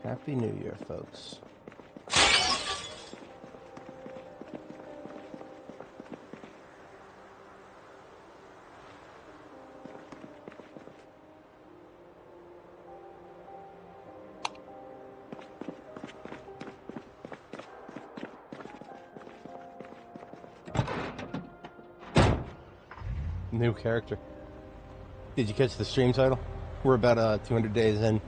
Happy New Year, folks. New character. Did you catch the stream title? We're about 200 days in.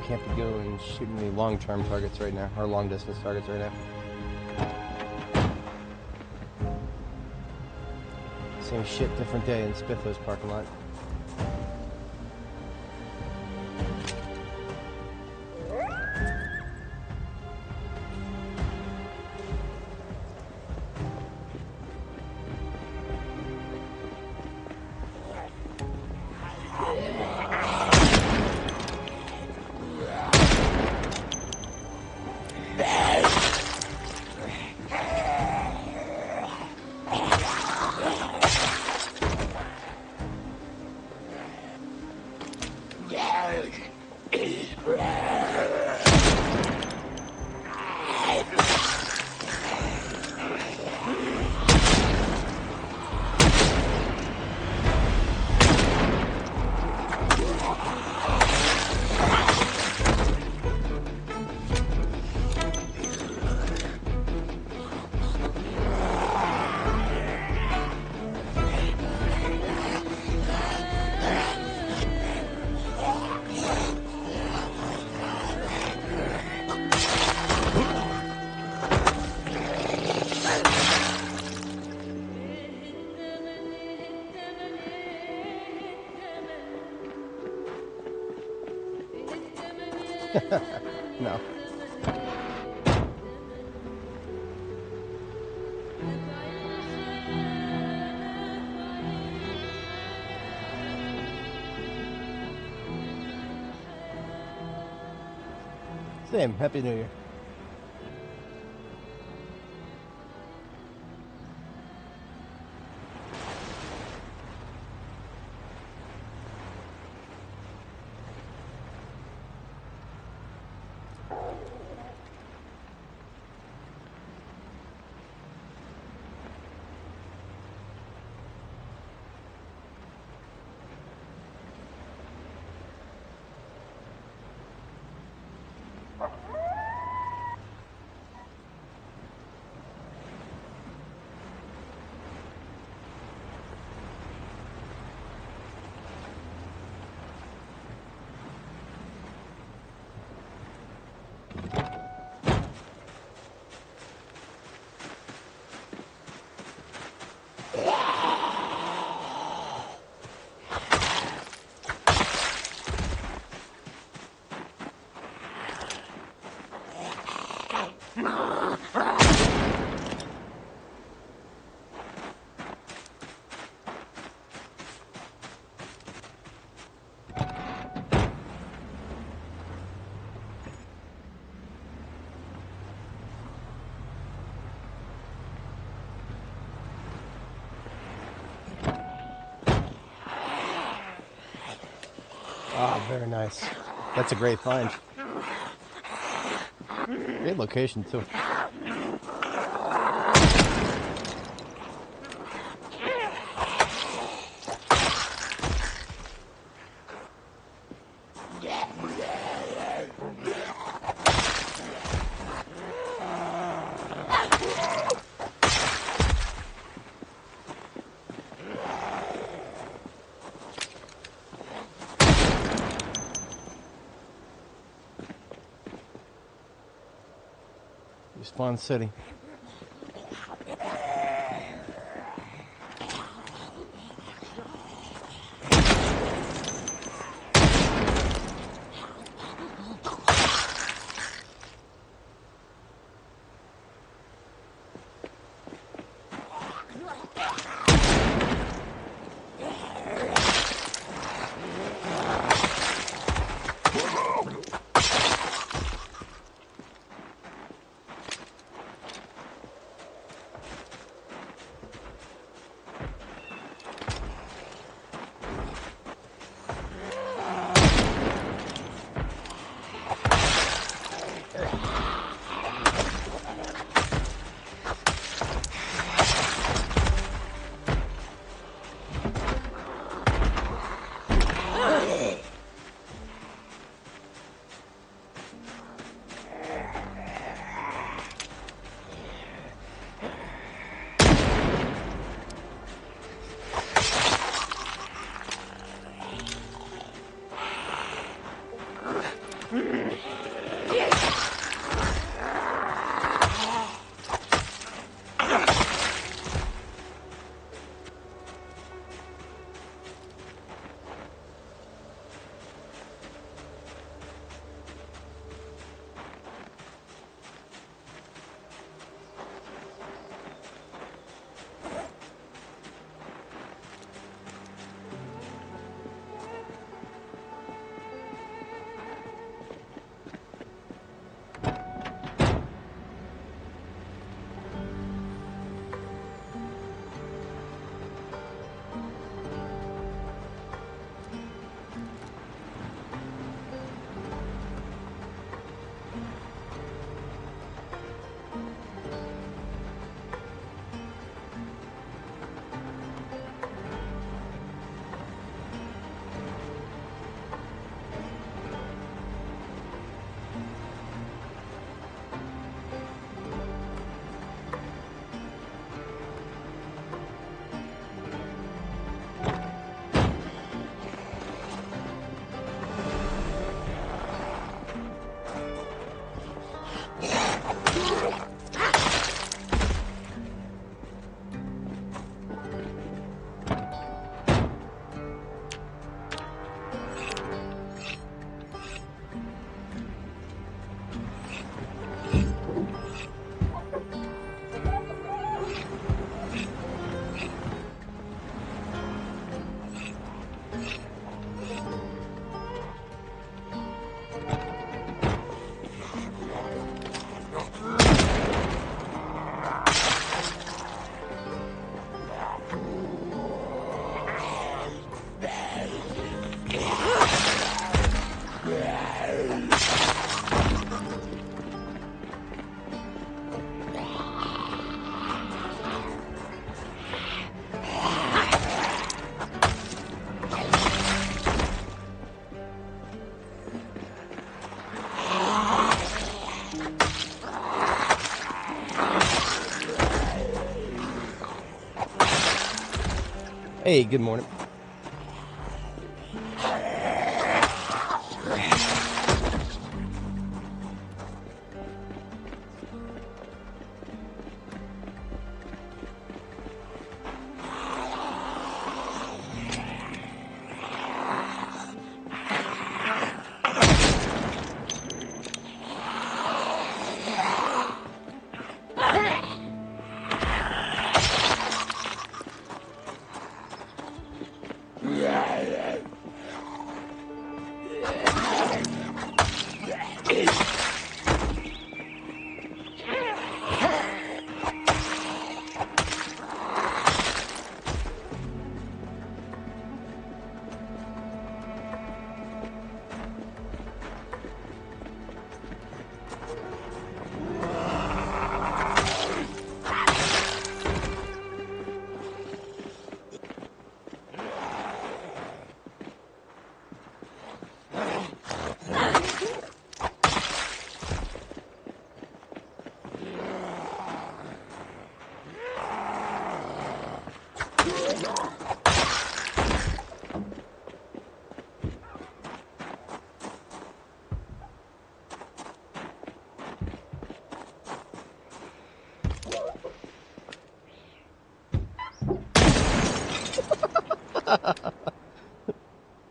Can't be going shooting any long-term targets right now, or long-distance targets right now. Same shit, different day in Spiffo's parking lot. No. Same. Happy New Year. Ah, very nice. That's a great find. Great location, too. Spawn City. Hey, good morning.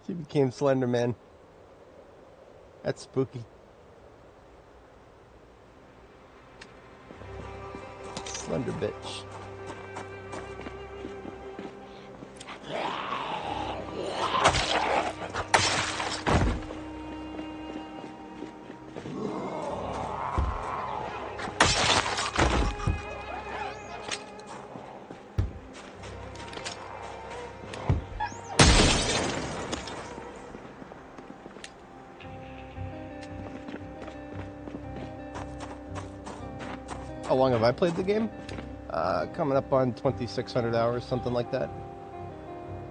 She became Slender Man. That's spooky. Slender bitch. How long have I played the game? Coming up on 2,600 hours, something like that.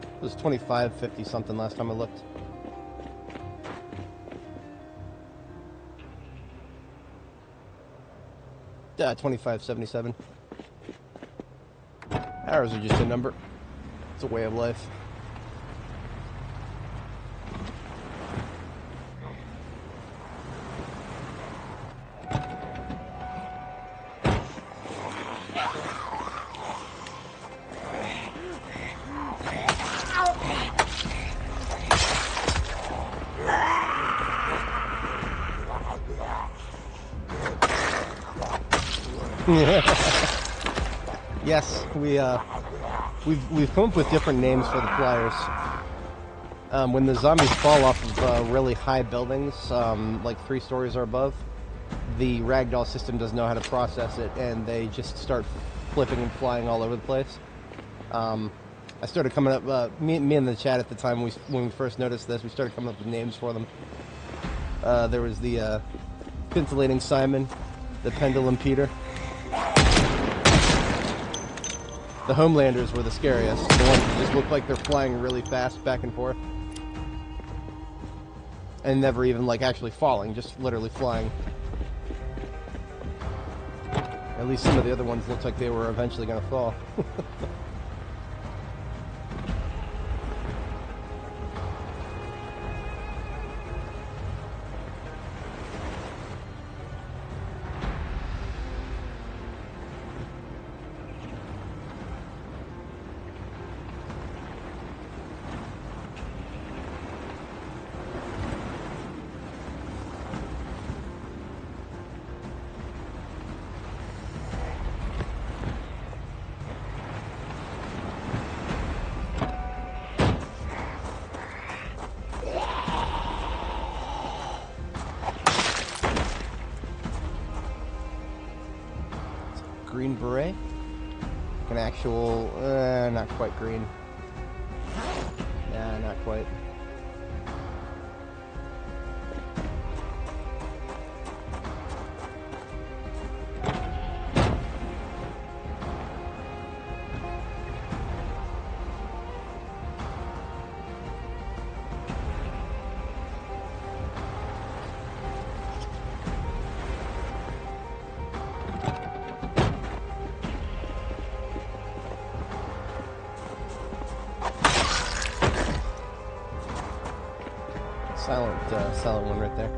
It was 2550 something last time I looked. Yeah, 2577. Hours are just a number. It's a way of life. Yes, we've come up with different names for the flyers. When the zombies fall off of really high buildings, like 3 stories or above, the ragdoll system doesn't know how to process it, and they just start flipping and flying all over the place. I started coming up, me and the chat at the time, when we first noticed this, we started coming up with names for them. There was the Scintillating Simon, the Pendulum Peter. The Homelanders were the scariest. The ones that just look like they're flying really fast back and forth. And never even, like, actually falling, just literally flying. At least some of the other ones looked like they were eventually going to fall. Green beret? An actual, not quite green. Nah, not quite. Silent one right there.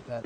That.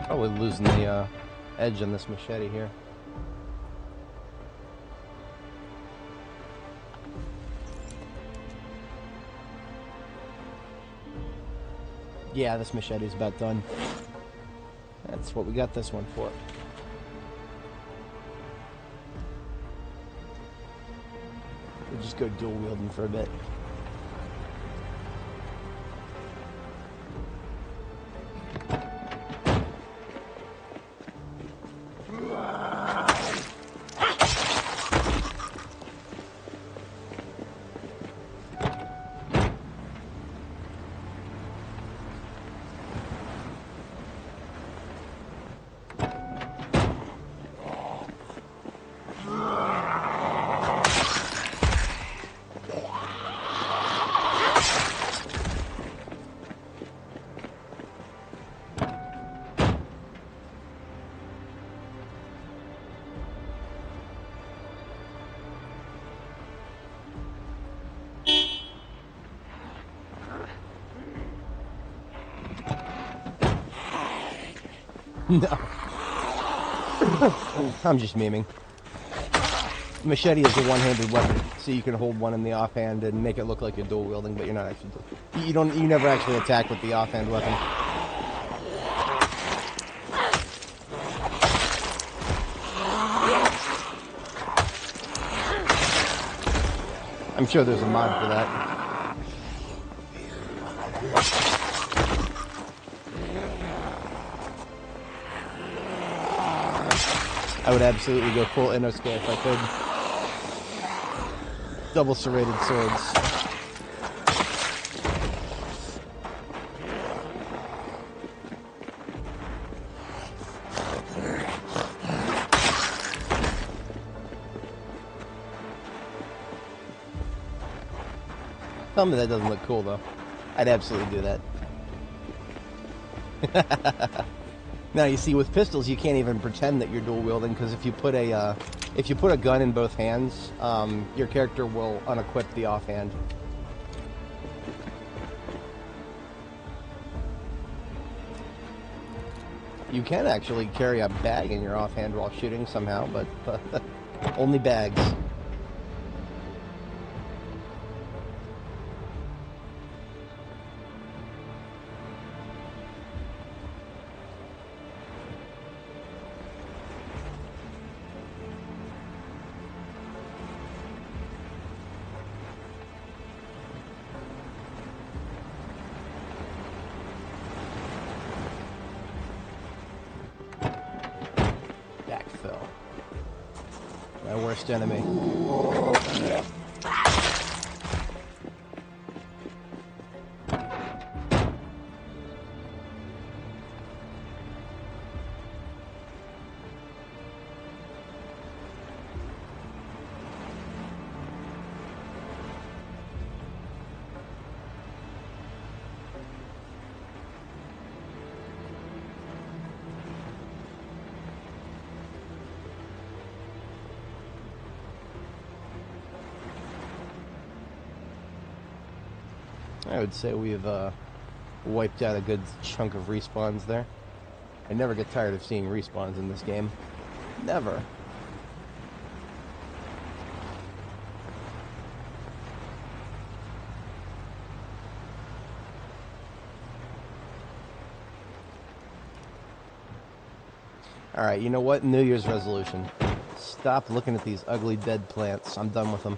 Probably losing the edge on this machete here. Yeah, this machete's about done. That's what we got this one for. just go dual wielding for a bit. No. I'm just memeing. Machete is a one-handed weapon, so you can hold one in the offhand and make it look like you're dual wielding, but you're not actually. You never actually attack with the offhand weapon. I'm sure there's a mod for that. I would absolutely go full Inosuke if I could. Double serrated swords. Tell me that doesn't look cool though. I'd absolutely do that. Now you see, with pistols, you can't even pretend that you're dual wielding, because if you put a gun in both hands, your character will unequip the offhand. You can actually carry a bag in your offhand while shooting somehow, but only bags. My worst enemy. I would say we've wiped out a good chunk of respawns there. I never get tired of seeing respawns in this game. Never. Alright, you know what? New Year's resolution. Stop looking at these ugly dead plants. I'm done with them.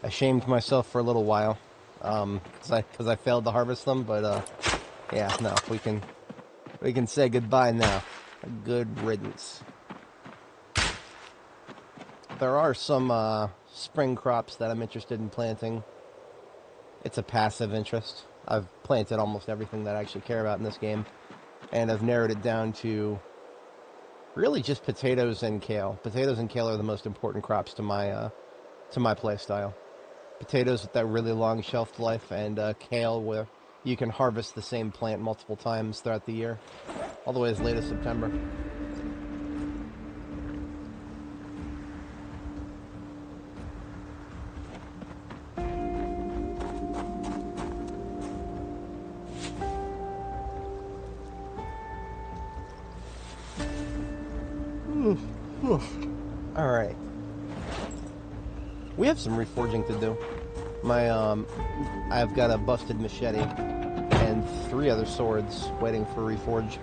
I shamed myself for a little while. Because I failed to harvest them, but yeah, no, we can say goodbye now. A good riddance. There are some spring crops that I'm interested in planting. It's a passive interest. I've planted almost everything that I actually care about in this game, and I've narrowed it down to really just potatoes and kale. Potatoes and kale are the most important crops to my play style. Potatoes with that really long shelf life, and kale where you can harvest the same plant multiple times throughout the year, all the way as late as September. All right. We have some reforging to do. I've got a busted machete and 3 other swords waiting for reforge.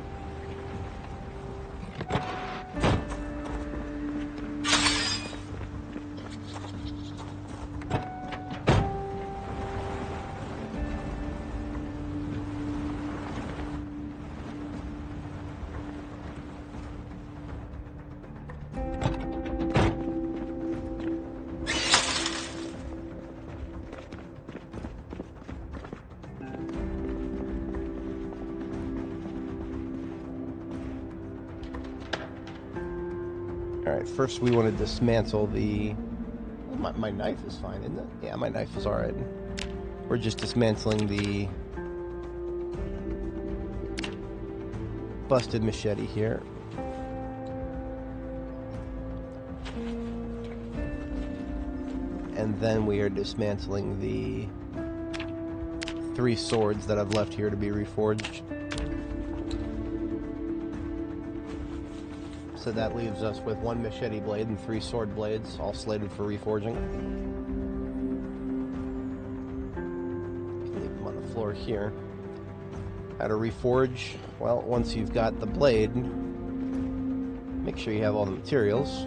Alright, first we want to dismantle the... My knife is fine, isn't it? Yeah, my knife is alright. We're just dismantling the busted machete here. And then we are dismantling the 3 swords that I've left here to be reforged. So that leaves us with 1 machete blade and 3 sword blades, all slated for reforging. Leave them on the floor here. How to reforge? Well, once you've got the blade, make sure you have all the materials.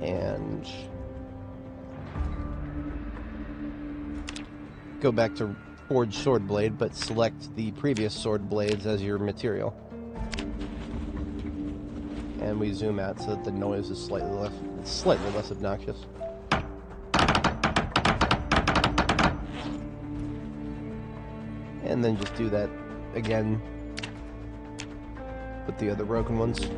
And go back to forge sword blade, but select the previous sword blades as your material. And we zoom out so that the noise is slightly less obnoxious. And then just do that again with the other broken ones.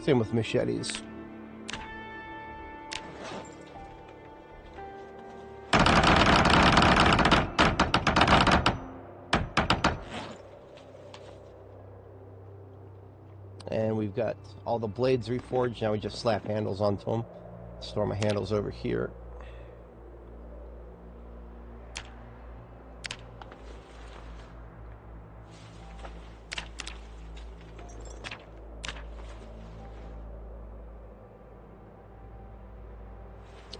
Same with machetes. And we've got all the blades reforged. Now we just slap handles onto them. Store my handles over here.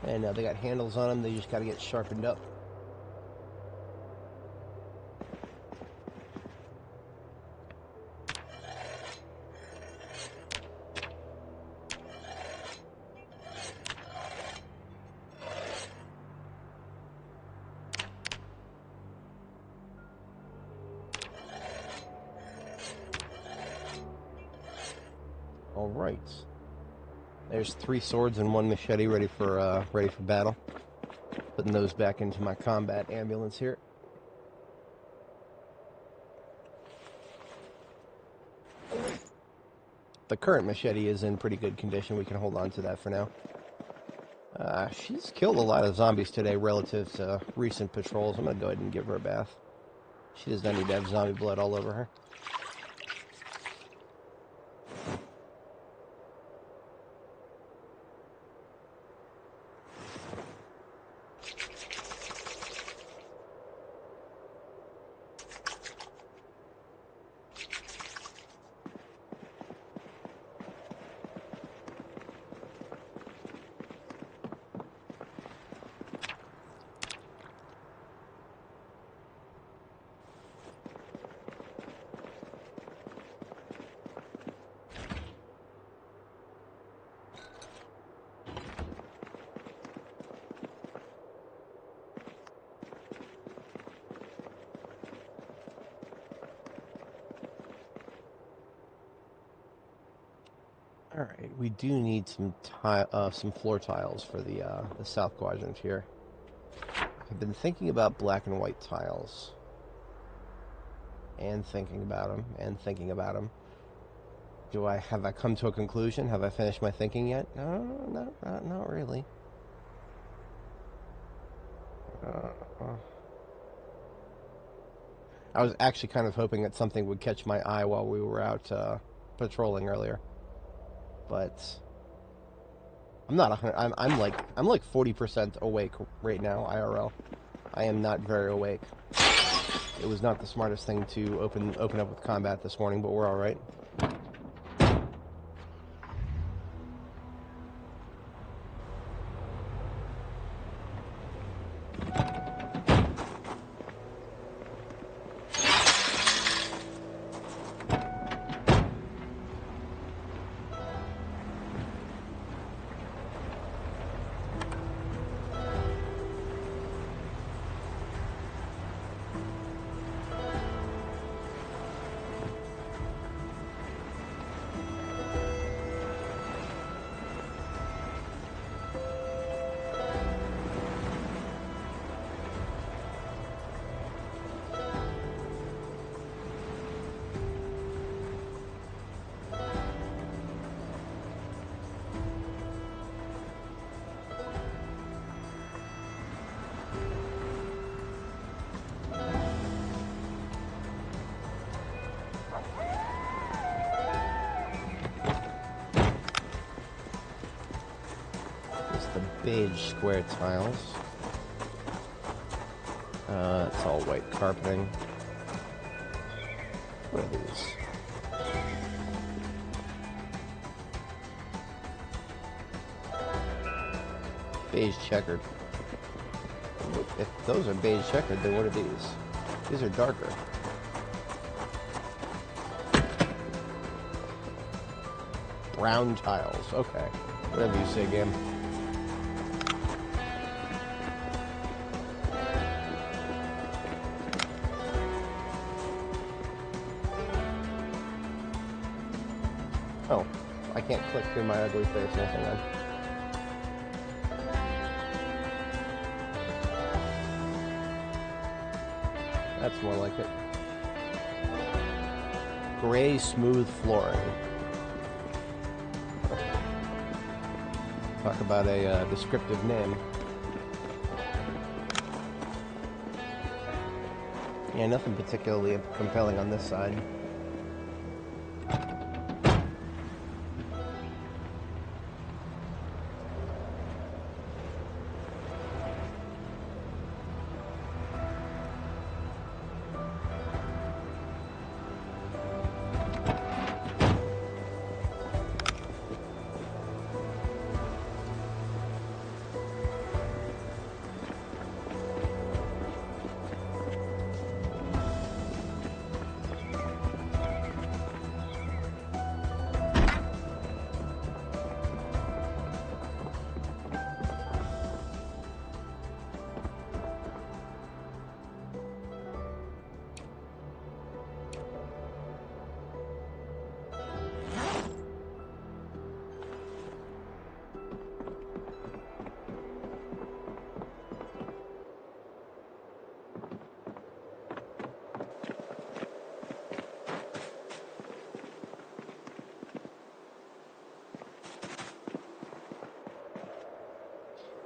And they got handles on them, they just got to get sharpened up. All right. There's 3 swords and 1 machete ready for battle. Putting those back into my combat ambulance here. The current machete is in pretty good condition. We can hold on to that for now. She's killed a lot of zombies today relative to recent patrols. I'm going to go ahead and give her a bath. She does not need to have zombie blood all over her. Alright, we do need some floor tiles for the south quadrant here. I've been thinking about black and white tiles. And thinking about them, and thinking about them. Have I come to a conclusion? Have I finished my thinking yet? No, not really. I was actually kind of hoping that something would catch my eye while we were out patrolling earlier. But I'm not. I'm like 40% awake right now, IRL. I am not very awake. It was not the smartest thing to open up with combat this morning, but we're all right. Beige square tiles. It's all white carpeting. What are these? Beige checkered. If those are beige checkered, then what are these? These are darker. Brown tiles. Okay. Whatever you say, game. Oh, I can't click through my ugly face. Nothing on. That's more like it. Gray smooth flooring. Talk about a descriptive name. Yeah, nothing particularly compelling on this side.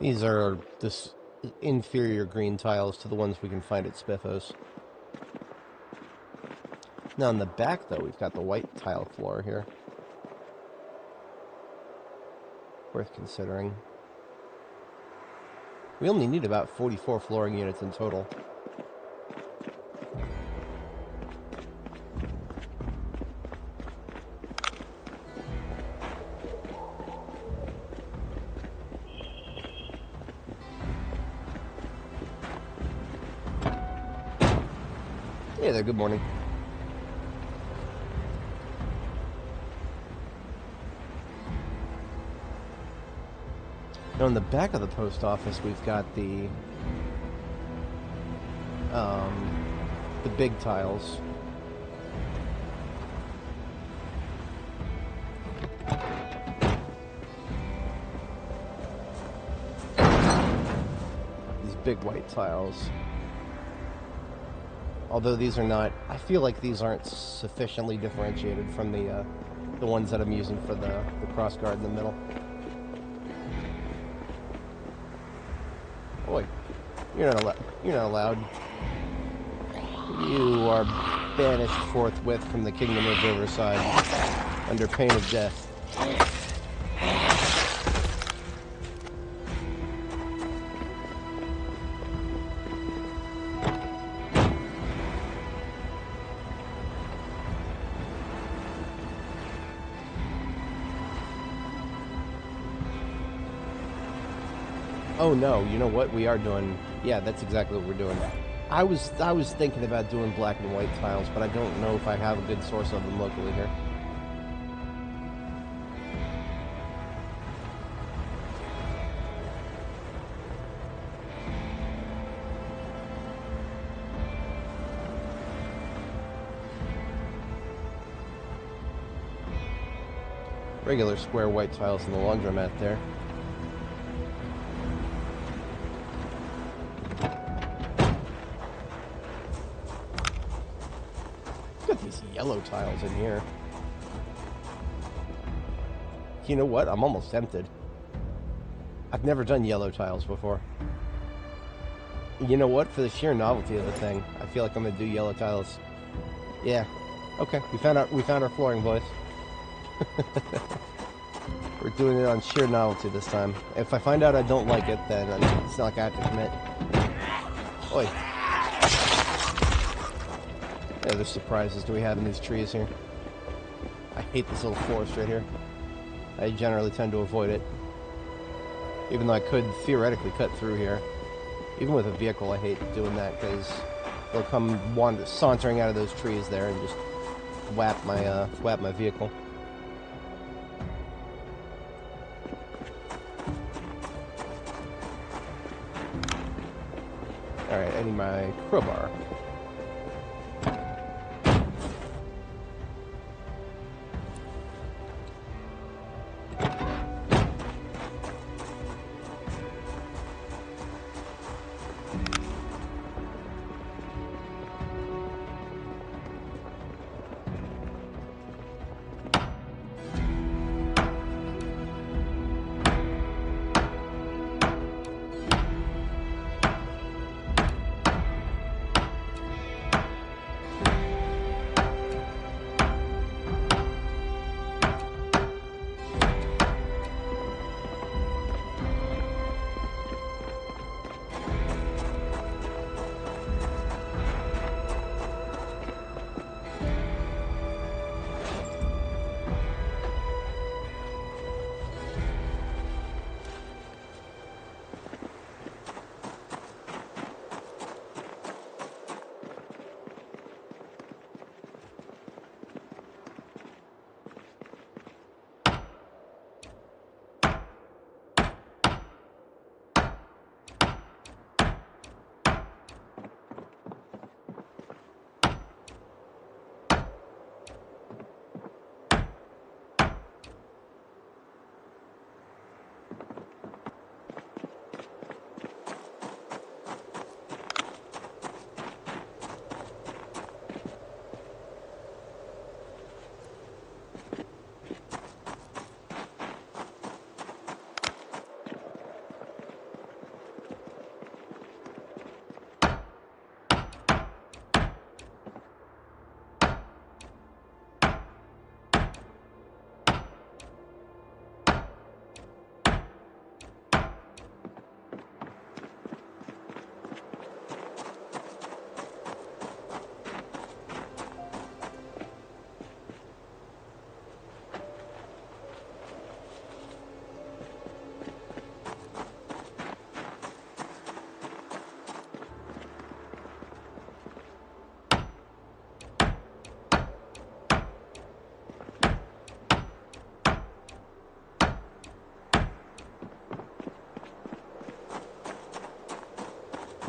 These are this inferior green tiles to the ones we can find at Spiffos. Now on the back, though, we've got the white tile floor here. Worth considering. We only need about 44 flooring units in total. Hey there, good morning. Now on the back of the post office, we've got the big tiles. These big white tiles. Although these are not, I feel like these aren't sufficiently differentiated from the ones that I'm using for the cross guard in the middle. Boy, you're not allowed. You are banished forthwith from the Kingdom of Riverside under pain of death. Oh no, you know what we are doing? Yeah, that's exactly what we're doing. I was thinking about doing black and white tiles, but I don't know if I have a good source of them locally here. Regular square white tiles in the laundromat there. Yellow tiles in here. You know what? I'm almost tempted. I've never done yellow tiles before. You know what? For the sheer novelty of the thing, I feel like I'm gonna do yellow tiles. Yeah. Okay. We found our flooring, boys. We're doing it on sheer novelty this time. If I find out I don't like it, then it's not like I have to commit. Oi. Yeah, there's surprises do we have in these trees here. I hate this little forest right here. I generally tend to avoid it. Even though I could theoretically cut through here. Even with a vehicle, I hate doing that because they'll come sauntering out of those trees there and just whap my vehicle. Alright, I need my crowbar.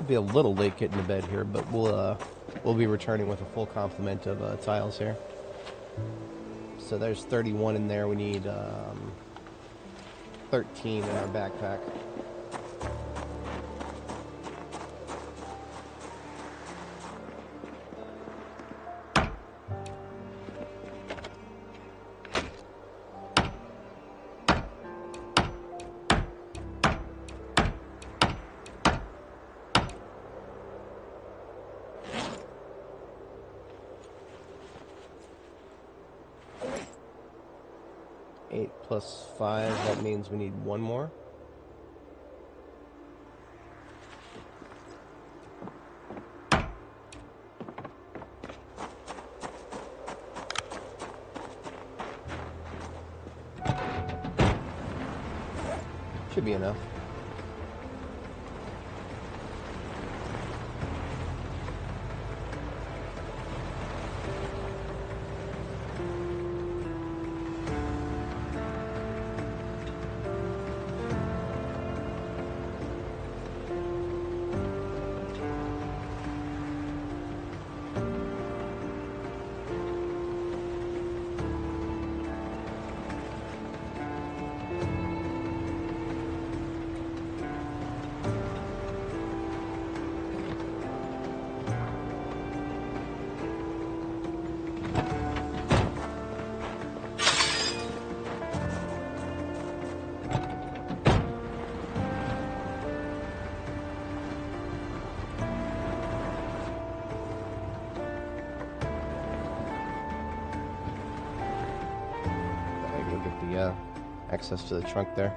Be a little late getting to bed here, but we'll be returning with a full complement of tiles here. So there's 31 in there. We need 13 in our backpack. Plus 5, that means we need one more. Should be enough. access to the trunk there.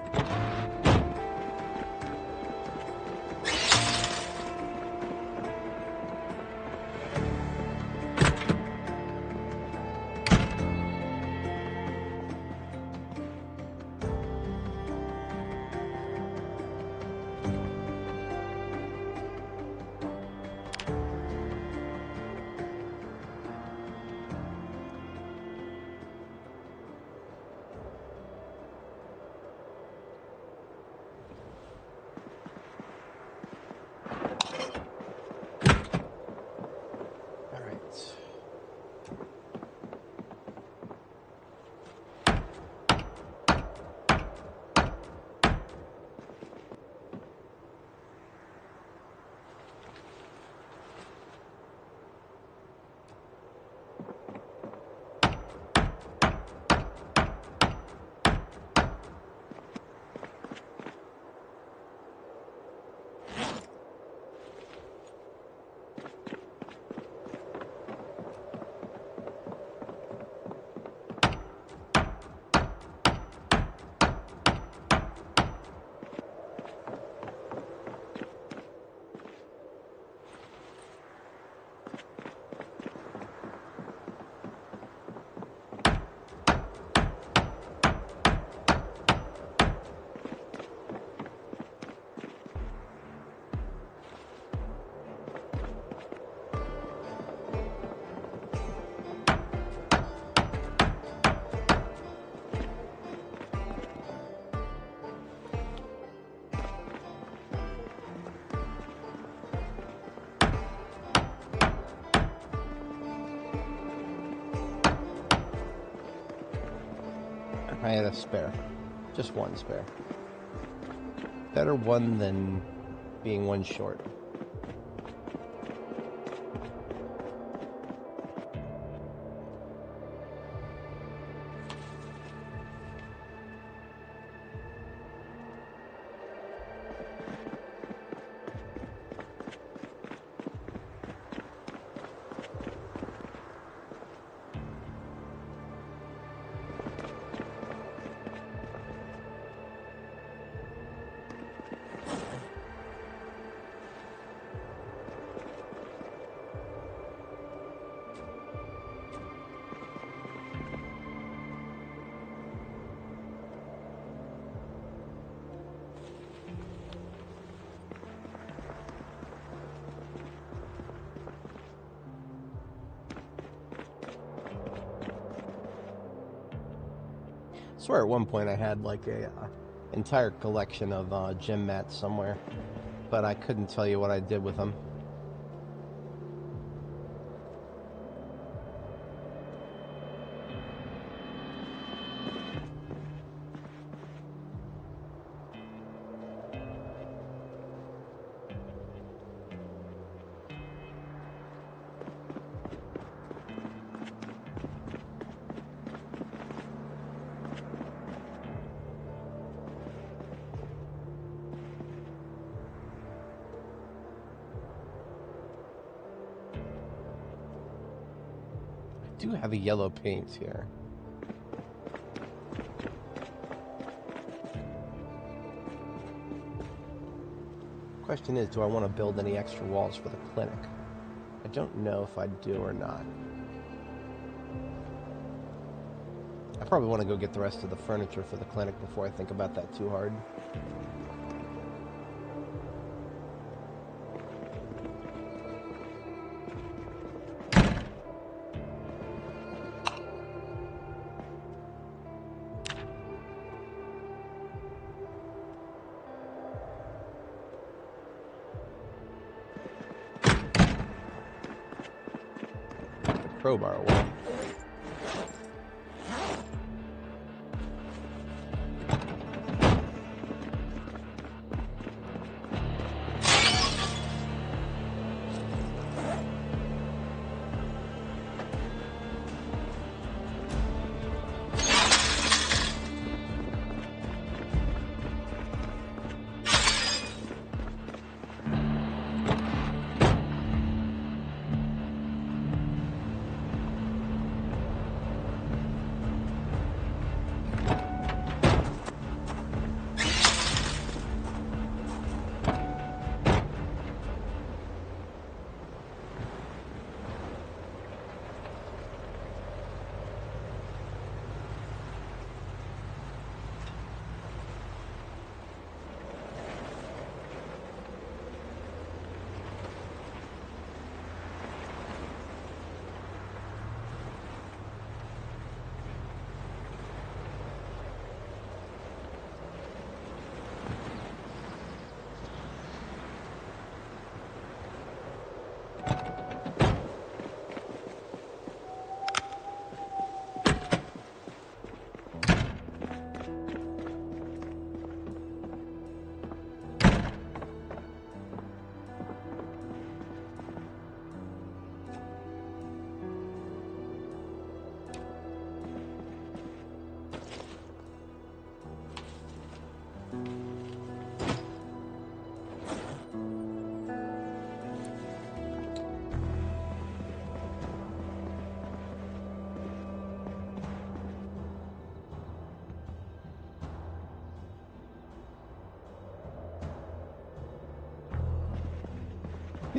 I had a spare. Just one spare. Better one than being one short. I swear at one point I had like a entire collection of gym mats somewhere, but I couldn't tell you what I did with them. I do have a yellow paint here. Question is, do I want to build any extra walls for the clinic? I don't know if I do or not. I probably want to go get the rest of the furniture for the clinic before I think about that too hard. Crowbar away.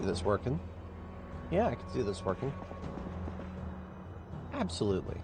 this working. Yeah, I can see this working. Absolutely.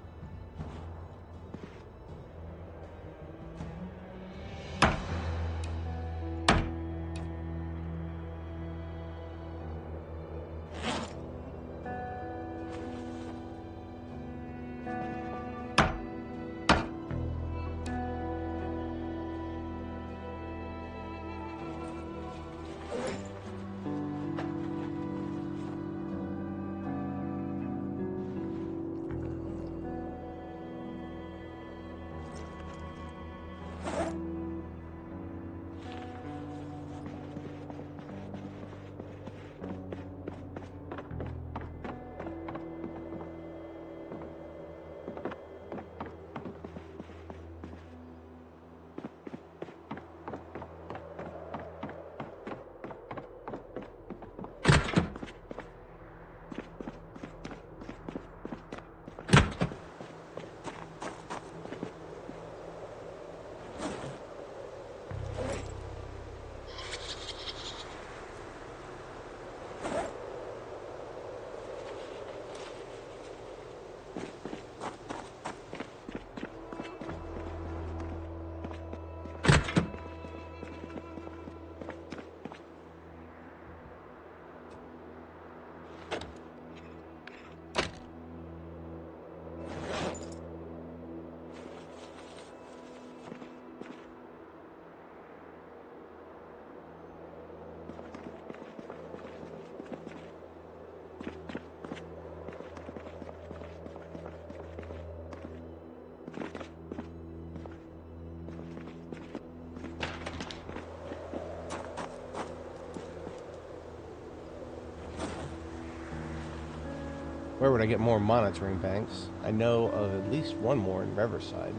Where would I get more monitoring banks? I know of at least one more in Riverside.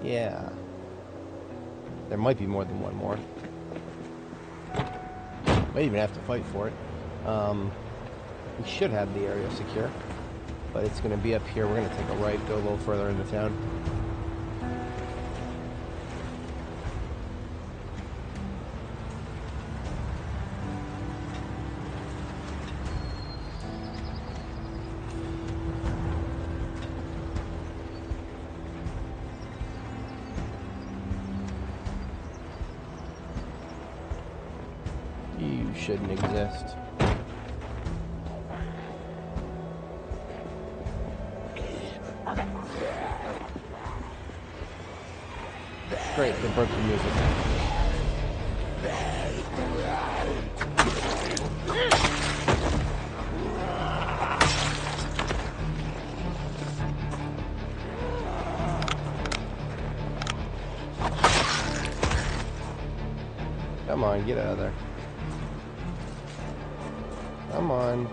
Yeah. There might be more than one more. Might even have to fight for it. We should have the area secure. But it's going to be up here. We're going to take a right, go a little further into town. You shouldn't exist. Great, they broke the music. Come on, get out of there. Come on.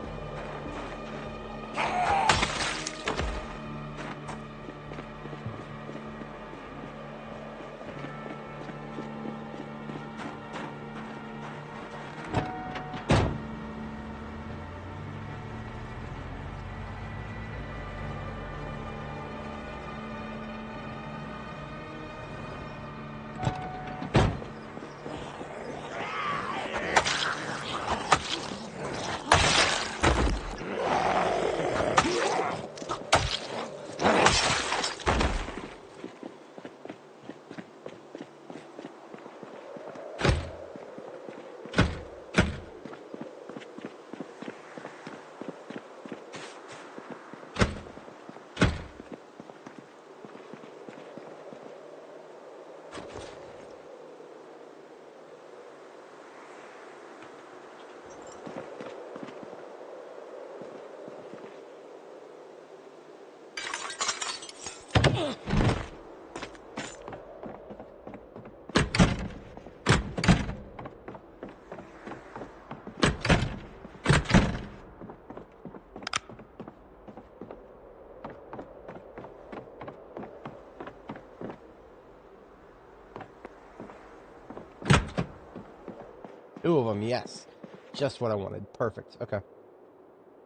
Two of them, yes. Just what I wanted. Perfect. Okay.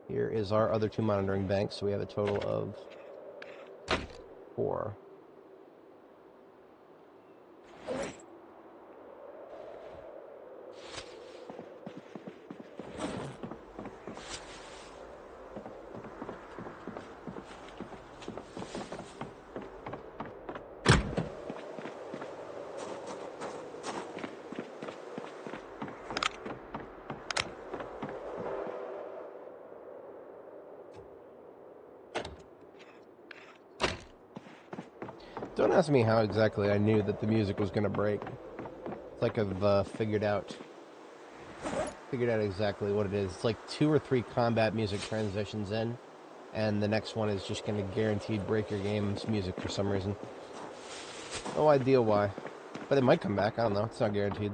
Here is our other two monitoring banks, so we have a total of 4. Don't ask me how exactly I knew that the music was gonna break. It's like I've figured out exactly what it is. It's like 2 or 3 combat music transitions in, and the next one is just gonna guaranteed break your game's music for some reason. No idea why. But it might come back, I don't know, it's not guaranteed.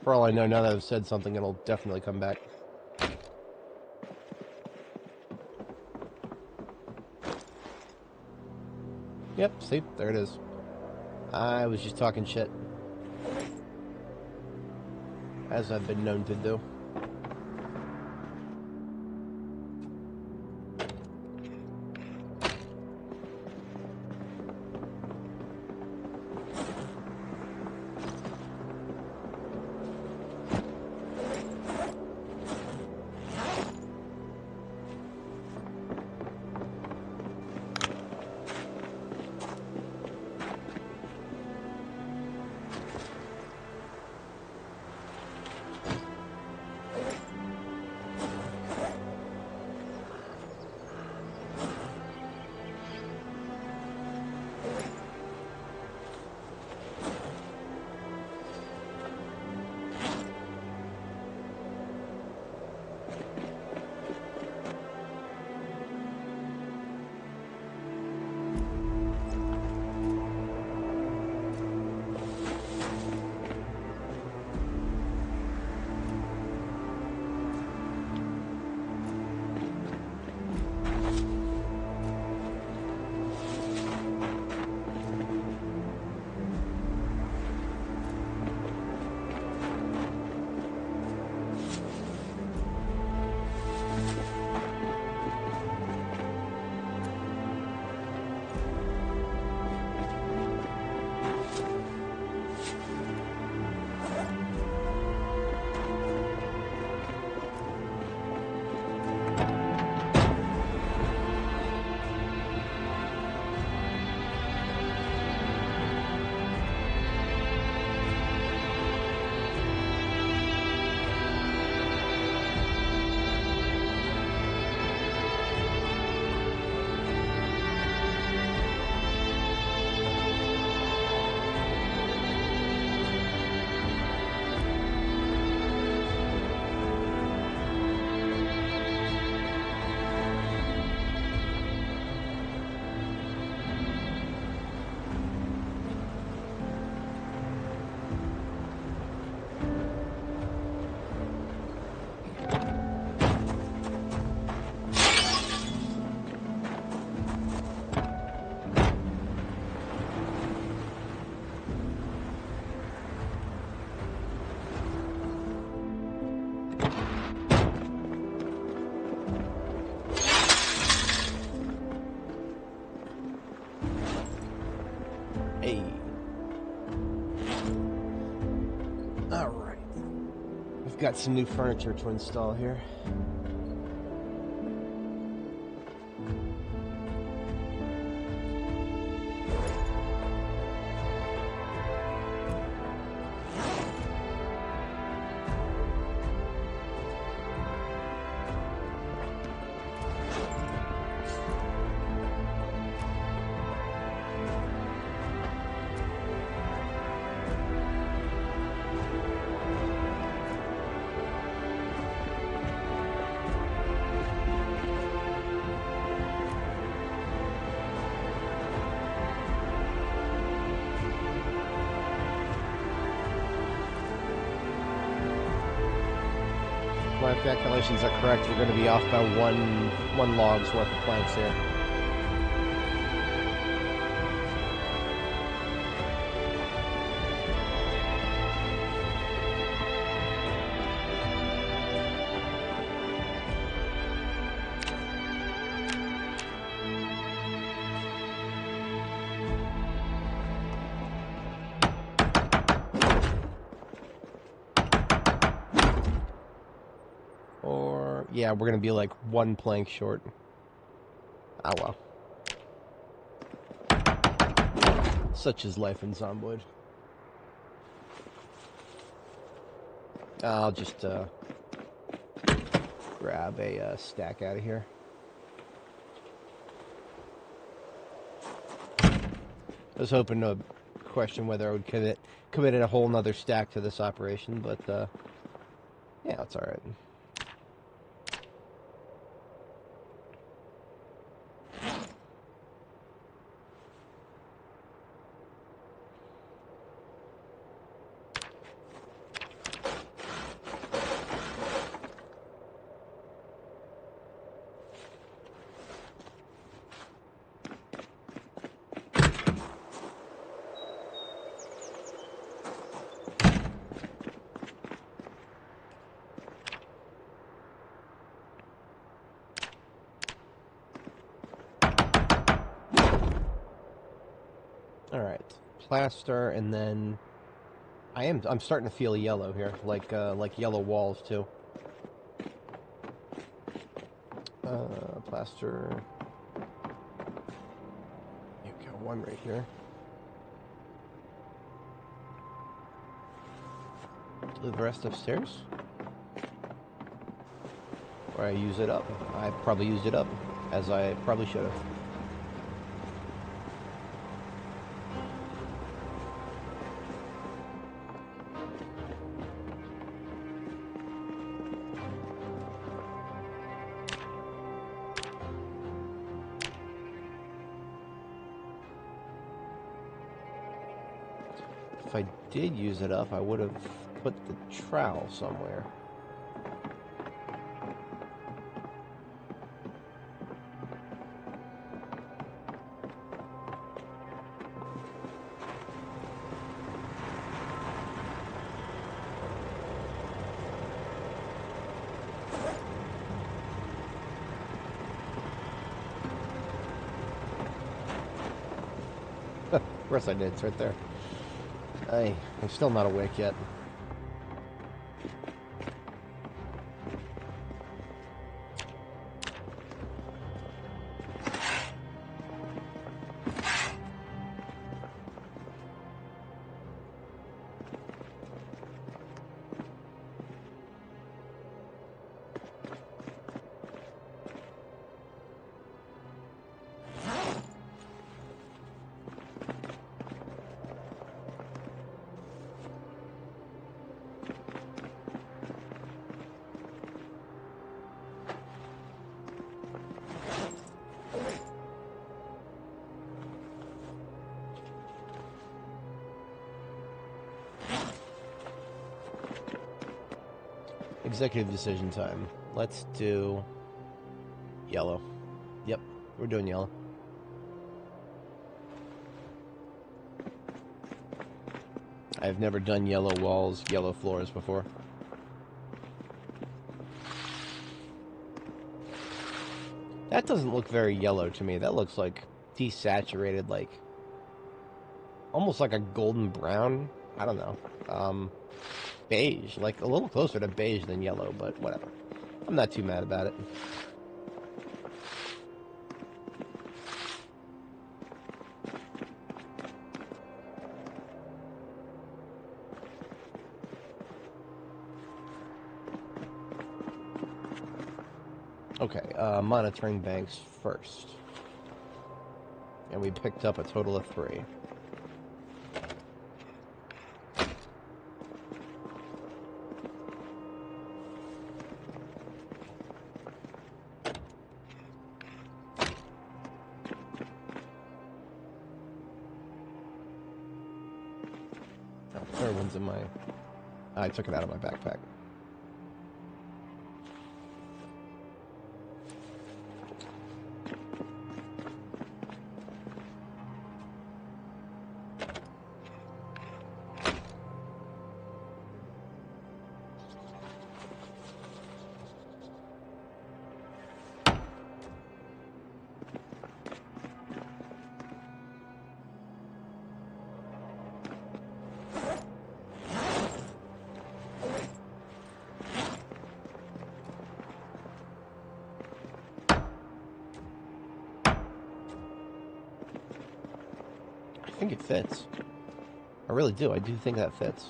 For all I know, now that I've said something, it'll definitely come back. Yep, see? There it is. I was just talking shit. As I've been known to do. Hey. Alright. We've got some new furniture to install here. My calculations are correct, we're going to be off by one log's worth of planks here. Yeah, we're gonna be like 1 plank short. Ah well. Such is life in Zomboid. I'll just grab a stack out of here. I was hoping to question whether I would commit a whole nother stack to this operation, but yeah, it's alright. Alright, plaster, and then I'm starting to feel yellow here, like yellow walls too. Plaster. You've got one right here. Leave the rest upstairs? Or I use it up. I probably used it up, as I probably should have. If I did use it up, I would have put the trowel somewhere. Of course I did, it's right there. I'm still not awake yet. Executive decision time. Let's do yellow. Yep, we're doing yellow. I've never done yellow walls, yellow floors before. That doesn't look very yellow to me. That looks like desaturated, like almost like a golden brown. I don't know. Beige, like a little closer to beige than yellow, but whatever. I'm not too mad about it. Okay, monitoring banks first. And we picked up a total of 3. Third one's in my... I took it out of my backpack. I think it fits. I really do. I do think that fits.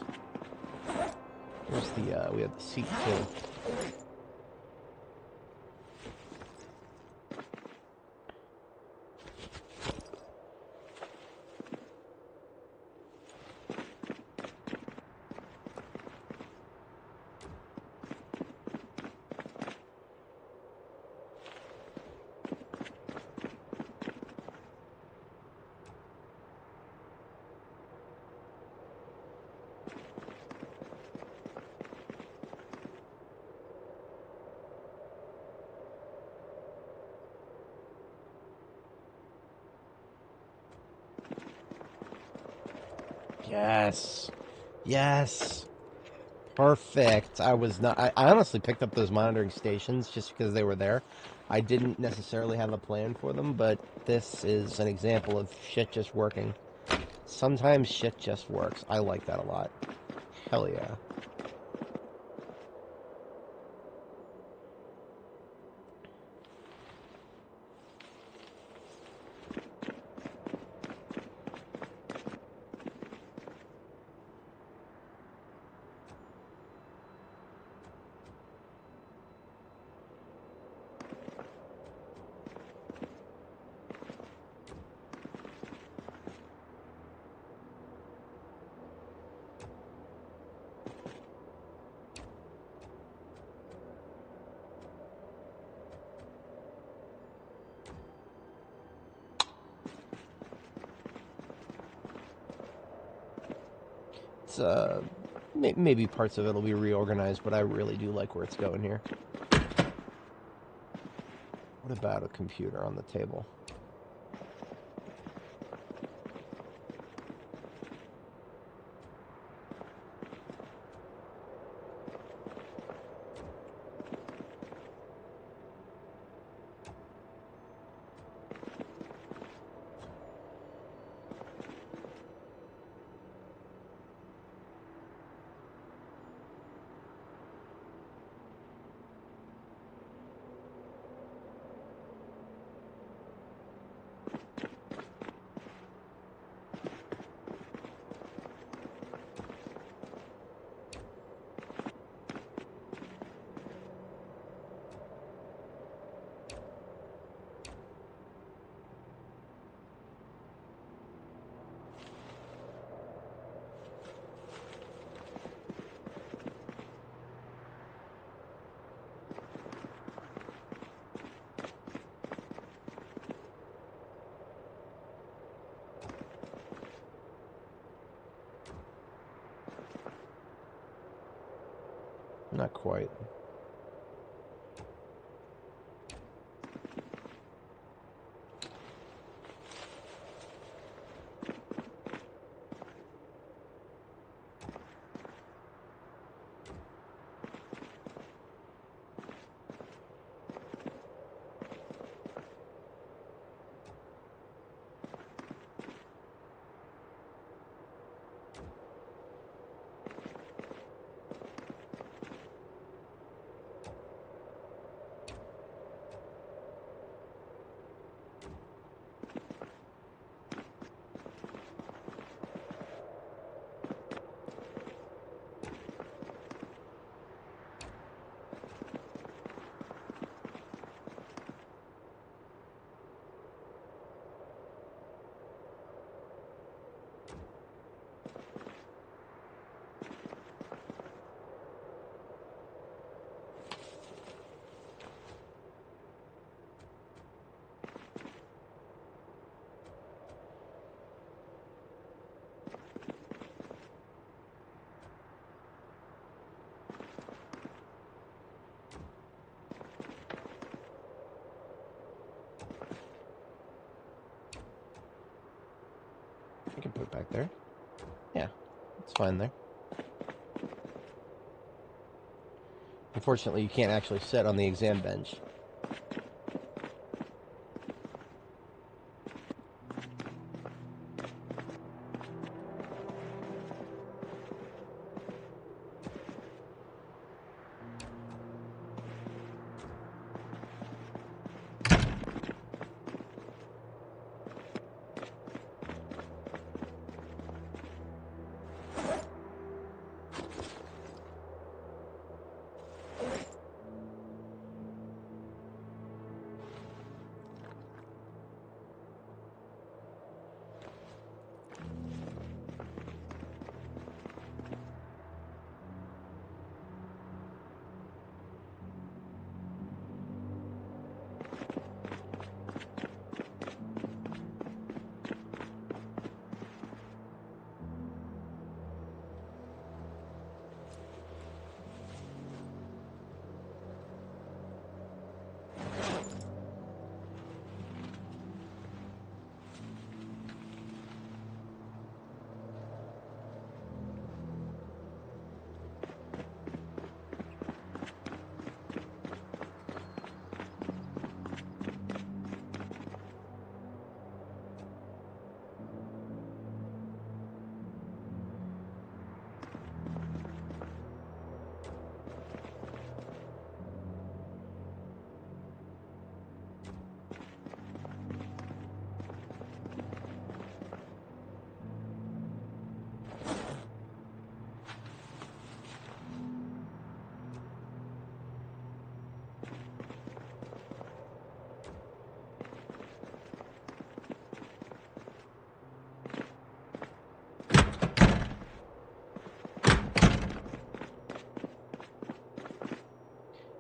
Here's the, we have the seat too. Yes. Yes. Perfect. I was not. I honestly picked up those monitoring stations just because they were there. I didn't necessarily have a plan for them, but this is an example of shit just working. Sometimes shit just works. I like that a lot. Hell yeah. It's, maybe parts of it will be reorganized, but I really do like where it's going here. What about a computer on the table? Not quite. I can put it back there. Yeah, it's fine there. Unfortunately, you can't actually sit on the exam bench.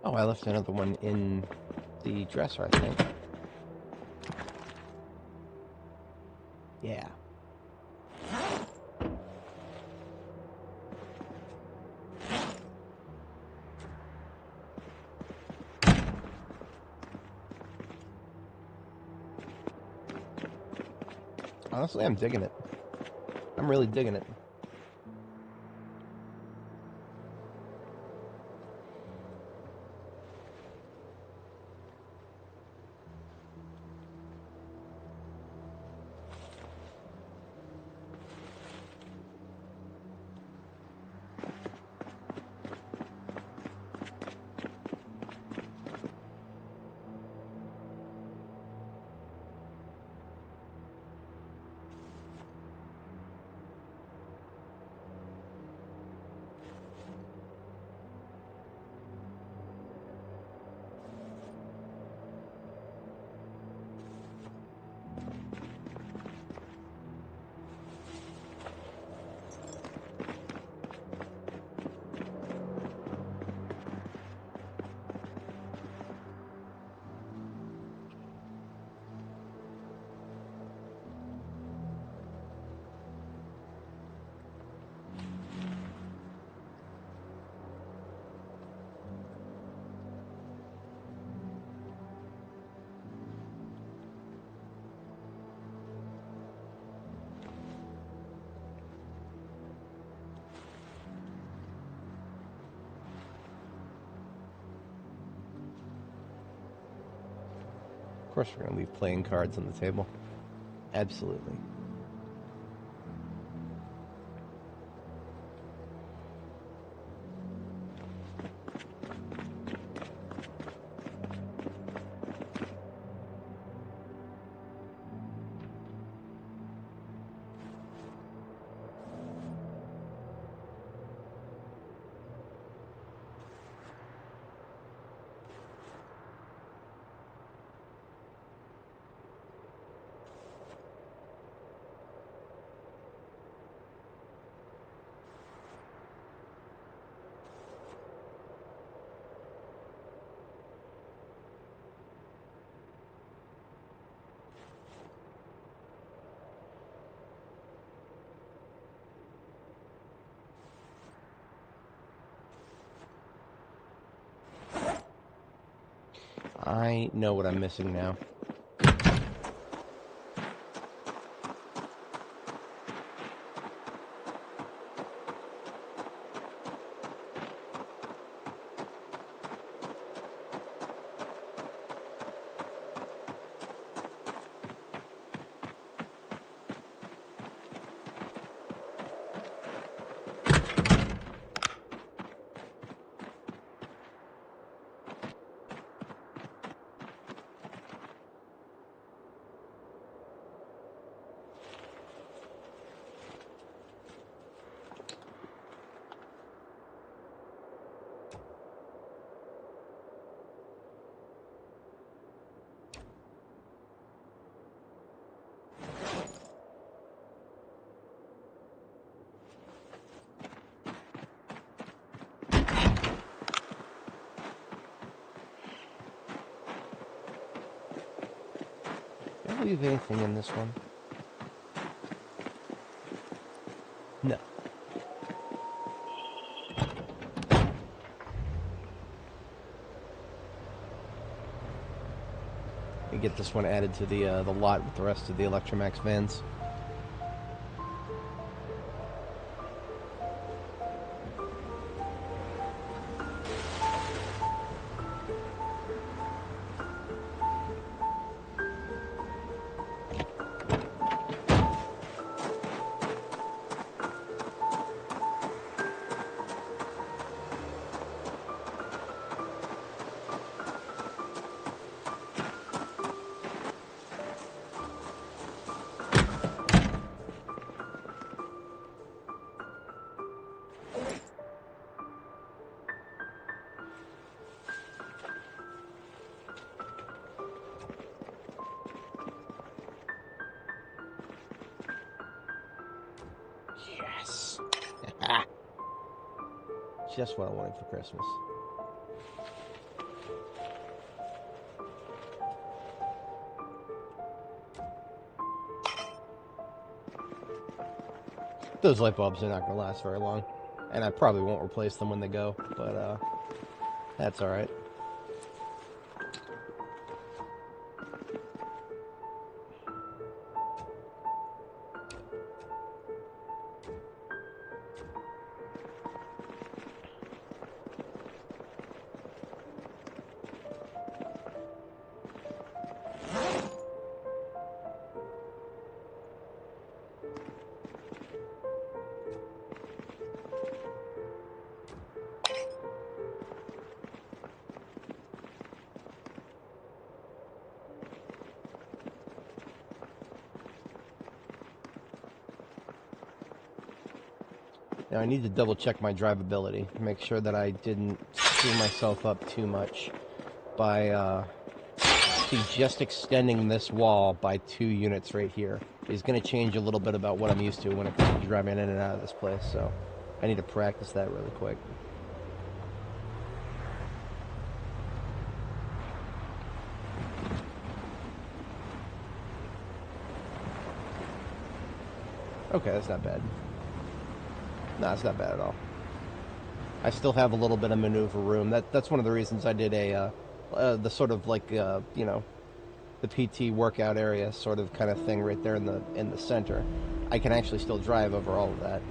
Oh, I left another one in the dresser, I think. Yeah. Honestly, I'm digging it. I'm really digging it. Of course we're going to leave playing cards on the table. Absolutely. I know what I'm missing now. Did I leave anything in this one? No. We get this one added to the lot with the rest of the Electromax vans. just what I wanted for Christmas. Those light bulbs are not going to last very long, and I probably won't replace them when they go, but that's alright. Now I need to double check my drivability, make sure that I didn't screw myself up too much by just extending this wall by 2 units right here. It's going to change a little bit about what I'm used to when it comes to driving in and out of this place, so I need to practice that really quick. Okay, that's not bad. No, it's not bad at all. I still have a little bit of maneuver room. That's one of the reasons I did the sort of like you know, the PT workout area sort of kind of thing right there in the center. I can actually still drive over all of that.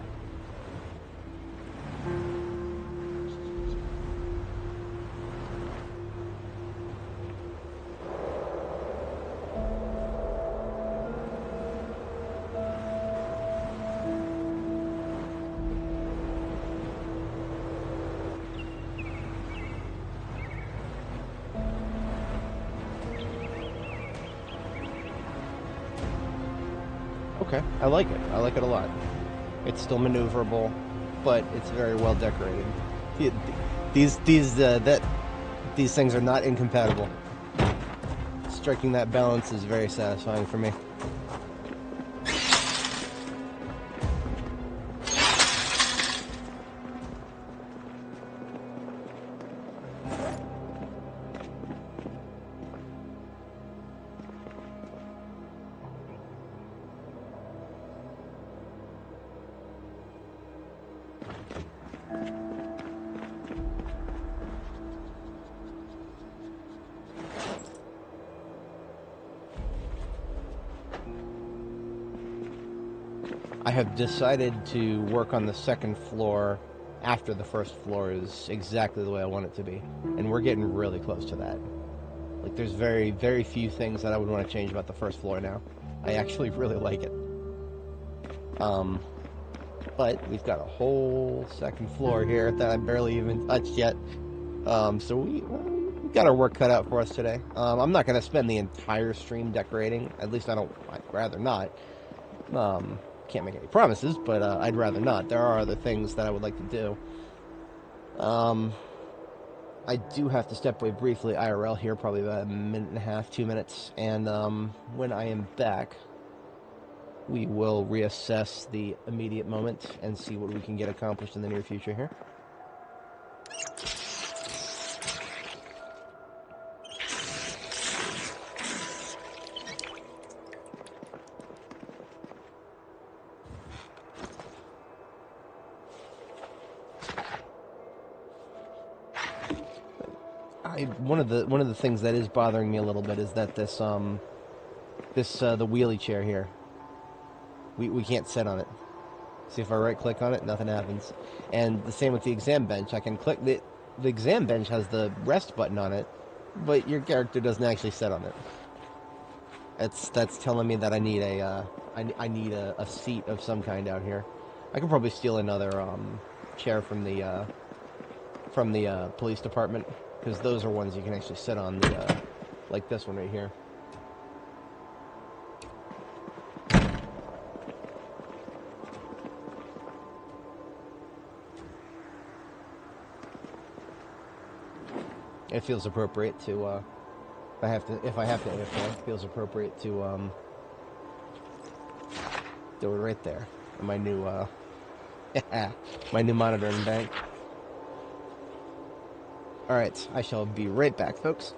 Okay, I like it. I like it a lot. It's still maneuverable, but it's very well decorated. These things are not incompatible. Striking that balance is very satisfying for me. I have decided to work on the second floor after the first floor is exactly the way I want it to be. And we're getting really close to that. Like, there's very, very few things that I would want to change about the first floor now. I actually really like it. But we've got a whole second floor here that I barely even touched yet. So we got our work cut out for us today. I'm not going to spend the entire stream decorating. At least I'd rather not. Can't make any promises, but I'd rather not. There are other things that I would like to do. I do have to step away briefly IRL here, probably about 1.5, 2 minutes, and when I am back, we will reassess the immediate moment and see what we can get accomplished in the near future here. One of the things that is bothering me a little bit is that the wheelie chair here, we can't sit on it. See, if I right click on it, nothing happens. And the same with the exam bench. I can click the exam bench has the rest button on it, but your character doesn't actually sit on it. That's telling me that I need a seat of some kind out here. I could probably steal another chair from the police department, because those are ones you can actually sit on, like this one right here. It feels appropriate to, if I have to, it feels appropriate to do it right there in my new my new monitoring bank. Alright, I shall be right back, folks.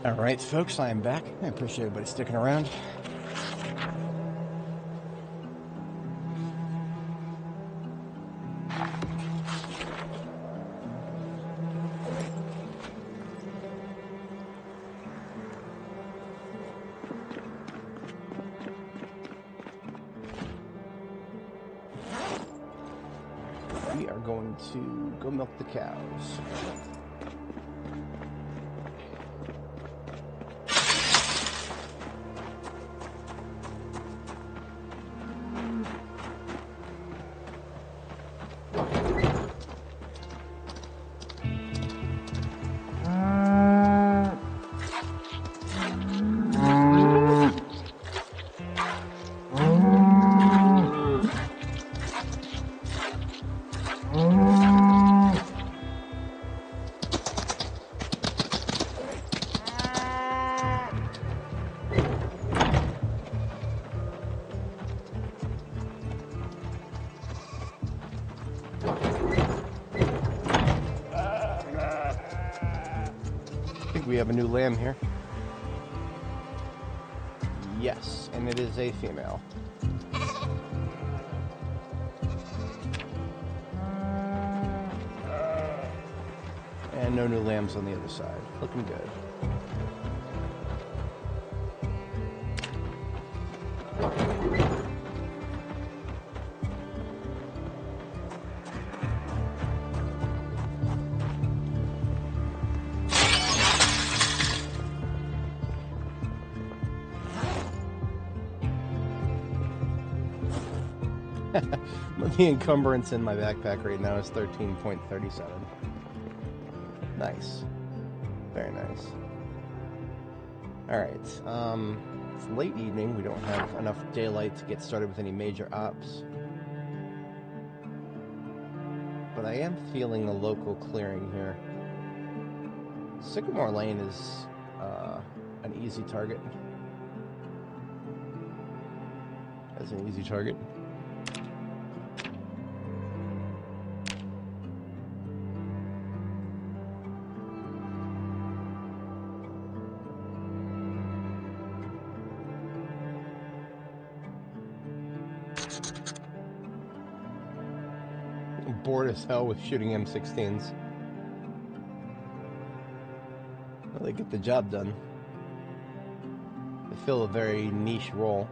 Alright, folks, I am back. I appreciate everybody sticking around. We are going to go milk the cows. I think we have a new lamb here. Yes, and it is a female. And no new lambs on the other side. Looking good. The encumbrance in my backpack right now is 13.37. Nice. Very nice. Alright, it's late evening. We don't have enough daylight to get started with any major ops. But I am feeling a local clearing here. Sycamore Lane is an easy target. As an easy target. Bored as hell with shooting M16s. Well, they get the job done. They fill a very niche role.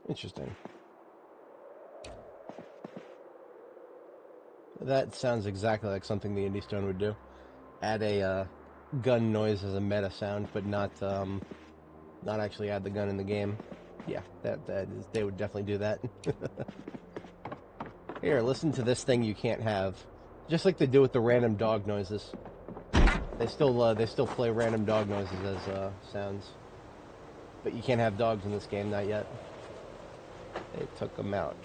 Interesting. That sounds exactly like something the Indie Stone would do. Add a gun noise as a meta sound, but not actually add the gun in the game. Yeah, they would definitely do that. Here, listen to this thing you can't have. Just like they do with the random dog noises. They still play random dog noises as sounds. But you can't have dogs in this game, not yet. They took them out.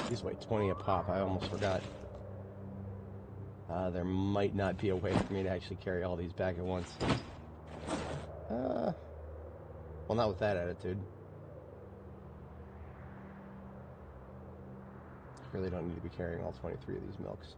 These weigh 20 a pop. I almost forgot. There might not be a way for me to actually carry all these back at once. Well, not with that attitude. I really don't need to be carrying all 23 of these milks.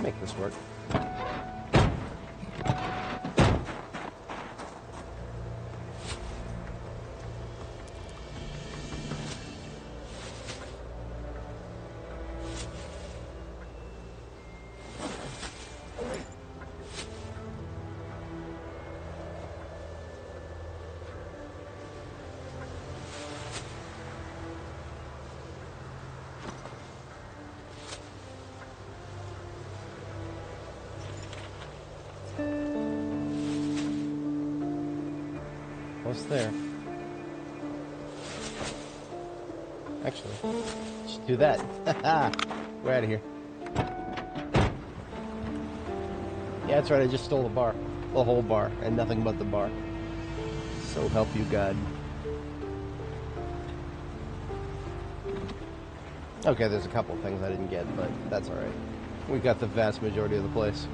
Make this work. What's there? Actually, just do that. We're out of here. Yeah, that's right, I just stole the bar. The whole bar, and nothing but the bar. So help you God. Okay, there's a couple things I didn't get, but that's alright. We got the vast majority of the place.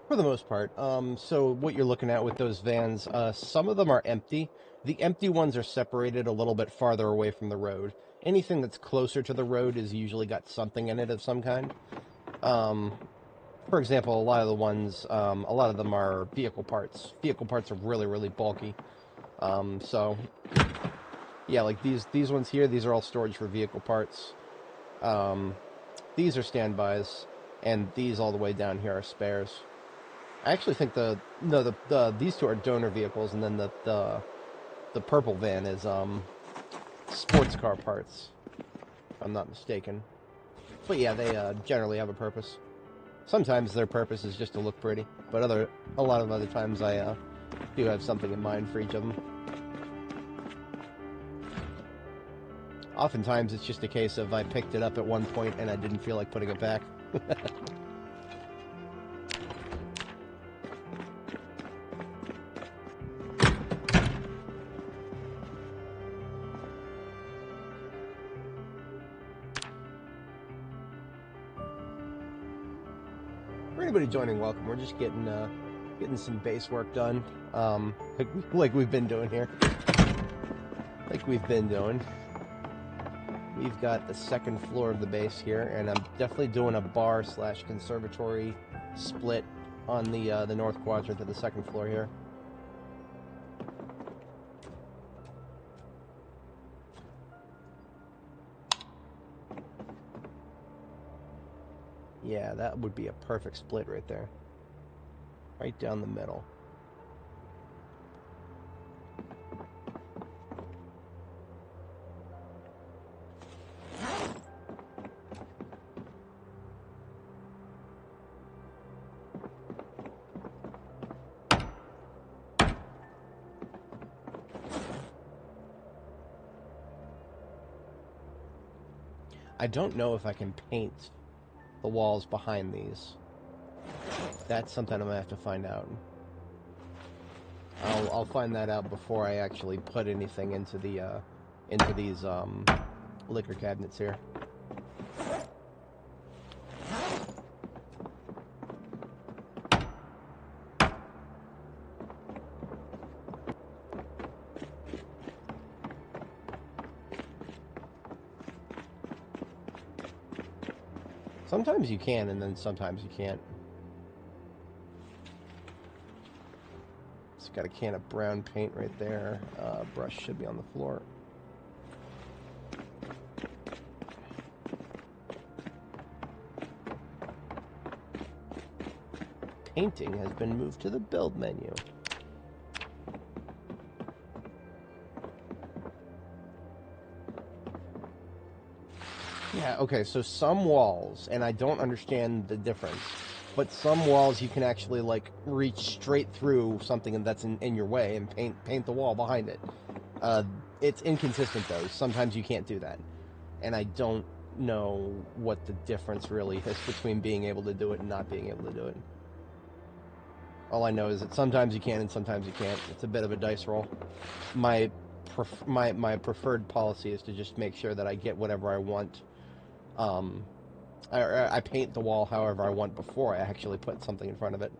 For the most part. So what you're looking at with those vans, some of them are empty. The empty ones are separated a little bit farther away from the road. Anything that's closer to the road is usually got something in it of some kind. For example, a lot of the ones, a lot of them are vehicle parts. Vehicle parts are really, really bulky. So, yeah, like these ones here, these are all storage for vehicle parts. These are standbys, and these all the way down here are spares. I actually think these two are donor vehicles, and then the purple van is sports car parts, if I'm not mistaken. But yeah, they generally have a purpose. Sometimes their purpose is just to look pretty, but a lot of other times I do have something in mind for each of them. Oftentimes it's just a case of I picked it up at one point and I didn't feel like putting it back. Anybody joining, welcome. We're just getting some base work done, like we've been doing here. Like we've been doing. We've got the second floor of the base here, and I'm definitely doing a bar/conservatory split on the north quadrant of the second floor here. Yeah, that would be a perfect split right there. Right down the middle. I don't know if I can paint the walls behind these. That's something I'm gonna have to find out. I'll find that out before I actually put anything into the into these liquor cabinets here. Sometimes you can, and then sometimes you can't. It's got a can of brown paint right there. Brush should be on the floor. Painting has been moved to the build menu. Yeah, okay, so some walls, and I don't understand the difference, but some walls you can actually, like, reach straight through something that's in your way and paint the wall behind it. It's inconsistent, though. Sometimes you can't do that. And I don't know what the difference really is between being able to do it and not being able to do it. All I know is that sometimes you can and sometimes you can't. It's a bit of a dice roll. My preferred policy is to just make sure that I get whatever I want. I paint the wall however I want before I actually put something in front of it.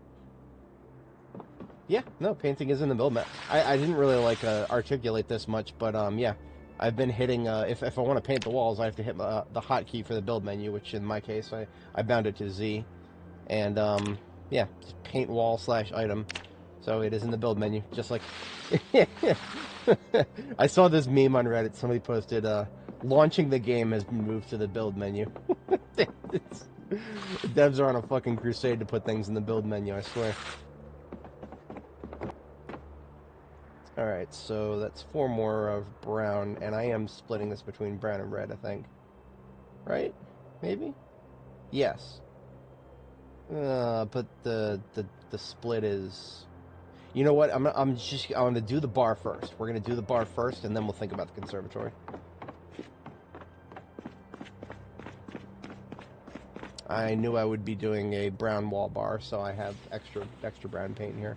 Yeah, no, painting is in the build map. I didn't really articulate this much, but yeah, I've been hitting. If I want to paint the walls, I have to hit the hotkey for the build menu, which in my case I bound it to Z, and yeah, just paint wall /item. So it is in the build menu, just like. I saw this meme on Reddit. Somebody posted, launching the game has been moved to the build menu. Devs are on a fucking crusade to put things in the build menu, I swear. Alright, so that's 4 more of brown, and I am splitting this between brown and red, I think. Right? Maybe? Yes. But the split is... You know what? I'm gonna do the bar first. We're gonna do the bar first, and then we'll think about the conservatory. I knew I would be doing a brown wall bar, so I have extra brown paint here.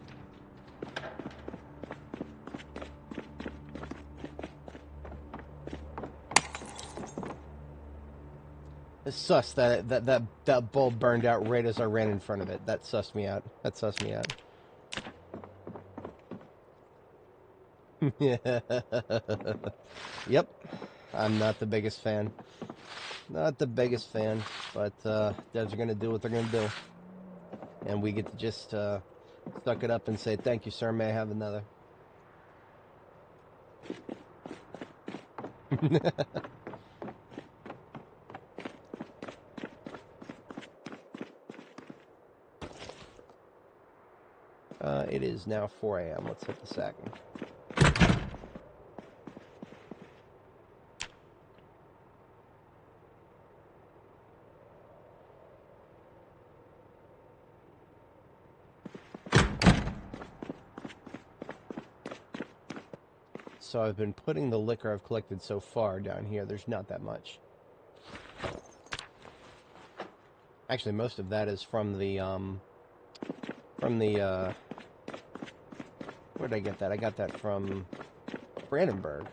It's sus that bulb burned out right as I ran in front of it. That sussed me out. That sussed me out. Yep. I'm not the biggest fan. Not the biggest fan, but devs are gonna do what they're gonna do. And we get to just suck it up and say, thank you, sir, may I have another? It is now 4 a.m. Let's hit the sacking. So I've been putting the liquor I've collected so far down here. There's not that much. Actually, most of that is from the where did I get that? I got that from Brandenburg.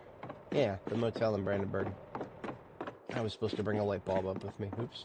Yeah, the motel in Brandenburg. I was supposed to bring a light bulb up with me. Oops.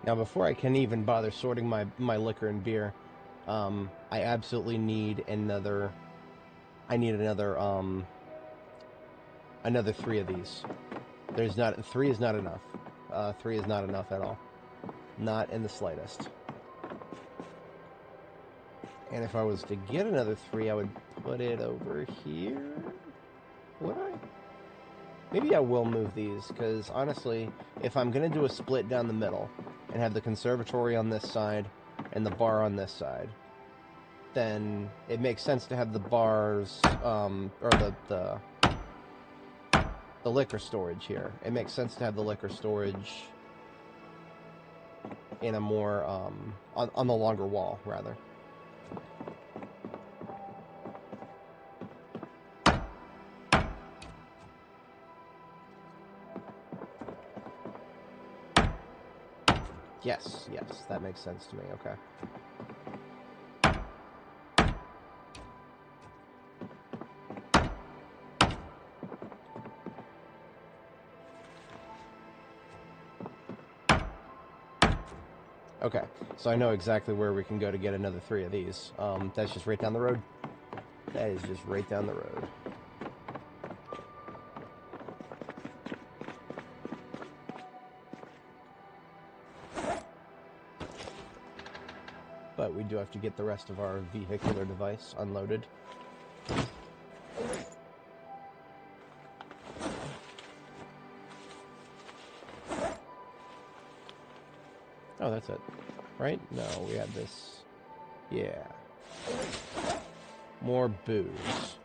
Now, before I can even bother sorting my liquor and beer, I absolutely need another. I need another 3 of these. There's not 3 is not enough. 3 is not enough at all. Not in the slightest. And if I was to get another 3, I would put it over here. Would I? Maybe I will move these, because honestly, if I'm going to do a split down the middle and have the conservatory on this side and the bar on this side, then it makes sense to have the bars, or the liquor storage here. It makes sense to have the liquor storage in a more, on the longer wall, rather. Yes, that makes sense to me, okay. Okay, so I know exactly where we can go to get another 3 of these. That's just right down the road. That is just right down the road. But we do have to get the rest of our vehicular device unloaded. Oh, that's it. Right? No, we have this. Yeah. More booze.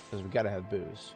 Because we gotta have booze.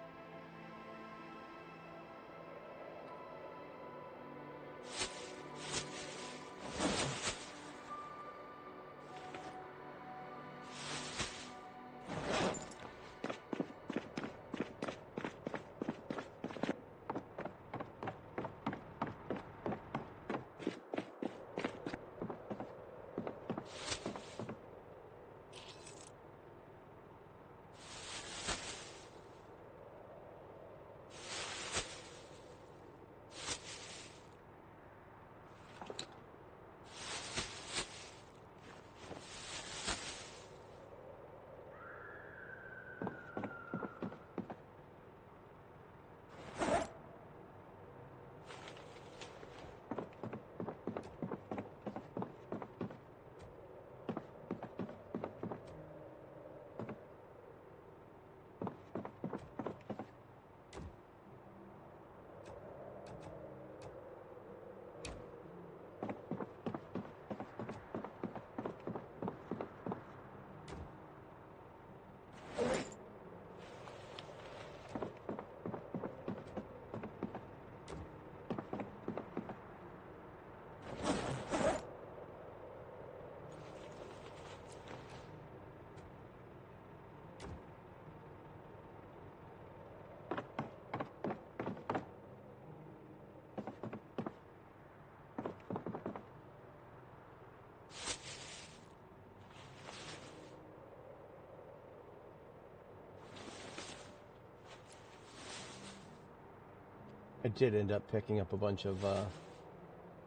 I did end up picking up a bunch of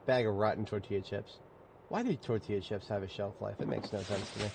bag of rotten tortilla chips. Why do tortilla chips have a shelf life? It makes no sense to me.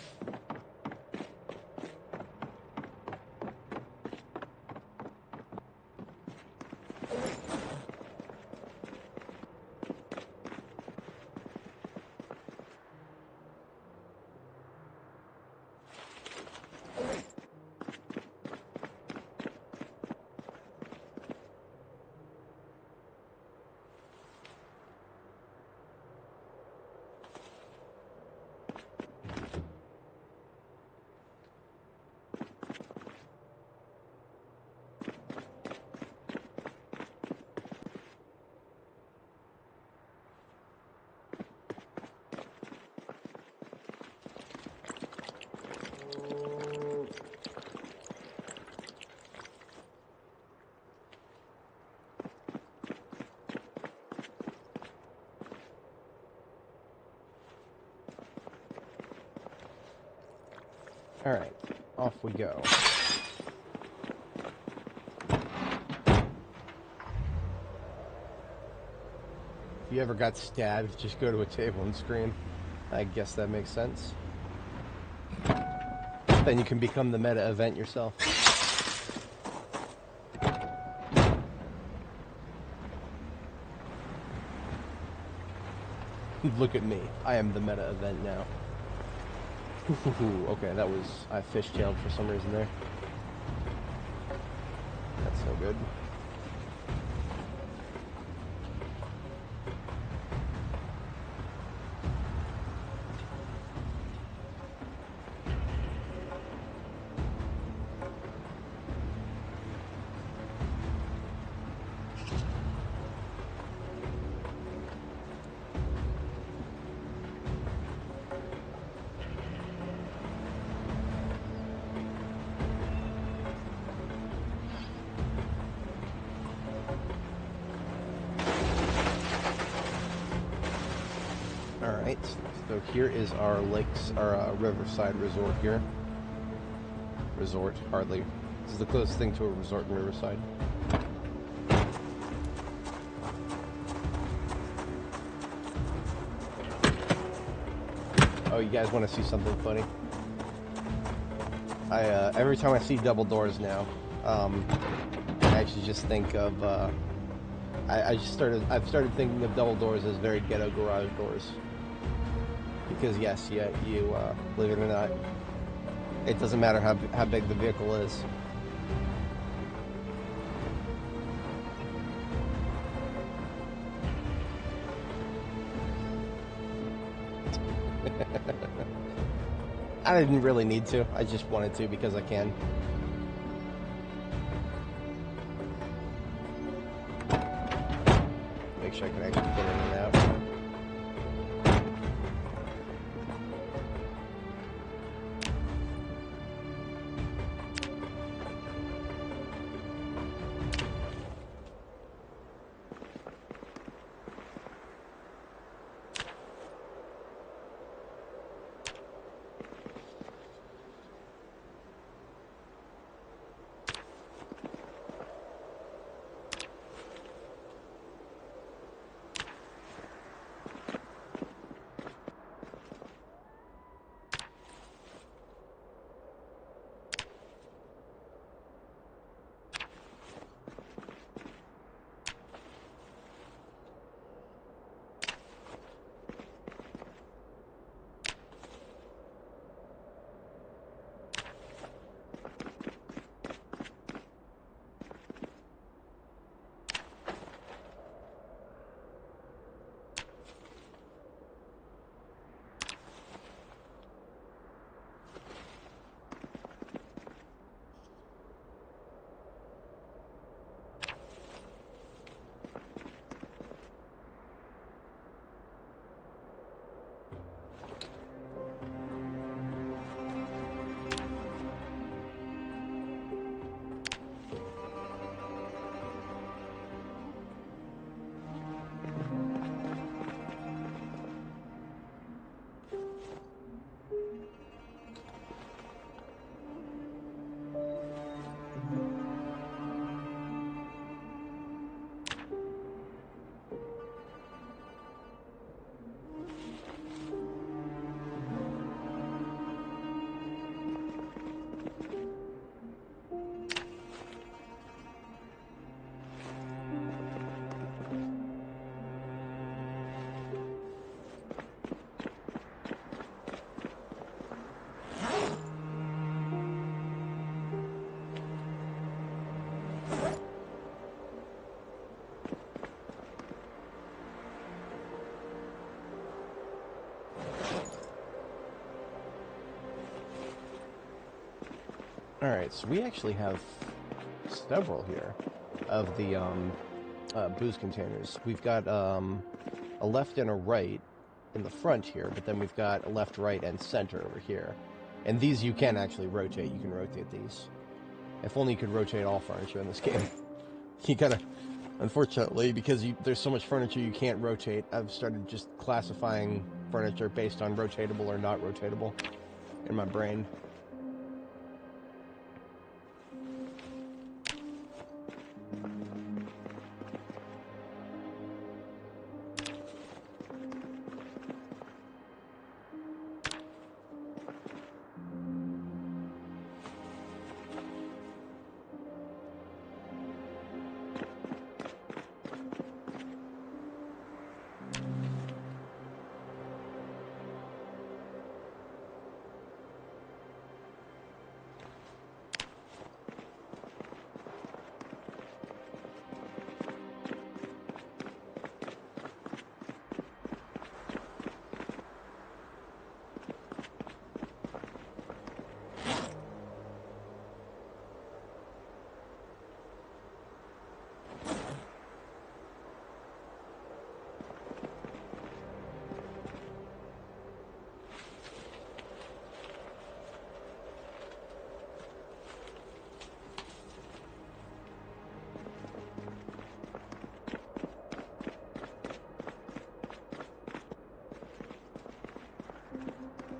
Alright, off we go. you ever got stabbed, just go to a table and scream. I guess that makes sense. Then you can become the meta event yourself. Look at me. I am the meta event now. Okay, that was... I fishtailed for some reason there. That's no good. Alright, so here is our lakes, our riverside resort here. Resort, hardly. This is the closest thing to a resort in Riverside. Oh, you guys want to see something funny? Every time I see double doors now, I actually just think of, I've started thinking of double doors as very ghetto garage doors. Because yes, yeah, you, believe it or not, it doesn't matter how big the vehicle is. I didn't really need to, I just wanted to because I can. Make sure I can actually get in and out. Alright, so we actually have several here of the booze containers. We've got a left and a right in the front here, but then we've got a left, right, and center over here. And these you can actually rotate. You can rotate these. If only you could rotate all furniture in this game. You gotta... Unfortunately, because there's so much furniture you can't rotate, I've started just classifying furniture based on rotatable or not rotatable in my brain.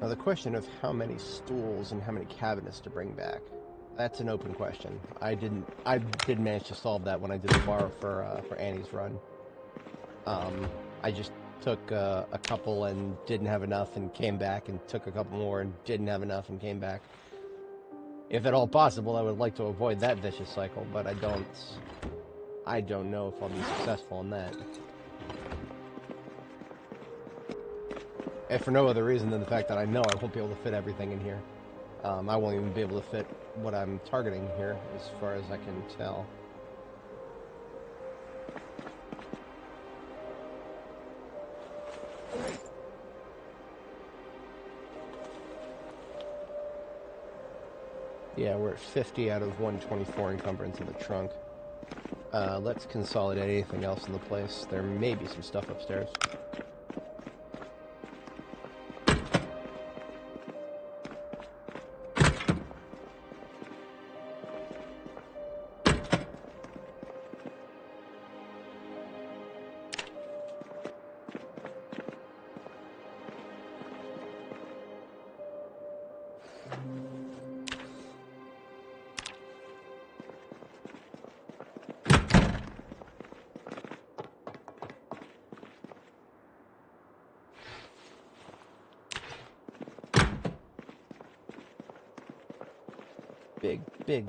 Now the question of how many stools and how many cabinets to bring back, that's an open question. I didn't manage to solve that when I did the bar for Annie's run. I just took a couple and didn't have enough and came back and took a couple more and didn't have enough and came back. If at all possible, I would like to avoid that vicious cycle, but I don't know if I'll be successful in that. If for no other reason than the fact that I know I won't be able to fit everything in here. I won't even be able to fit what I'm targeting here, as far as I can tell. Yeah, we're at 50 out of 124 encumbrance in the trunk. Let's consolidate anything else in the place. There may be some stuff upstairs.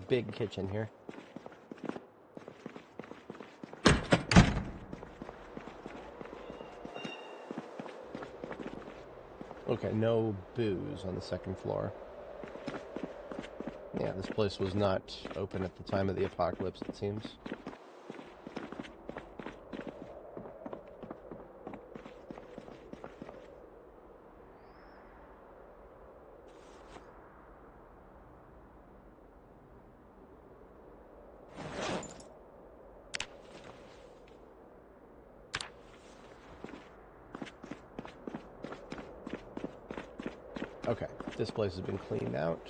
Big kitchen here. Okay, no booze on the second floor. Yeah, this place was not open at the time of the apocalypse, it seems. Okay, this place has been cleaned out.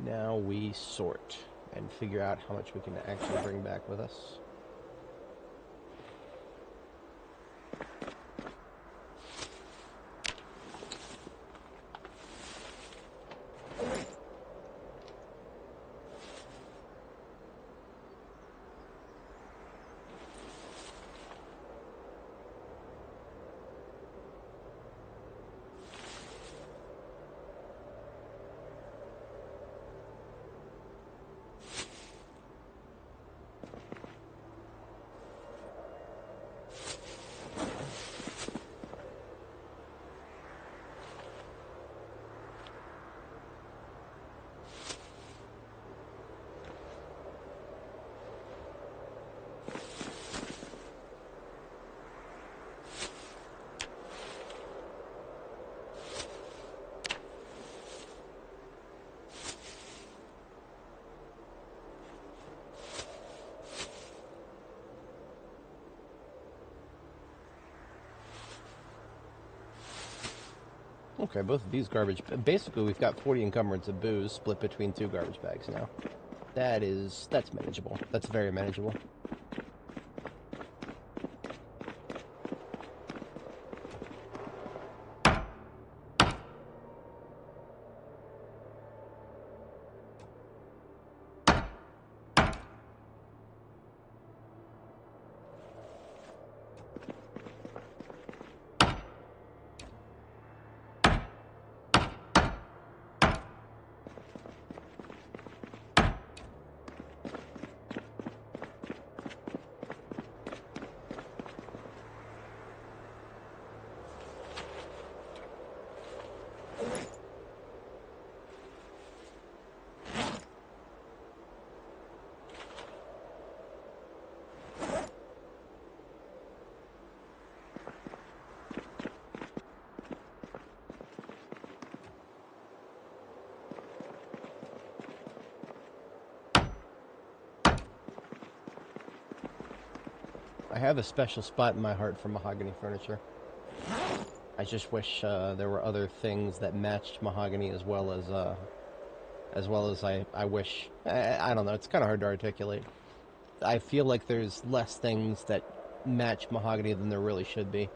Now we sort and figure out how much we can actually bring back with us. Okay, both of these garbage... Basically, we've got 40 encumbrance of booze split between 2 garbage bags now. That's manageable. That's very manageable. I have a special spot in my heart for mahogany furniture. I just wish there were other things that matched mahogany as well as I wish. I don't know. It's kind of hard to articulate. I feel like there's less things that match mahogany than there really should be.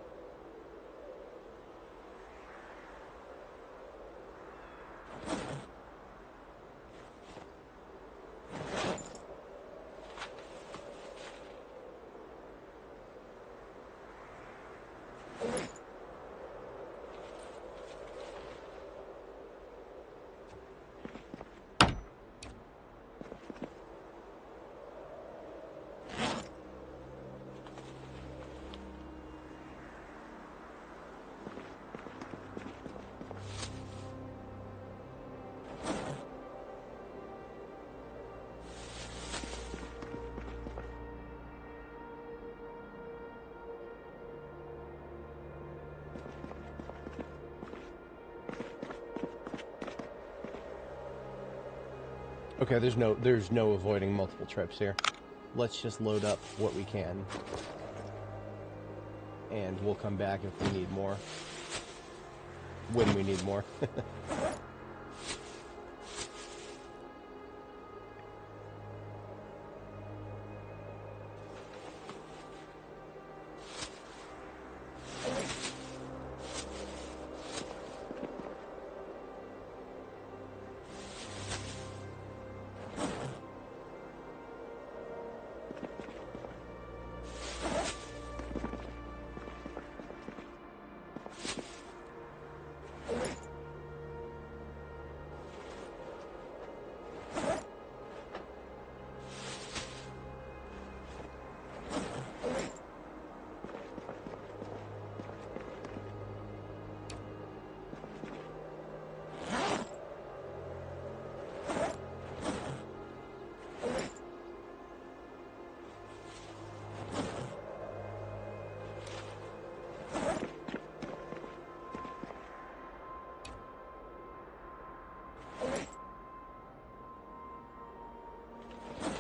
Okay, there's no avoiding multiple trips here. Let's just load up what we can. And we'll come back if we need more. When we need more.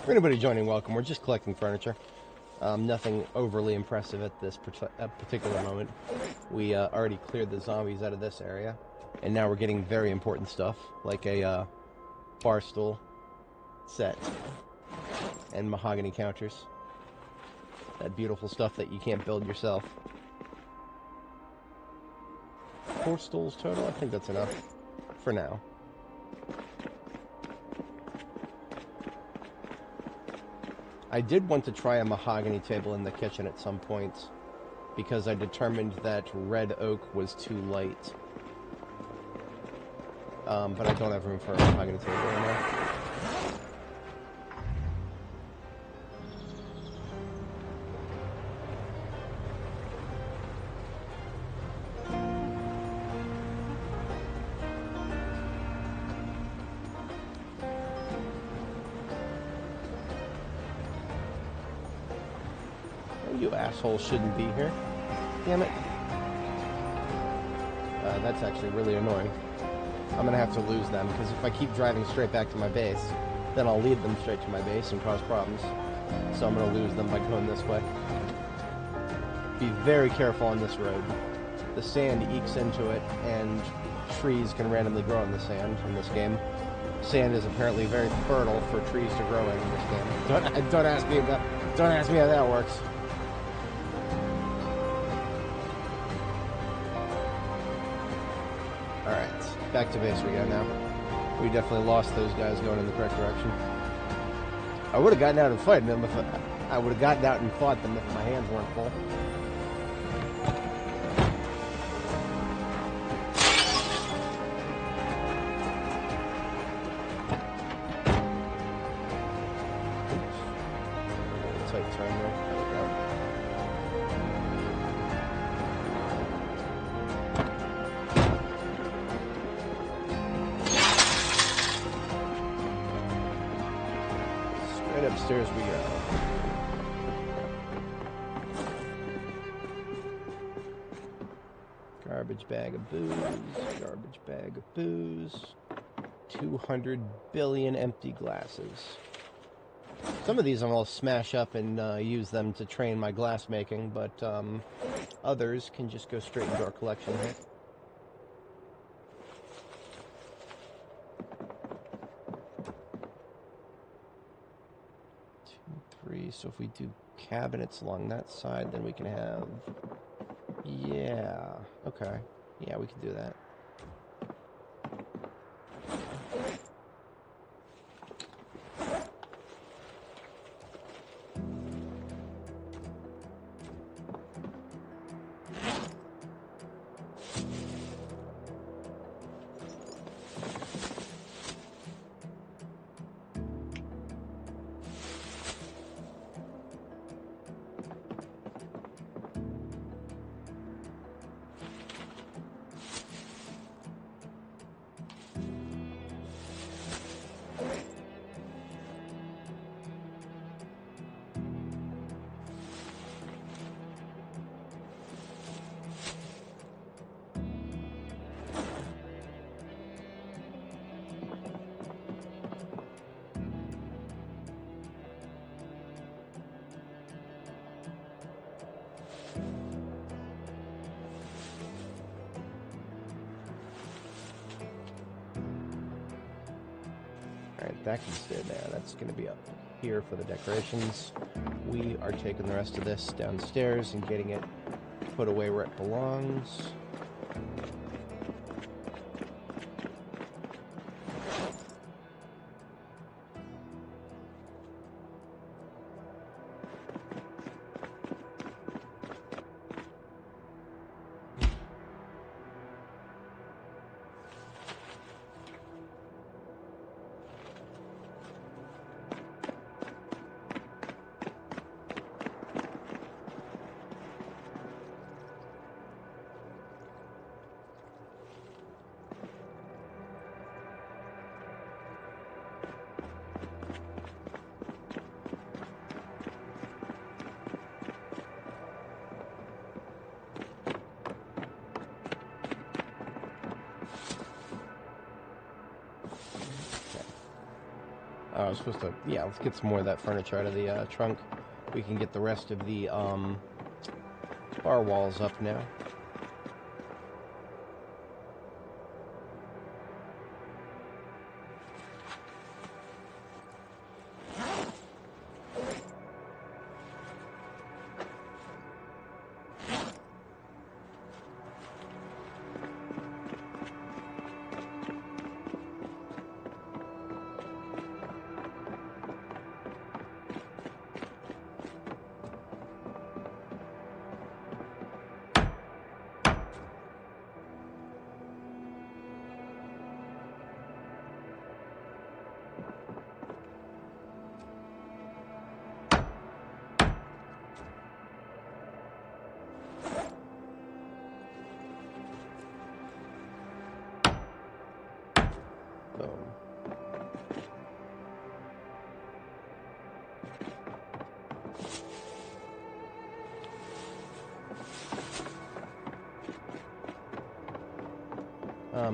For anybody joining, welcome. We're just collecting furniture. Nothing overly impressive at this particular moment. We already cleared the zombies out of this area, and now we're getting very important stuff, like a bar stool set and mahogany counters. That beautiful stuff that you can't build yourself. 4 stools total? I think that's enough for now. I did want to try a mahogany table in the kitchen at some point, because I determined that red oak was too light. But I don't have room for a mahogany table right now. You assholes shouldn't be here. Damn it. That's actually really annoying. I'm gonna have to lose them, because if I keep driving straight back to my base, then I'll lead them straight to my base and cause problems. So I'm gonna lose them by going this way. Be very careful on this road. The sand ekes into it, and trees can randomly grow in the sand in this game. Sand is apparently very fertile for trees to grow in this game. Don't ask me how that works. Alright, back to base we go now. We definitely lost those guys going in the correct direction. I would have gotten out and fought them if I would have gotten out and fought them if my hands weren't full. Oops. Tight turn there. There we go. Upstairs we go. Garbage bag of booze, garbage bag of booze. 200 billion empty glasses. Some of these I'm gonna smash up and use them to train my glass making, but others can just go straight into our collection here. So if we do cabinets along that side, then we can have... Yeah, okay. Yeah, we can do that. Alright, that can stay there. That's going to be up here for the decorations. We are taking the rest of this downstairs and getting it put away where it belongs. I was supposed to, yeah, let's get some more of that furniture out of the trunk. We can get the rest of the bar walls up now.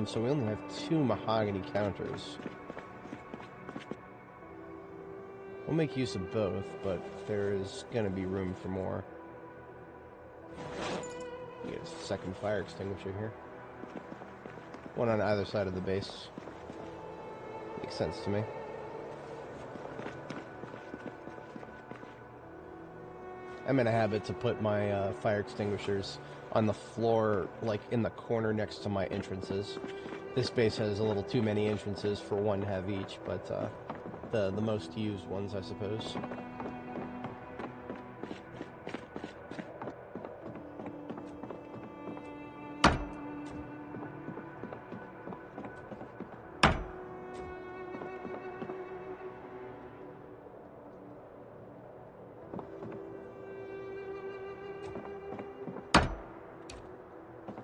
So we only have 2 mahogany counters. We'll make use of both, but there's gonna be room for more. We get a second fire extinguisher here. One on either side of the base. Makes sense to me. I'm in a habit to put my fire extinguishers on the floor, like in the corner next to my entrances. This base has a little too many entrances for one to have each, but the most used ones, I suppose.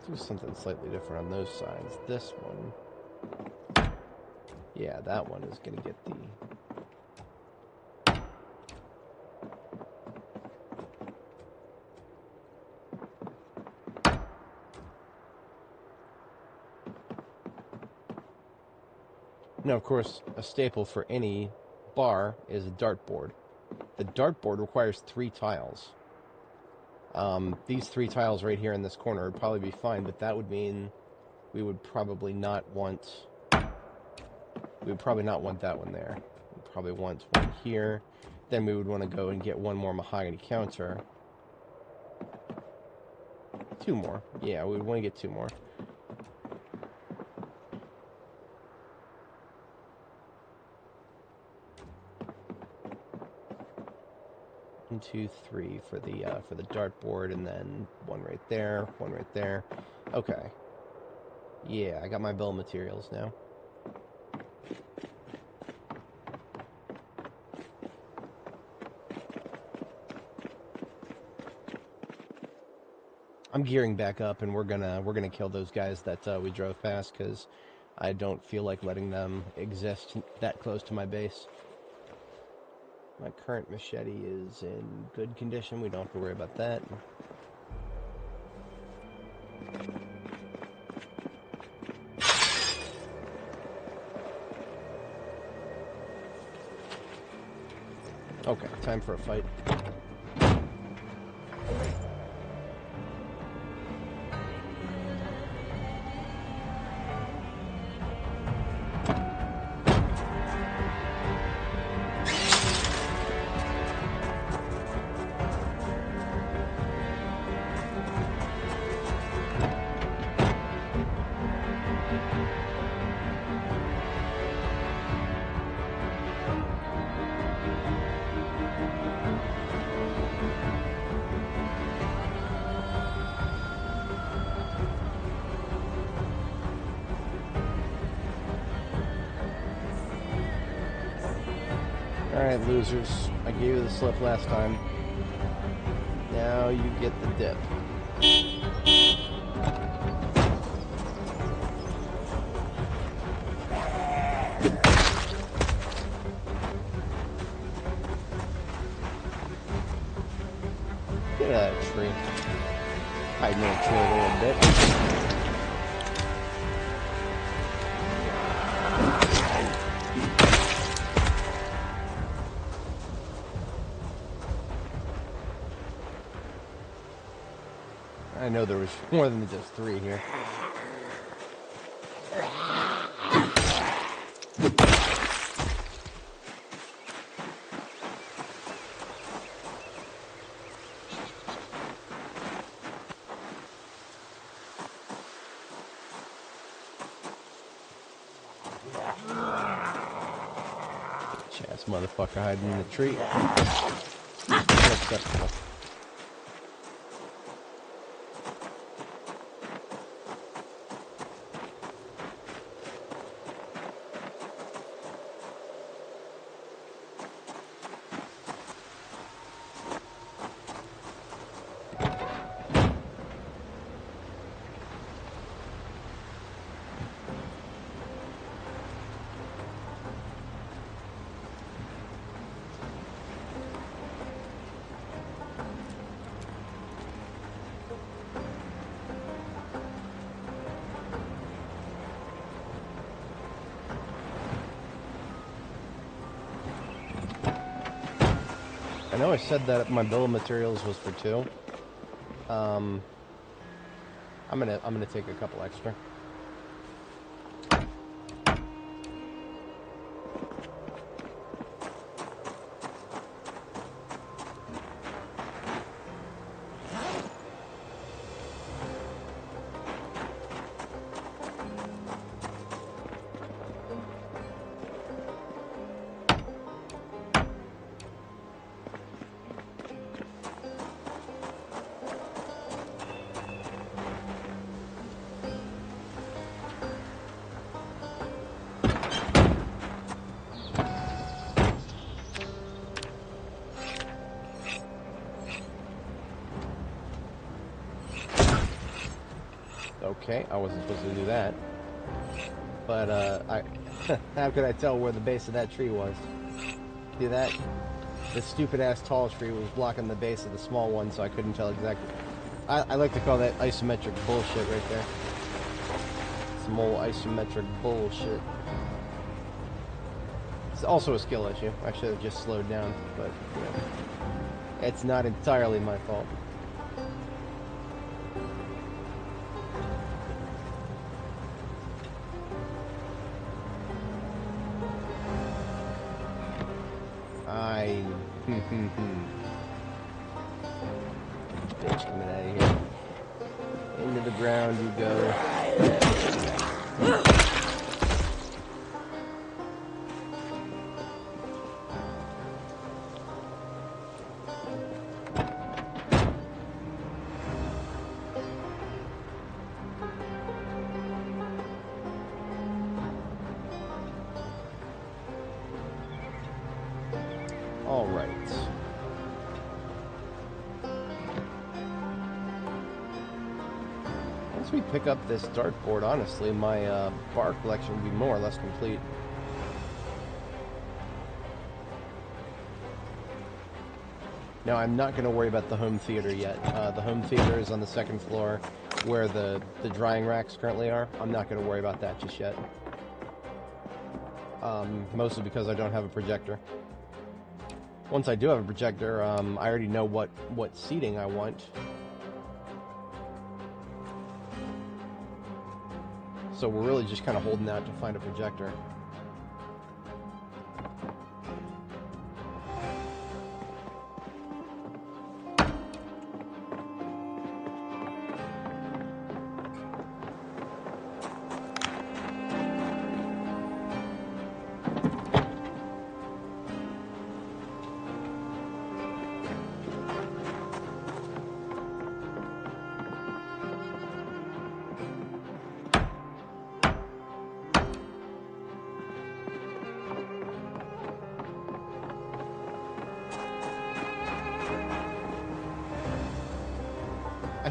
Do something slightly different on those sides. This one, yeah, that one is going to get the... Now, of course, a staple for any bar is a dartboard. The dartboard requires 3 tiles. These 3 tiles right here in this corner would probably be fine, but that would mean we would probably not want... We would probably not want that one there. We'd probably want one here. Then we would want to go and get one more mahogany counter. 2 more. Yeah, we would want to get 2 more. 1, 2, 3 for the dartboard, and then one right there, one right there. Okay. Yeah, I got my bill of materials now. I'm gearing back up, and we're gonna kill those guys that we drove past, because I don't feel like letting them exist that close to my base. My current machete is in good condition. We don't have to worry about that. Okay, time for a fight. Alright, losers. I gave you the slip last time. Now you get the dip. Get out of that tree. Hide in that tree a little bit. I know there was more than just 3 here. Chaz motherfucker hiding in the tree. Unacceptable. I know I said that my bill of materials was for 2. I'm gonna take a couple extra. Okay, I wasn't supposed to do that. But, how could I tell where the base of that tree was? See that? The stupid-ass tall tree was blocking the base of the small one, so I couldn't tell exactly. I like to call that isometric bullshit right there. Some old isometric bullshit. It's also a skill issue. I should have just slowed down, but, you know, it's not entirely my fault. Bitch coming out of here. Into the ground you go. All right. Once we pick up this dartboard, honestly, my bar collection will be more or less complete. Now, I'm not going to worry about the home theater yet. The home theater is on the 2nd floor, where the drying racks currently are. I'm not going to worry about that just yet. Mostly because I don't have a projector. Once I do have a projector, I already know what seating I want. So we're really just kind of holding out to find a projector.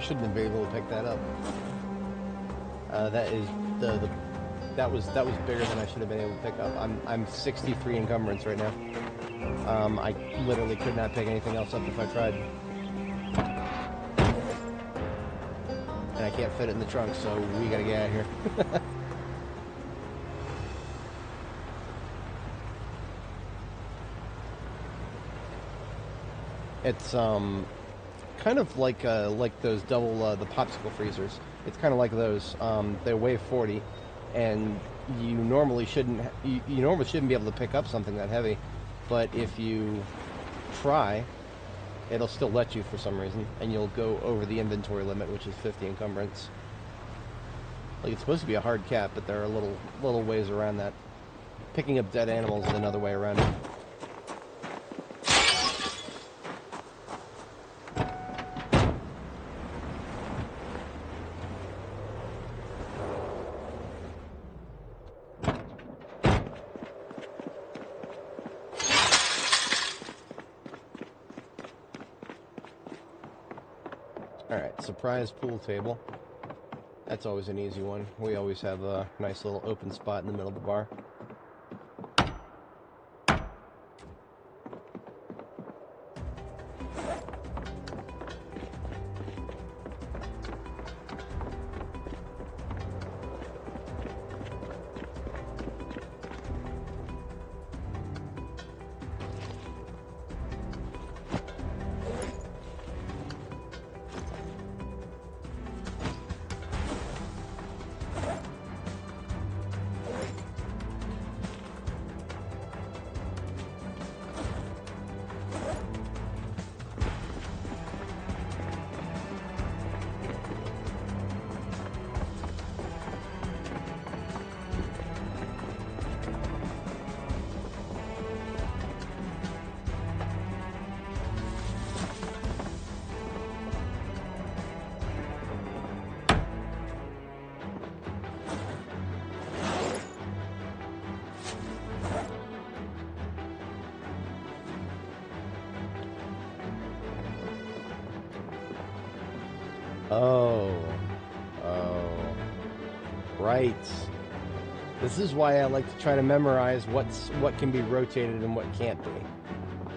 shouldn't have been able to pick that up. That is that was bigger than I should have been able to pick up. I'm 63 encumbrance right now. I literally could not pick anything else up if I tried. And I can't fit it in the trunk, so we gotta get out of here. It's kind of like those double the popsicle freezers. It's kind of like those. They weigh 40, and you normally shouldn't be able to pick up something that heavy, but if you try, it'll still let you for some reason, and you'll go over the inventory limit, which is 50 encumbrance. Like, it's supposed to be a hard cap, but there are little ways around that. Picking up dead animals is another way around it. Alright, surprise pool table. That's always an easy one. We always have a nice little open spot in the middle of the bar. Oh, right. This is why I like to try to memorize what can be rotated and what can't be.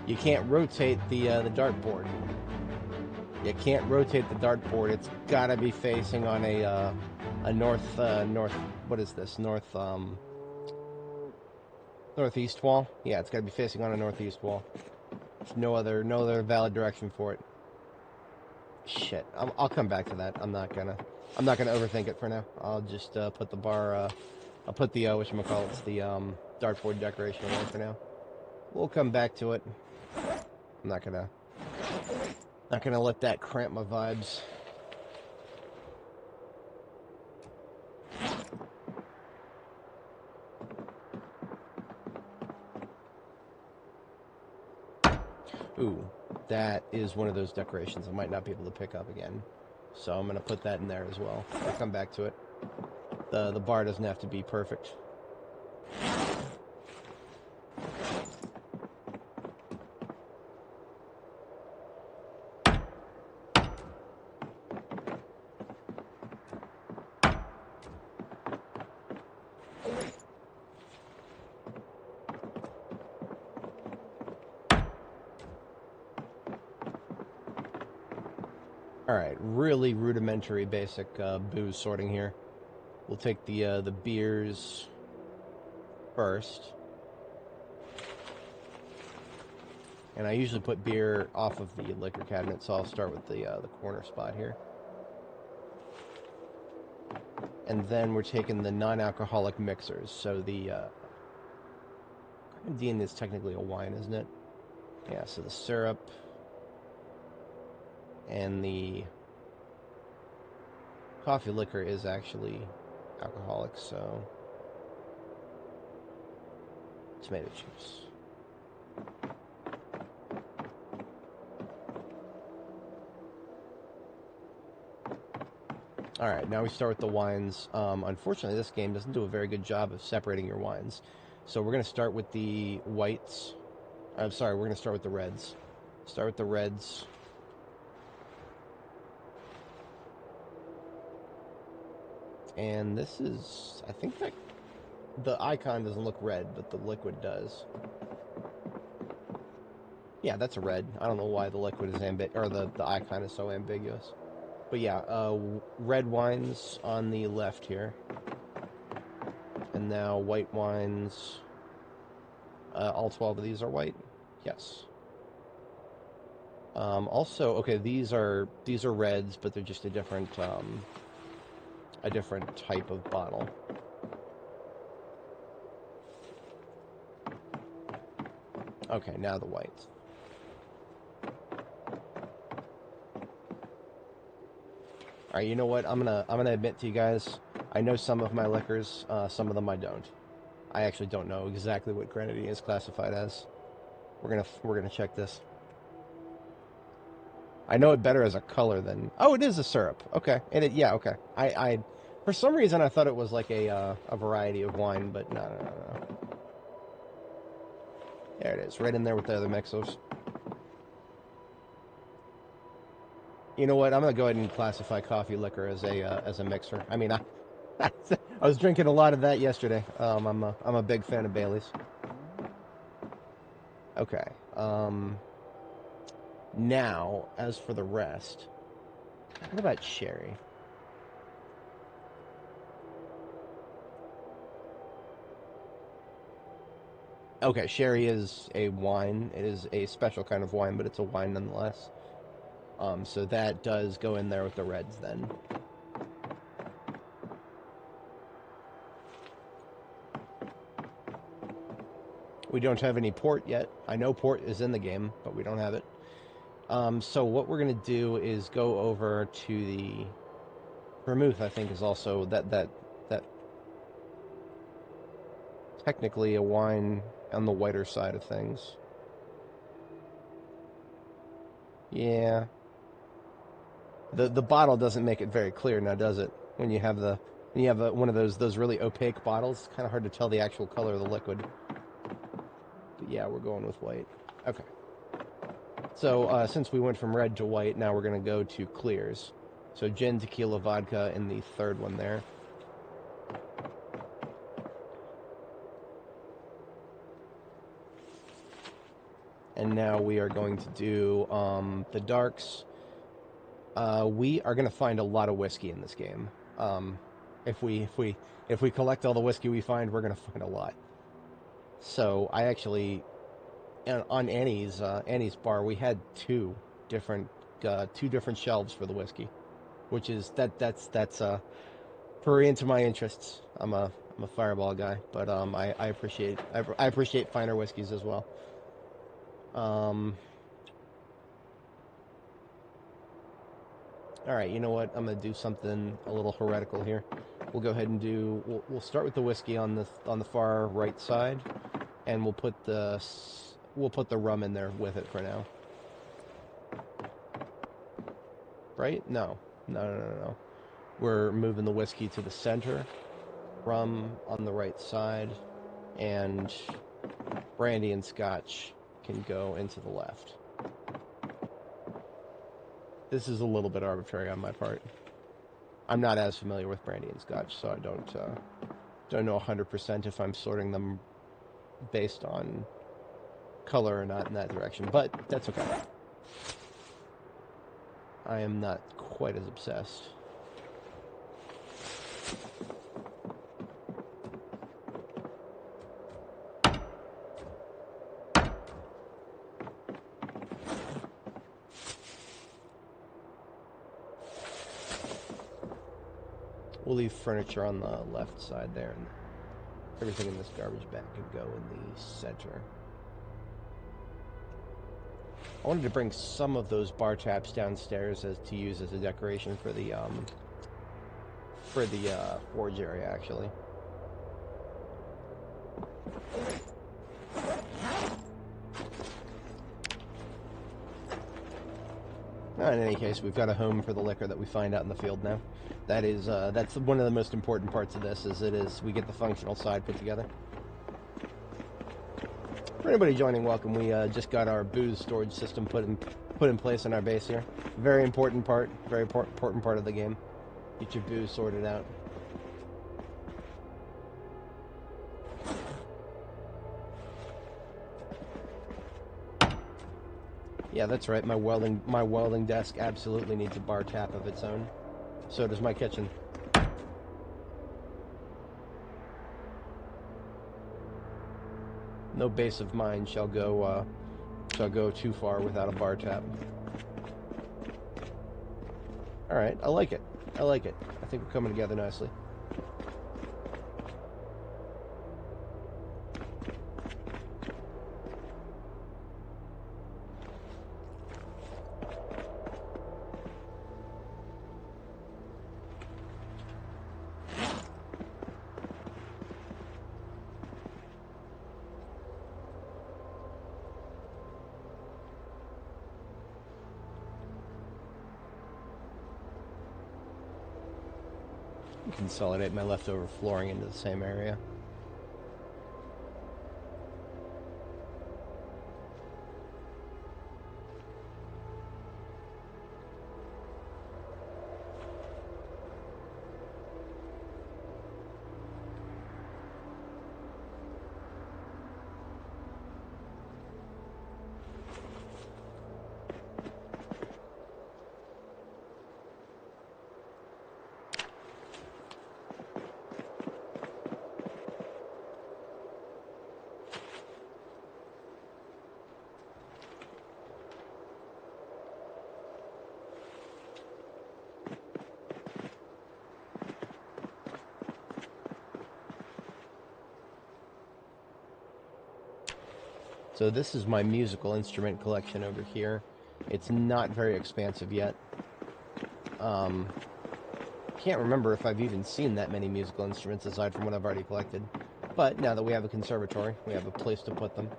You can't rotate the dartboard. You can't rotate the dartboard. It's gotta be facing on a north. What is this? Northeast wall. Yeah, it's gotta be facing on a northeast wall. There's no other valid direction for it. Shit, I'll come back to that. I'm not gonna overthink it for now. I'll just put the bar. I'll put the whatchamacallit's the dartboard decoration away for now. We'll come back to it. I'm not gonna let that cramp my vibes. Ooh, that is one of those decorations I might not be able to pick up again. So I'm going to put that in there as well. I'll come back to it. The bar doesn't have to be perfect. Alright, really rudimentary basic booze sorting here. We'll take the beers first. And I usually put beer off of the liquor cabinet, so I'll start with the corner spot here. And then we're taking the non-alcoholic mixers. So the Grenadine is technically a wine, isn't it? Yeah, so the syrup and the coffee liquor is actually alcoholic, so tomato juice. Alright, now we start with the wines. Unfortunately, this game doesn't do a very good job of separating your wines. So we're going to start with the whites. I'm sorry, we're going to start with the reds. Start with the reds. And this is, I think that the icon doesn't look red, but the liquid does. Yeah, that's a red. I don't know why the liquid is the icon is so ambiguous. But yeah, red wines on the left here. And now white wines. All 12 of these are white? Yes. Also, okay, these are reds, but they're just a different type of bottle. Okay, now the whites. All right, you know what? I'm gonna admit to you guys, I know some of my liquors, some of them I don't. I actually don't know exactly what grenadine is classified as. We're gonna check this. I know it better as a color than. Oh, it is a syrup. Okay, and yeah, okay. I for some reason I thought it was like a variety of wine, but no. There it is, right in there with the other mixers. You know what? I'm gonna go ahead and classify coffee liquor as a mixer. I mean, I was drinking a lot of that yesterday. I'm a big fan of Bailey's. Okay. Now, as for the rest, what about sherry? Okay, sherry is a wine. It is a special kind of wine, but it's a wine nonetheless. So that does go in there with the reds then. We don't have any port yet. I know port is in the game, but we don't have it. So what we're going to do is go over to the vermouth. I think is also that technically a wine on the whiter side of things. Yeah. The bottle doesn't make it very clear now, does it? When you have one of those really opaque bottles, it's kind of hard to tell the actual color of the liquid. But yeah, we're going with white. Okay. So since we went from red to white, now we're going to go to clears. So gin, tequila, vodka in the third one there. And now we are going to do the darks. We are going to find a lot of whiskey in this game. If we collect all the whiskey we find, we're going to find a lot. So I actually, on Annie's bar, we had two different shelves for the whiskey, which is that's pretty into my interests. I'm a Fireball guy, but I appreciate finer whiskeys as well. All right, you know what? I'm gonna do something a little heretical here. We'll go ahead and we'll start with the whiskey on the far right side, and we'll put the rum in there with it for now. Right? No. We're moving the whiskey to the center, rum on the right side, and brandy and scotch can go into the left. This is a little bit arbitrary on my part. I'm not as familiar with brandy and scotch, so I don't know 100% if I'm sorting them based on color or not in that direction, but that's okay. I am not quite as obsessed. We'll leave furniture on the left side there, and everything in this garbage bag can go in the center. I wanted to bring some of those bar taps downstairs to use as a decoration for the forge area, actually. In any case, we've got a home for the liquor that we find out in the field now. That's one of the most important parts of this, we get the functional side put together. For anybody joining, welcome. We just got our booze storage system put in place on our base here. Very important part of the game. Get your booze sorted out. Yeah, that's right. My welding desk absolutely needs a bar tap of its own. So does my kitchen. No base of mine shall go too far without a bar tap. All right, I like it. I like it. I think we're coming together nicely. Consolidate my leftover flooring into the same area. So this is my musical instrument collection over here. It's not very expansive yet. Can't remember if I've even seen that many musical instruments aside from what I've already collected. But now that we have a conservatory, we have a place to put them.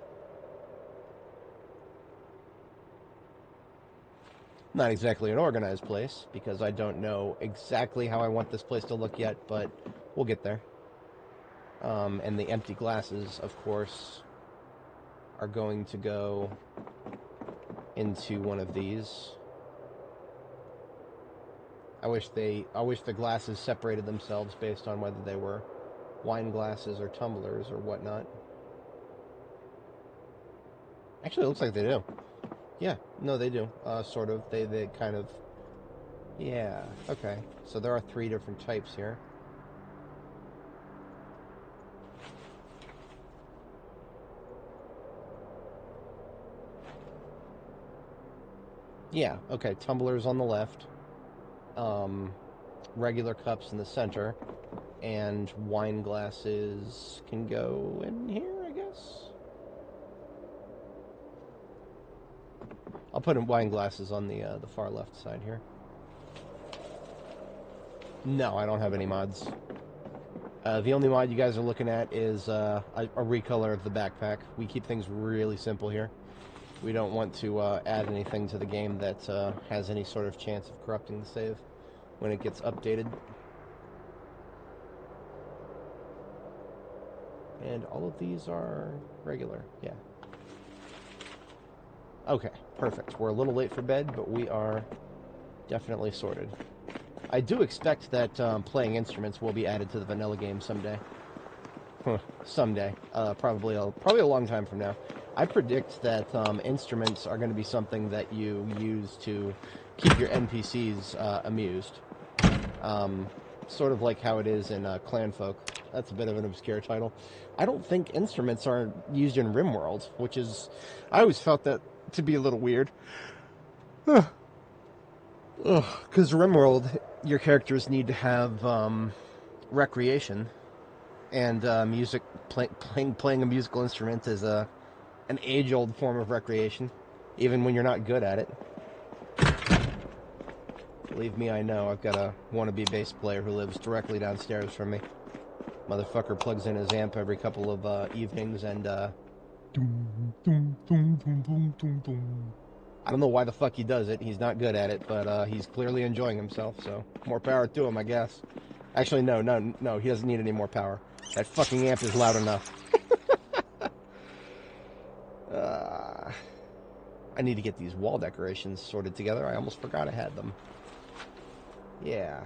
Not exactly an organized place, because I don't know exactly how I want this place to look yet, but we'll get there. And the empty glasses, of course, are going to go into one of these. I wish the glasses separated themselves based on whether they were wine glasses or tumblers or whatnot. Actually, it looks like they do. Yeah, no, they do. Sort of. They kind of... Yeah, okay. So there are 3 different types here. Yeah, okay. Tumblers on the left. Regular cups in the center. And wine glasses can go in here, I guess? I'll put in wine glasses on the far left side here. No, I don't have any mods. The only mod you guys are looking at is a recolor of the backpack. We keep things really simple here. We don't want to add anything to the game that has any sort of chance of corrupting the save when it gets updated. And all of these are regular, yeah. Okay, perfect. We're a little late for bed, but we are definitely sorted. I do expect that playing instruments will be added to the vanilla game someday. Someday. Probably a long time from now. I predict that instruments are going to be something that you use to keep your NPCs amused. Sort of like how it is in Clanfolk. That's a bit of an obscure title. I don't think instruments are used in RimWorld, which is... I always felt that to be a little weird. Because RimWorld, your characters need to have recreation, and music, playing a musical instrument is an age-old form of recreation, even when you're not good at it. Believe me, I know. I've got a wannabe bass player who lives directly downstairs from me. Motherfucker plugs in his amp every couple of evenings and I don't know why the fuck he does it. He's not good at it, but he's clearly enjoying himself, so more power to him, I guess. Actually, no, he doesn't need any more power. That fucking amp is loud enough. I need to get these wall decorations sorted together. I almost forgot I had them. Yeah.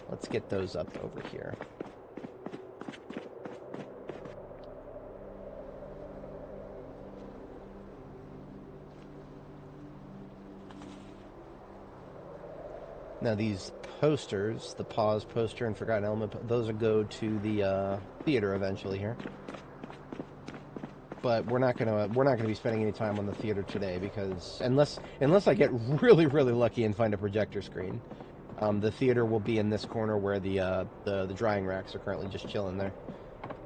Let's get those up over here. Now these posters, the Pause poster and Forgotten Element, those will go to the theater eventually here. But we're not gonna be spending any time on the theater today because unless I get really lucky and find a projector screen, the theater will be in this corner where the drying racks are currently just chilling there,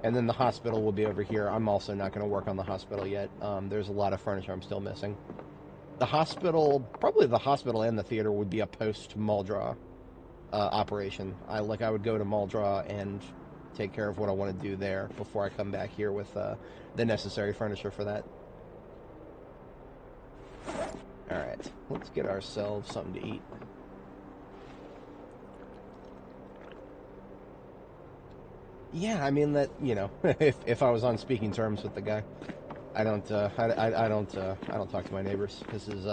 and then the hospital will be over here. I'm also not going to work on the hospital yet. There's a lot of furniture I'm still missing. The hospital, probably the hospital and the theater would be a post mall draw operation. I would go to mall draw and take care of what I want to do there before I come back here with the necessary furniture for that. Alright, let's get ourselves something to eat. Yeah, I mean that, you know, if I was on speaking terms with the guy. I don't talk to my neighbors. This is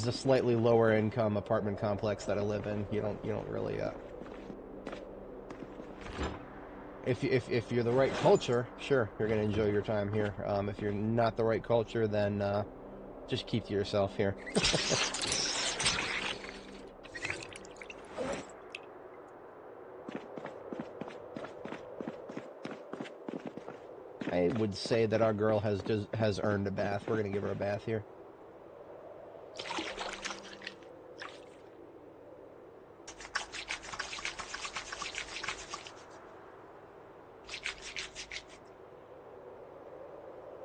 a slightly lower income apartment complex that I live in. You don't really if you're the right culture, sure, you're gonna enjoy your time here. If you're not the right culture, then just keep to yourself here. I would say that our girl has earned a bath. We're gonna give her a bath here.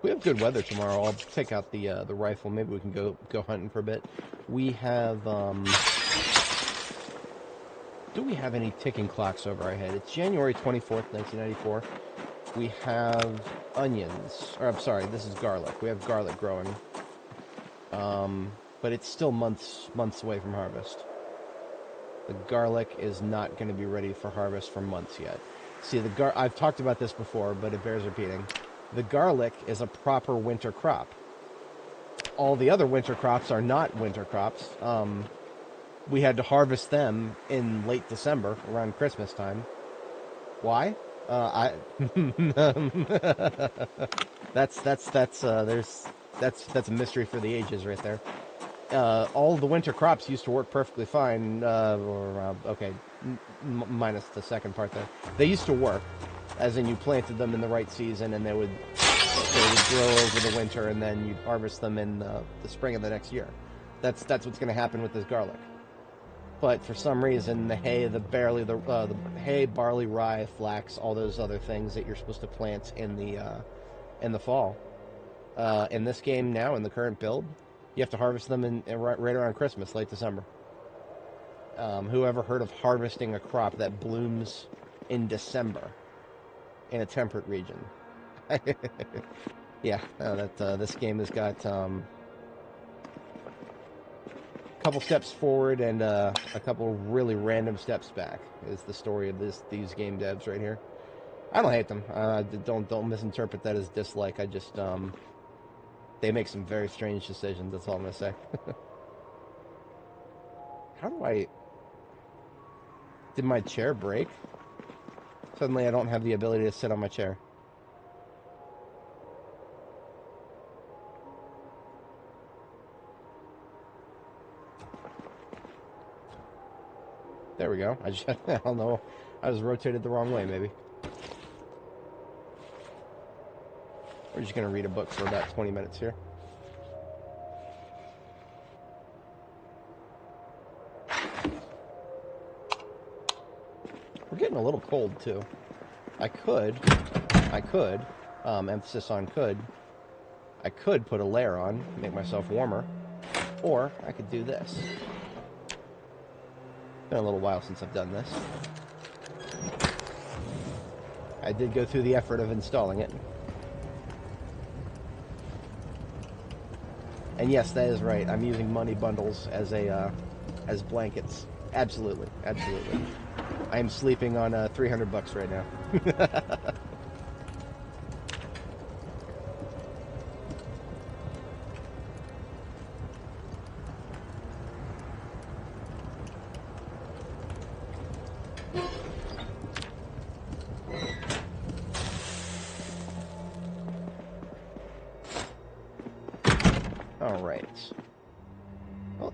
We have good weather tomorrow. I'll take out the rifle. Maybe we can go hunting for a bit. We have do we have any ticking clocks over our head? It's January 24th, 1994. We have onions. Or I'm sorry, this is garlic. We have garlic growing. But it's still months away from harvest. The garlic is not going to be ready for harvest for months yet. See, I've talked about this before, but it bears repeating. The garlic is a proper winter crop. All the other winter crops are not winter crops. We had to harvest them in late December, around Christmas time. Why? That's a mystery for the ages right there. All the winter crops used to work perfectly fine, okay, minus the second part there. They used to work, as in you planted them in the right season, and they would grow over the winter, and then you'd harvest them in the spring of the next year. That's what's going to happen with this garlic. But for some reason, the hay, the hay, barley, rye, flax, all those other things that you're supposed to plant in the fall, in this game now, in the current build, you have to harvest them right around Christmas, late December. Whoever heard of harvesting a crop that blooms in December in a temperate region? Yeah, this game has got couple steps forward and a couple really random steps back is the story of these game devs right here. I don't hate them. Don't misinterpret that as dislike. I just they make some very strange decisions. That's all I'm gonna say. How do I? Did my chair break? Suddenly, I don't have the ability to sit on my chair. There we go. I don't know. I was rotated the wrong way, maybe. We're just going to read a book for about 20 minutes here. We're getting a little cold, too. I could, emphasis on could, I could put a layer on, make myself warmer, or I could do this. Been a little while since I've done this. I did go through the effort of installing it. And yes, that is right. I'm using money bundles as as blankets. Absolutely, absolutely. I am sleeping on $300 right now.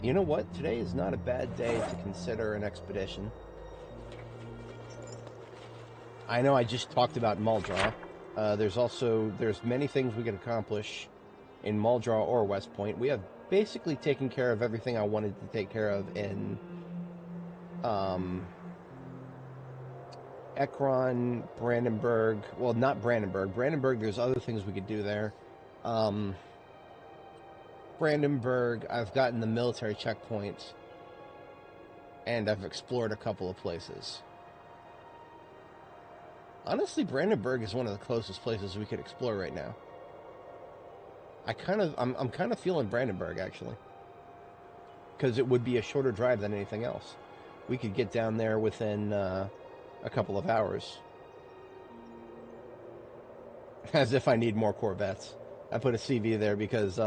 You know what? Today is not a bad day to consider an expedition. I know I just talked about Muldraw. There's many things we can accomplish in Muldraw or West Point. We have basically taken care of everything I wanted to take care of in Ekron, Brandenburg. Well, not Brandenburg. Brandenburg, there's other things we could do there. Brandenburg, I've gotten the military checkpoint, and I've explored a couple of places. Honestly, Brandenburg is one of the closest places we could explore right now. I'm kind of feeling Brandenburg, actually, because it would be a shorter drive than anything else. We could get down there within a couple of hours. As if I need more Corvettes. I put a CV there because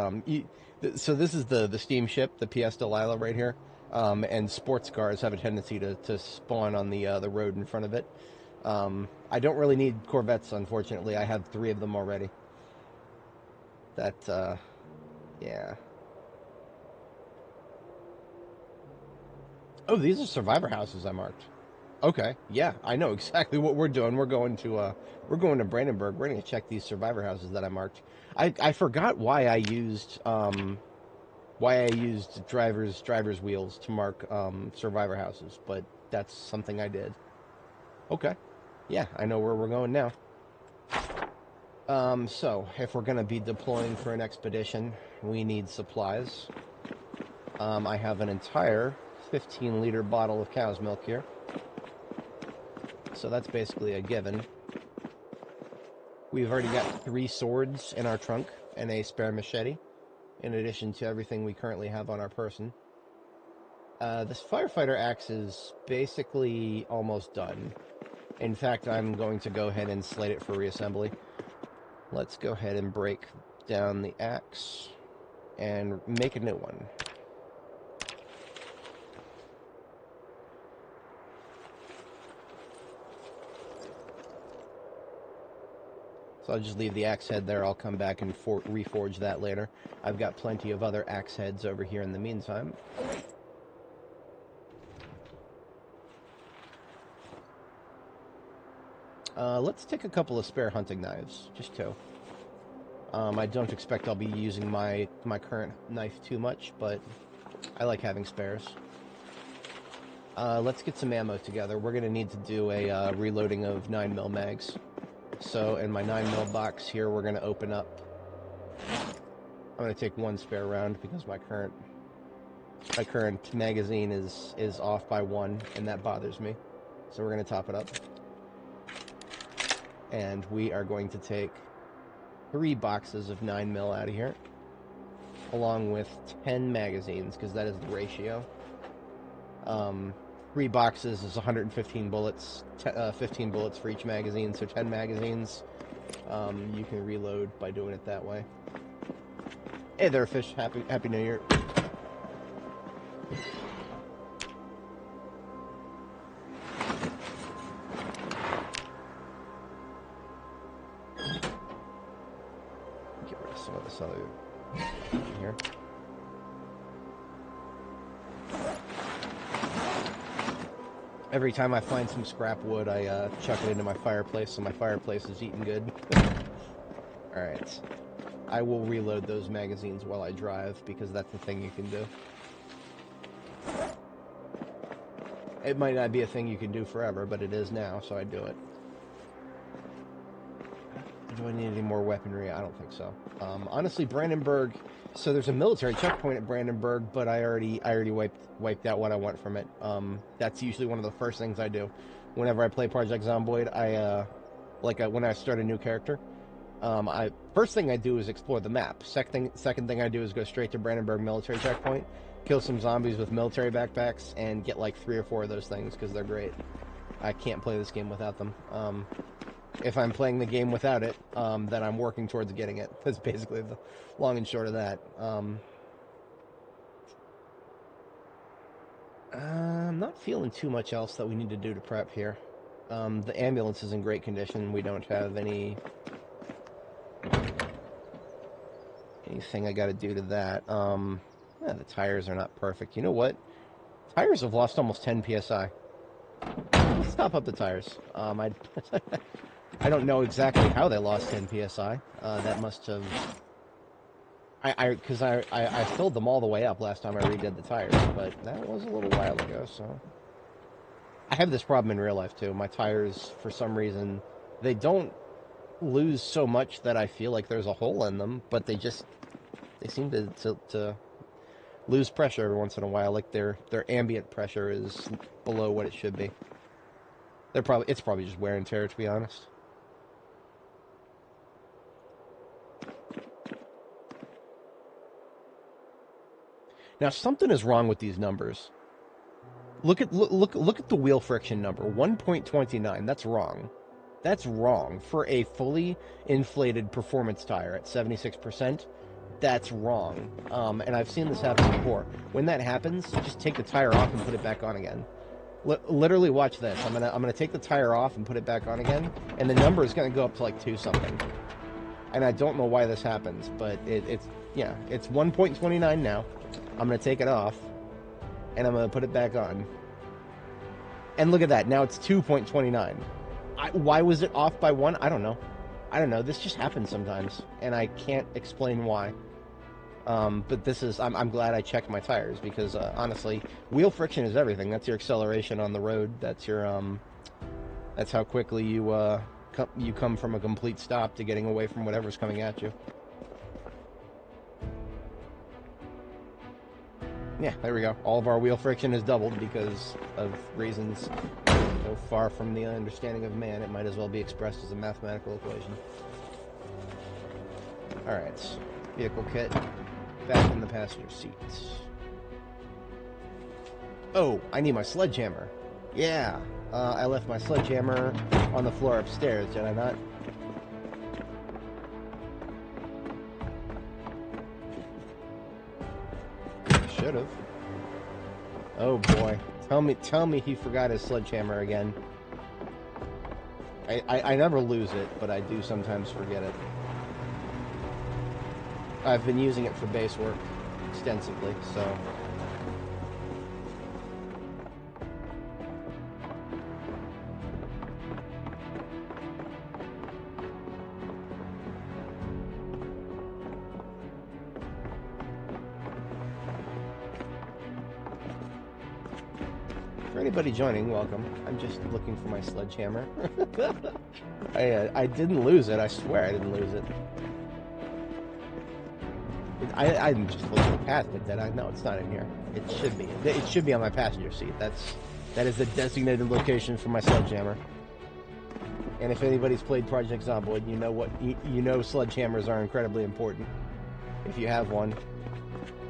so this is the steamship, the PS Delilah right here, and sports cars have a tendency to spawn on the road in front of it. I don't really need Corvettes, unfortunately. I have 3 of them already. Yeah. Oh, these are survivor houses I marked. Okay, yeah, I know exactly what we're doing. We're going to Brandenburg. We're going to check these survivor houses that I marked. I forgot why I used driver's wheels to mark survivor houses, but that's something I did. Okay, yeah, I know where we're going now. So if we're going to be deploying for an expedition, we need supplies. I have an entire 15-liter bottle of cow's milk here. So that's basically a given. We've already got 3 swords in our trunk and a spare machete, in addition to everything we currently have on our person. This firefighter axe is basically almost done. In fact, I'm going to go ahead and slate it for reassembly. Let's go ahead and break down the axe and make a new one. So I'll just leave the axe head there. I'll come back and reforge that later. I've got plenty of other axe heads over here in the meantime. Let's take a couple of spare hunting knives. Just 2. I don't expect I'll be using my current knife too much, but I like having spares. Let's get some ammo together. We're going to need to do a reloading of 9mm mags. So in my 9mm box here, we're going to open up. I'm going to take 1 spare round because my current magazine is off by 1, and that bothers me. So we're going to top it up. And we are going to take 3 boxes of 9mm out of here, along with 10 magazines, because that is the ratio. 3 boxes is 115 bullets, 15 bullets for each magazine, so 10 magazines. You can reload by doing it that way. Hey there, fish. Happy New Year. Get rid of some of this other here. Every time I find some scrap wood, I chuck it into my fireplace, so my fireplace is eating good. Alright. I will reload those magazines while I drive, because that's the thing you can do. It might not be a thing you can do forever, but it is now, so I do it. Do I need any more weaponry? I don't think so. Honestly, Brandenburg... So there's a military checkpoint at Brandenburg, but I already wiped out what I want from it. That's usually one of the first things I do. Whenever I play Project Zomboid, when I start a new character, first thing I do is explore the map. Second thing I do is go straight to Brandenburg military checkpoint, kill some zombies with military backpacks, and get like 3 or 4 of those things, because they're great. I can't play this game without them. If I'm playing the game without it, then I'm working towards getting it. That's basically the long and short of that. I'm not feeling too much else that we need to do to prep here. The ambulance is in great condition. We don't have anything I got to do to that. Yeah, the tires are not perfect. You know what? Tires have lost almost 10 psi. Let's stop up the tires. I don't know exactly how they lost 10 psi. That must have... Because I filled them all the way up last time I redid the tires, but that was a little while ago, so... I have this problem in real life, too. My tires, for some reason, they don't lose so much that I feel like there's a hole in them, but they seem to lose pressure every once in a while, like their ambient pressure is below what it should be. It's probably just wear and tear, to be honest. Now, something is wrong with these numbers. Look at the wheel friction number, 1.29. That's wrong. That's wrong for a fully inflated performance tire at 76%. That's wrong. And I've seen this happen before. When that happens, just take the tire off and put it back on again. Literally, watch this. I'm gonna take the tire off and put it back on again, and the number is gonna go up to like 2 something. And I don't know why this happens, but it's 1.29 now. I'm gonna take it off, and I'm gonna put it back on. And look at that. Now it's 2.29. Why was it off by 1? I don't know. This just happens sometimes, and I can't explain why. But this is... I'm glad I checked my tires, because honestly, wheel friction is everything. That's your acceleration on the road. That's your that's how quickly you come from a complete stop to getting away from whatever's coming at you. Yeah, there we go. All of our wheel friction is doubled because of reasons so far from the understanding of man, it might as well be expressed as a mathematical equation. Alright, vehicle kit, back in the passenger seat. Oh, I need my sledgehammer. Yeah, I left my sledgehammer on the floor upstairs, did I not? Should have. Oh boy. Tell me he forgot his sledgehammer again. I never lose it, but I do sometimes forget it. I've been using it for base work extensively, so... For anybody joining, welcome. I'm just looking for my sledgehammer. I didn't lose it. I swear I didn't lose it. I just looked past it. Did I? No, it's not in here. It should be. It should be on my passenger seat. That is the designated location for my sledgehammer. And if anybody's played Project Zomboid, you know sledgehammers are incredibly important. If you have one,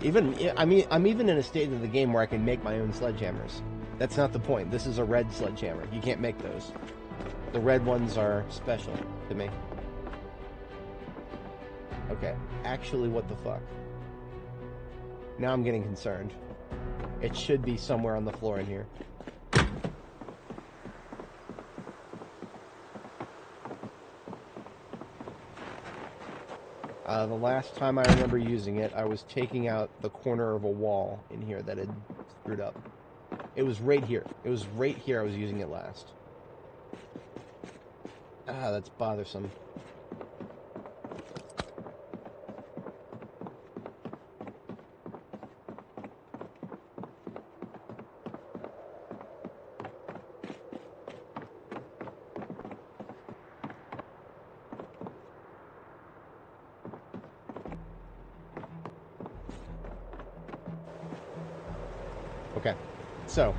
I'm even in a state of the game where I can make my own sledgehammers. That's not the point. This is a red sledgehammer. You can't make those. The red ones are special to me. Okay, actually, what the fuck? Now I'm getting concerned. It should be somewhere on the floor in here. The last time I remember using it, I was taking out the corner of a wall in here that had screwed up. It was right here. It was right here I was using it last. Ah, that's bothersome. Okay, so,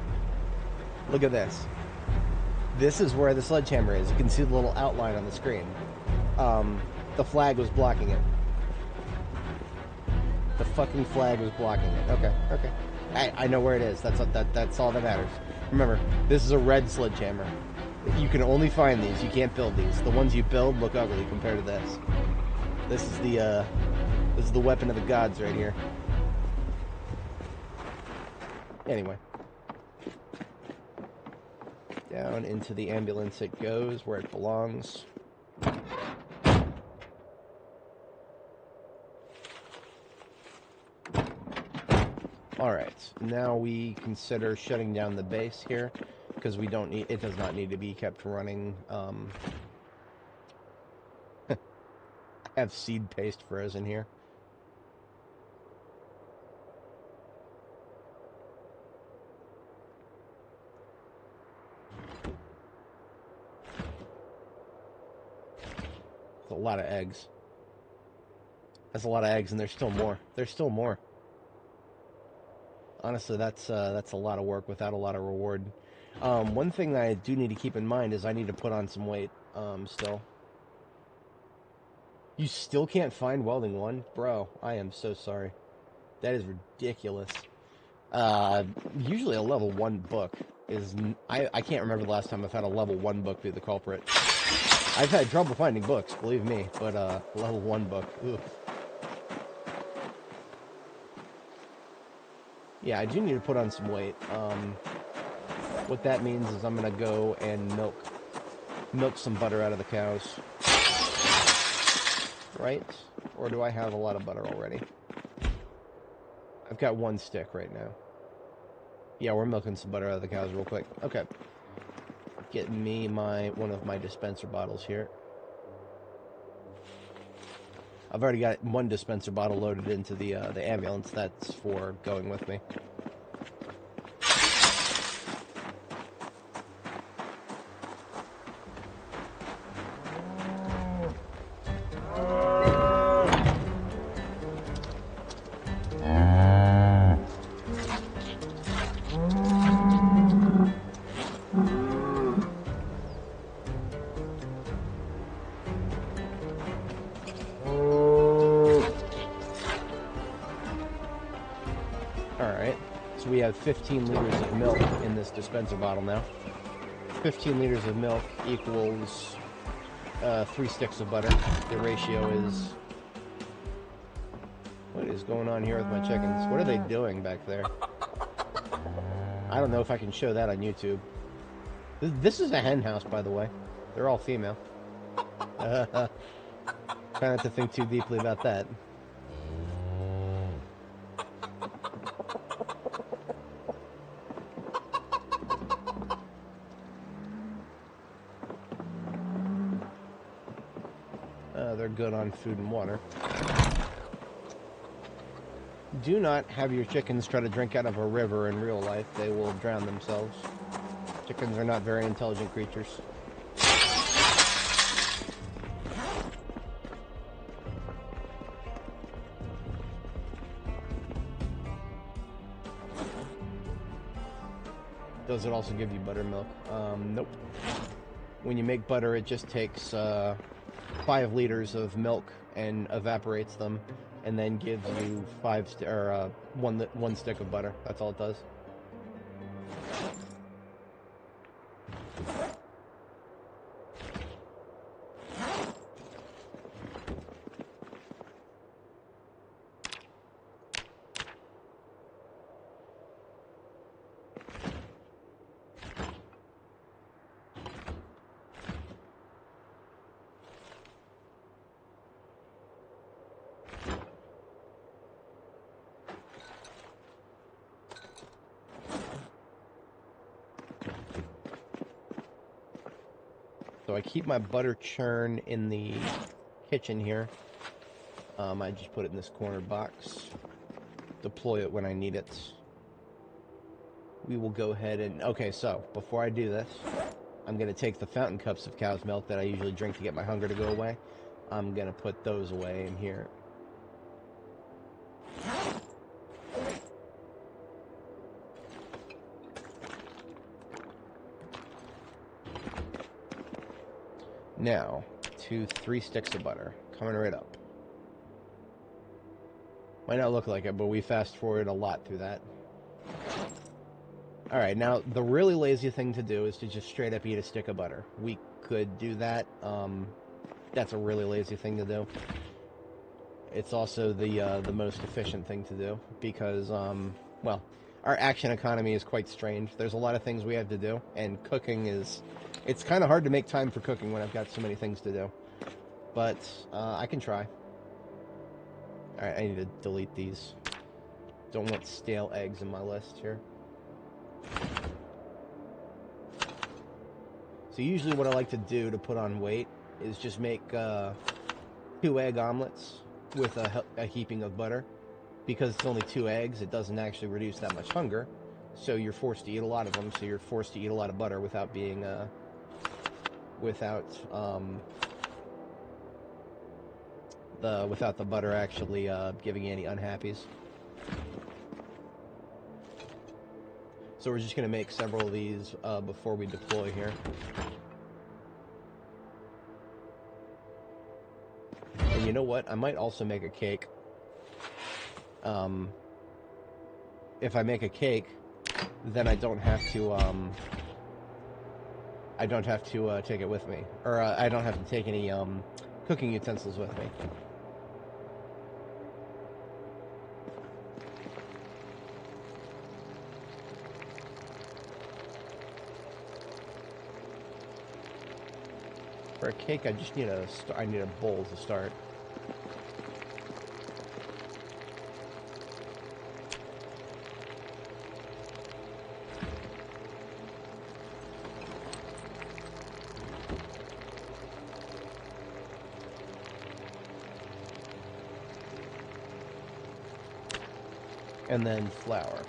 look at this. This is where the sledgehammer is. You can see the little outline on the screen. The flag was blocking it. The fucking flag was blocking it. Okay, okay. I know where it is. That's all that matters. Remember, this is a red sledgehammer. You can only find these. You can't build these. The ones you build look ugly compared to this. This is the weapon of the gods right here. Anyway. Down into the ambulance it goes, where it belongs. Alright, now we consider shutting down the base here, because we don't need, it does not need to be kept running. Have seed paste frozen here. That's a lot of eggs. That's a lot of eggs, and there's still more. There's still more. Honestly, that's a lot of work without a lot of reward. One thing that I do need to keep in mind is I need to put on some weight, still. You still can't find welding 1? Bro, I am so sorry. That is ridiculous. Usually a level 1 book is... I can't remember the last time I've had a level 1 book be the culprit. I've had trouble finding books, believe me, but level 1 book, oof. Yeah, I do need to put on some weight. What that means is I'm gonna go and milk some butter out of the cows. Right? Or do I have a lot of butter already? I've got 1 stick right now. Yeah, we're milking some butter out of the cows real quick. Okay. Getting me one of my dispenser bottles here. I've already got 1 dispenser bottle loaded into the ambulance. That's for going with me. Alright, so we have 15 liters of milk in this dispenser bottle now. 15 liters of milk equals 3 sticks of butter. The ratio is... What is going on here with my chickens? What are they doing back there? I don't know if I can show that on YouTube. This is a hen house, by the way. They're all female. Try not to think too deeply about that. They're good on food and water. Do not have your chickens try to drink out of a river in real life. They will drown themselves. Chickens are not very intelligent creatures. Does it also give you buttermilk? Nope. When you make butter, it just takes 5 liters of milk and evaporates them, and then gives you 1 stick of butter. That's all it does. So I keep my butter churn in the kitchen here. I just put it in this corner box. Deploy it when I need it. We will go ahead and... Okay, so before I do this, I'm going to take the fountain cups of cow's milk that I usually drink to get my hunger to go away. I'm going to put those away in here. Now, 3 sticks of butter. Coming right up. Might not look like it, but we fast forward a lot through that. Alright, now, the really lazy thing to do is to just straight up eat a stick of butter. We could do that. That's a really lazy thing to do. It's also the most efficient thing to do, because, well, our action economy is quite strange. There's a lot of things we have to do, and cooking is... It's kind of hard to make time for cooking when I've got so many things to do. But, I can try. Alright, I need to delete these. Don't want stale eggs in my list here. So usually what I like to do to put on weight is just make 2 egg omelets with a heaping of butter. Because it's only 2 eggs, it doesn't actually reduce that much hunger. So you're forced to eat a lot of them, so you're forced to eat a lot of butter without being, without the butter actually giving you any unhappies. So we're just going to make several of these before we deploy here. And you know what? I might also make a cake. If I make a cake, then I don't have to take it with me, or I don't have to take any cooking utensils with me. For a cake, I just need I need a bowl to start. And then flour.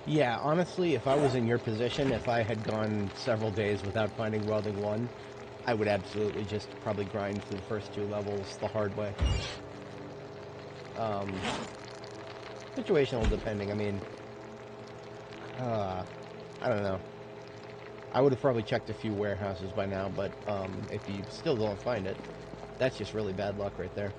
Yeah, honestly, if I was in your position, if I had gone several days without finding welding 1, I would absolutely just probably grind through the first 2 levels the hard way. Situational depending, I mean, I don't know. I would have probably checked a few warehouses by now, but if you still don't find it, that's just really bad luck right there.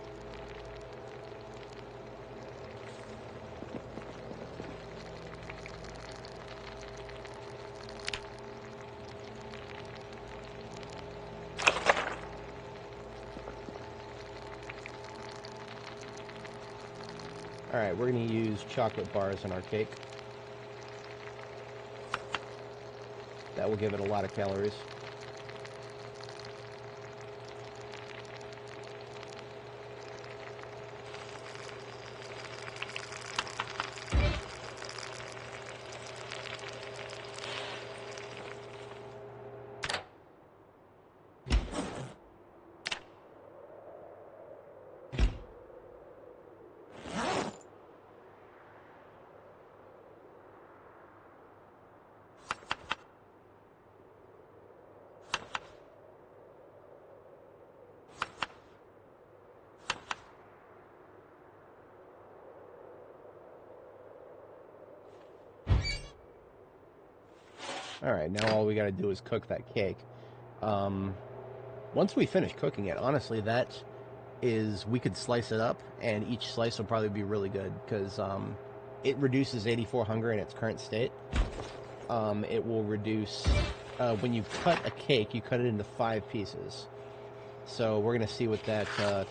Alright, we're going to use chocolate bars in our cake. That will give it a lot of calories. Alright, now all we gotta do is cook that cake. Once we finish cooking it, honestly, we could slice it up, and each slice will probably be really good, because it reduces 84 hunger in its current state. It will reduce, when you cut a cake, you cut it into 5 pieces. So we're gonna see what that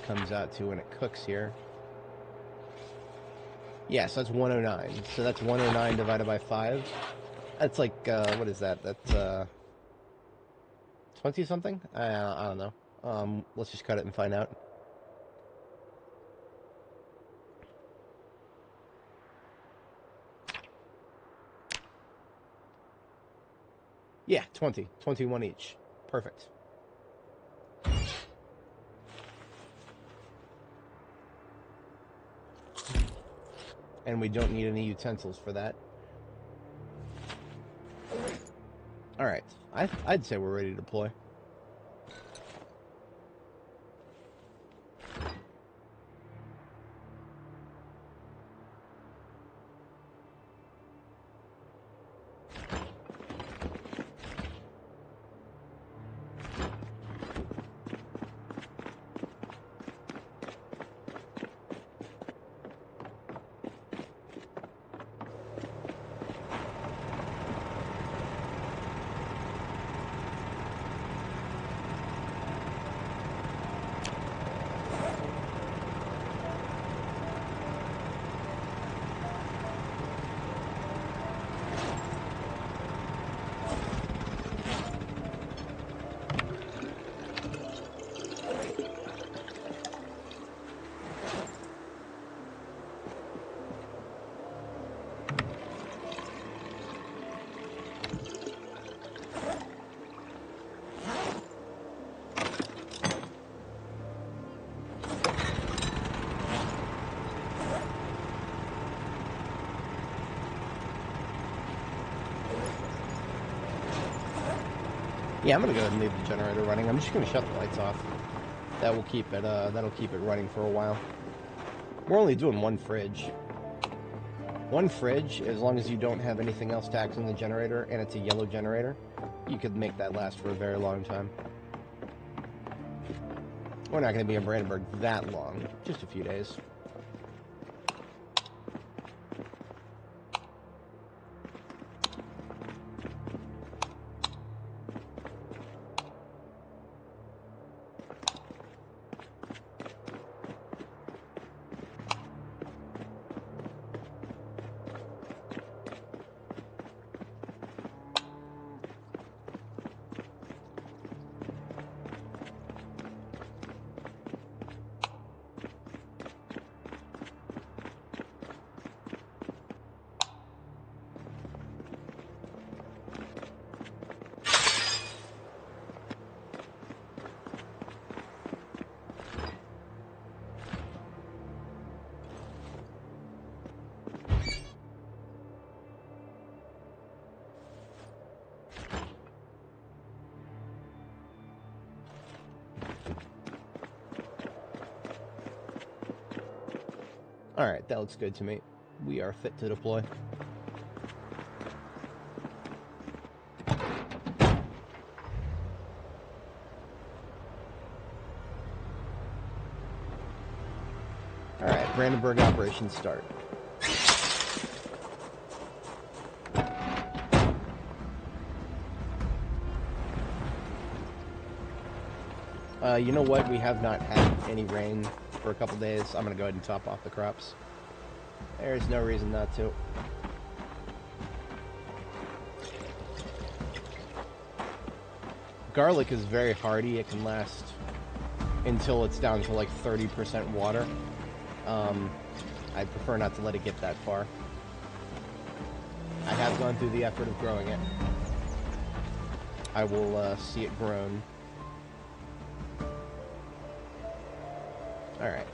comes out to when it cooks here. Yes, that's 109. So that's 109 divided by 5. That's like, what is that? That's, 20-something? I don't know. Let's just cut it and find out. Yeah, 20. 21 each. Perfect. And we don't need any utensils for that. Alright, I'd say we're ready to deploy. Yeah, I'm gonna go ahead and leave the generator running. I'm just gonna shut the lights off. That will keep it. That'll keep it running for a while. We're only doing one fridge. One fridge, as long as you don't have anything else taxing the generator, and it's a yellow generator, you could make that last for a very long time. We're not going to be in Brandenburg that long, just a few days. Alright, that looks good to me. We are fit to deploy. Alright, Brandenburg operations start. You know what? We have not had any rain for a couple days. I'm gonna go ahead and top off the crops. There's no reason not to. Garlic is very hardy. It can last until it's down to like 30% water. I prefer not to let it get that far. I have gone through the effort of growing it. I will see it grown. Alright.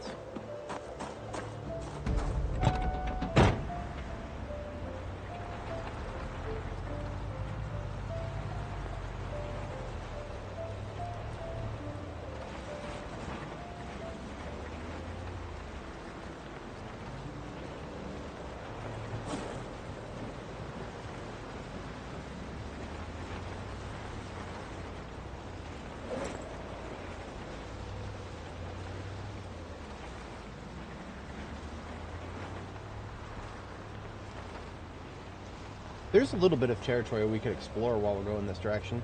There's a little bit of territory we could explore while we're going this direction.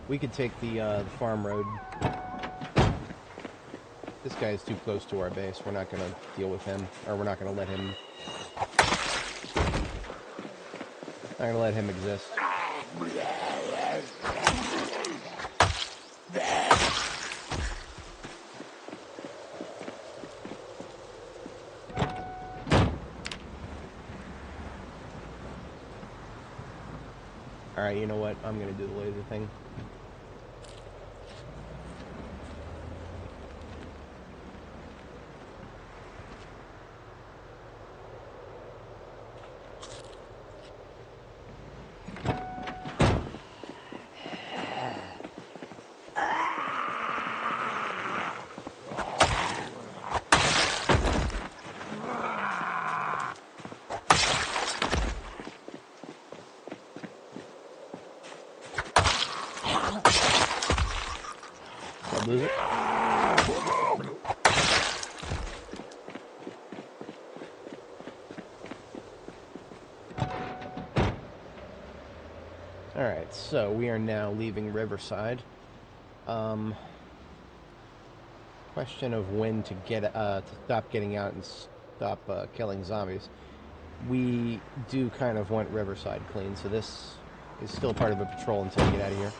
We could take the farm road. This guy is too close to our base. We're not going to deal with him, or we're not going to let him. Not going to let him exist. Alright, you know what? I'm gonna do the laser thing. Lose it. Alright, so we are now leaving Riverside. Question of when to get to stop getting out and stop killing zombies. We do kind of want Riverside clean, so this is still part of a patrol until we get out of here.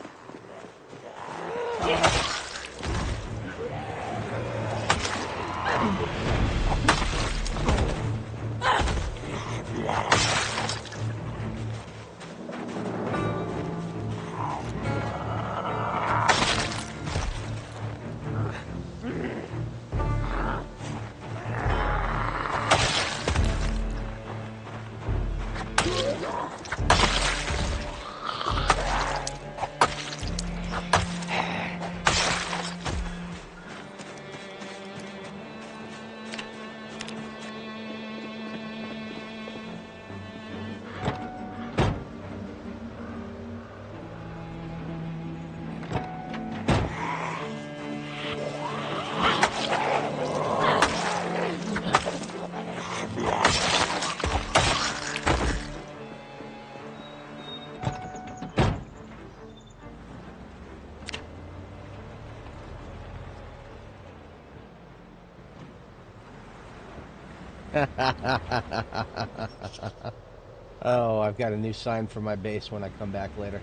Oh, I've got a new sign for my base when I come back later.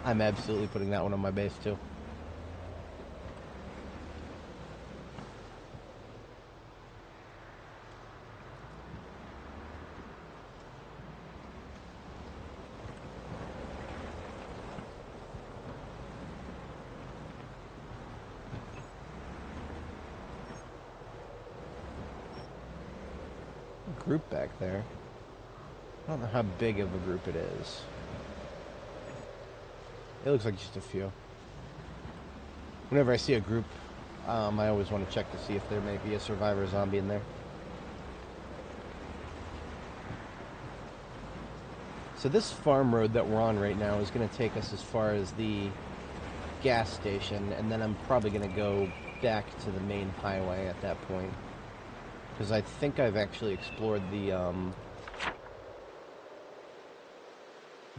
I'm absolutely putting that one on my base too. Group back there. I don't know how big of a group it is. It looks like just a few. Whenever I see a group, I always want to check to see if there may be a survivor zombie in there. So this farm road that we're on right now is going to take us as far as the gas station, and then I'm probably going to go back to the main highway at that point. Because I think I've actually explored the,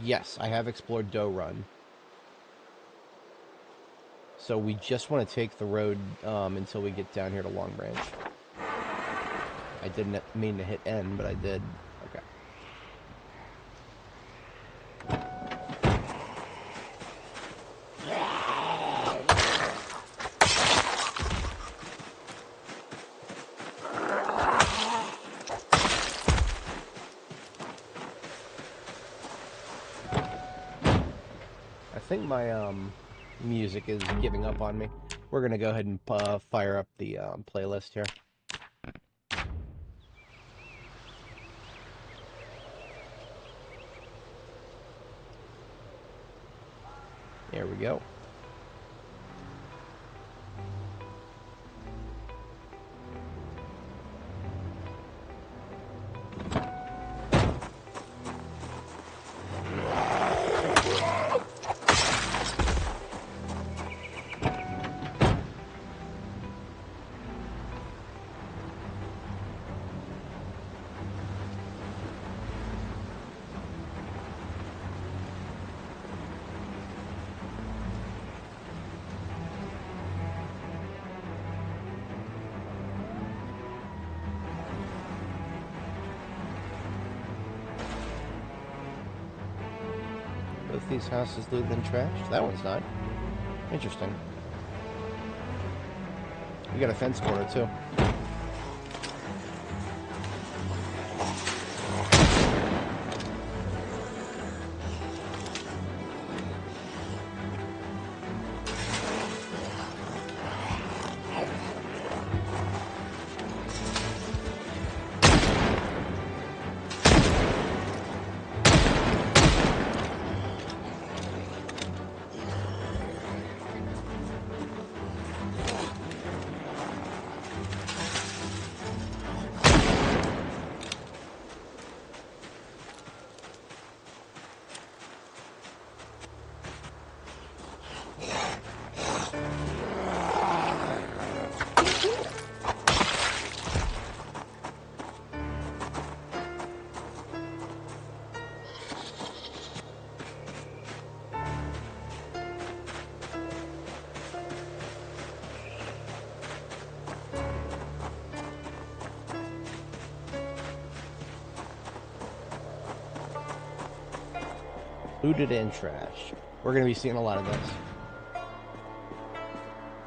Yes, I have explored Doe Run. So we just want to take the road until we get down here to Long Branch. I didn't mean to hit N, but I did. Okay. I think my music is giving up on me. We're gonna go ahead and fire up the playlist here. There we go. Both these houses looted and trashed? That one's not. Interesting. We got a fence corner too. Looted and trash. We're going to be seeing a lot of this.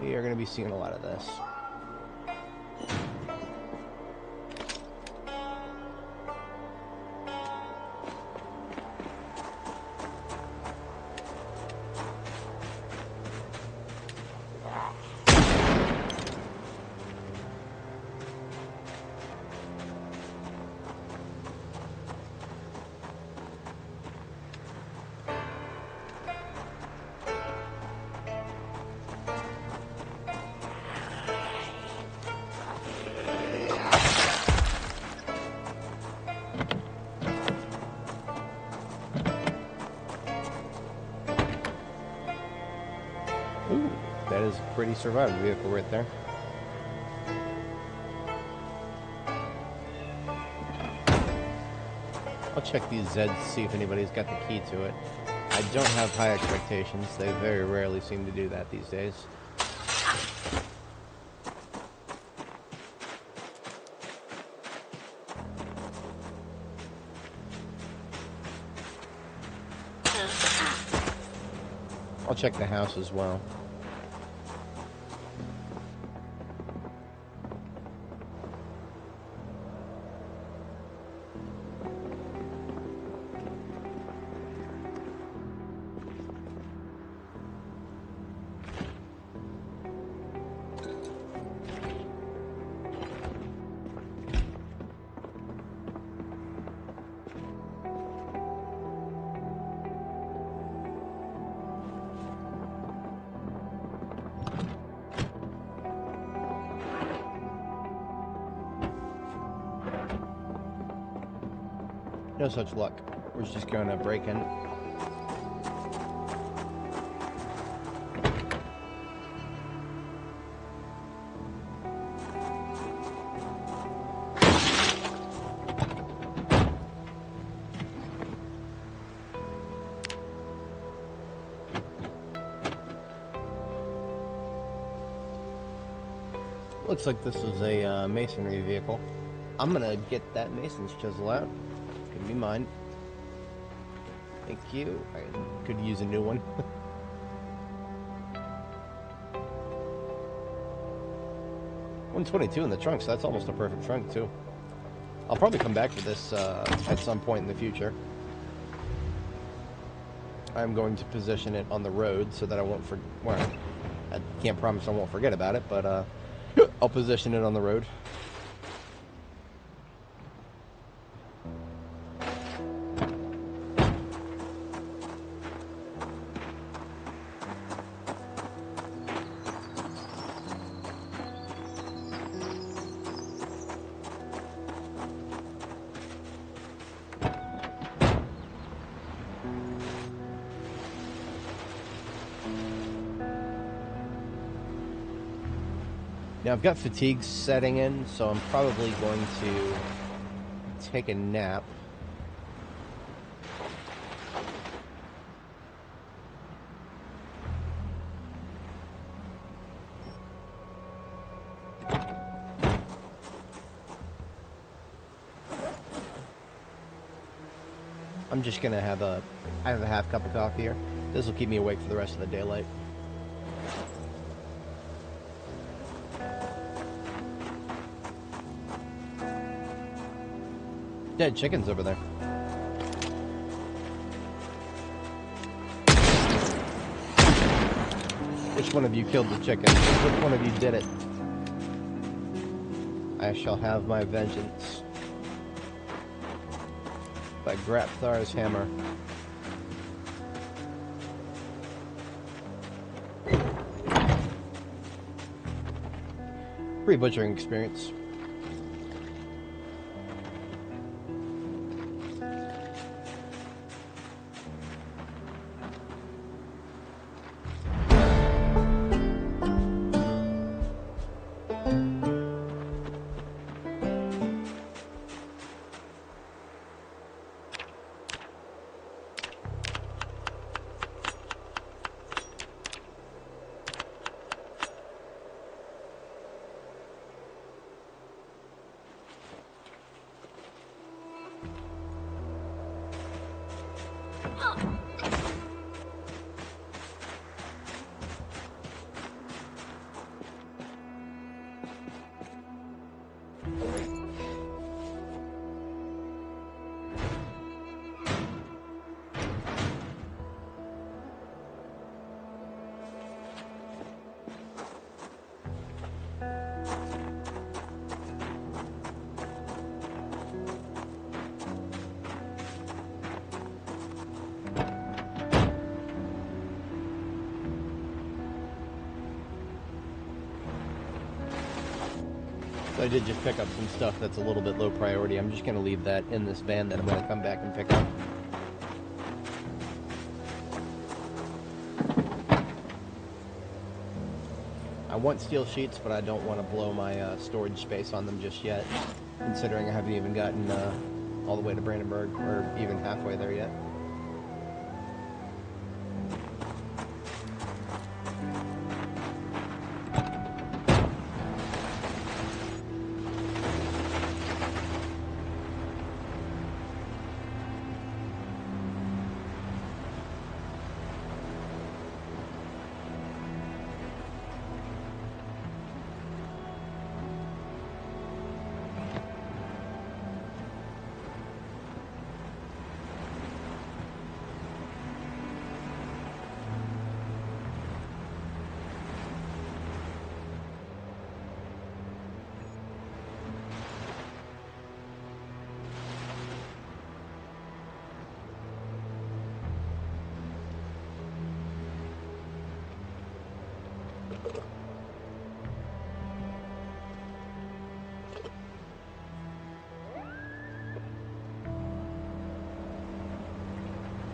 We are going to be seeing a lot of this. Ooh, that is a pretty survivor vehicle right there. I'll check these Zeds to see if anybody's got the key to it. I don't have high expectations. They very rarely seem to do that these days. I'll check the house as well. No such luck. We're just going to break in. Looks like this is a masonry vehicle. I'm gonna get that mason's chisel out. Could be mine. Thank you. I could use a new one. 122 in the trunk, so that's almost a perfect trunk too. I'll probably come back to this at some point in the future. I'm going to position it on the road so that I won't well, I can't promise I won't forget about it, but I'll position it on the road. Now I've got fatigue setting in, so I'm probably going to take a nap. I'm just gonna have a half cup of coffee here. This will keep me awake for the rest of the daylight. Dead chickens over there. Which one of you killed the chicken? Which one of you did it? I shall have my vengeance. By Grapthar's hammer. Free butchering experience. I did just pick up some stuff that's a little bit low priority. I'm just going to leave that in this van that I'm going to come back and pick up. I want steel sheets, but I don't want to blow my storage space on them just yet, considering I haven't even gotten all the way to Brandenburg, or even halfway there yet.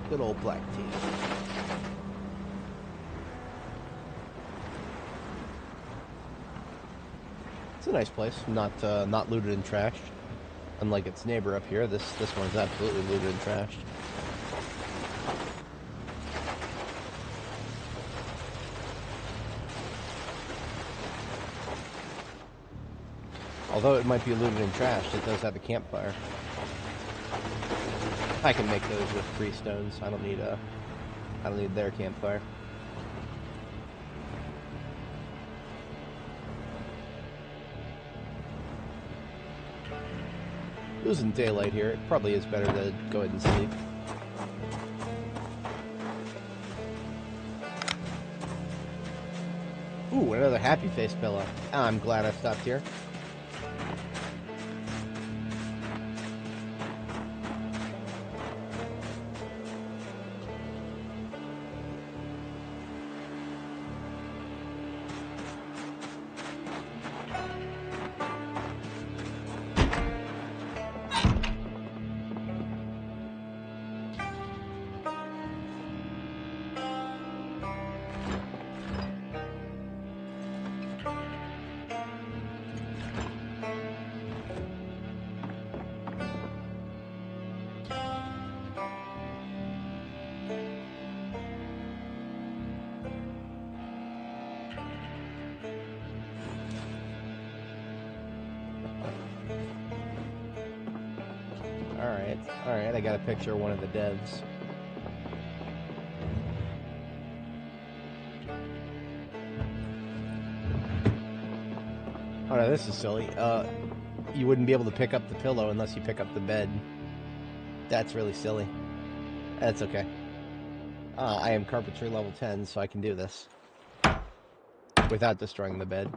Good old black tea. It's a nice place, not looted and trashed. Unlike its neighbor up here, this one's absolutely looted and trashed. Although it might be looted and trashed, it does have a campfire. I can make those with 3 stones. I don't need their campfire. Losing daylight here, it probably is better to go ahead and sleep. Ooh, another happy face pillow. I'm glad I stopped here. Alright, I got a picture of one of the devs. Oh no, this is silly. You wouldn't be able to pick up the pillow unless you pick up the bed. That's really silly. That's okay. I am carpentry level 10, so I can do this. Without destroying the bed.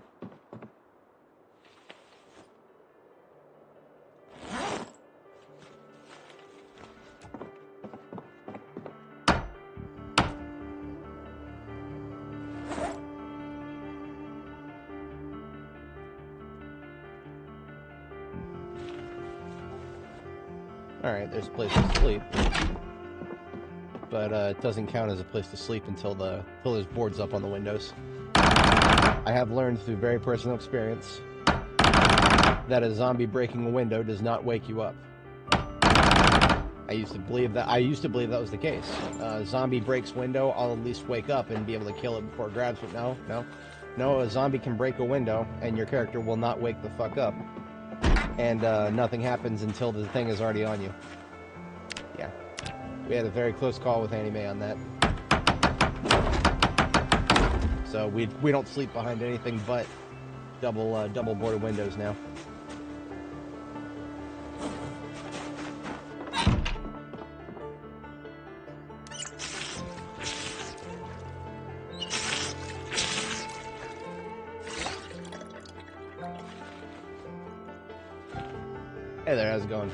Alright, there's a place to sleep. But it doesn't count as a place to sleep until there's boards up on the windows. I have learned through very personal experience that a zombie breaking a window does not wake you up. I used to believe that was the case. Zombie breaks window, I'll at least wake up and be able to kill it before it grabs it. No, a zombie can break a window and your character will not wake the fuck up. And nothing happens until the thing is already on you. Yeah. We had a very close call with Annie Mae on that. So we don't sleep behind anything but double boarded windows now. Hey there, how's it going?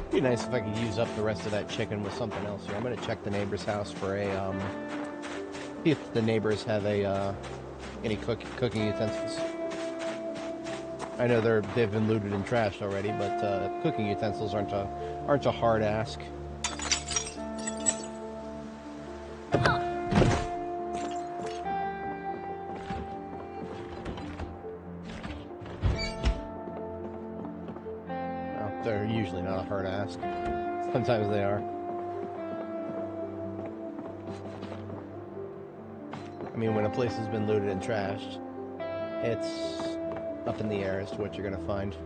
It'd be nice if I could use up the rest of that chicken with something else here. I'm gonna check the neighbor's house for a see if the neighbors have any cooking utensils. I know they've been looted and trashed already, but cooking utensils aren't a hard ask. They're usually not a hard ask. Sometimes they are. I mean, when a place has been looted and trashed, it's up in the air as to what you're gonna find.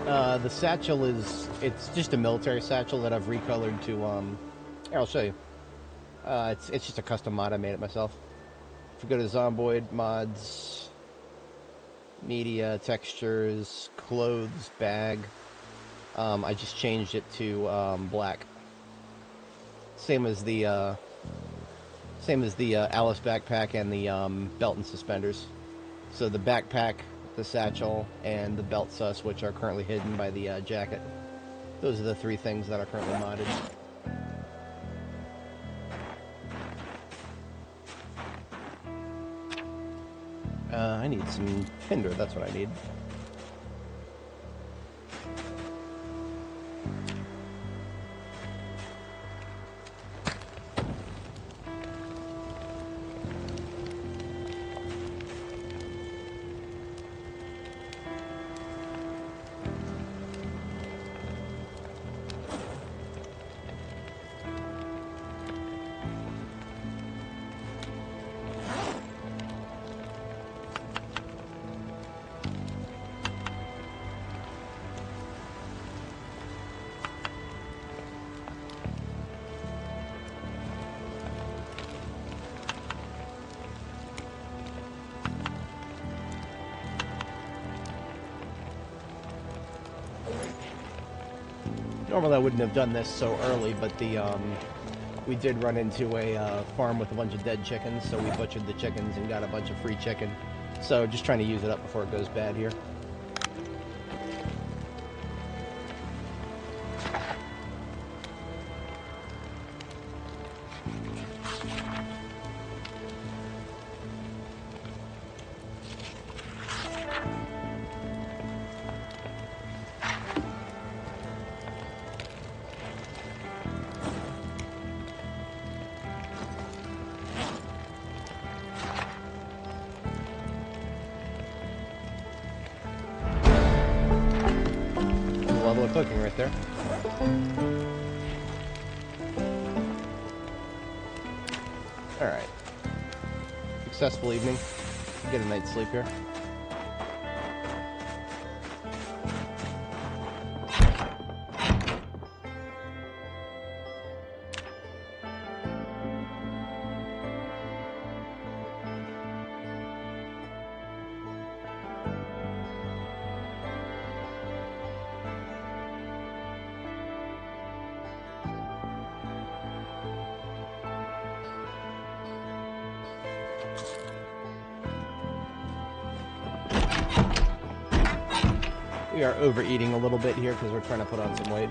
The satchel it's just a military satchel that I've recolored to, here, I'll show you. It's just a custom mod, I made it myself. If you go to Zomboid, mods, media, textures, clothes, bag, I just changed it to, black. Same as the Alice backpack and the, belt and suspenders. So the backpack, the satchel, and the belt sus, which are currently hidden by the jacket. Those are the three things that are currently modded. I need some tinder, that's what I need. Normally I wouldn't have done this so early, but we did run into a farm with a bunch of dead chickens, so we butchered the chickens and got a bunch of free chicken. So just trying to use it up before it goes bad here. Level of cooking right there. Alright. Successful evening. Get a night's sleep here. We are overeating a little bit here because we're trying to put on some weight.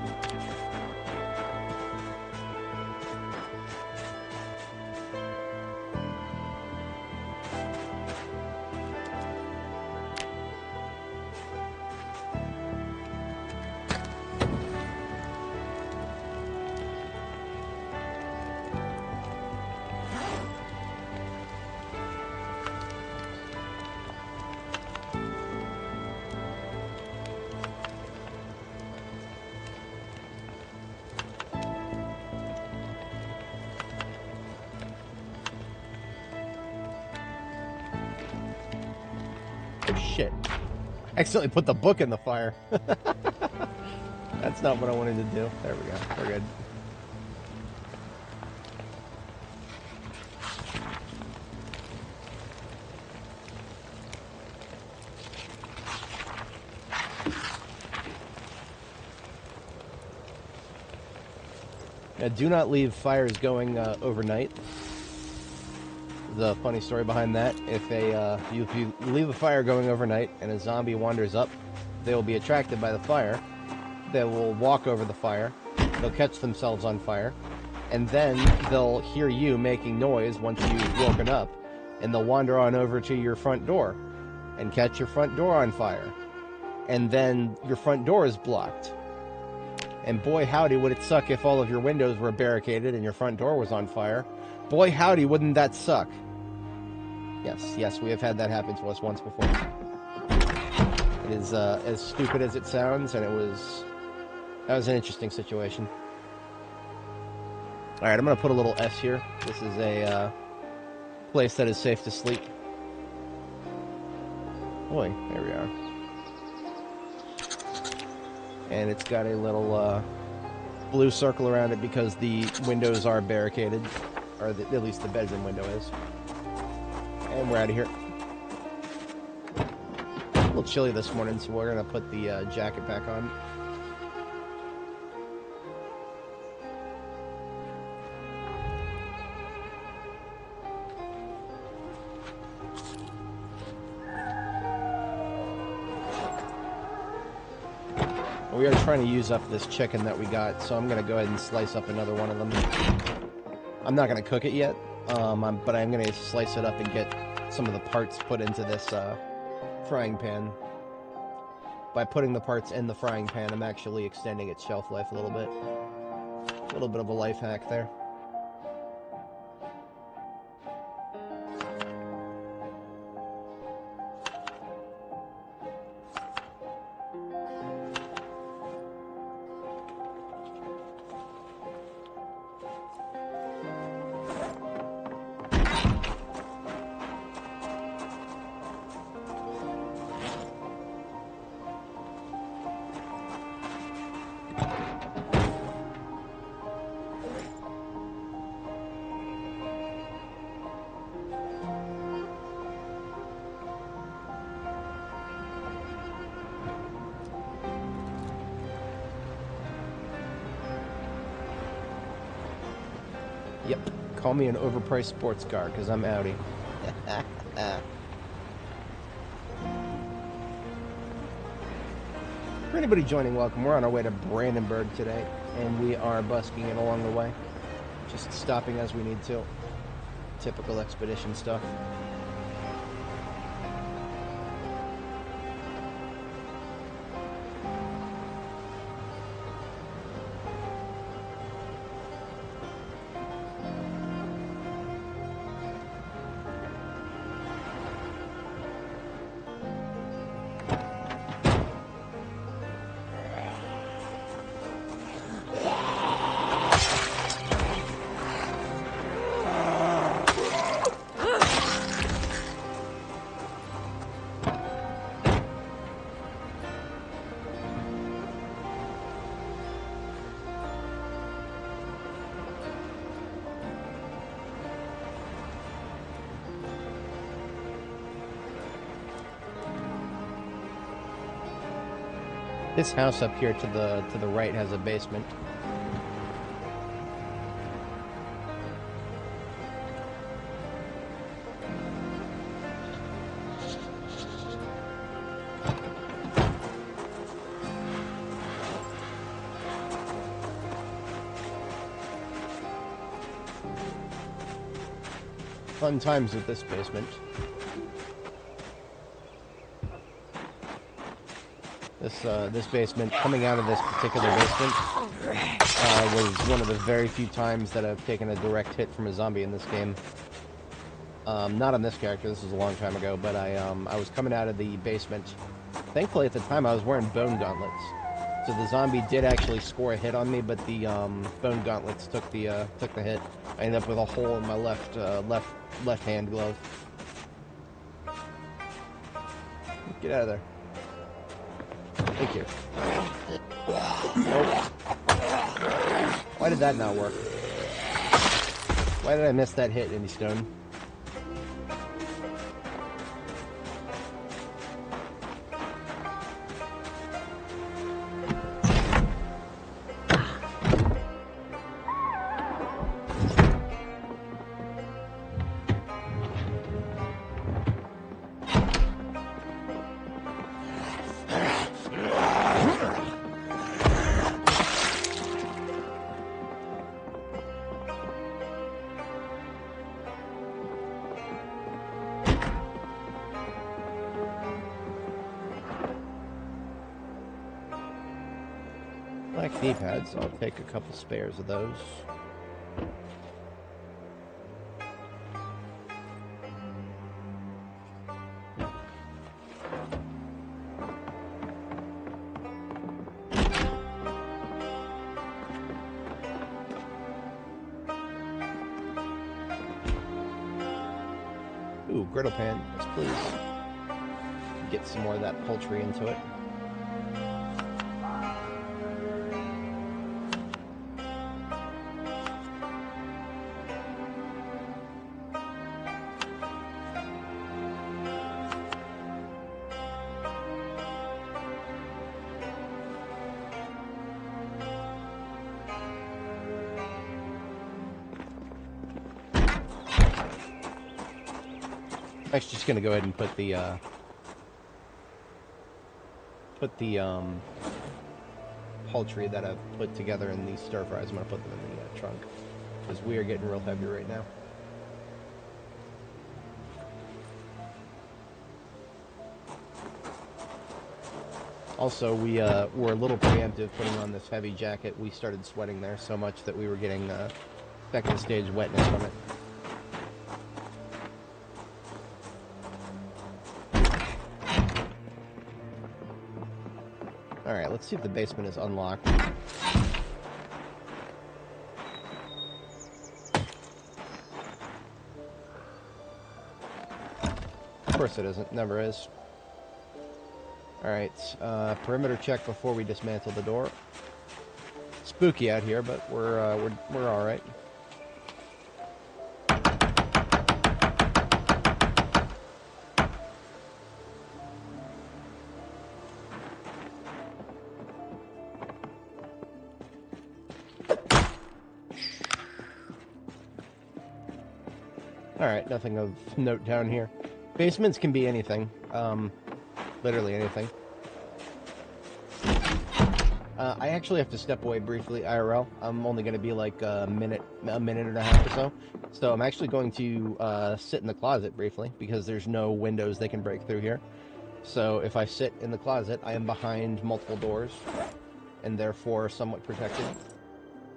Shit. I accidentally put the book in the fire. That's not what I wanted to do. There we go. We're good. Now, do not leave fires going overnight. The funny story behind that: if you leave a fire going overnight and a zombie wanders up, they will be attracted by the fire. They will walk over the fire. They'll catch themselves on fire, and then they'll hear you making noise once you've woken up, and they'll wander on over to your front door and catch your front door on fire, and then your front door is blocked. And boy howdy would it suck if all of your windows were barricaded and your front door was on fire. Boy howdy wouldn't that suck. Yes, we have had that happen to us once before. It is as stupid as it sounds, and that was an interesting situation. Alright, I'm going to put a little S here. This is a place that is safe to sleep. Boy, there we are. And it's got a little blue circle around it because the windows are barricaded, or at least the bedroom window is. And we're out of here. A little chilly this morning, so we're gonna put the jacket back on. We are trying to use up this chicken that we got, so I'm going to go ahead and slice up another one of them. I'm not going to cook it yet, but I'm going to slice it up and get some of the parts put into this frying pan. By putting the parts in the frying pan, I'm actually extending its shelf life a little bit. A little bit of a life hack there. Yep, call me an overpriced sports car, because I'm Audi. For anybody joining, welcome. We're on our way to Brandenburg today, and we are busking it along the way. Just stopping as we need to. Typical expedition stuff. This house up here to the right has a basement. Fun times with this basement. This basement, coming out of this particular basement, was one of the very few times that I've taken a direct hit from a zombie in this game. Not on this character, this was a long time ago, but I was coming out of the basement. Thankfully at the time I was wearing bone gauntlets. So the zombie did actually score a hit on me, but the bone gauntlets took the hit. I ended up with a hole in my left hand glove. Get out of there. Thank you. Nope. Why did that not work? Why did I miss that hit, Indy Stone? Black knee pads, I'll take a couple spares of those. Ooh, griddle pan, yes please. Get some more of that poultry into it. Actually, just gonna go ahead and put the poultry that I've put together in these stir fries. I'm gonna put them in the trunk because we are getting real heavy right now. Also, we were a little preemptive putting on this heavy jacket. We started sweating there so much that we were getting second stage wetness from it. Alright, let's see if the basement is unlocked. Of course it isn't, never is. Alright, perimeter check before we dismantle the door. Spooky out here, but we're alright. Alright, nothing of note down here. Basements can be anything. Literally anything. I actually have to step away briefly, IRL. I'm only going to be like a minute and a half or so. So I'm actually going to sit in the closet briefly, because there's no windows they can break through here. So if I sit in the closet, I am behind multiple doors, and therefore somewhat protected.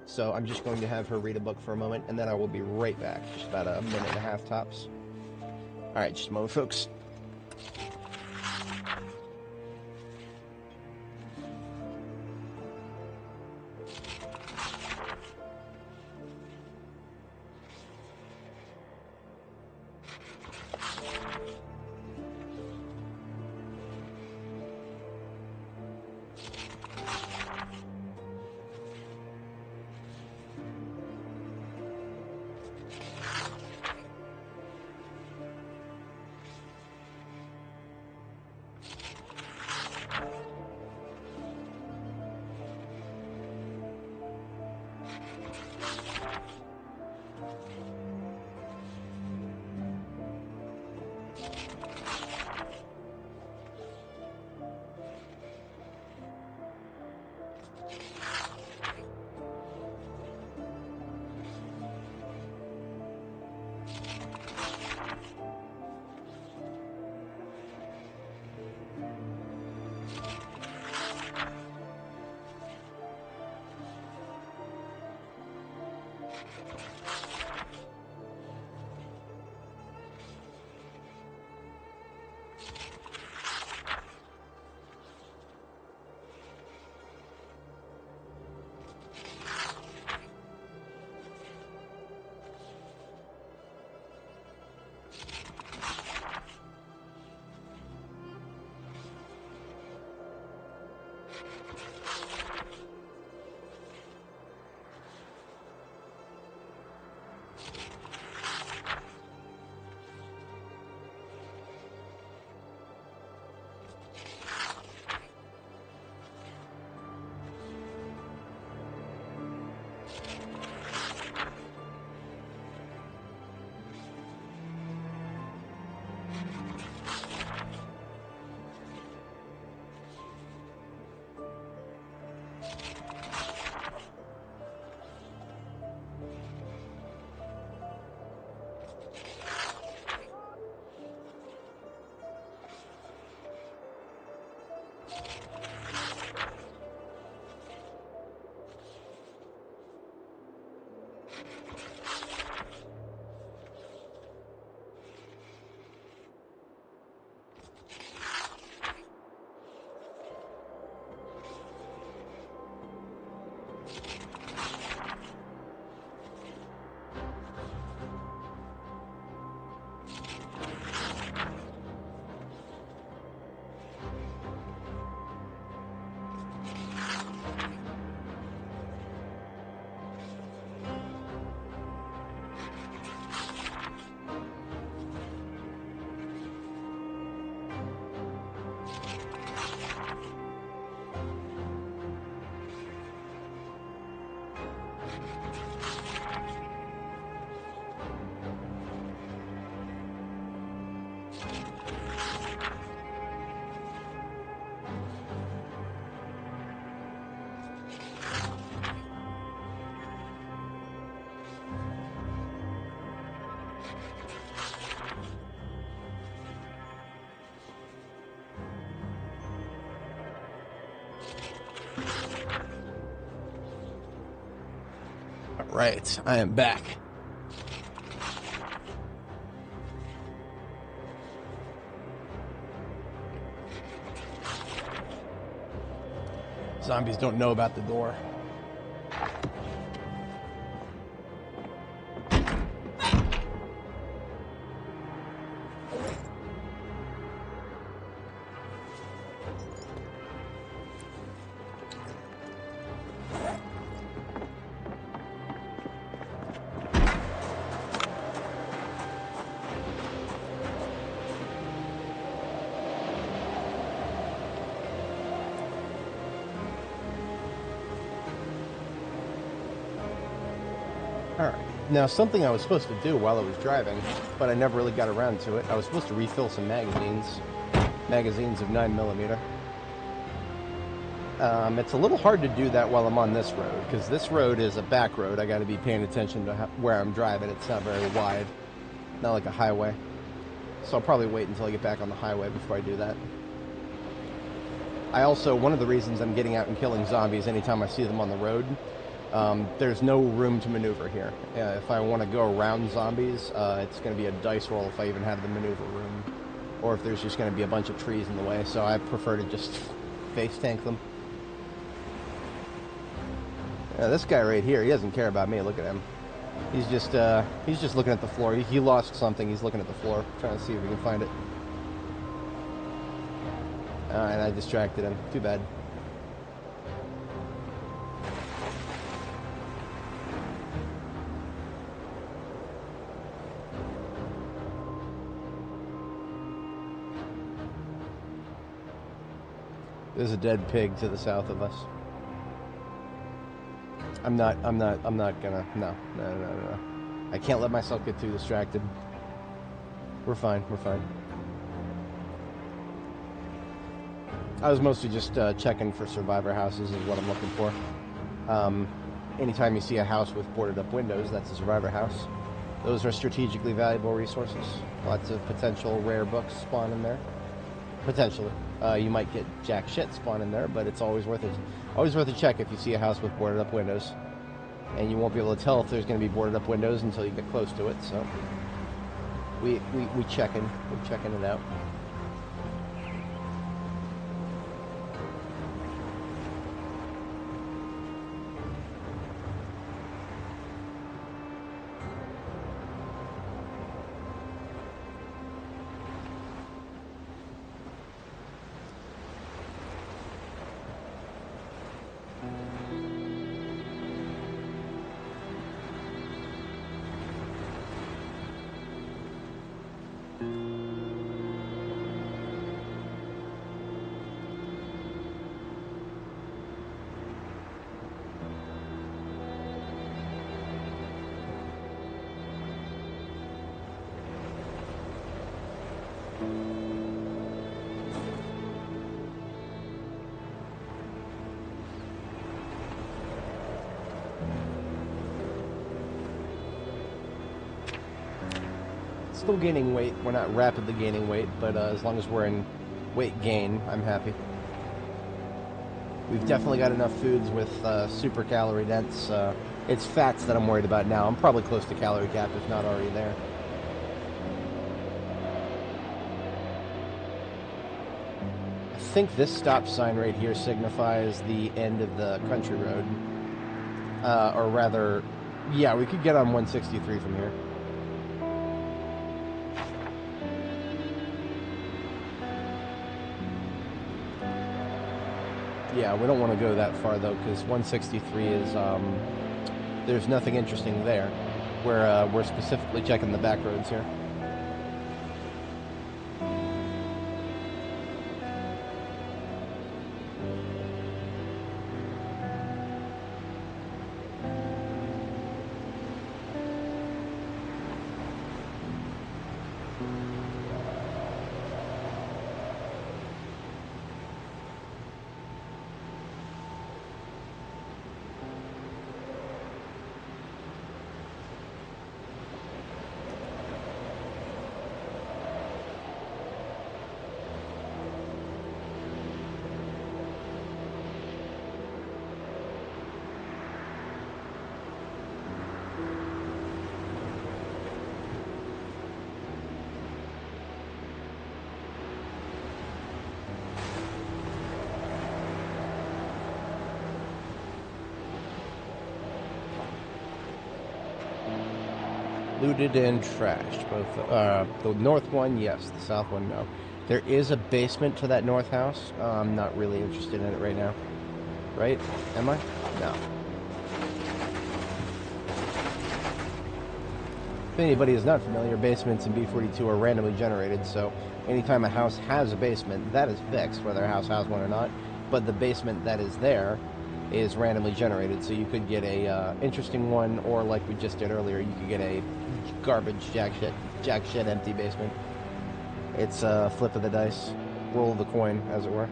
So I'm just going to have her read a book for a moment, and then I will be right back. Just about a minute and a half tops. Alright, just a moment, folks. Right, I am back. Zombies don't know about the door. Alright, now something I was supposed to do while I was driving, but I never really got around to it. I was supposed to refill some magazines of 9mm. It's a little hard to do that while I'm on this road, because this road is a back road. I got to be paying attention to where I'm driving. It's not very wide, not like a highway. So I'll probably wait until I get back on the highway before I do that. I also, one of the reasons I'm getting out and killing zombies anytime I see them on the road, there's no room to maneuver here. If I want to go around zombies, it's going to be a dice roll if I even have the maneuver room, or if there's just going to be a bunch of trees in the way, so I prefer to just face tank them. This guy right here, he doesn't care about me. Look at him. He's just looking at the floor. He lost something. He's looking at the floor, trying to see if he can find it. And I distracted him. Too bad. There's a dead pig to the south of us. I'm not gonna, no. I can't let myself get too distracted. We're fine. I was mostly just checking for survivor houses is what I'm looking for. Anytime you see a house with boarded up windows, that's a survivor house. Those are strategically valuable resources. Lots of potential rare books spawn in there. Potentially. You might get jack shit spawn in there, but it's always worth it. Always worth a check if you see a house with boarded up windows. And you won't be able to tell if there's going to be boarded up windows until you get close to it, so we checking. We're checking it out. Still gaining weight. We're not rapidly gaining weight, but as long as we're in weight gain, I'm happy. We've definitely got enough foods with super calorie dense. It's fats that I'm worried about now. I'm probably close to calorie cap, if not already there. I think this stop sign right here signifies the end of the country road. Or rather, yeah, we could get on 163 from here. Yeah, we don't want to go that far though, because 163 is, there's nothing interesting there. We're specifically checking the back roads here. Looted and trashed. Both the north one, yes. The south one, no. There is a basement to that north house. I'm not really interested in it right now. Right? Am I? No. If anybody is not familiar, basements in B42 are randomly generated, so anytime a house has a basement, that is fixed, whether a house has one or not. But the basement that is there is randomly generated, so you could get a interesting one, or like we just did earlier, you could get a garbage jack shit empty basement. It's a flip of the dice, roll of the coin, as it were.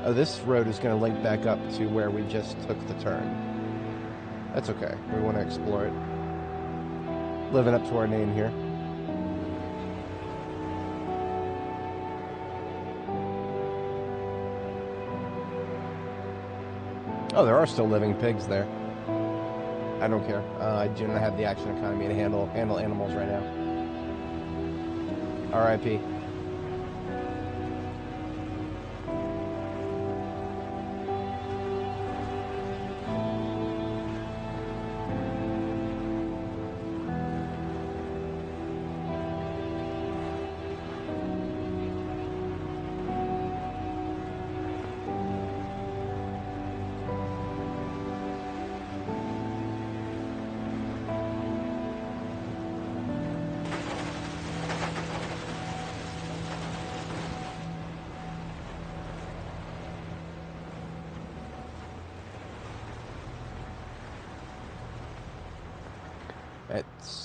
Oh, this road is going to link back up to where we just took the turn. That's okay. We want to explore it. Living up to our name here. Oh, there are still living pigs there. I don't care. I do not have the action economy to handle animals right now. R.I.P.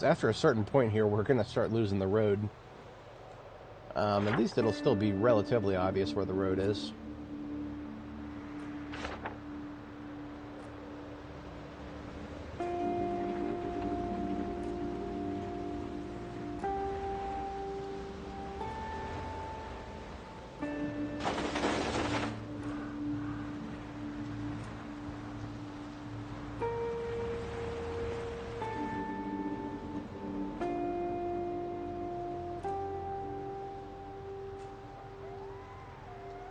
After a certain point here, we're going to start losing the road. At least it'll still be relatively obvious where the road is.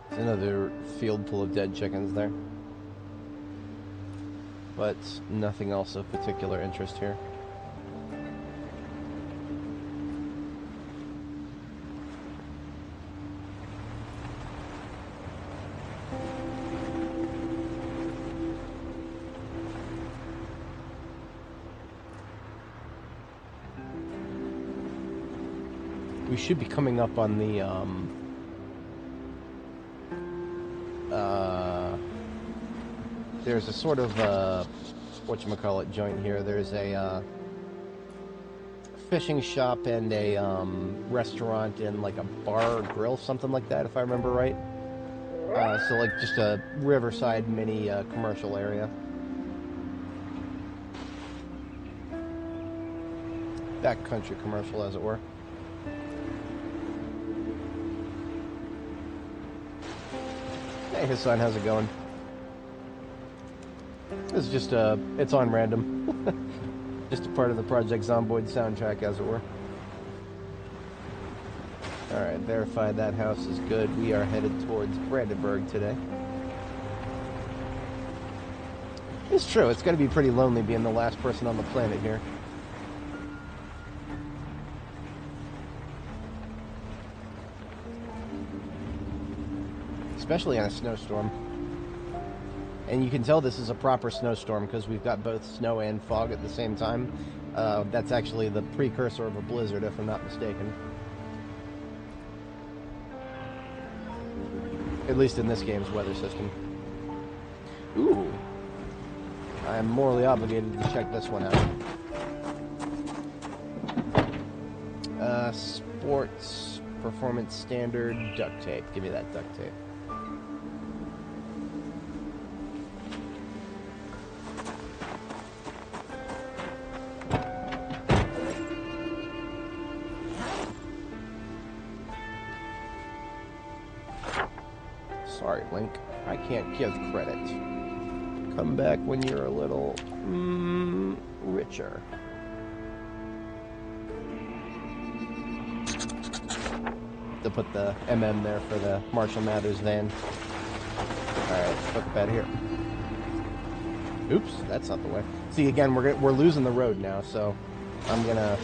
Another field full of dead chickens there. But nothing else of particular interest here. We should be coming up on the there's a sort of whatchamacallit joint here. There's a fishing shop and a restaurant and like a bar or grill, something like that, if I remember right. So like just a riverside mini commercial area. Backcountry commercial, as it were. Hey, his son, how's it going? It's just it's on random. Just a part of the Project Zomboid soundtrack, as it were. Alright, verified that house is good. We are headed towards Brandenburg today. It's true, it's gotta be pretty lonely being the last person on the planet here. Especially on a snowstorm. And you can tell this is a proper snowstorm because we've got both snow and fog at the same time. That's actually the precursor of a blizzard, if I'm not mistaken. At least in this game's weather system. Ooh. I'm morally obligated to check this one out. Sports, performance standard, duct tape. Give me that duct tape. Sorry, Link. I can't give credit. Come back when you're a little richer. to put the MM there for the Marshall Mathers van. Alright, let's put the bed here. Oops, that's not the way. See, again, we're losing the road now, so I'm gonna...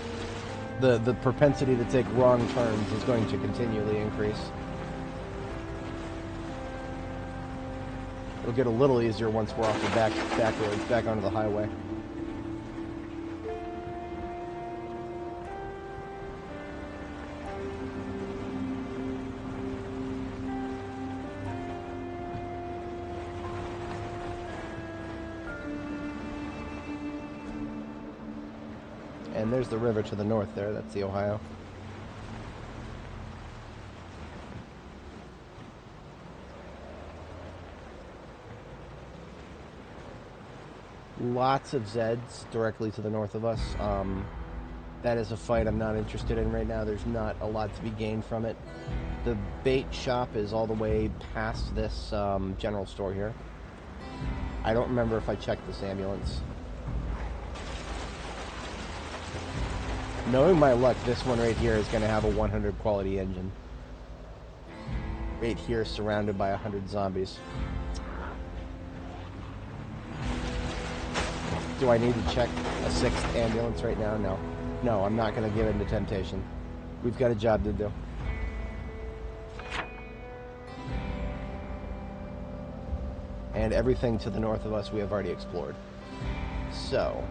The propensity to take wrong turns is going to continually increase. It'll get a little easier once we're off the back roads, back onto the highway. And there's the river to the north there, that's the Ohio. Lots of Zeds directly to the north of us. That is a fight I'm not interested in right now. There's not a lot to be gained from it. The bait shop is all the way past this general store here. I don't remember if I checked this ambulance. Knowing my luck, this one right here is going to have a 100 quality engine. Right here, surrounded by 100 zombies. Do I need to check a 6th ambulance right now? No. No, I'm not going to give in to temptation. We've got a job to do. And everything to the north of us we have already explored. So...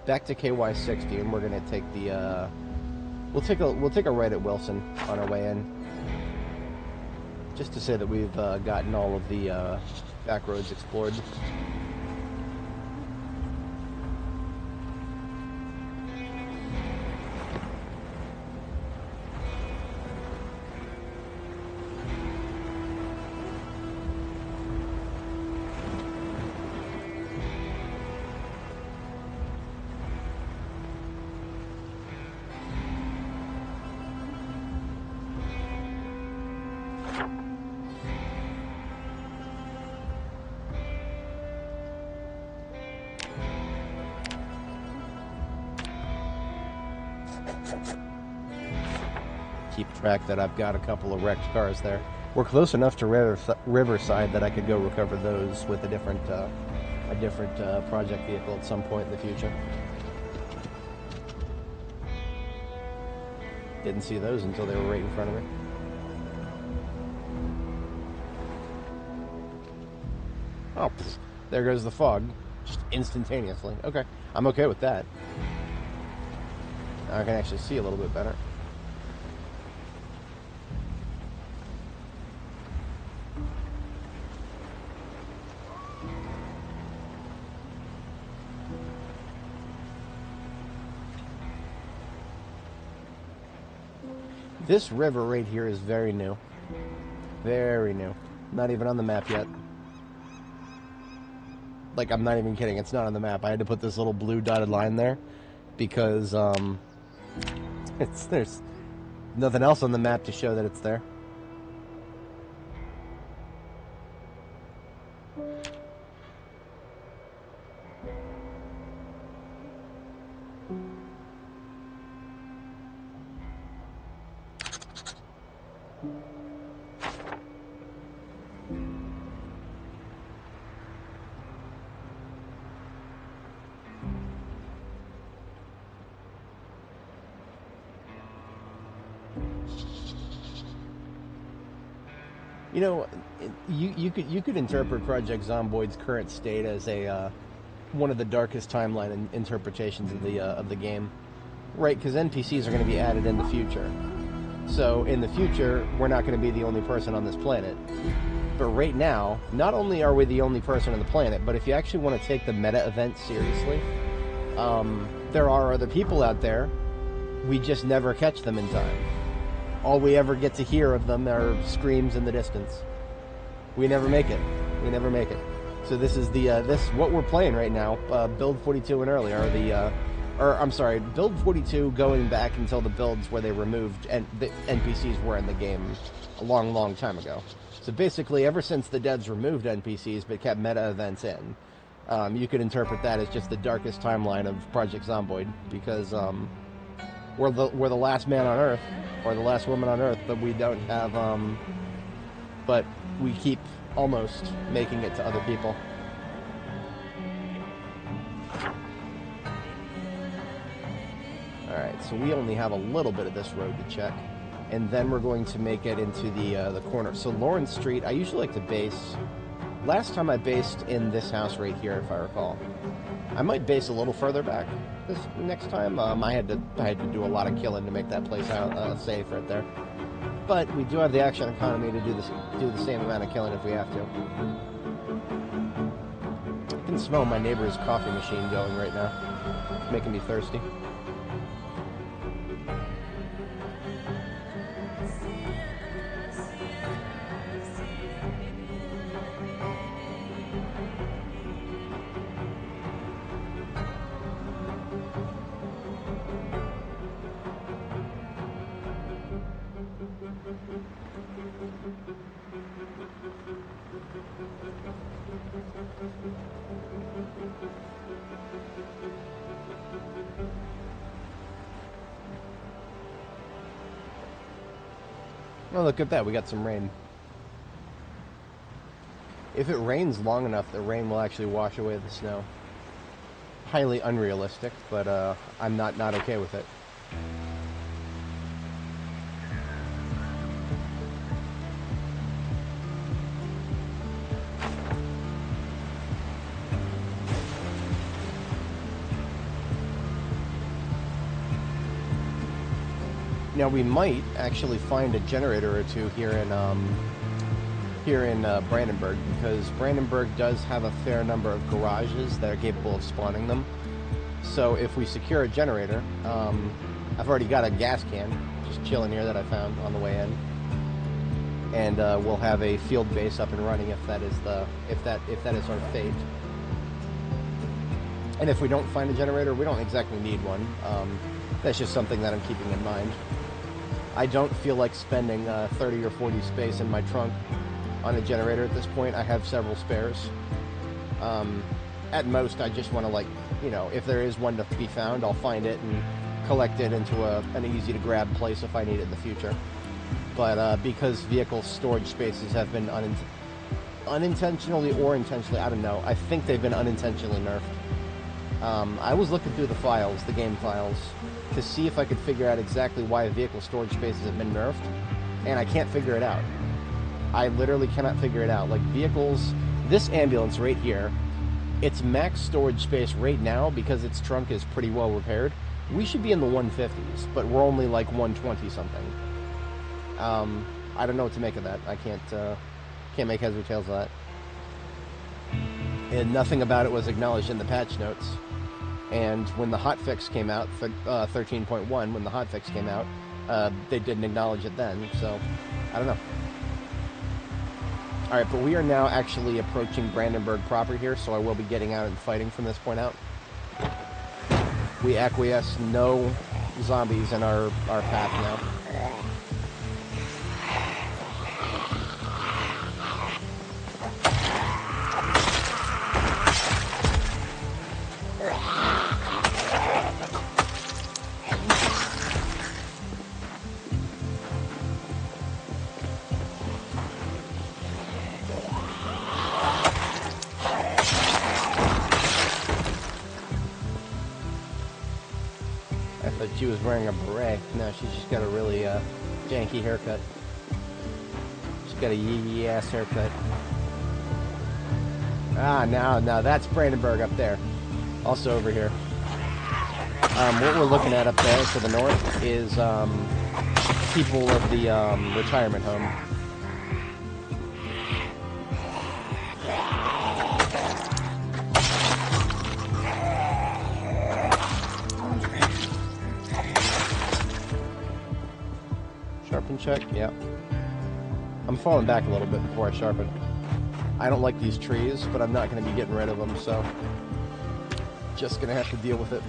back to KY60, and we're gonna take the we'll take a right at Wilson on our way in, just to say that we've gotten all of the back roads explored. Keep track that I've got a couple of wrecked cars there. We're close enough to Riverside that I could go recover those with a different project vehicle at some point in the future. Didn't see those until they were right in front of me. Oh, there goes the fog, just instantaneously. Okay, I'm okay with that. Now I can actually see a little bit better. This river right here is very new. Very new. Not even on the map yet. Like, I'm not even kidding. It's not on the map. I had to put this little blue dotted line there because there's nothing else on the map to show that it's there. You know, you could interpret Project Zomboid's current state as a one of the darkest timeline interpretations of the game, right? Because NPCs are going to be added in the future. So in the future, we're not going to be the only person on this planet. But right now, not only are we the only person on the planet, but if you actually want to take the meta event seriously, there are other people out there. We just never catch them in time. All we ever get to hear of them are screams in the distance. We never make it. We never make it. So this is the what we're playing right now. Build 42 and earlier. I'm sorry, Build 42 going back until the builds where they removed the NPCs were in the game a long, long time ago. So basically, ever since the devs removed NPCs but kept meta events in, you could interpret that as just the darkest timeline of Project Zomboid because we're the last man on Earth, or the last woman on Earth, but we don't have, but we keep almost making it to other people. Alright, so we only have a little bit of this road to check, and then we're going to make it into the corner. So Lawrence Street, I usually like to base. Last time I based in this house right here, if I recall. I might base a little further back this next time. I had to do a lot of killing to make that place out safe right there. But we do have the action economy to do the same amount of killing if we have to. I can smell my neighbor's coffee machine going right now. It's making me thirsty. Oh, look at that. We got some rain. If it rains long enough, the rain will actually wash away the snow. Highly unrealistic, but I'm not okay with it. Now we might actually find a generator or two here in Brandenburg, because Brandenburg does have a fair number of garages that are capable of spawning them. So if we secure a generator, I've already got a gas can just chilling here that I found on the way in, and we'll have a field base up and running if that is our fate. And if we don't find a generator, we don't exactly need one. That's just something that I'm keeping in mind. I don't feel like spending 30 or 40 space in my trunk on a generator at this point. I have several spares. At most, I just want to, like, you know, if there is one to be found, I'll find it and collect it into an easy-to-grab place if I need it in the future. But because vehicle storage spaces have been unintentionally or intentionally, I don't know, I think they've been unintentionally nerfed. I was looking through the files, the game files, to see if I could figure out exactly why vehicle storage spaces have been nerfed, and I can't figure it out. I literally cannot figure it out. Like, vehicles, this ambulance right here, its max storage space right now, because its trunk is pretty well repaired, we should be in the 150s, but we're only like 120 something. I don't know what to make of that. I can't make heads or tails of that. And nothing about it was acknowledged in the patch notes. And when the hotfix came out, 13.1, when the hotfix came out, they didn't acknowledge it then, so I don't know. Alright, but we are now actually approaching Brandenburg proper here, so I will be getting out and fighting from this point out. We acquiesce no zombies in our path now. She was wearing a beret. No, she's just got a really janky haircut. She's got a yee ass haircut. Ah, now that's Brandenburg up there. Also over here. What we're looking at up there to the north is people of the retirement home. Check, yeah. I'm falling back a little bit before I sharpen. I don't like these trees, but I'm not going to be getting rid of them, so just going to have to deal with it.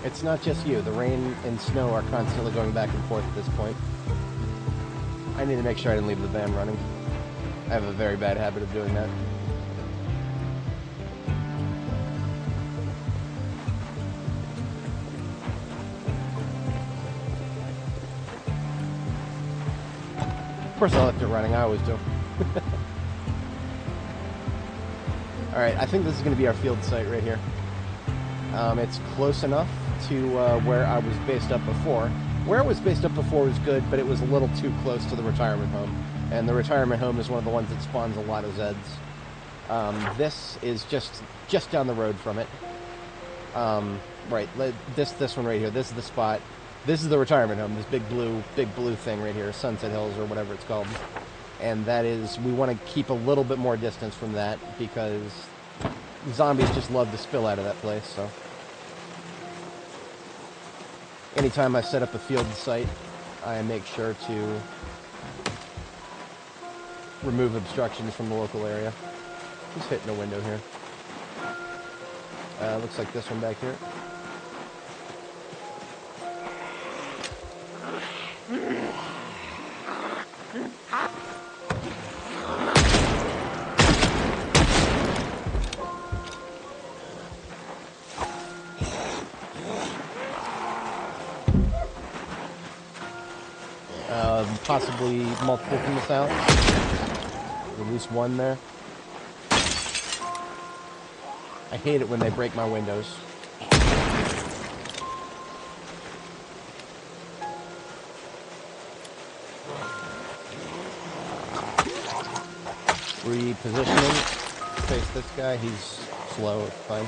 It's not just you. The rain and snow are constantly going back and forth at this point. I need to make sure I didn't leave the van running. I have a very bad habit of doing that. Of course I left it running, I always do. Alright, I think this is going to be our field site right here. It's close enough to where I was based up before. Where I was based up before was good, but it was a little too close to the retirement home. And the retirement home is one of the ones that spawns a lot of Zeds. This is just down the road from it. Right, this one right here, this is the spot. This is the retirement home, this big blue thing right here, Sunset Hills or whatever it's called. And that is, we want to keep a little bit more distance from that because zombies just love to spill out of that place, so. Anytime I set up a field site, I make sure to remove obstructions from the local area. Just hitting a window here. Looks like this one back here. Possibly multiple from the south. At least one there. I hate it when they break my windows. Repositioning. Face this guy. He's slow. It's fine.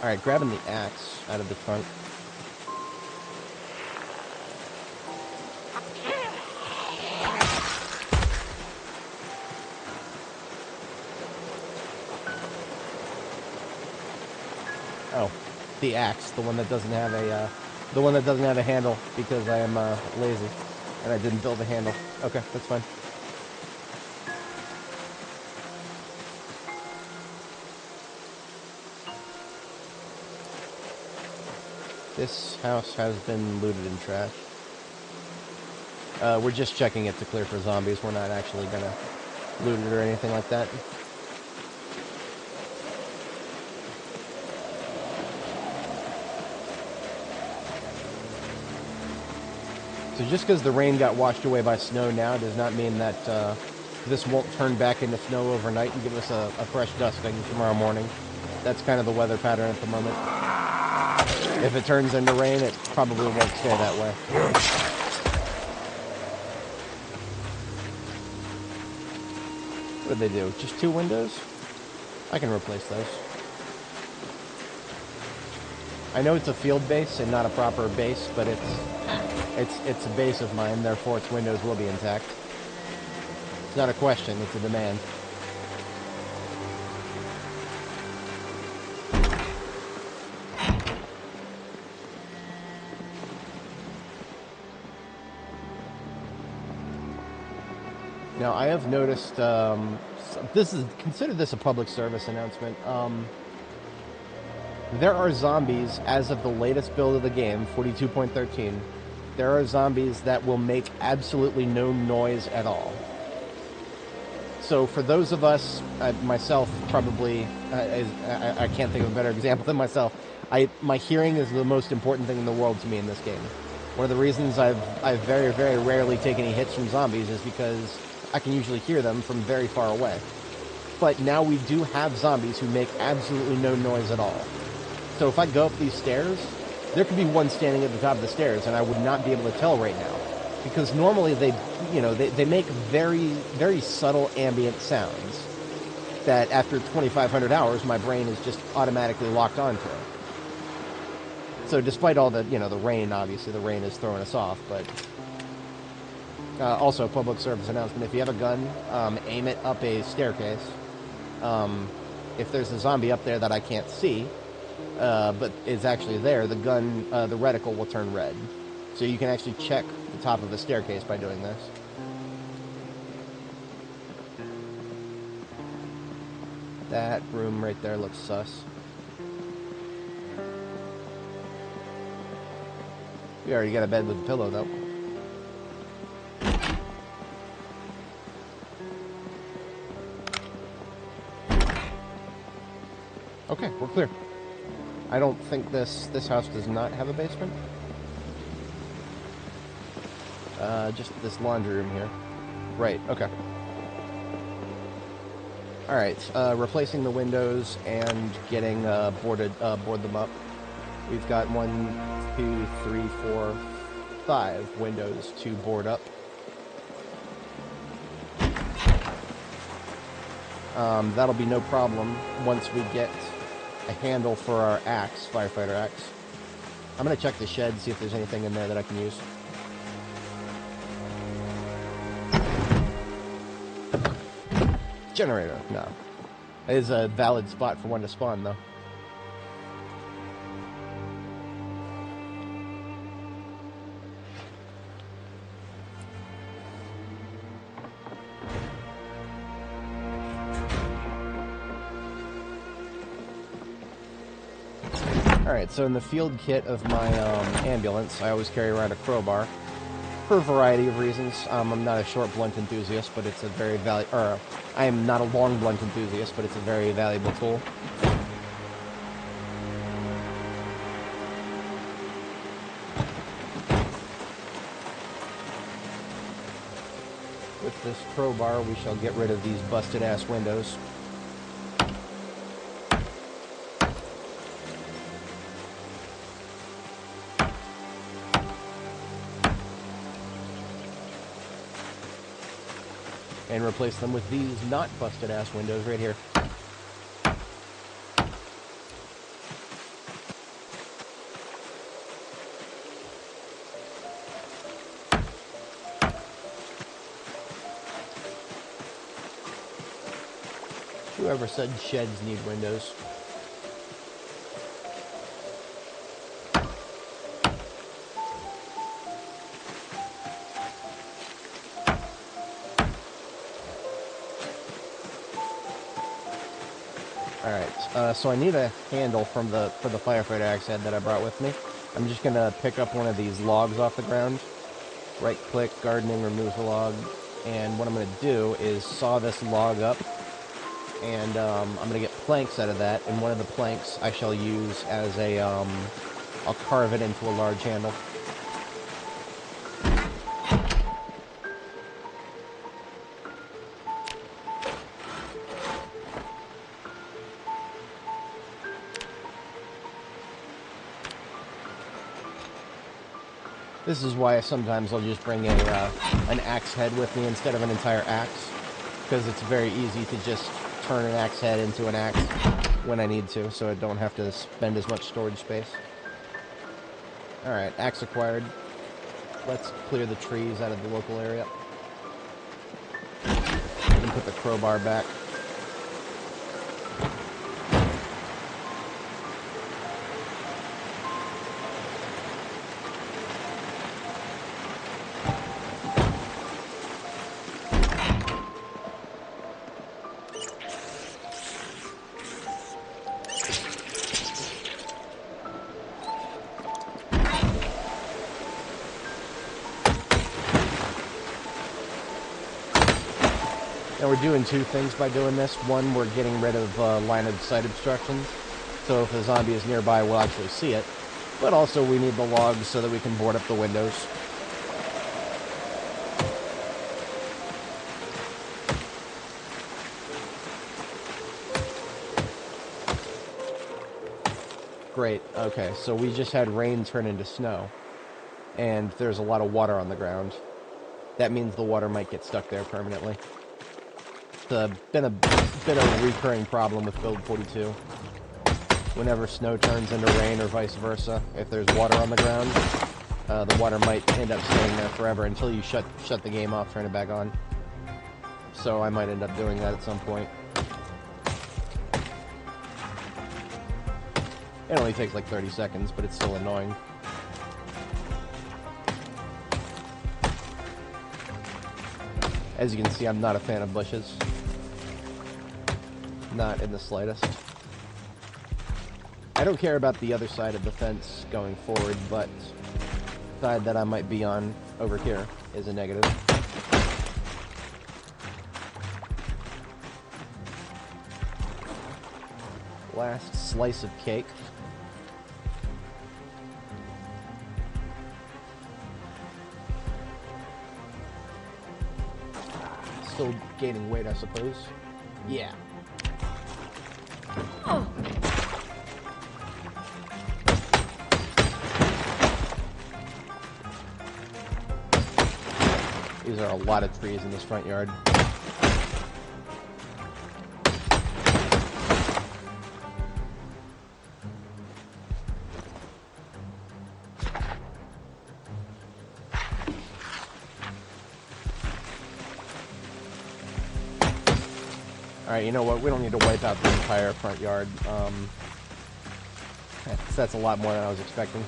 Alright, grabbing the axe out of the trunk. Oh, the axe, the one that doesn't have a handle because I am lazy and I didn't build a handle. Okay, that's fine. This house has been looted and trashed. We're just checking it to clear for zombies. We're not actually gonna loot it or anything like that. So just because the rain got washed away by snow now does not mean that this won't turn back into snow overnight and give us a fresh dusting tomorrow morning. That's kind of the weather pattern at the moment. If it turns into rain, it probably won't stay that way. What did they do? Just 2 windows? I can replace those. I know it's a field base and not a proper base, but it's a base of mine, therefore its windows will be intact. It's not a question, it's a demand. Now, I have noticed, consider this a public service announcement. There are zombies, as of the latest build of the game, 42.13, there are zombies that will make absolutely no noise at all. So for those of us, myself probably, I can't think of a better example than myself, my hearing is the most important thing in the world to me in this game. One of the reasons I've very, very rarely taken any hits from zombies is because I can usually hear them from very far away. But now we do have zombies who make absolutely no noise at all. So if I go up these stairs, there could be one standing at the top of the stairs and I would not be able to tell right now. Because normally they make very, very subtle ambient sounds that after 2,500 hours my brain is just automatically locked onto. So despite all the, the rain, obviously the rain is throwing us off, but also, public service announcement, if you have a gun, aim it up a staircase. If there's a zombie up there that I can't see, but is actually there, the gun, the reticle will turn red. So you can actually check the top of a staircase by doing this. That room right there looks sus. We We already got a bed with a pillow, though. Okay, we're clear. I don't think this house does not have a basement. Just this laundry room here. Right, okay. Alright, replacing the windows and getting board them up. We've got 1, 2, 3, 4, 5 windows to board up. That'll be no problem once we get a handle for our axe, firefighter axe. I'm gonna check the shed, see if there's anything in there that I can use. Generator, no. It is a valid spot for one to spawn, though. Alright, so in the field kit of my ambulance, I always carry around a crowbar. For a variety of reasons. I'm not a short blunt enthusiast, but it's a very valuable... I am not a long blunt enthusiast, but it's a very valuable tool. With this crowbar, we shall get rid of these busted-ass windows. And replace them with these not busted-ass windows right here. Whoever said sheds need windows? Alright, so I need a handle for the firefighter axe head that I brought with me. I'm just gonna pick up one of these logs off the ground, right-click, gardening, remove the log, and what I'm gonna do is saw this log up, and I'm gonna get planks out of that, and one of the planks I shall use as a, I'll carve it into a large handle. This is why sometimes I'll just bring an axe head with me instead of an entire axe, because it's very easy to just turn an axe head into an axe when I need to, so I don't have to spend as much storage space. Alright, axe acquired. Let's clear the trees out of the local area. And put the crowbar back. Now we're doing two things by doing this. One, we're getting rid of line of sight obstructions, so if a zombie is nearby, we'll actually see it. But also we need the logs so that we can board up the windows. Great, okay, so we just had rain turn into snow, and there's a lot of water on the ground. That means the water might get stuck there permanently. It's been a bit of a recurring problem with Build 42. Whenever snow turns into rain or vice versa, if there's water on the ground, the water might end up staying there forever until you shut the game off, turn it back on. So I might end up doing that at some point. It only takes like 30 seconds, but it's still annoying. As you can see, I'm not a fan of bushes. Not in the slightest. I don't care about the other side of the fence going forward, but side that I might be on over here is a negative. Last slice of cake. Still gaining weight, I suppose. Yeah. Oh. These are a lot of trees in this front yard. Alright, you know what? We don't need to wipe out the entire front yard. That's a lot more than I was expecting.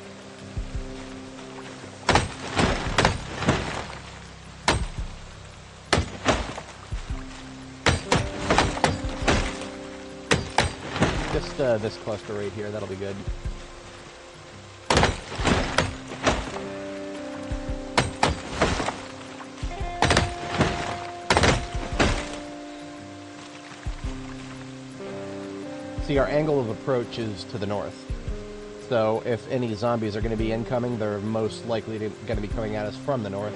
Just this cluster right here, that'll be good. See, our angle of approach is to the north. So if any zombies are going to be incoming, they're most likely going to be coming at us from the north.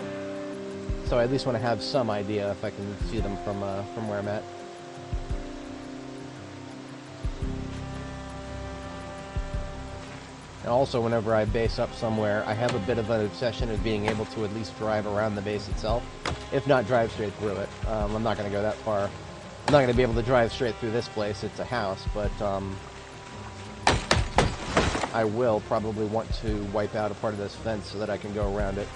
So I at least want to have some idea if I can see them from where I'm at. And also, whenever I base up somewhere, I have a bit of an obsession of being able to at least drive around the base itself, if not drive straight through it. I'm not going to go that far. I'm not going to be able to drive straight through this place. It's a house, but I will probably want to wipe out a part of this fence so that I can go around it.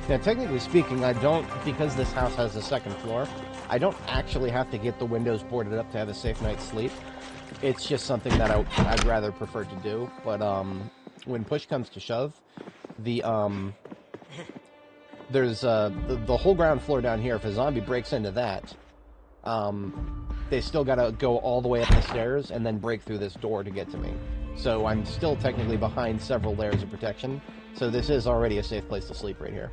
Now, technically speaking, I don't, because this house has a second floor, I don't actually have to get the windows boarded up to have a safe night's sleep. It's just something that I'd rather prefer to do. But when push comes to shove, there's the whole ground floor down here. If a zombie breaks into that, they still gotta go all the way up the stairs and then break through this door to get to me. So I'm still technically behind several layers of protection. So this is already a safe place to sleep right here.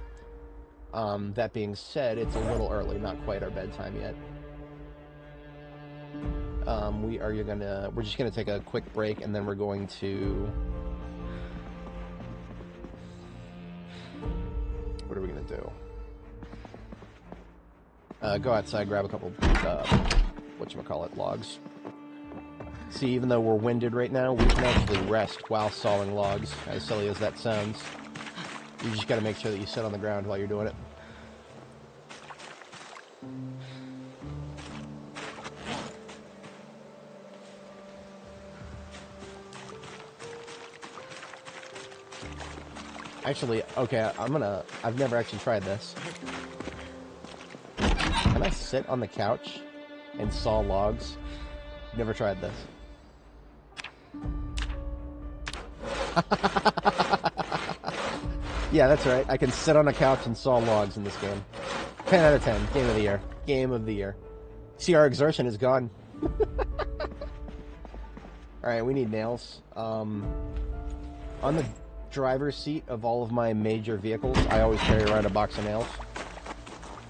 That being said, it's a little early, not quite our bedtime yet. We're just gonna take a quick break, and then we're going to... What are we gonna do? Go outside, grab a couple, whatchamacallit, logs. See, even though we're winded right now, we can actually rest while sawing logs, as silly as that sounds. You just gotta make sure that you sit on the ground while you're doing it. Actually, okay, I've never actually tried this. Can I sit on the couch and saw logs? Never tried this. Yeah, that's right. I can sit on a couch and saw logs in this game. 10 out of 10. Game of the year. Game of the year. See, our exertion is gone. Alright, we need nails. On the driver's seat of all of my major vehicles, I always carry around a box of nails.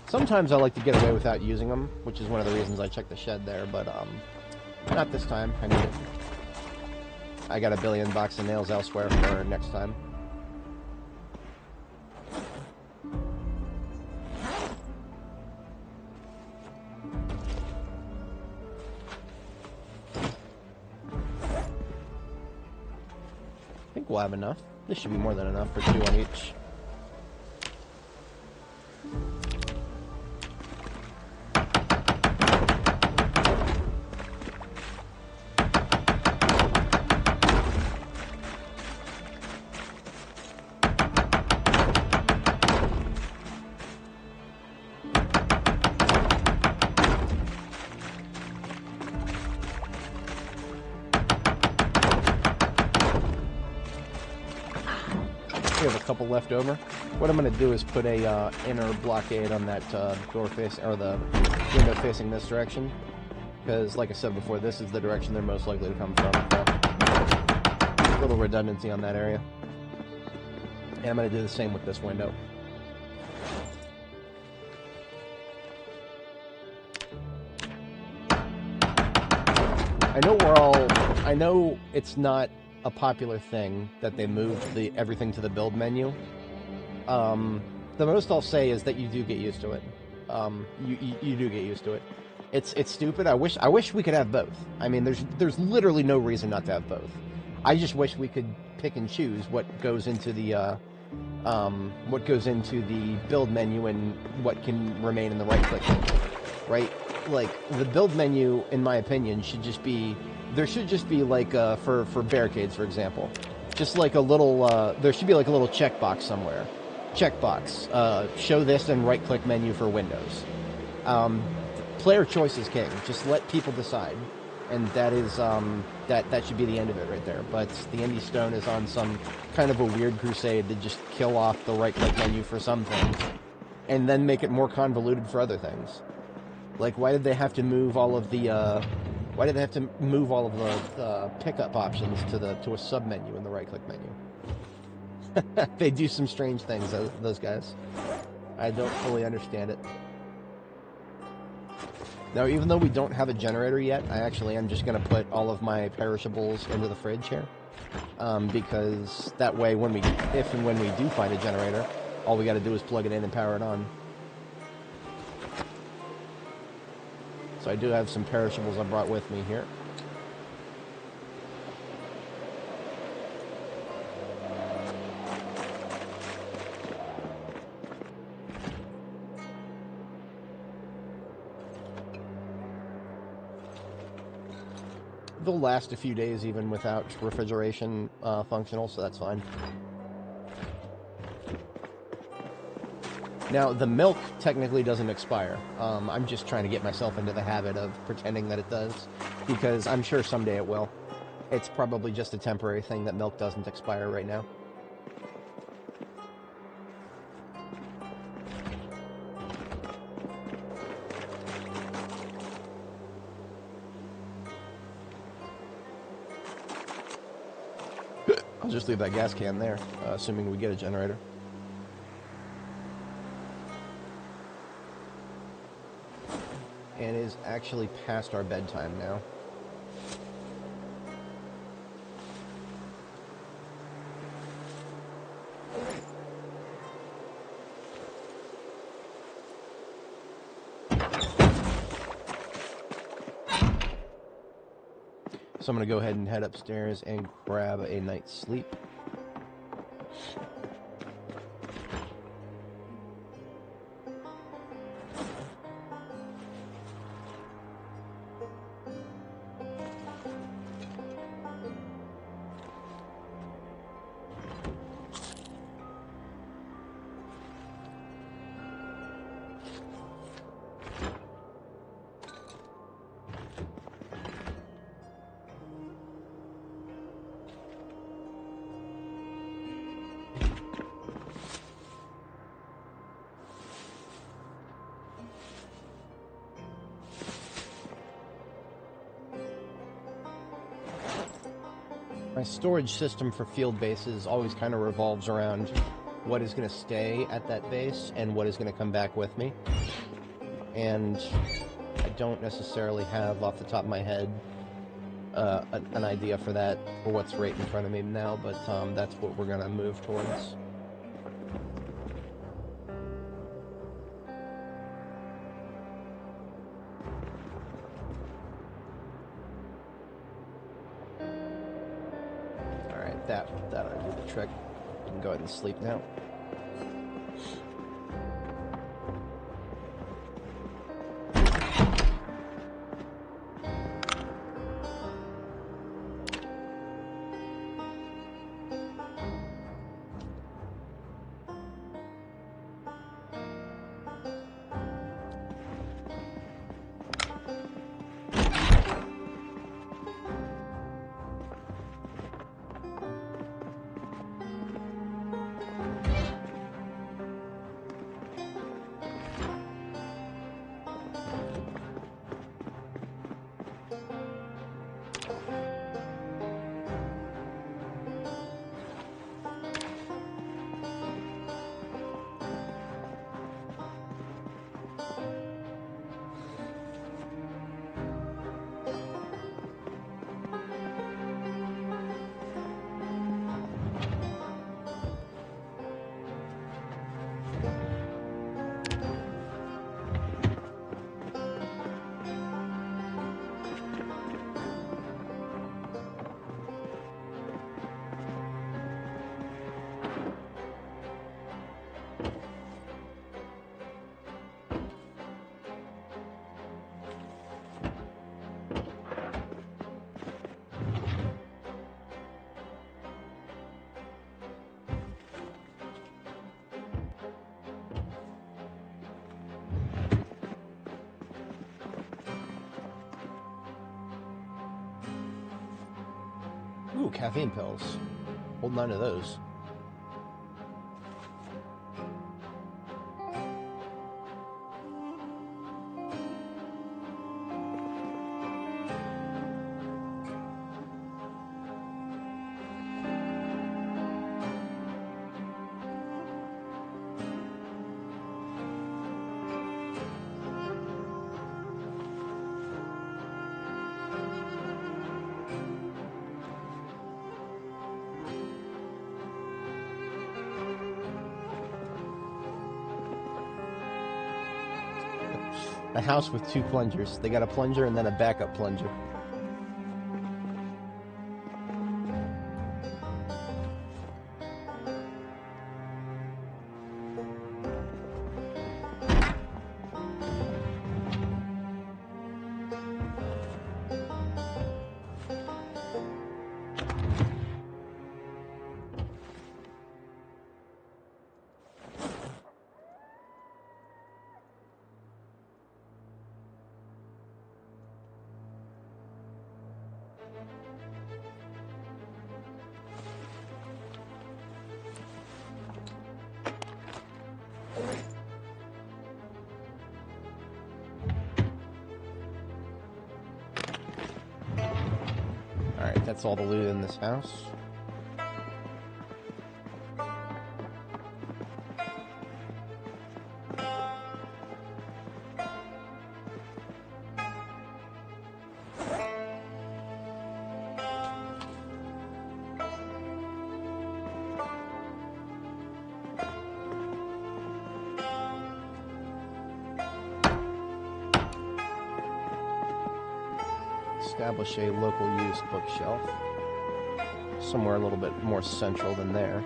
Sometimes I like to get away without using them, which is one of the reasons I checked the shed there, but not this time. I need it. I got a billion box of nails elsewhere for next time. I think we'll have enough. This should be more than enough for 2 on each. actually have a couple left over. What I'm going to do is put a inner blockade on that door facing, or the window facing this direction. Because, like I said before, this is the direction they're most likely to come from. So, a little redundancy on that area. And I'm going to do the same with this window. I know it's not a popular thing that they moved everything to the build menu. The most I'll say is that you do get used to it. You do get used to it. It's stupid. I wish we could have both. I mean, there's literally no reason not to have both. I just wish we could pick and choose what goes into the build menu and what can remain in the right click menu, right? Like, the build menu, in my opinion, should just be, there should just be like for barricades, for example, just like a little there should be like a little checkbox somewhere. Checkbox, show this and right click menu for Windows. Player choice is king. Just let people decide, and that is that should be the end of it right there. But the Indie Stone is on some kind of a weird crusade to just kill off the right click menu for some things, and then make it more convoluted for other things. Like, why did they have to move all of the pickup options to a sub menu in the right click menu? They do some strange things, those guys. I don't fully understand it. Now, even though we don't have a generator yet, I actually am just going to put all of my perishables into the fridge here. Because that way, if and when we do find a generator, all we got to do is plug it in and power it on. So I do have some perishables I brought with me here. They'll last a few days even without refrigeration functional, so that's fine. Now, the milk technically doesn't expire. I'm just trying to get myself into the habit of pretending that it does, because I'm sure someday it will. It's probably just a temporary thing that milk doesn't expire right now. I'll just leave that gas can there, assuming we get a generator. And it is actually past our bedtime now. So I'm going to go ahead and head upstairs and grab a night's sleep. My storage system for field bases always kind of revolves around what is going to stay at that base and what is going to come back with me. And I don't necessarily have, off the top of my head, an idea for that, for what's right in front of me now, but that's what we're going to move towards. That'll do the trick. You can go ahead and sleep now. Ooh, caffeine pills. Holding on to those. A house with 2 plungers. They got a plunger and then a backup plunger. Alright, that's all the loot in this house. Establish a local use bookshelf. Somewhere a little bit more central than there.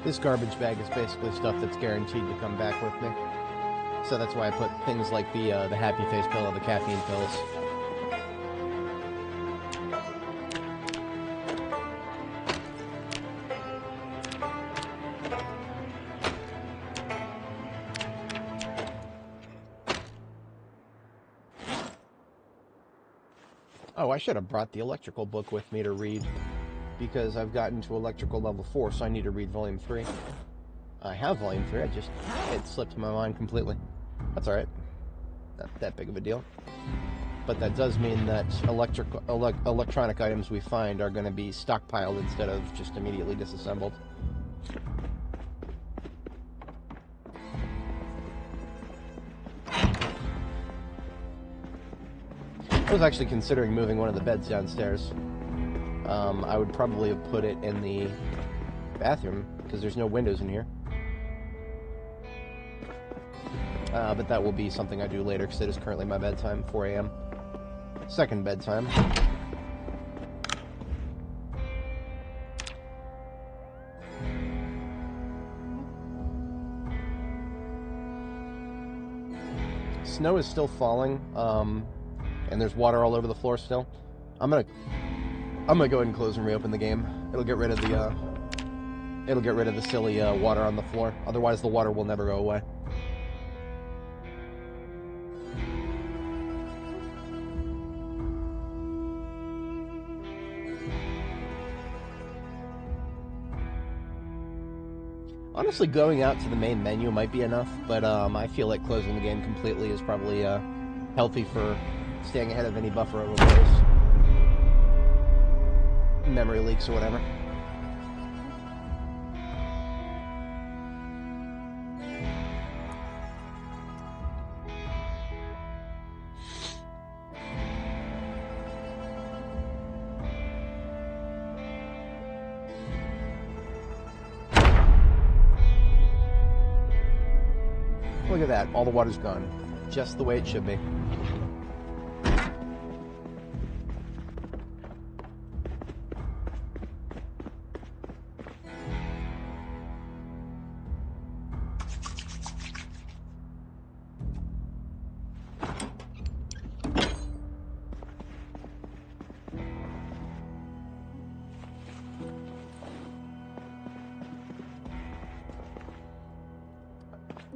This garbage bag is basically stuff that's guaranteed to come back with me. So that's why I put things like the happy face pill or the caffeine pills. Oh, I should have brought the electrical book with me to read, because I've gotten to electrical level 4, so I need to read volume 3. I have volume 3, it slipped my mind completely. That's alright. Not that big of a deal. But that does mean that electronic items we find are going to be stockpiled instead of just immediately disassembled. I was actually considering moving one of the beds downstairs. I would probably have put it in the bathroom, because there's no windows in here. But that will be something I do later, because it is currently my bedtime, 4 a.m. Second bedtime. Snow is still falling, and there's water all over the floor still. I'm gonna go ahead and close and reopen the game. It'll get rid of the silly water on the floor. Otherwise, the water will never go away. Honestly, going out to the main menu might be enough, but I feel like closing the game completely is probably healthy for staying ahead of any buffer overflows, memory leaks, or whatever. Look at that, all the water's gone. Just the way it should be.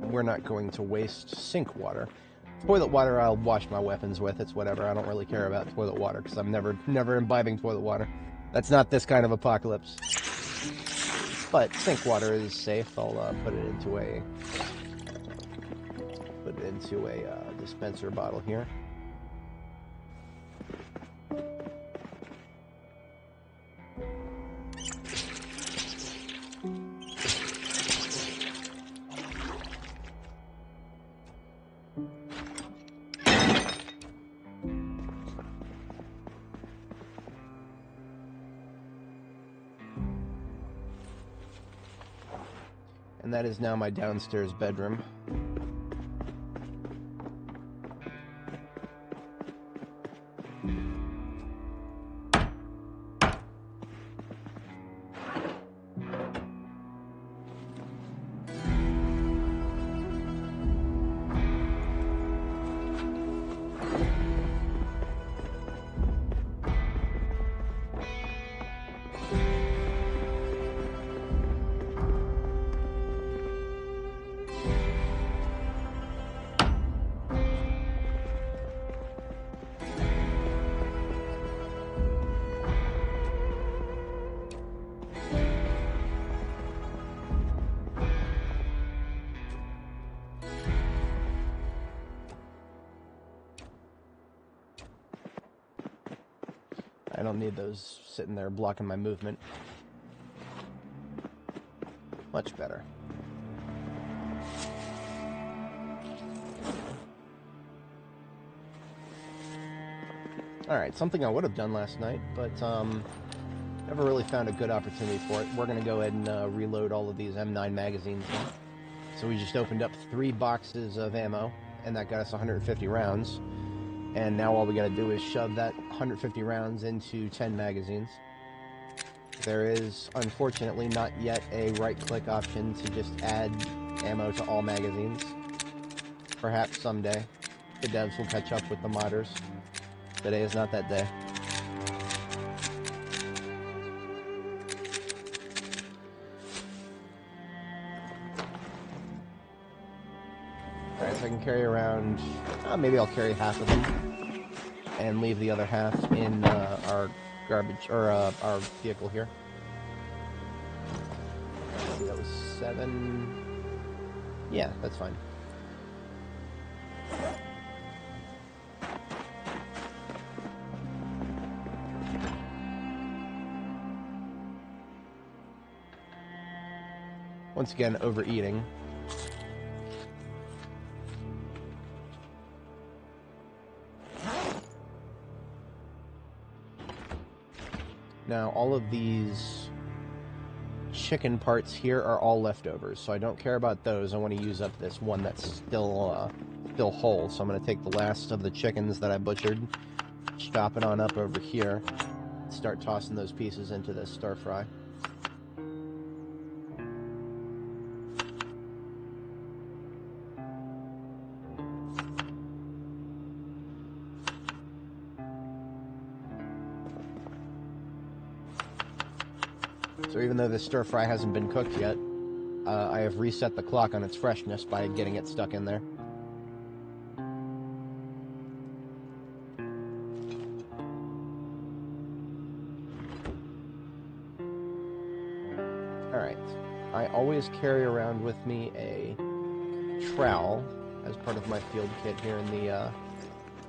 We're not going to waste sink water. Toilet water I'll wash my weapons with, it's whatever. I don't really care about toilet water because I'm never imbibing toilet water. That's not this kind of apocalypse. But sink water is safe. I'll put it into a dispenser bottle here. And that is now my downstairs bedroom. I don't need those sitting there blocking my movement. Much better. Alright, something I would have done last night, but never really found a good opportunity for it. We're going to go ahead and reload all of these M9 magazines now. So we just opened up 3 boxes of ammo, and that got us 150 rounds. And now all we gotta do is shove that 150 rounds into 10 magazines. There is, unfortunately, not yet a right-click option to just add ammo to all magazines. Perhaps someday the devs will catch up with the modders. Today is not that day. Alright, so I can carry around, maybe I'll carry half of them and leave the other half in our garbage, or our vehicle here. Let's see, that was 7. Yeah, that's fine. Once again, overeating. Now, all of these chicken parts here are all leftovers, so I don't care about those. I want to use up this one that's still whole, so I'm going to take the last of the chickens that I butchered, chop it on up over here, start tossing those pieces into this stir fry. So even though this stir fry hasn't been cooked yet, I have reset the clock on its freshness by getting it stuck in there. Alright, I always carry around with me a trowel as part of my field kit here in the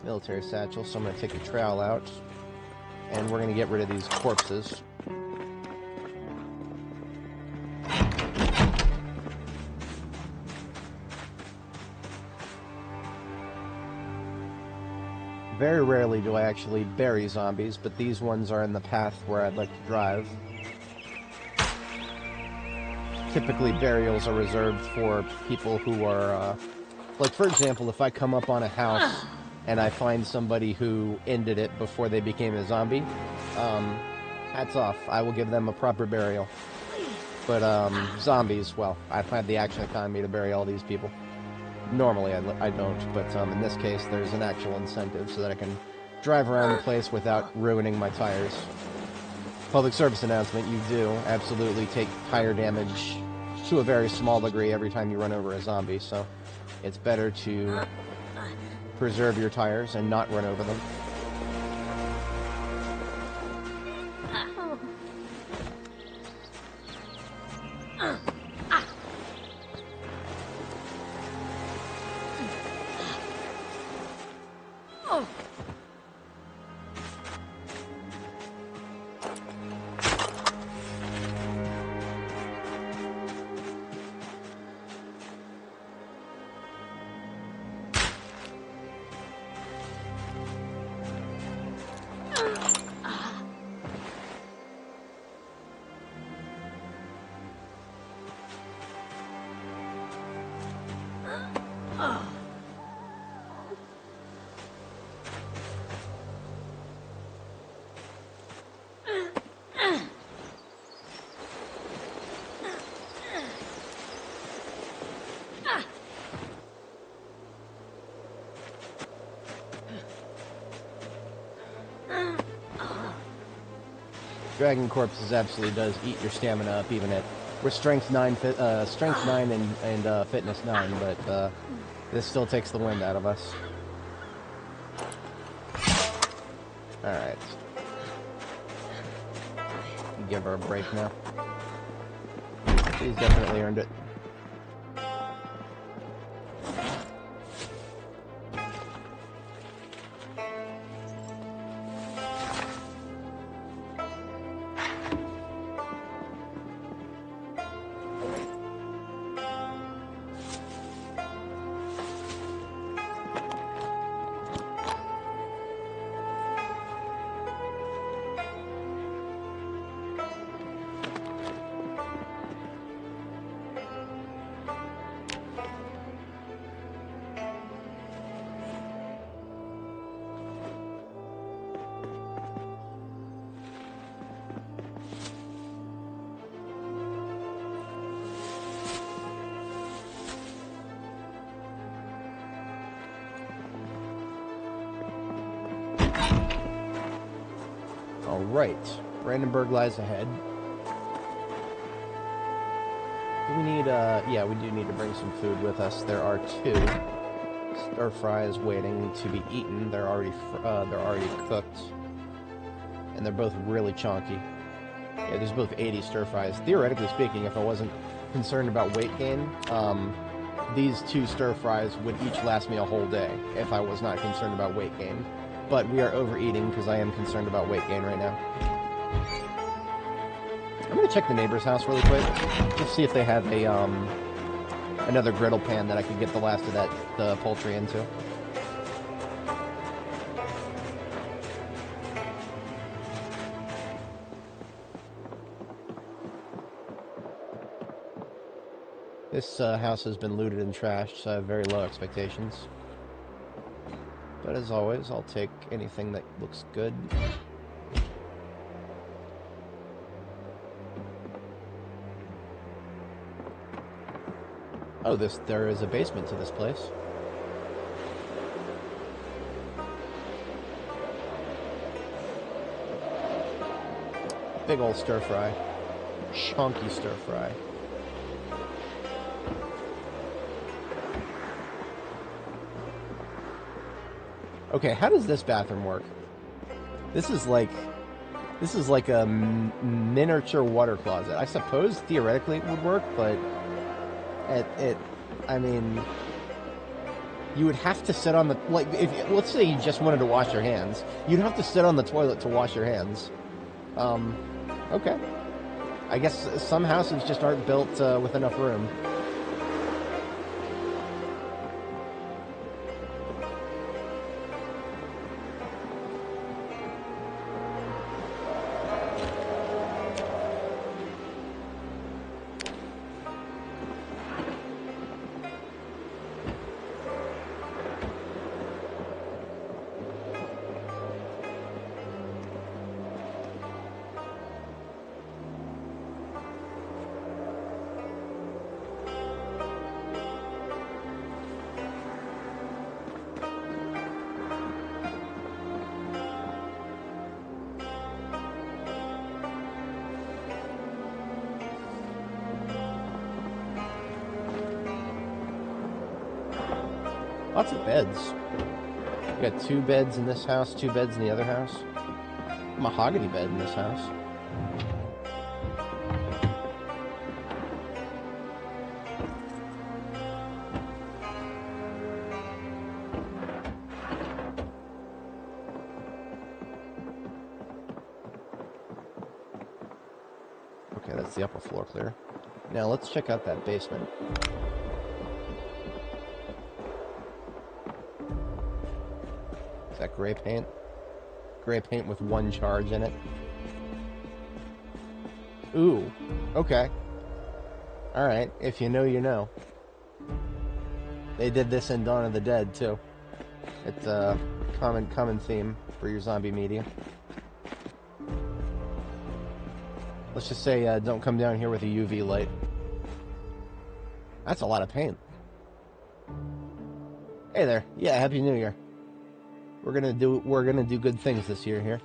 military satchel, so I'm going to take the trowel out, and we're going to get rid of these corpses. Very rarely do I actually bury zombies, but these ones are in the path where I'd like to drive. Typically, burials are reserved for people who are Like, for example, if I come up on a house and I find somebody who ended it before they became a zombie, hats off. I will give them a proper burial. But, zombies, well, I've had the action economy to bury all these people. Normally, I don't, but in this case, there's an actual incentive so that I can drive around the place without ruining my tires. Public service announcement, you do absolutely take tire damage to a very small degree every time you run over a zombie, so it's better to preserve your tires and not run over them. Dragon Corpses absolutely does eat your stamina up, even at we're strength 9 and fitness 9, but this still takes the wind out of us. All right, give her a break now. She's definitely earned it. Alright, Brandenburg lies ahead. Do we need, yeah, we do need to bring some food with us. There are 2 stir fries waiting to be eaten. They're already cooked. And they're both really chunky. Yeah, there's both 80 stir fries. Theoretically speaking, if I wasn't concerned about weight gain, these 2 stir fries would each last me a whole day if I was not concerned about weight gain. But we are overeating because I am concerned about weight gain right now. I'm gonna check the neighbor's house really quick, just see if they have a another griddle pan that I could get the last of the poultry into. This house has been looted and trashed, so I have very low expectations. But as always, I'll take anything that looks good. Oh, there is a basement to this place. Big old stir fry. Chunky stir fry. Okay, how does this bathroom work? This is like a miniature water closet. I suppose theoretically it would work, but I mean, you would have to sit on the, like, let's say you just wanted to wash your hands, you'd have to sit on the toilet to wash your hands. Okay. I guess some houses just aren't built with enough room. Lots of beds. We got 2 beds in this house, 2 beds in the other house. Mahogany bed in this house. Okay, that's the upper floor clear. Now let's check out that basement. Is that gray paint? Gray paint with 1 charge in it. Ooh, okay. Alright, if you know, you know. They did this in Dawn of the Dead, too. It's a common theme for your zombie media. Let's just say, don't come down here with a UV light. That's a lot of paint. Hey there. Yeah, Happy New Year. We're gonna do good things this year here.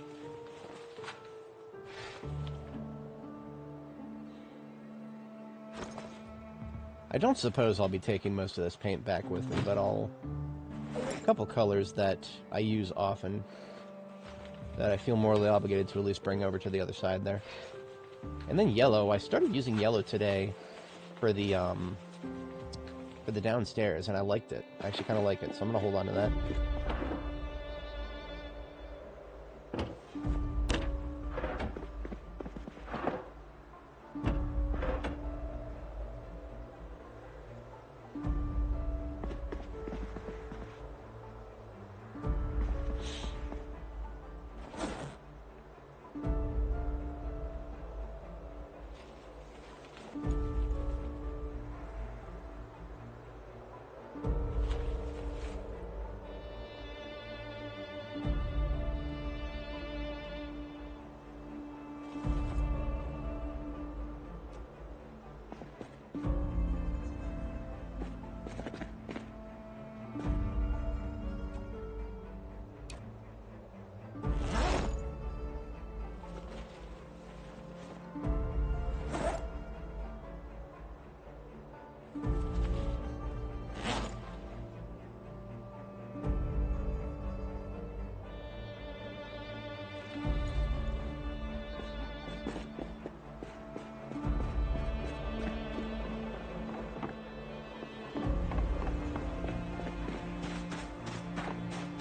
I don't suppose I'll be taking most of this paint back with me, but a couple colors that I use often that I feel morally obligated to at least bring over to the other side there. And then yellow. I started using yellow today for the downstairs, and I liked it. I actually kind of like it, so I'm gonna hold on to that.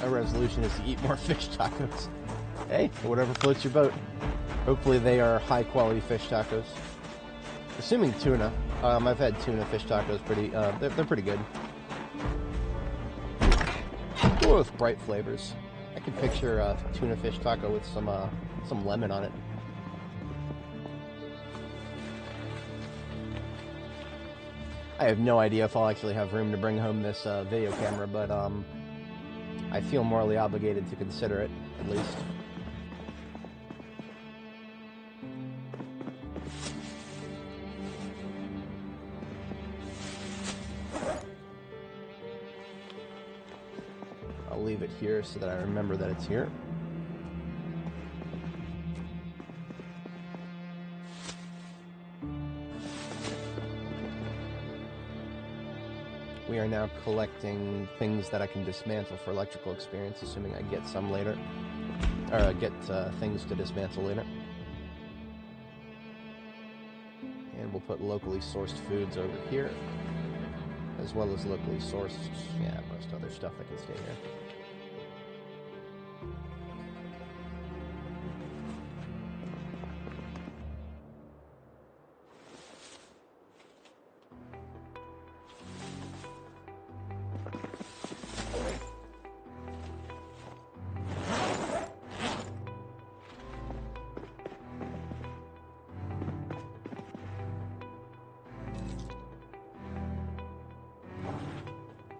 My resolution is to eat more fish tacos. Hey, whatever floats your boat. Hopefully they are high quality fish tacos. Assuming tuna. I've had tuna fish tacos they're pretty good. Ooh, with bright flavors. I can picture a tuna fish taco with some lemon on it. I have no idea if I'll actually have room to bring home this video camera, but I feel morally obligated to consider it, at least. I'll leave it here so that I remember that it's here. We are now collecting things that I can dismantle for electrical experience, assuming I get some later. Or get things to dismantle later. And we'll put locally sourced foods over here, as well as locally sourced, yeah, most other stuff that can stay here.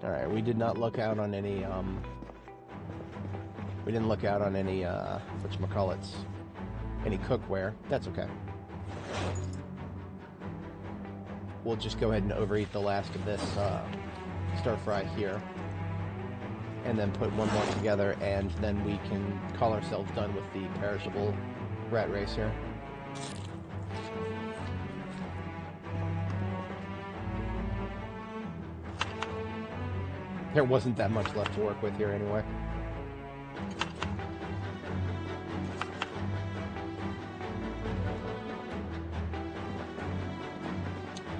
Alright, we did not look out on any, we didn't look out on any, whatchamacallits, any cookware. That's okay. We'll just go ahead and overeat the last of this, stir fry here. And then put one more together, and then we can call ourselves done with the perishable rat race here. There wasn't that much left to work with here anyway.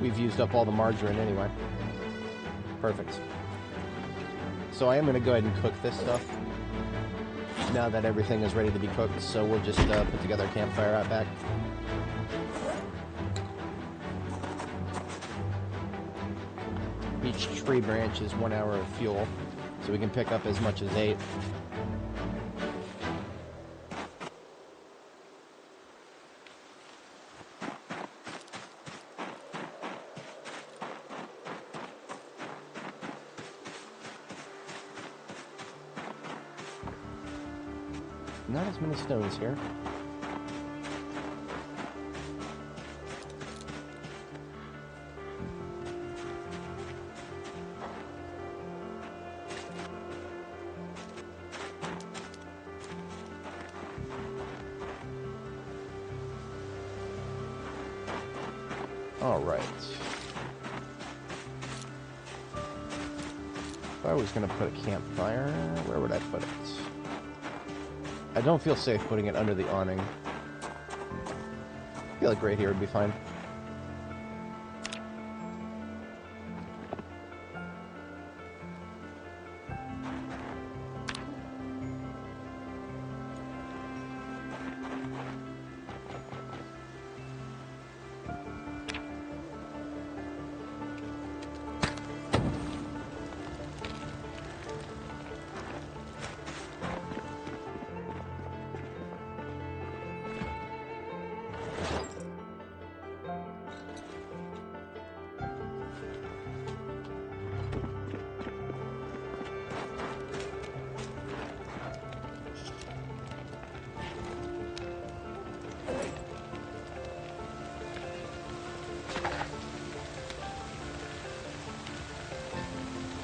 We've used up all the margarine anyway. Perfect. So I am going to go ahead and cook this stuff now that everything is ready to be cooked, so we'll just put together a campfire out back. Each tree branch is 1 hour of fuel, so we can pick up as much as 8. Not as many stones here. All right. If I was going to put a campfire, where would I put it? I don't feel safe putting it under the awning. I feel like right here would be fine.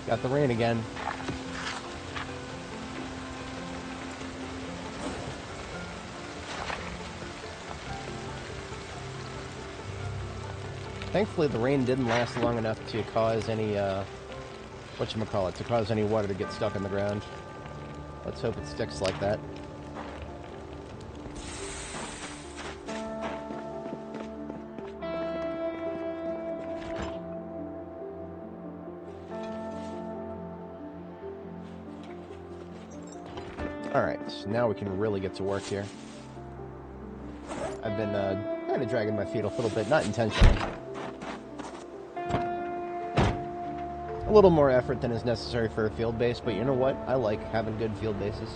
Got the rain again. Thankfully, the rain didn't last long enough to cause any, whatchamacallit, to cause any water to get stuck in the ground. Let's hope it sticks like that. Alright, so now we can really get to work here. I've been kind of dragging my feet a little bit, not intentionally. A little more effort than is necessary for a field base, but you know what? I like having good field bases.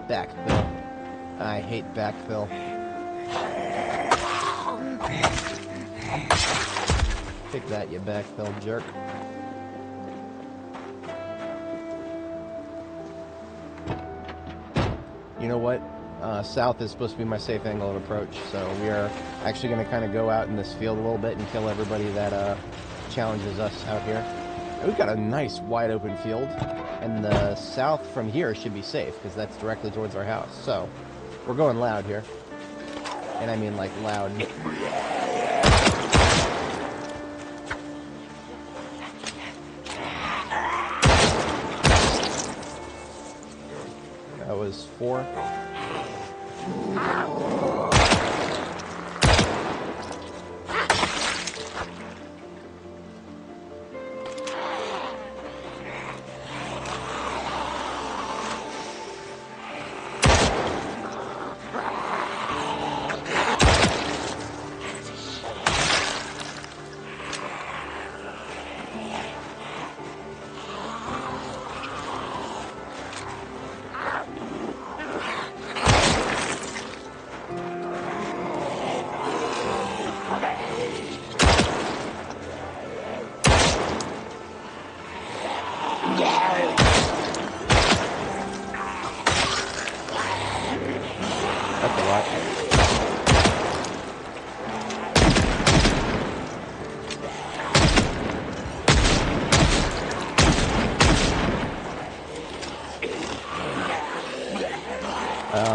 Backfill. I hate backfill. Take that, you backfill jerk. You know what? South is supposed to be my safe angle of approach, so we are actually going to kind of go out in this field a little bit and kill everybody that challenges us out here. And we've got a nice wide open field, and the south from here should be safe because that's directly towards our house. So we're going loud here, and I mean like loud. That was 4.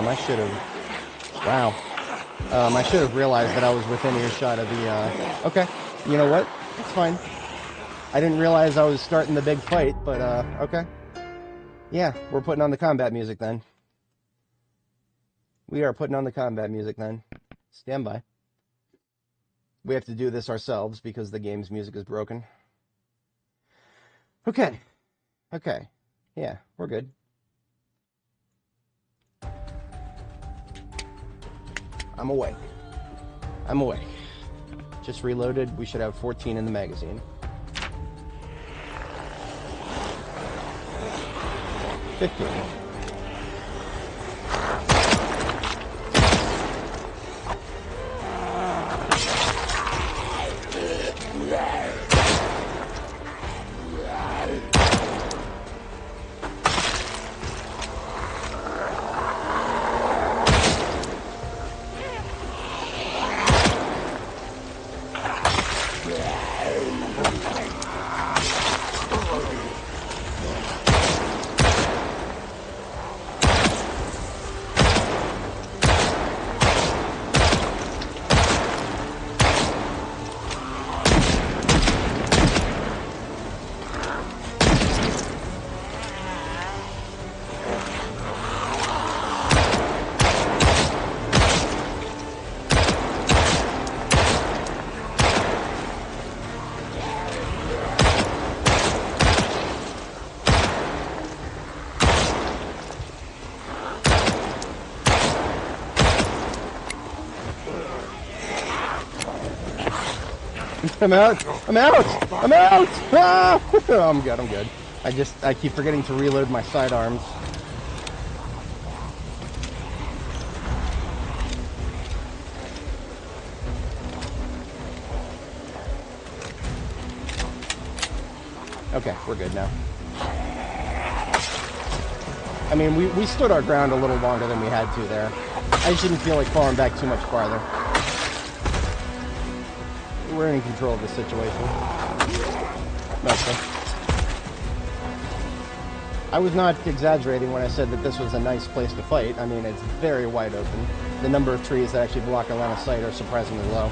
I should have... Wow. I should have realized that I was within earshot of the, okay, you know what? It's fine. I didn't realize I was starting the big fight, but, okay. Yeah, we're putting on the combat music then. We are putting on the combat music then. Stand by. We have to do this ourselves because the game's music is broken. Okay. Okay. Yeah, we're good. I'm awake. I'm awake. Just reloaded. We should have 14 in the magazine. 15. I'm out! I'm out! I'm out! Ah! Oh, I'm good, I'm good. I keep forgetting to reload my sidearms. Okay, we're good now. I mean, we stood our ground a little longer than we had to there. I just didn't feel like falling back too much farther. We're in control of the situation. Mostly. I was not exaggerating when I said that this was a nice place to fight. I mean, it's very wide open. The number of trees that actually block a line of sight are surprisingly low.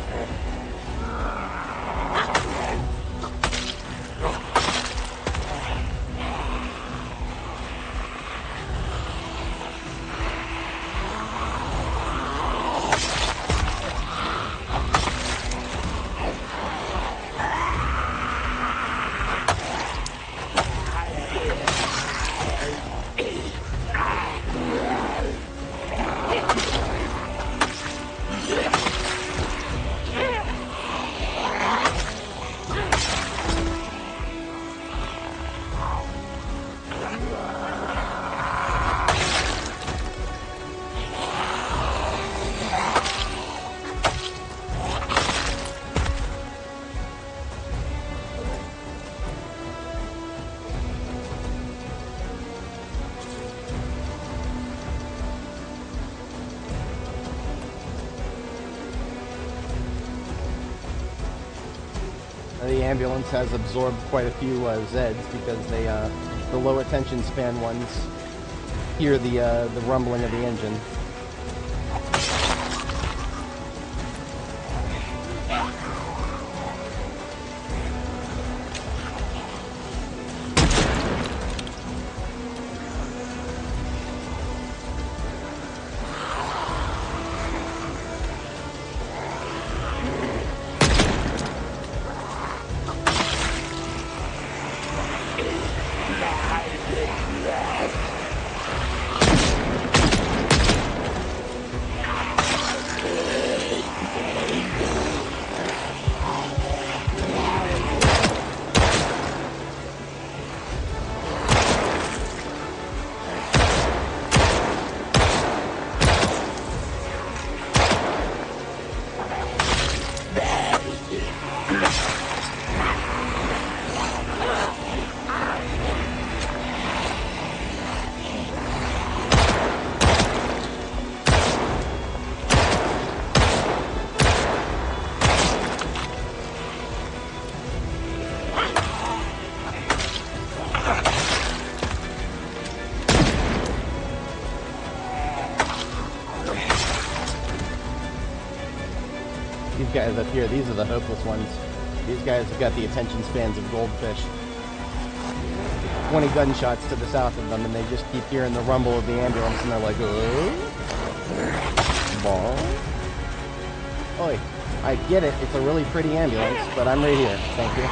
The ambulance has absorbed quite a few Zeds because they, the low attention span ones hear the rumbling of the engine. These guys up here, these are the hopeless ones. These guys have got the attention spans of goldfish. 20 gunshots to the south of them, and they just keep hearing the rumble of the ambulance, and they're like, oh? Ball? Oi, I get it, it's a really pretty ambulance, but I'm right here, thank you.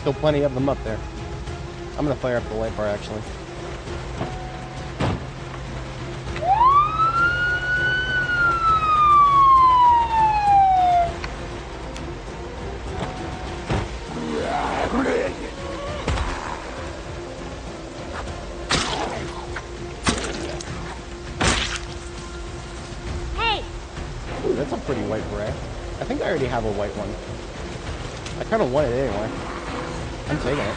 Still plenty of them up there. I'm gonna fire up the light bar actually. Hey! Ooh, that's a pretty white beret. I think I already have a white one. I kind of want it anyway. I'm taking it.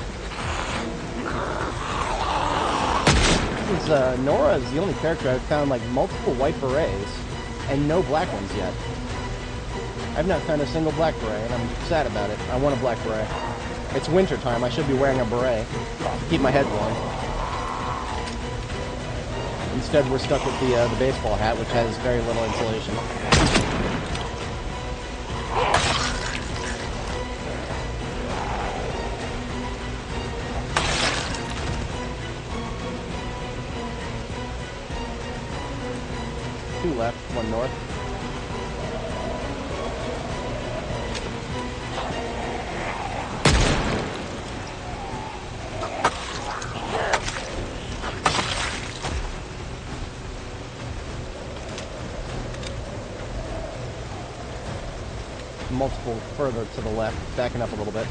Because Nora is the only character I've found like multiple white berets and no black ones yet. I've not found a single black beret, and I'm sad about it. I want a black beret. It's winter time. I should be wearing a beret to keep my head warm. Instead, we're stuck with the baseball hat, which has very little insulation. Two left, one north. Multiple further to the left, backing up a little bit.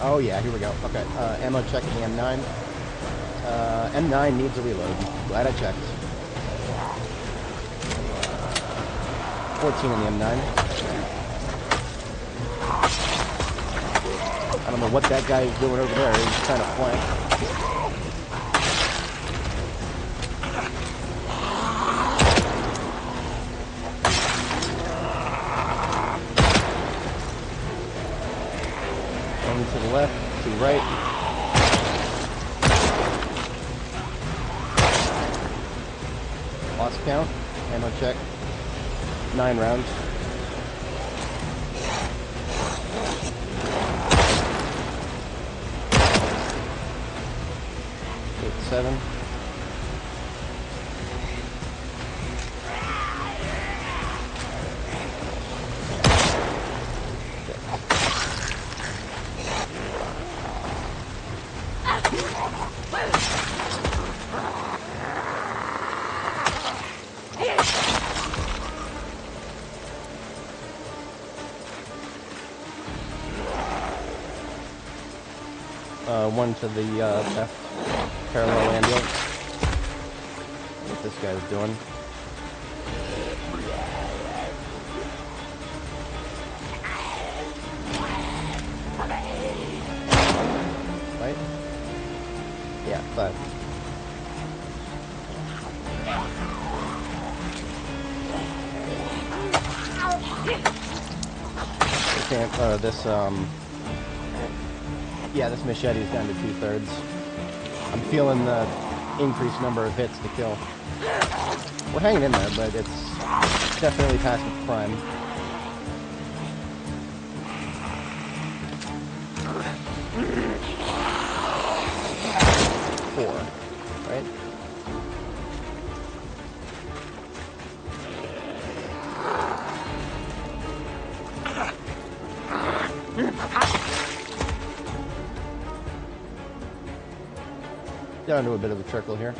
Oh yeah, here we go. Okay, ammo check in the M9. M9 needs a reload. Glad I checked. 14 in the M9. I don't know what that guy is doing over there. He's trying to flank. One to the left, to the right. Lost count. Ammo check. 9 rounds. 7. One to the left, parallel ambulance. What this guy's doing. Right? Yeah, 5. Yeah, this machete's down to 2/3. I'm feeling the increased number of hits to kill. We're hanging in there, but it's definitely past its prime. Four, right? Down to a bit of a trickle here.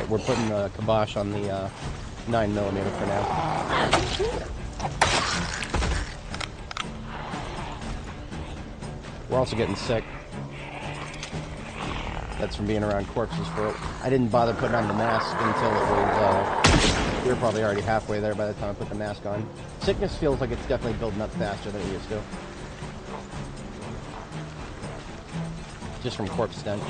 We're putting the kibosh on the 9mm for now. We're also getting sick. That's from being around corpses for it. I didn't bother putting on the mask until it was, we were probably already halfway there by the time I put the mask on. Sickness feels like it's definitely building up faster than it used to. Just from corpse stench.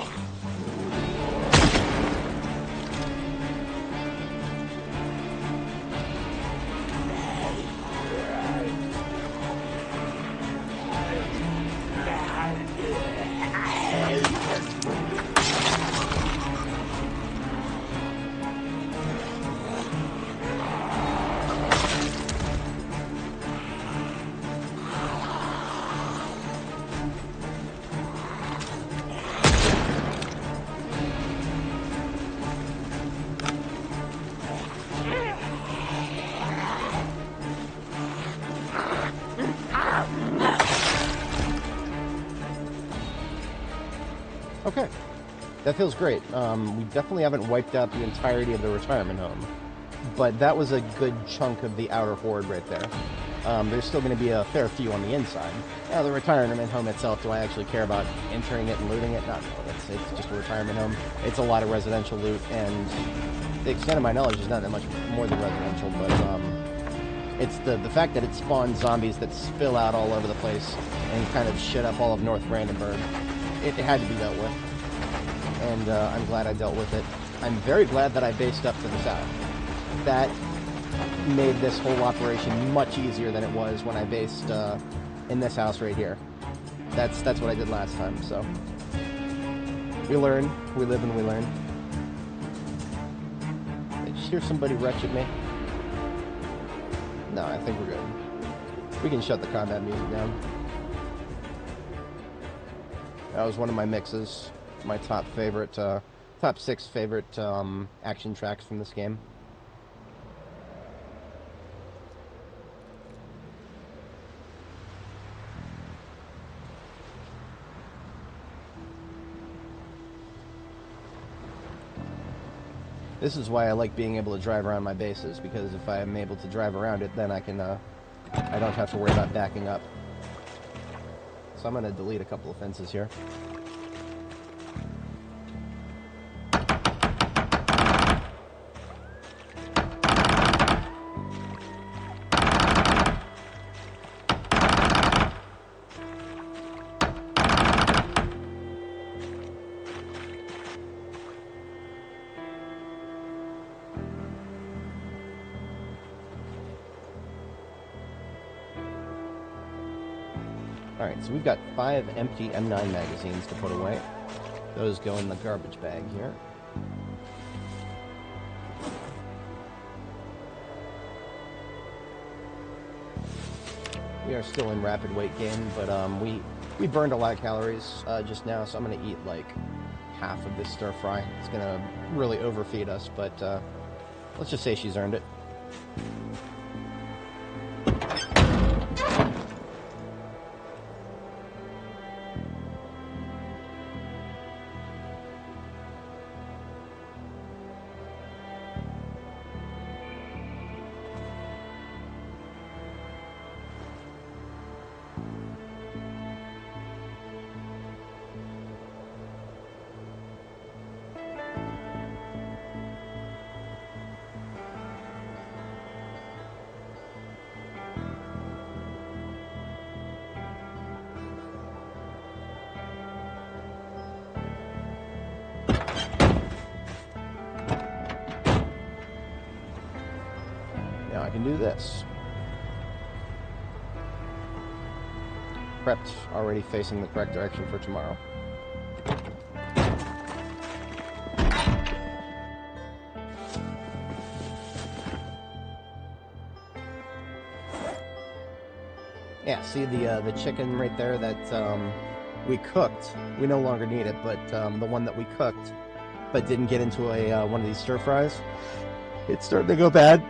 Okay, that feels great. We definitely haven't wiped out the entirety of the retirement home, but that was a good chunk of the outer horde right there. There's still going to be a fair few on the inside. Now, the retirement home itself, do I actually care about entering it and looting it? Not really. It's just a retirement home. It's a lot of residential loot, and the extent of my knowledge is not that much more than residential, but it's the fact that it spawns zombies that spill out all over the place and kind of shit up all of North Brandenburg. It had to be dealt with, and I'm glad I dealt with it. I'm very glad that I based up to the south. That made this whole operation much easier than it was when I based in this house right here. That's what I did last time, so. We learn, we live and we learn. Did you hear somebody retch at me? No, I think we're good. We can shut the combat music down. That was one of my mixes, my top 6 favorite action tracks from this game. This is why I like being able to drive around my bases, because if I am able to drive around it, then I can, I don't have to worry about backing up. So I'm going to delete a couple of fences here. Alright, so we've got 5 empty M9 magazines to put away. Those go in the garbage bag here. We are still in rapid weight gain, but we burned a lot of calories just now, so I'm going to eat like half of this stir fry. It's going to really overfeed us, but let's just say she's earned it. Now I can do this. Prepped, already facing the correct direction for tomorrow. Yeah, see the chicken right there that we cooked. We no longer need it, but the one that we cooked, but didn't get into a one of these stir fries, it's starting to go bad.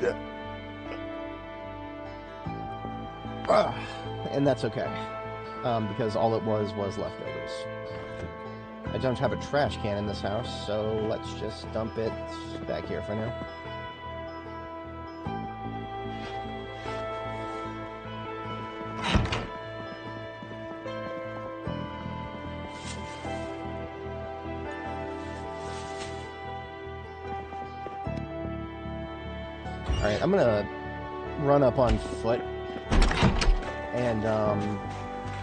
And that's okay, because all it was leftovers. I don't have a trash can in this house, so let's just dump it back here for now. Alright, I'm gonna run up on foot and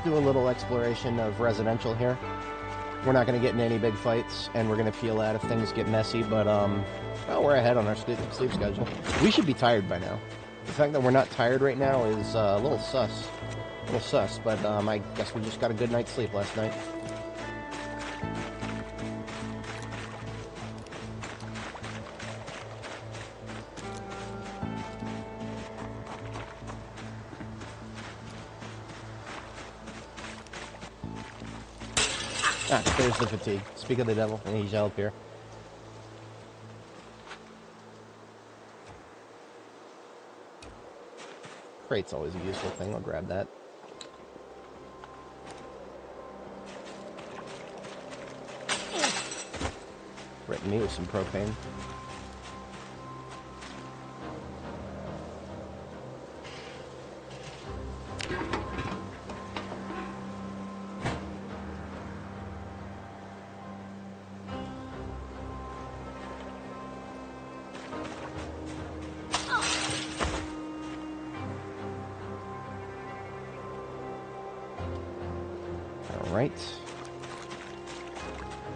do a little exploration of residential here. We're not going to get in any big fights, and we're going to peel out if things get messy, but well, we're ahead on our sleep schedule. We should be tired by now. The fact that we're not tired right now is a little sus. But I guess we just got a good night's sleep last night. Ah, there's the fatigue. Speak of the devil, and he shall appear. Crate's always a useful thing. I'll grab that. Threaten me with some propane. Alright.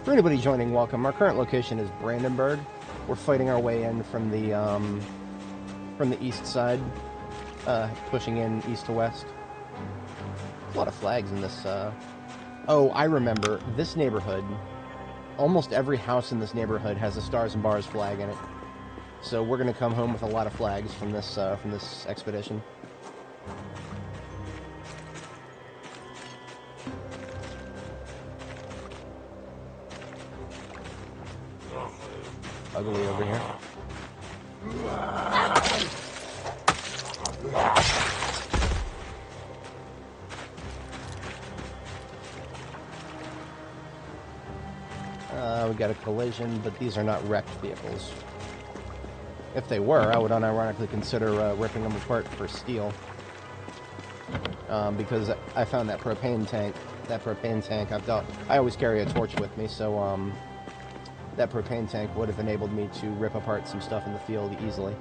For anybody joining, welcome. Our current location is Brandenburg. We're fighting our way in from the east side, pushing in east to west. There's a lot of flags in this. Oh, I remember this neighborhood. Almost every house in this neighborhood has a Stars and Bars flag in it. So we're gonna come home with a lot of flags from this expedition. Ugly over here. We got a collision, but these are not wrecked vehicles. If they were, I would unironically consider ripping them apart for steel. Because I found that propane tank. I always carry a torch with me, so that propane tank would have enabled me to rip apart some stuff in the field easily.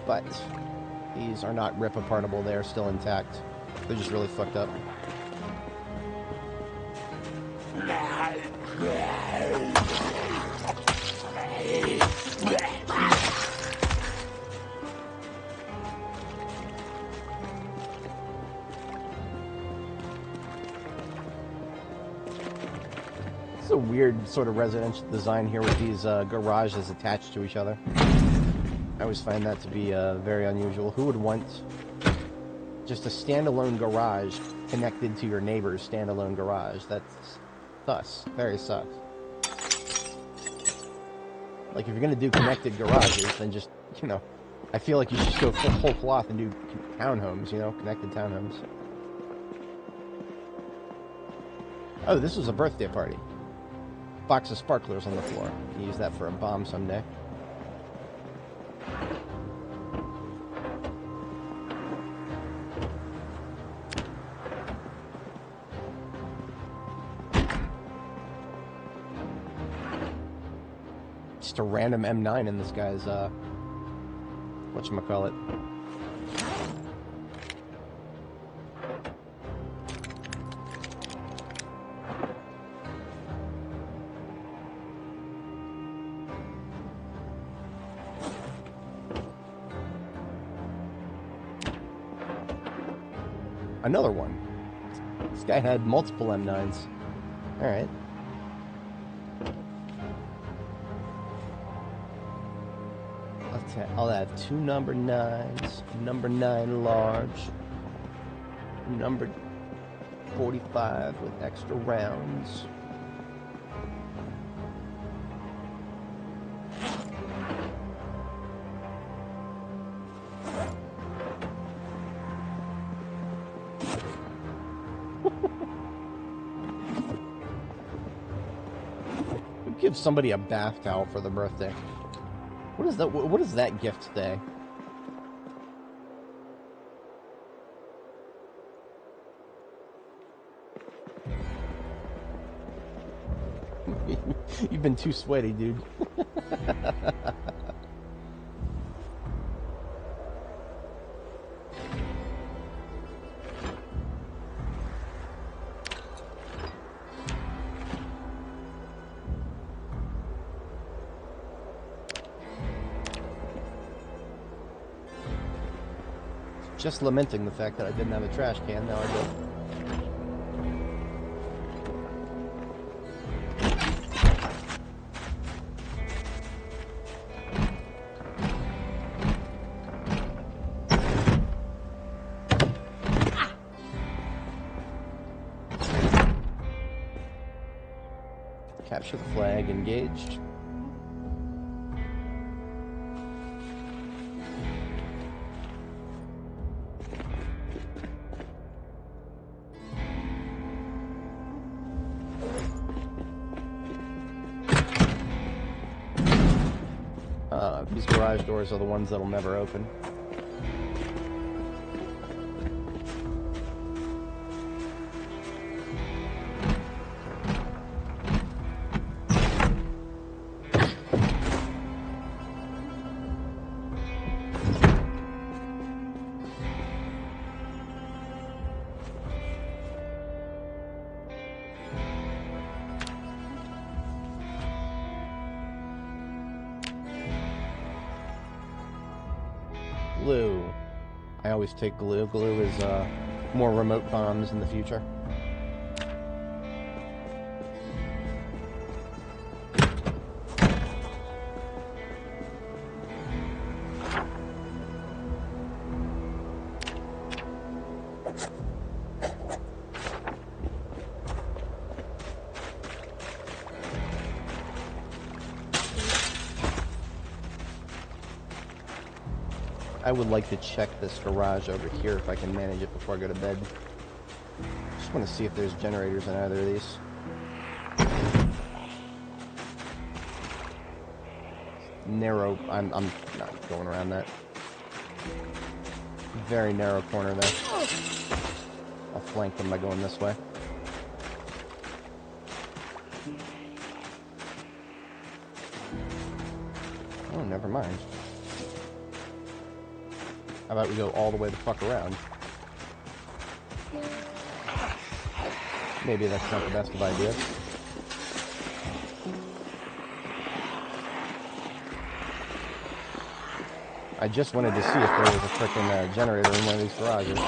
But these are not rip-apartable, they are still intact. They're just really fucked up. It's a weird sort of residential design here with these garages attached to each other. I always find that to be very unusual. Who would want just a standalone garage connected to your neighbor's standalone garage? That's sus. Very sus. Like, if you're gonna do connected garages, then just, you know, I feel like you should just go full cloth and do townhomes, you know, connected townhomes. Oh, this was a birthday party. Box of sparklers on the floor. You can use that for a bomb someday. Just a random M9 in this guy's, whatchamacallit. Another one. This guy had multiple M9s. Alright. I'll add 2 number 9s. Number 9 large. Number 45 with extra rounds. Give somebody a bath towel for their birthday. What is that? What is that gift today? You've been too sweaty, dude. Just lamenting the fact that I didn't have a trash can, now I do. Capture the flag, engaged. These garage doors are the ones that'll never open. Glue. I always take glue. Glue is more remote bombs in the future. I would like to check this garage over here if I can manage it before I go to bed. Just want to see if there's generators in either of these. Narrow. I'm not going around that. Very narrow corner there. I'll flank them by going this way. Oh, never mind. How about we go all the way the fuck around? Maybe that's not the best of ideas. I just wanted to see if there was a frickin' generator in one of these garages.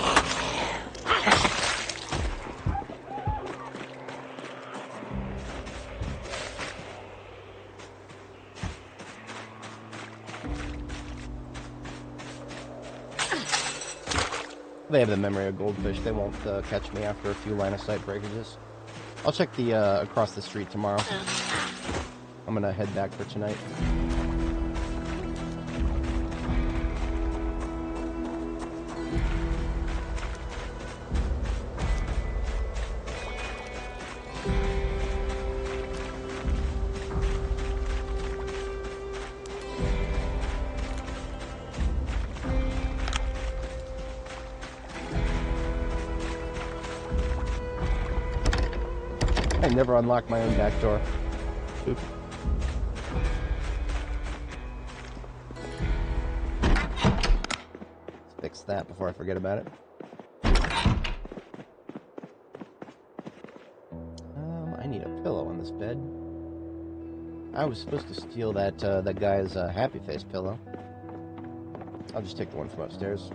They have the memory of goldfish. They won't catch me after a few line of sight breakages. I'll check the across the street tomorrow. I'm gonna head back for tonight. I never unlocked my own back door. Oops. Let's fix that before I forget about it. I need a pillow on this bed. I was supposed to steal that that guy's happy face pillow. I'll just take the one from upstairs.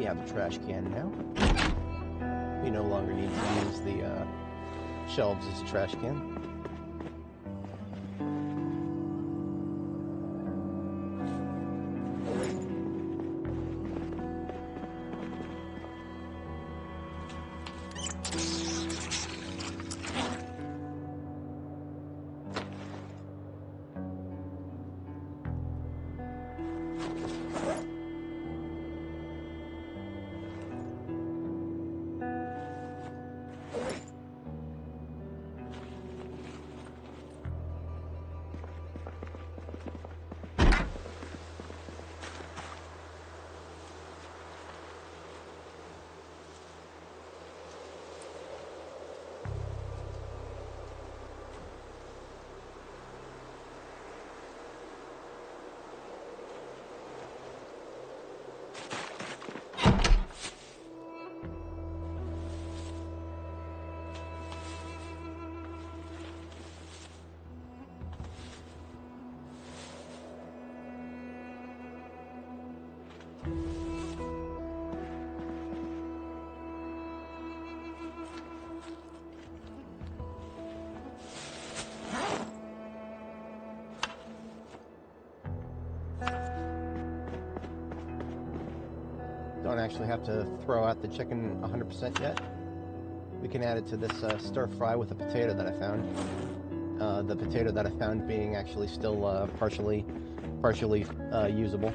We have a trash can now. We no longer need to use the shelves as a trash can. Don't actually have to throw out the chicken 100% yet. We can add it to this stir fry with a potato that I found. The potato that I found being actually still partially usable.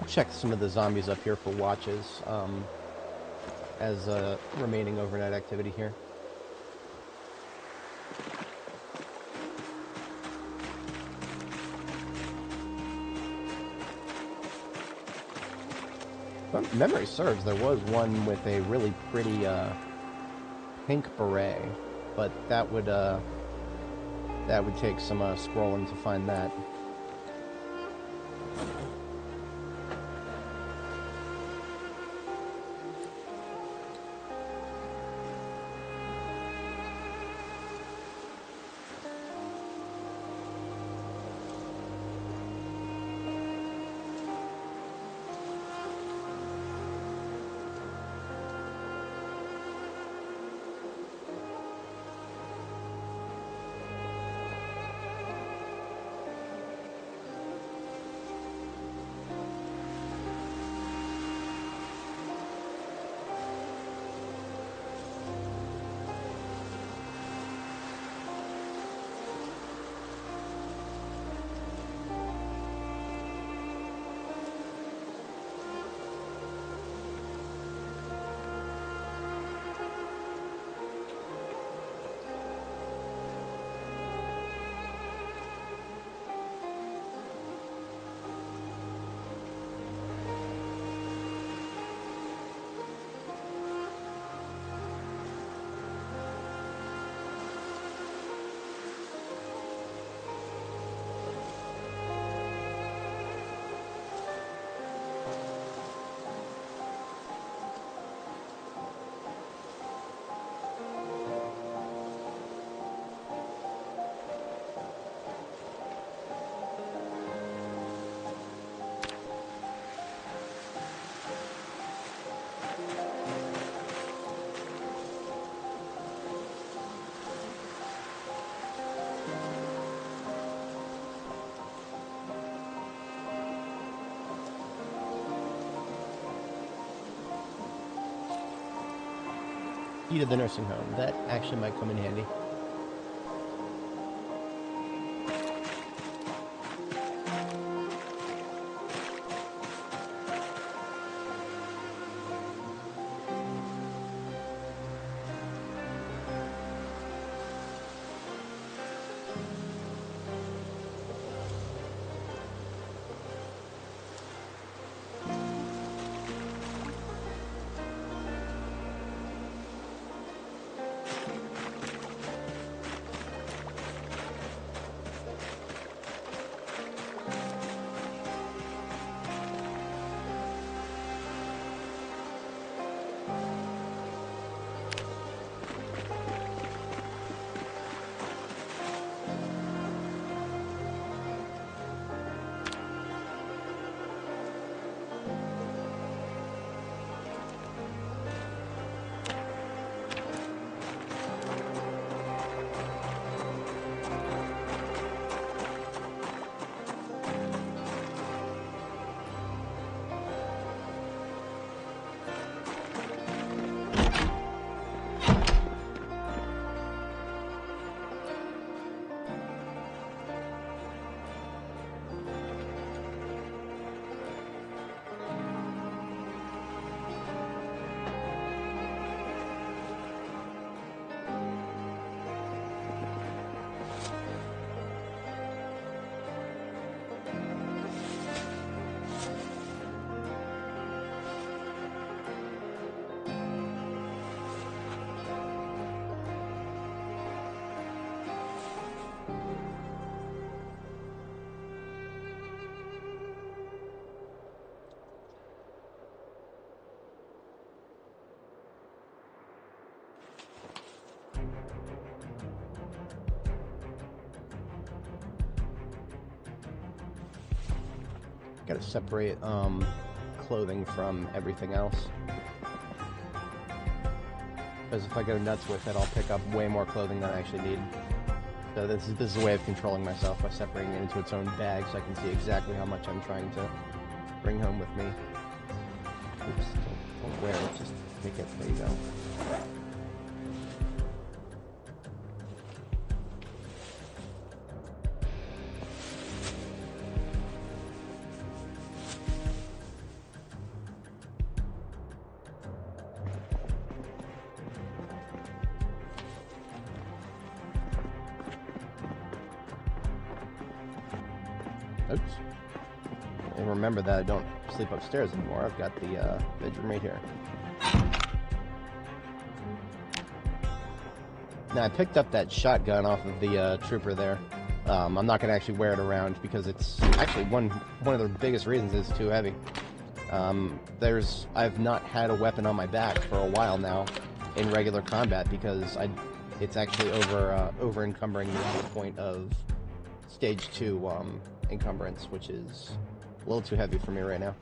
Check some of the zombies up here for watches as remaining overnight activity here. If memory serves, there was one with a really pretty pink beret, but that would take some scrolling to find that. Key to the nursing home. That actually might come in handy. Gotta separate clothing from everything else. Because if I go nuts with it, I'll pick up way more clothing than I actually need. So this is a way of controlling myself by separating it into its own bag so I can see exactly how much I'm trying to bring home with me. Oops, don't wear it, just take it. There you go. Oops. And remember that I don't sleep upstairs anymore. I've got the bedroom right here. Now, I picked up that shotgun off of the trooper there. I'm not going to actually wear it around because it's actually one of the biggest reasons is too heavy. I've not had a weapon on my back for a while now in regular combat because it's actually over encumbering me to the point of stage 2 encumbrance, which is a little too heavy for me right now.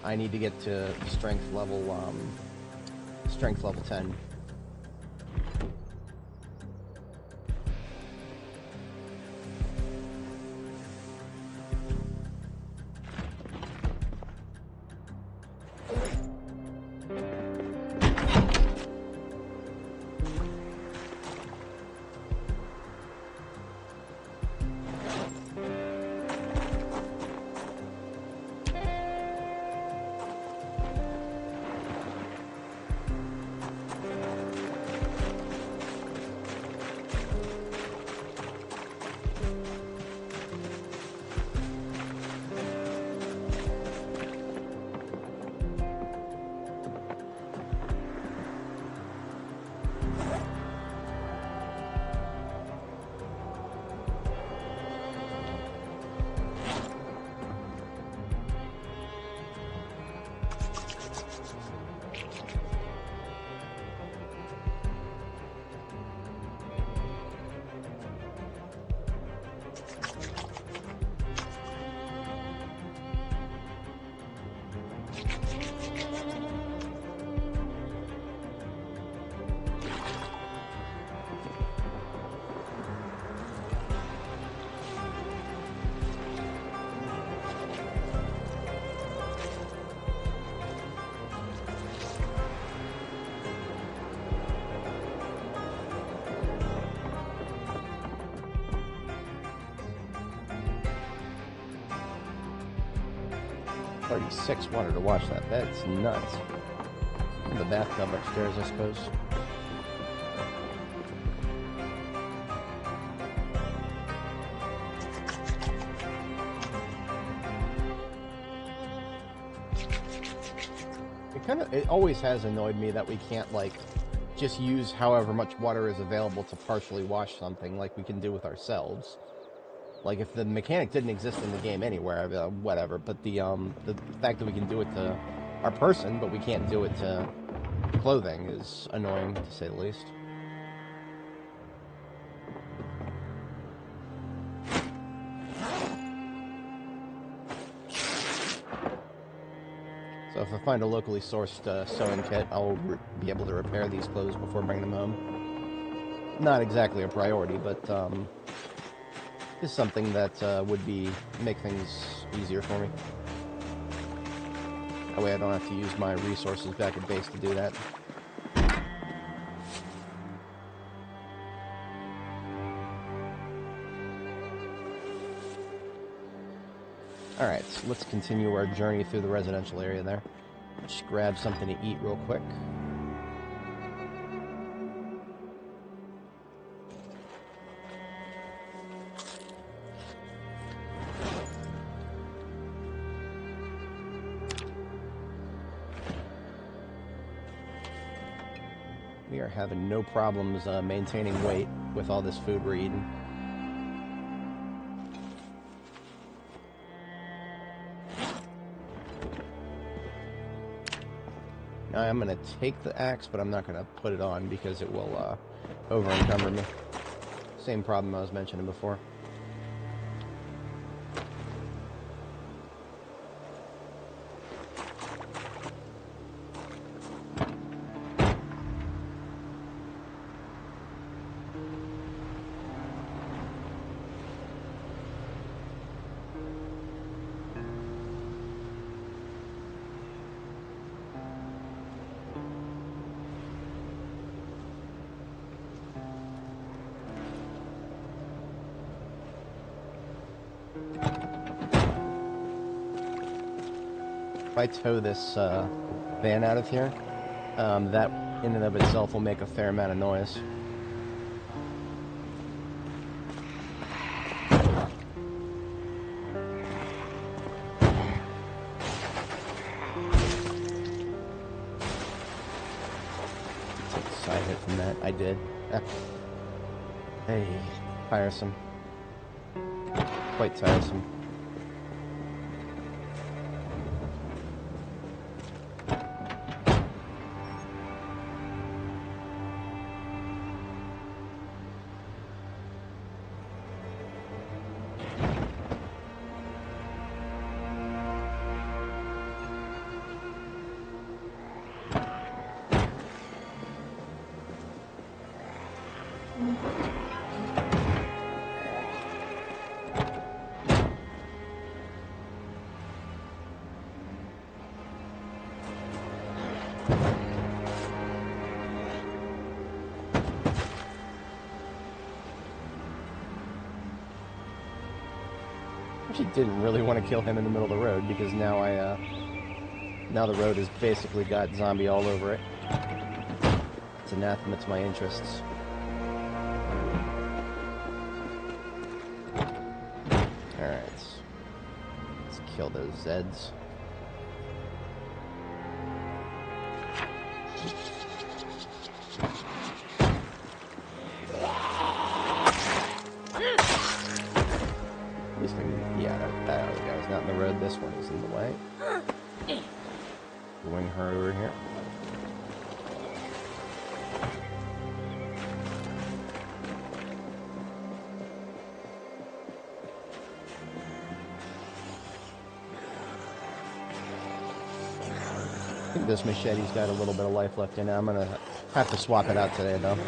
I need to get to strength level 10. 36 wanted to watch that. That's nuts. In the bathtub upstairs, I suppose. It always has annoyed me that we can't, like, just use however much water is available to partially wash something like we can do with ourselves. Like, if the mechanic didn't exist in the game anywhere, whatever, but the fact that we can do it to our person, but we can't do it to clothing is annoying, to say the least. So if I find a locally sourced sewing kit, I'll be able to repair these clothes before bringing them home. Not exactly a priority, but is something that would make things easier for me. That way I don't have to use my resources back at base to do that. Alright, so let's continue our journey through the residential area there. Just grab something to eat real quick. We are having no problems maintaining weight with all this food we're eating. Now I'm going to take the axe, but I'm not going to put it on because it will over-encumber me. Same problem I was mentioning before. If I tow this van out of here, that in and of itself will make a fair amount of noise. Take a side hit from that. I did. Hey, tiresome. Quite tiresome. Actually didn't really want to kill him in the middle of the road because now now the road has basically got zombie all over it. It's anathema to my interests. Alright. Let's kill those Zeds. That other guy was not in the road. This one is in the way. Going her over here. I think this machete's got a little bit of life left in it. I'm gonna have to swap it out today, though.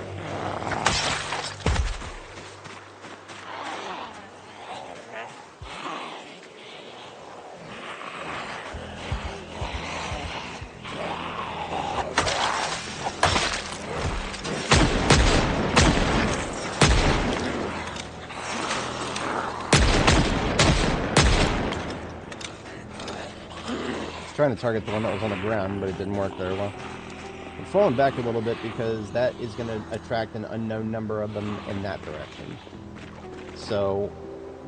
trying to target the one that was on the ground, but it didn't work very well. I'm falling back a little bit because that is going to attract an unknown number of them in that direction. So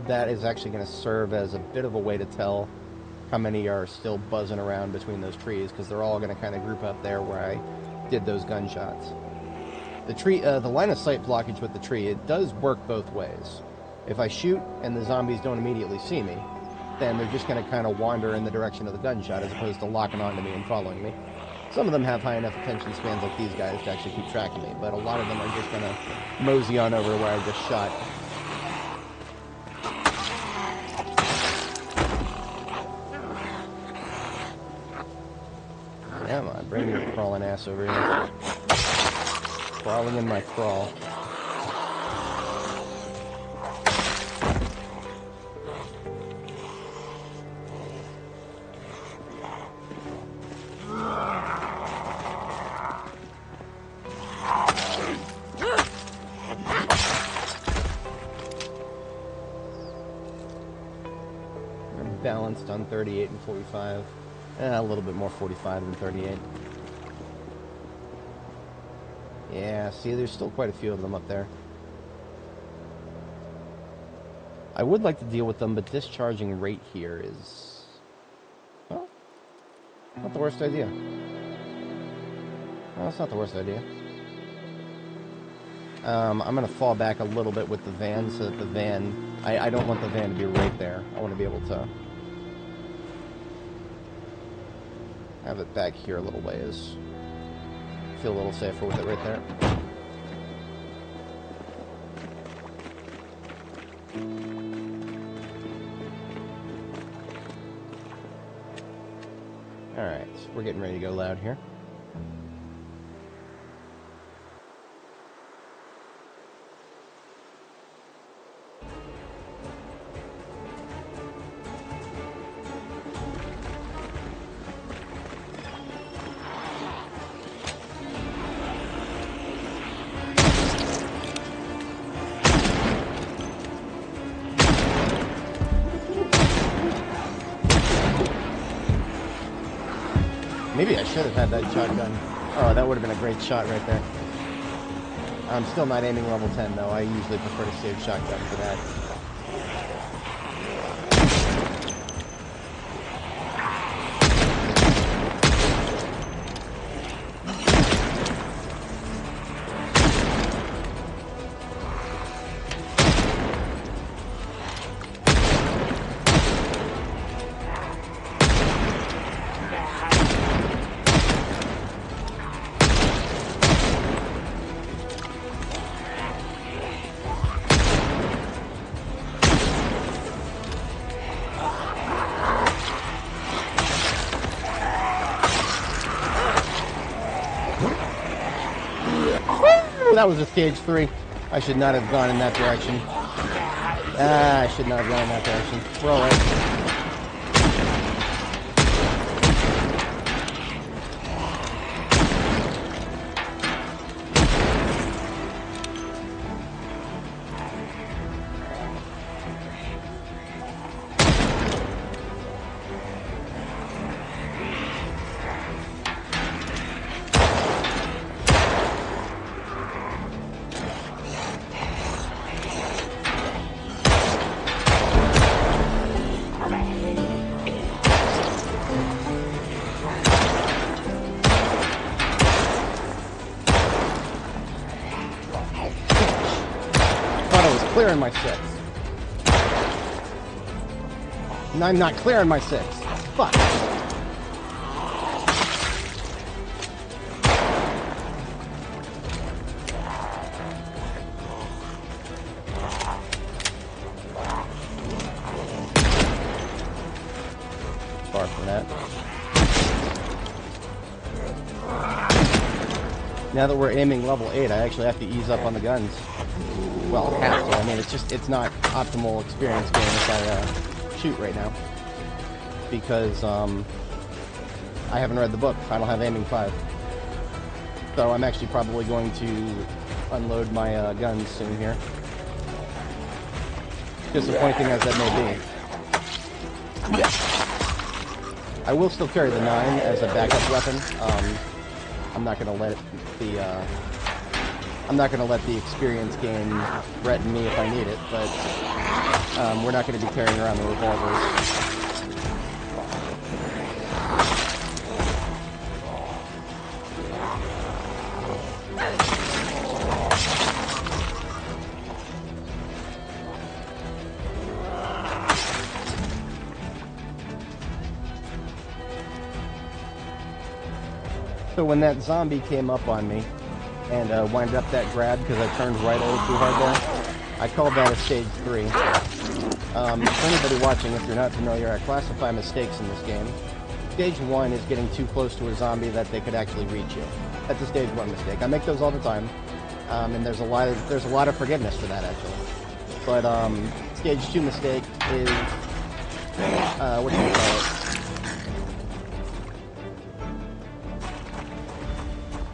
that is actually going to serve as a bit of a way to tell how many are still buzzing around between those trees, because they're all going to kind of group up there where I did those gunshots. The tree, the line of sight blockage with the tree, it does work both ways. If I shoot and the zombies don't immediately see me, then they're just going to kind of wander in the direction of the gunshot as opposed to locking onto me and following me. Some of them have high enough attention spans like these guys to actually keep track of me, but a lot of them are just going to mosey on over where I just shot. Come on, bring your crawling ass over here. Crawling in my crawl. Balanced on 38 and 45. A little bit more 45 than 38. Yeah, see, there's still quite a few of them up there. I would like to deal with them, but discharging rate here is... well, not the worst idea. No, it's not the worst idea. I'm going to fall back a little bit with the van so that the van... I don't want the van to be right there. I want to be able to have it back here a little ways. Feel a little safer with it right there. Alright, so we're getting ready to go loud here. Maybe I should have had that shotgun. Oh, that would have been a great shot right there. I'm still not aiming level 10, though. I usually prefer to save shotgun for that. That was a stage 3. I should not have gone in that direction. I should not have gone in that direction. We're all right. Clearing my 6. And I'm not clearing my 6. Fuck. Far from that. Now that we're aiming level 8, I actually have to ease up on the guns. Well, have to. I mean, it's not optimal experience game if I shoot right now. Because, I haven't read the book. I don't have aiming 5. So I'm actually probably going to unload my guns soon here. Disappointing as that may be. I will still carry the 9 as a backup weapon. I'm not gonna let the experience gain threaten me if I need it, but we're not going to be carrying around the revolvers. So when that zombie came up on me and winded up that grab because I turned right a little too hard there, I called that a stage 3. For anybody watching, if you're not familiar, I classify mistakes in this game. Stage 1 is getting too close to a zombie that they could actually reach you. That's a stage 1 mistake. I make those all the time, and there's a lot of forgiveness for that actually. But stage 2 mistake is what do you call it?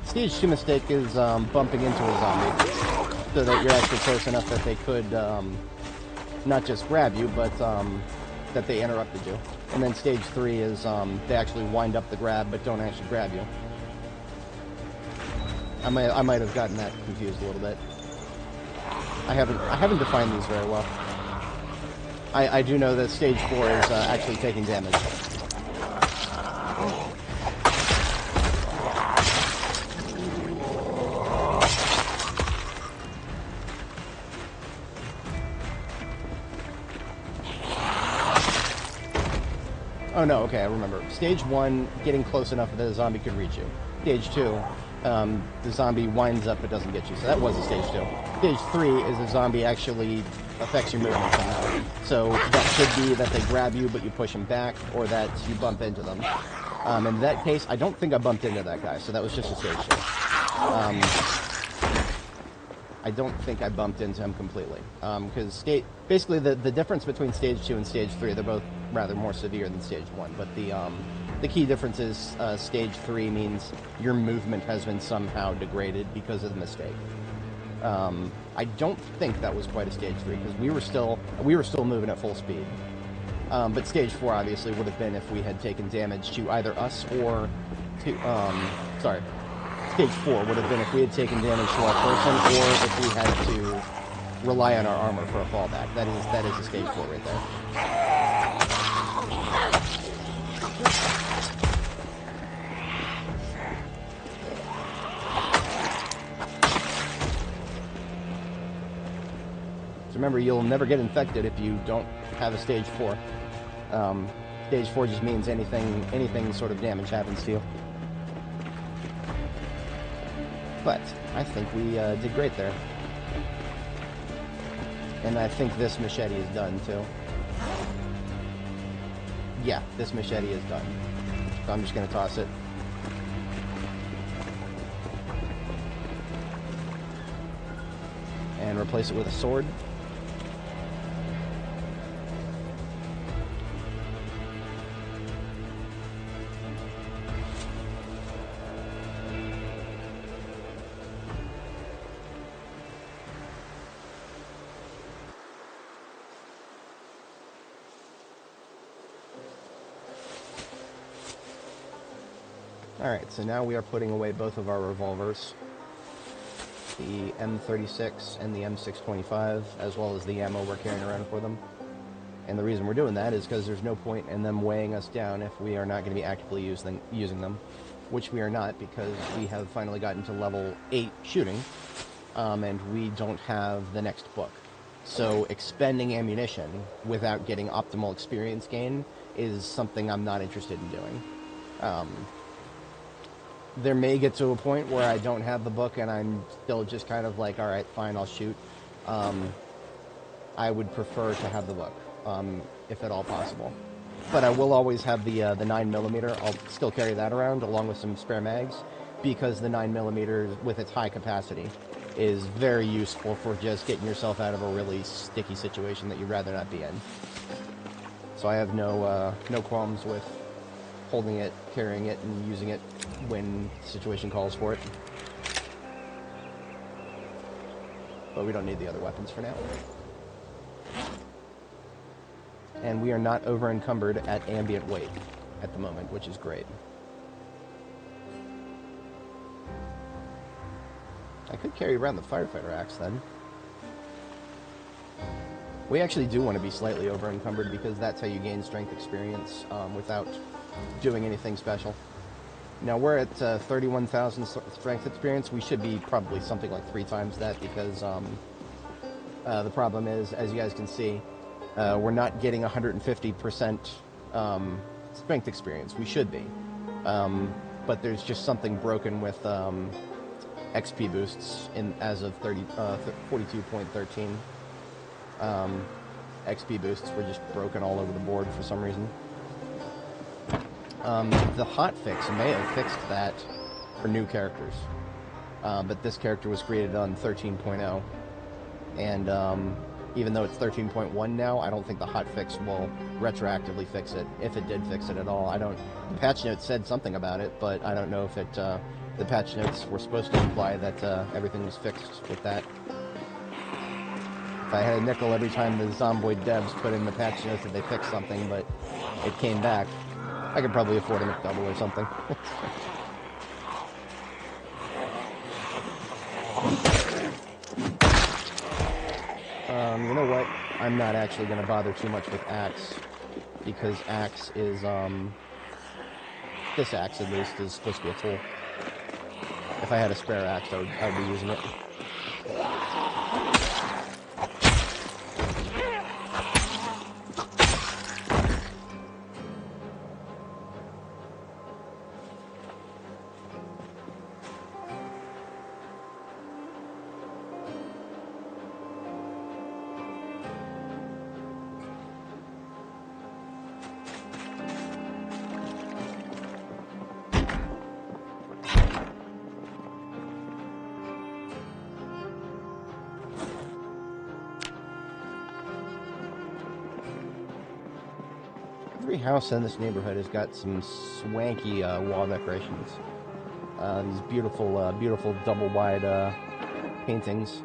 Stage 2 mistake is bumping into a zombie, so that you're actually close enough that they could not just grab you, but that they interrupted you. And then stage 3 is they actually wind up the grab, but don't actually grab you. I might have gotten that confused a little bit. I haven't defined these very well. I do know that stage 4 is actually taking damage. Oh no, okay, I remember. Stage 1, getting close enough that the zombie could reach you. Stage 2, the zombie winds up but doesn't get you, so that was a stage 2. Stage 3 is the zombie actually affects your movement somehow. So that could be that they grab you but you push them back, or that you bump into them. In that case, I don't think I bumped into that guy, so that was just a stage 2. I don't think I bumped into him completely. Because basically the difference between stage 2 and stage 3, they're both rather more severe than stage 1, but the key difference is stage 3 means your movement has been somehow degraded because of the mistake. I don't think that was quite a stage 3, because we were still moving at full speed. But stage 4 obviously would have been if we had taken damage to either us or to stage 4 would have been if we had taken damage to our person, or if we had to rely on our armor for a fallback. That is a stage 4 right there. So remember, you'll never get infected if you don't have a stage 4. Stage 4 just means anything sort of damage happens to you. But I think we did great there. And I think this machete is done too. Yeah, this machete is done. So I'm just going to toss it. And replace it with a sword. Alright, so now we are putting away both of our revolvers. The M36 and the M625, as well as the ammo we're carrying around for them. And the reason we're doing that is because there's no point in them weighing us down if we are not going to be actively using them. Which we are not, because we have finally gotten to level 8 shooting, and we don't have the next book. So expending ammunition without getting optimal experience gain is something I'm not interested in doing. There may get to a point where I don't have the book and I'm still just kind of like, alright, fine, I'll shoot. I would prefer to have the book, if at all possible. But I will always have the 9mm. I'll still carry that around along with some spare mags, because the 9mm, with its high capacity, is very useful for just getting yourself out of a really sticky situation that you'd rather not be in. So I have no qualms with holding it, carrying it, and using it when the situation calls for it. But we don't need the other weapons for now. And we are not over encumbered at ambient weight. at the moment, which is great. I could carry around the firefighter axe then. We actually do want to be slightly over-encumbered because that's how you gain strength experience without doing anything special. Now we're at 31,000 strength experience. We should be probably something like 3 times that because the problem is, as you guys can see, we're not getting 150% strength experience. We should be. But there's just something broken with XP boosts as of 42.13. XP boosts were just broken all over the board for some reason. The hotfix may have fixed that for new characters, but this character was created on 13.0, and even though it's 13.1 now, I don't think the hotfix will retroactively fix it, if it did fix it at all. The patch notes said something about it, but I don't know if it, the patch notes were supposed to imply that everything was fixed with that. If I had a nickel every time the Zomboid devs put in the patch notes that they fixed something, but it came back, I could probably afford a McDouble or something. You know what? I'm not actually going to bother too much with axe, because axe is, this axe at least is supposed to be a tool. If I had a spare axe, I would be using it. Every house in this neighborhood has got some swanky wall decorations. These beautiful, beautiful double-wide paintings.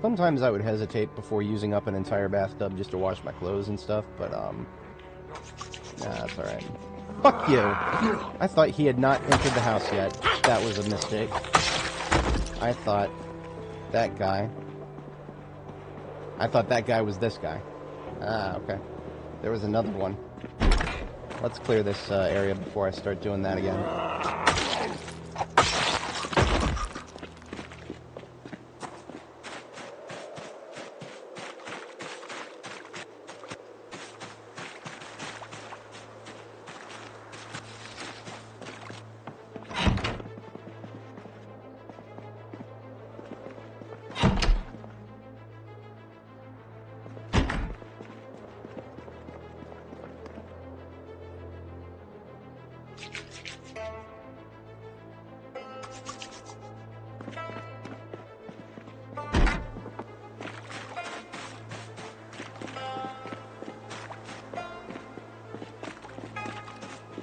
Sometimes I would hesitate before using up an entire bathtub just to wash my clothes and stuff, but, nah, that's alright. Fuck you! I thought he had not entered the house yet. That was a mistake. I thought that guy was this guy. Ah, okay. There was another one. Let's clear this area before I start doing that again.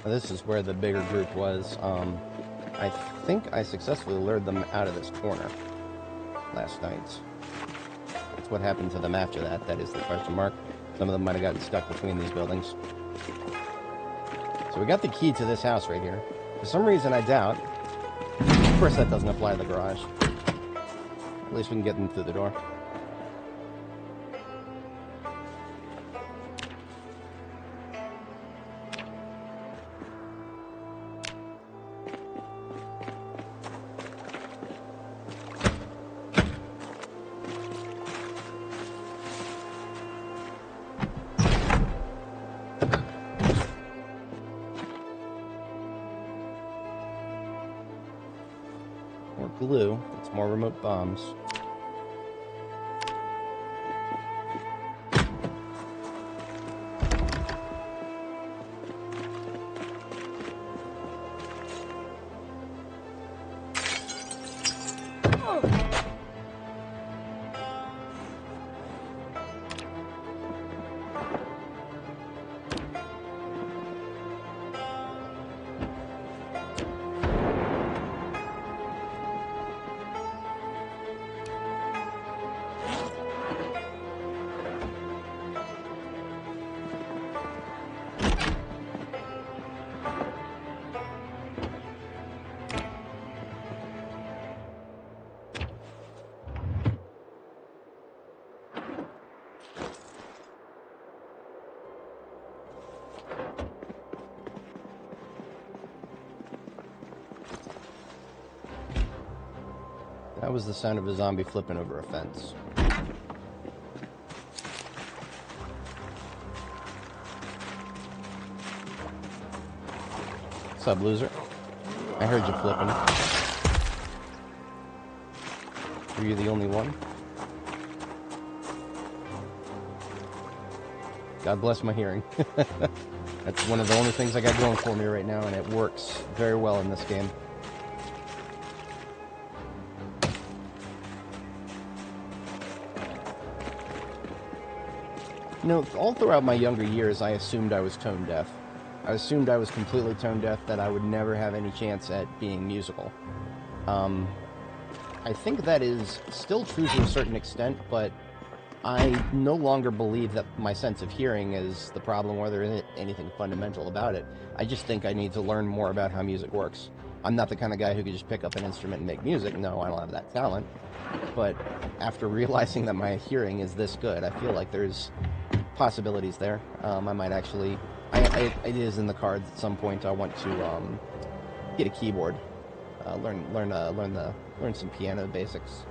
This is where the bigger group was. I think I successfully lured them out of this corner last night. It's what happened to them after that. That is the question mark. Some of them might have gotten stuck between these buildings. So we got the key to this house right here. For some reason, I doubt. Of course, that doesn't apply to the garage. At least we can get them through the door. Glue. It's more remote bombs. That was the sound of a zombie flipping over a fence. What's up, loser? I heard you flipping. Were you the only one? God bless my hearing. That's one of the only things I got going for me right now, and it works very well in this game. You know, all throughout my younger years, I assumed I was tone deaf. I assumed I was completely tone deaf, that I would never have any chance at being musical. I think that is still true to a certain extent, but I no longer believe that my sense of hearing is the problem, or there isn't anything fundamental about it. I just think I need to learn more about how music works. I'm not the kind of guy who could just pick up an instrument and make music. No, I don't have that talent. But after realizing that my hearing is this good, I feel like there's possibilities there. I might actually... it is in the cards at some point. I want to get a keyboard, learn some piano basics.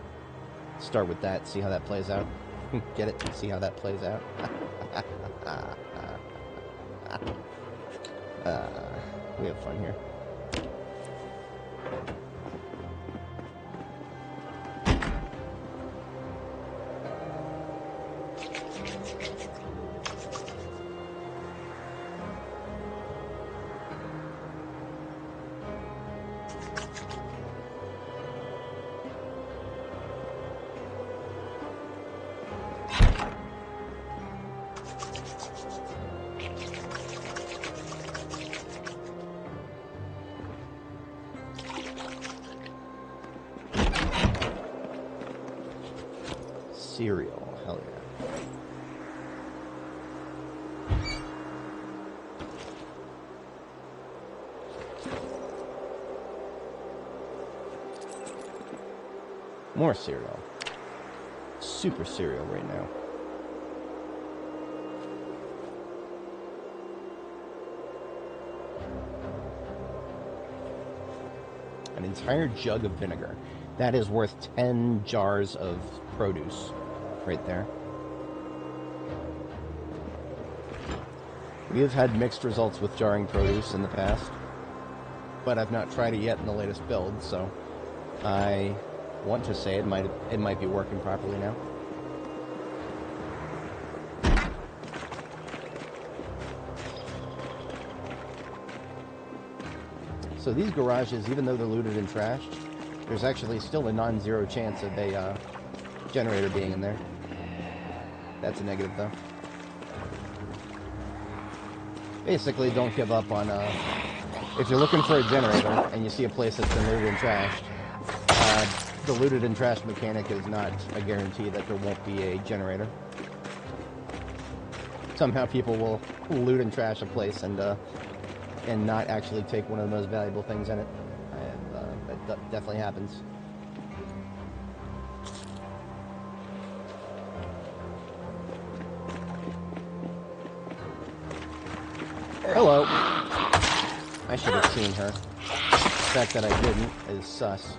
Start with that, see how that plays out. Get it? See how that plays out. We have fun here. Cereal, hell yeah. More cereal. Super cereal right now. An entire jug of vinegar. That is worth 10 jars of produce. Right there. We have had mixed results with jarring produce in the past, but I've not tried it yet in the latest build, so I want to say it might be working properly now. So these garages, even though they're looted and trashed, there's actually still a non-zero chance of a generator being in there. That's a negative, though. basically don't give up on, if you're looking for a generator and you see a place that's been looted and trashed, the looted and trashed mechanic is not a guarantee that there won't be a generator. Somehow people will loot and trash a place and not actually take one of the most valuable things in it. And that definitely happens. Hello. I should have seen her. The fact that I didn't is sus.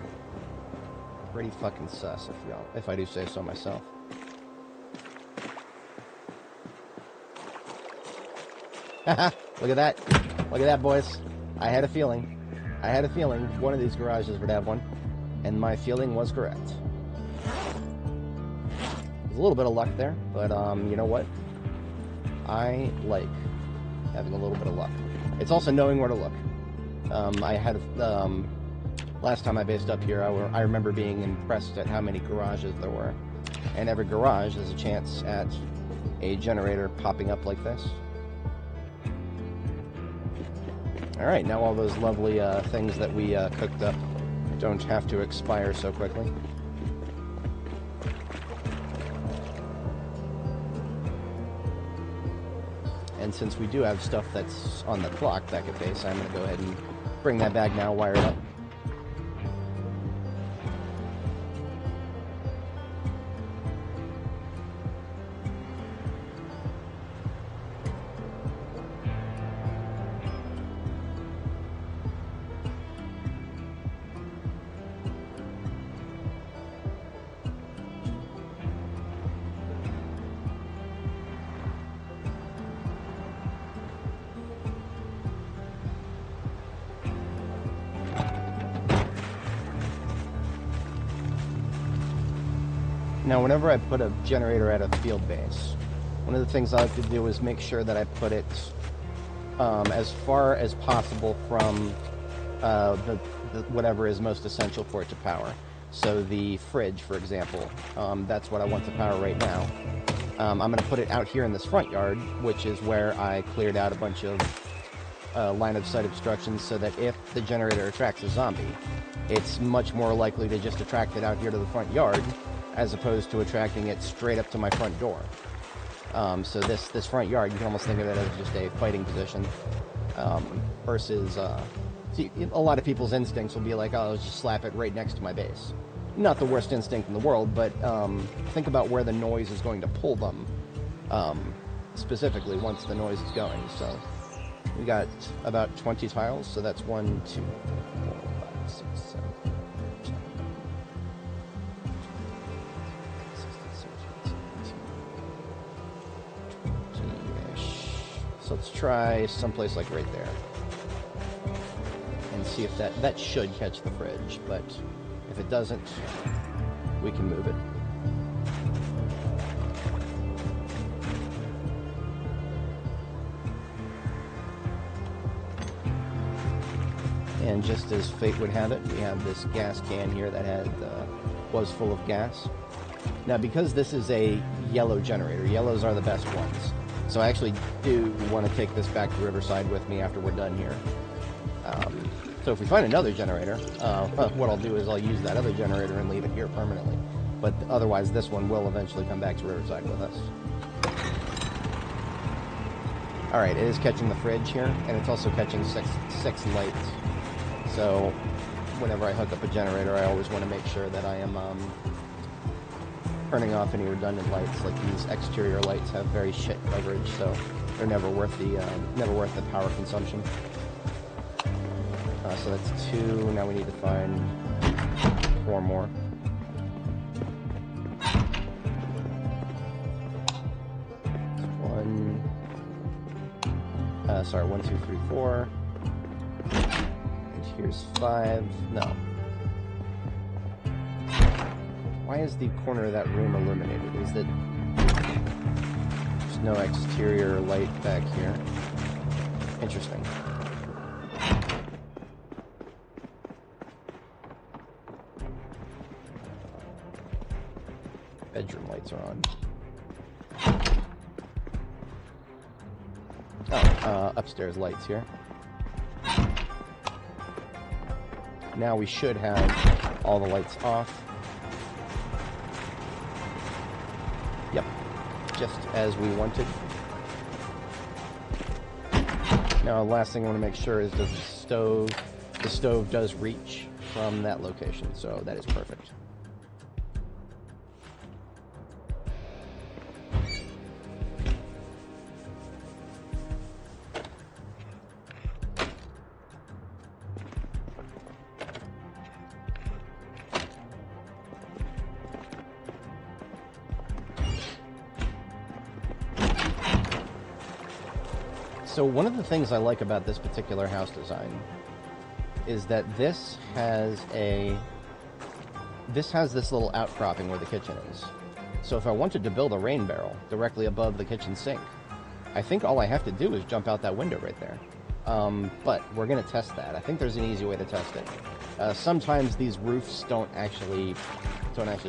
Pretty fucking sus, if I do say so myself. Haha, look at that. Look at that, boys. I had a feeling. I had a feeling one of these garages would have one, and my feeling was correct. There's a little bit of luck there, but you know what? I like having a little bit of luck. It's also knowing where to look. I had last time I based up here, I remember being impressed at how many garages there were, and every garage is a chance at a generator popping up like this. Alright, now all those lovely things that we cooked up don't have to expire so quickly. And since we do have stuff that's on the clock back at base, I'm going to go ahead and bring that back now, wire it up. Now, whenever I put a generator at a field base, one of the things I like to do is make sure that I put it as far as possible from whatever is most essential for it to power. So the fridge, for example, that's what I want to power right now. I'm going to put it out here in this front yard, which is where I cleared out a bunch of line of sight obstructions, so that if the generator attracts a zombie, it's much more likely to just attract it out here to the front yard, as opposed to attracting it straight up to my front door. So this front yard, you can almost think of it as just a fighting position, versus, see, a lot of people's instincts will be like, oh, let's just slap it right next to my base. Not the worst instinct in the world, but think about where the noise is going to pull them, specifically once the noise is going. So we got about 20 tiles, so that's 1, 2, 4, 5, 6, 7, 8, 20-ish. So let's try someplace like right there, and see if that should catch the fridge, but if it doesn't, we can move it. And just as fate would have it, we have this gas can here that was full of gas. Now, because this is a yellow generator, yellows are the best ones. So I actually do want to take this back to Riverside with me after we're done here. So if we find another generator, what I'll do is I'll use that other generator and leave it here permanently. But otherwise, this one will eventually come back to Riverside with us. Alright, it is catching the fridge here, and it's also catching six lights. So whenever I hook up a generator, I always want to make sure that I am turning off any redundant lights. Like, these exterior lights have very shit coverage, so they're never worth the power consumption. So that's 2. Now we need to find 4 more. Sorry, 1, 2, 3, 4. And here's 5. No. Why is the corner of that room illuminated? Is that there's no exterior light back here? Interesting. Bedroom lights are on. Upstairs lights here. Now we should have all the lights off. Yep, just as we wanted. Now, last thing I want to make sure is the stove does reach from that location, so that is perfect. So one of the things I like about this particular house design is that this has this little outcropping where the kitchen is. So if I wanted to build a rain barrel directly above the kitchen sink, I think all I have to do is jump out that window right there. But we're going to test that. I think there's an easy way to test it. Sometimes these roofs don't actually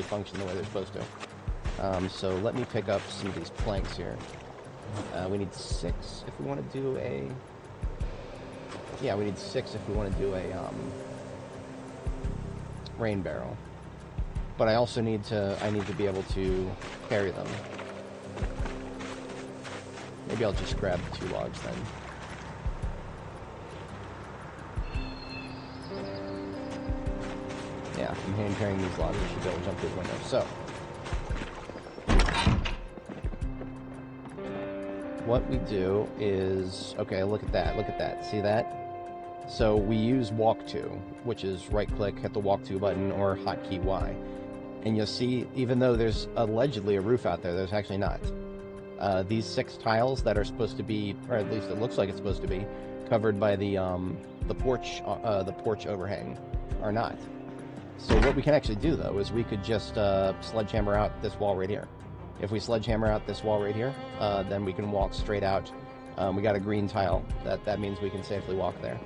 function the way they're supposed to. So let me pick up some of these planks here. We need 6 if we want to do a... Yeah, we need 6 if we want to do a rain barrel. But I also need to be able to carry them. Maybe I'll just grab 2 logs then. Yeah, I'm hand carrying these logs. I should be able to jump through the window. So, what we do is, okay, look at that, see that? So we use walk to, which is right click, hit the walk to button, or hotkey Y. And you'll see, even though there's allegedly a roof out there, there's actually not. These 6 tiles that are supposed to be, or at least it looks like it's supposed to be, covered by the porch overhang, are not. So what we can actually do, though, is we could just sledgehammer out this wall right here. If we sledgehammer out this wall right here, then we can walk straight out. We got a green tile. That means we can safely walk there.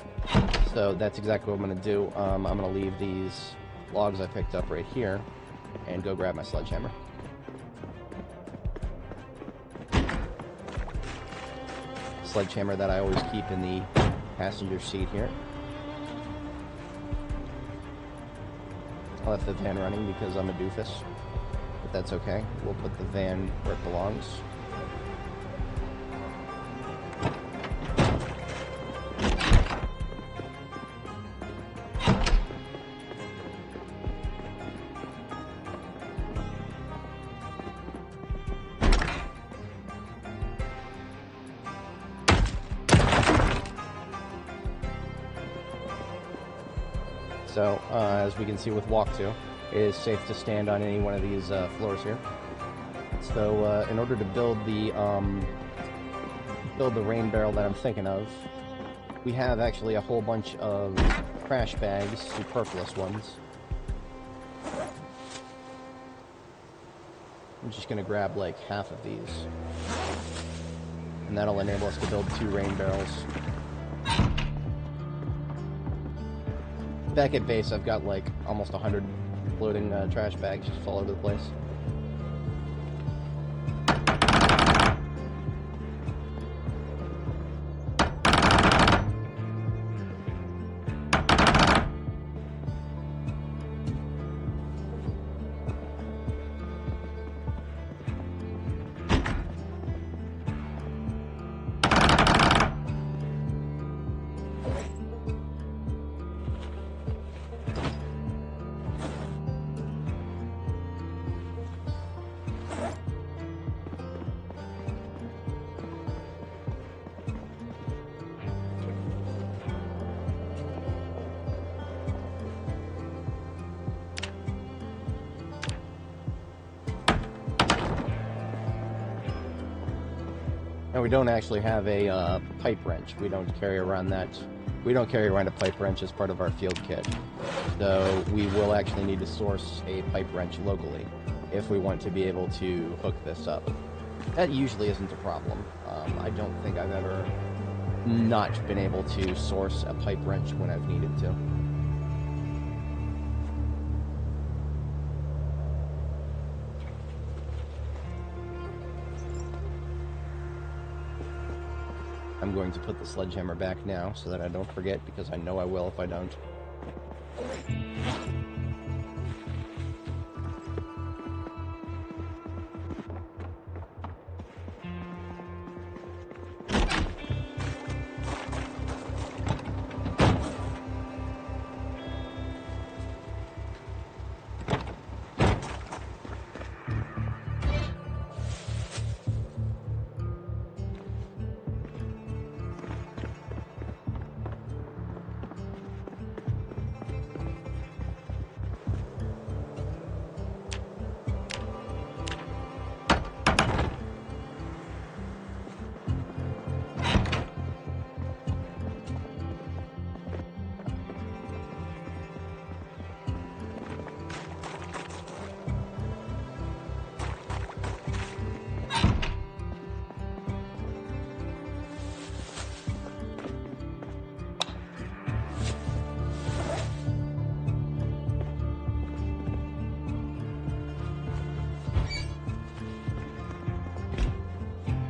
So that's exactly what I'm going to do. I'm going to leave these logs I picked up right here and go grab my sledgehammer. Sledgehammer that I always keep in the passenger seat here. I left the van running because I'm a doofus. But that's okay. We'll put the van where it belongs. So, as we can see with walk to, it is safe to stand on any one of these floors here. So, in order to build the rain barrel that I'm thinking of, we have actually a whole bunch of trash bags, superfluous ones. I'm just going to grab like half of these, and that'll enable us to build 2 rain barrels. Back at base, I've got like almost 100 floating trash bags just all over the place. And we don't actually have a pipe wrench. We don't carry around that. We don't carry around a pipe wrench as part of our field kit. So we will actually need to source a pipe wrench locally if we want to be able to hook this up. That usually isn't a problem. I don't think I've ever not been able to source a pipe wrench when I've needed to. I'm going to put the sledgehammer back now so that I don't forget, because I know I will if I don't.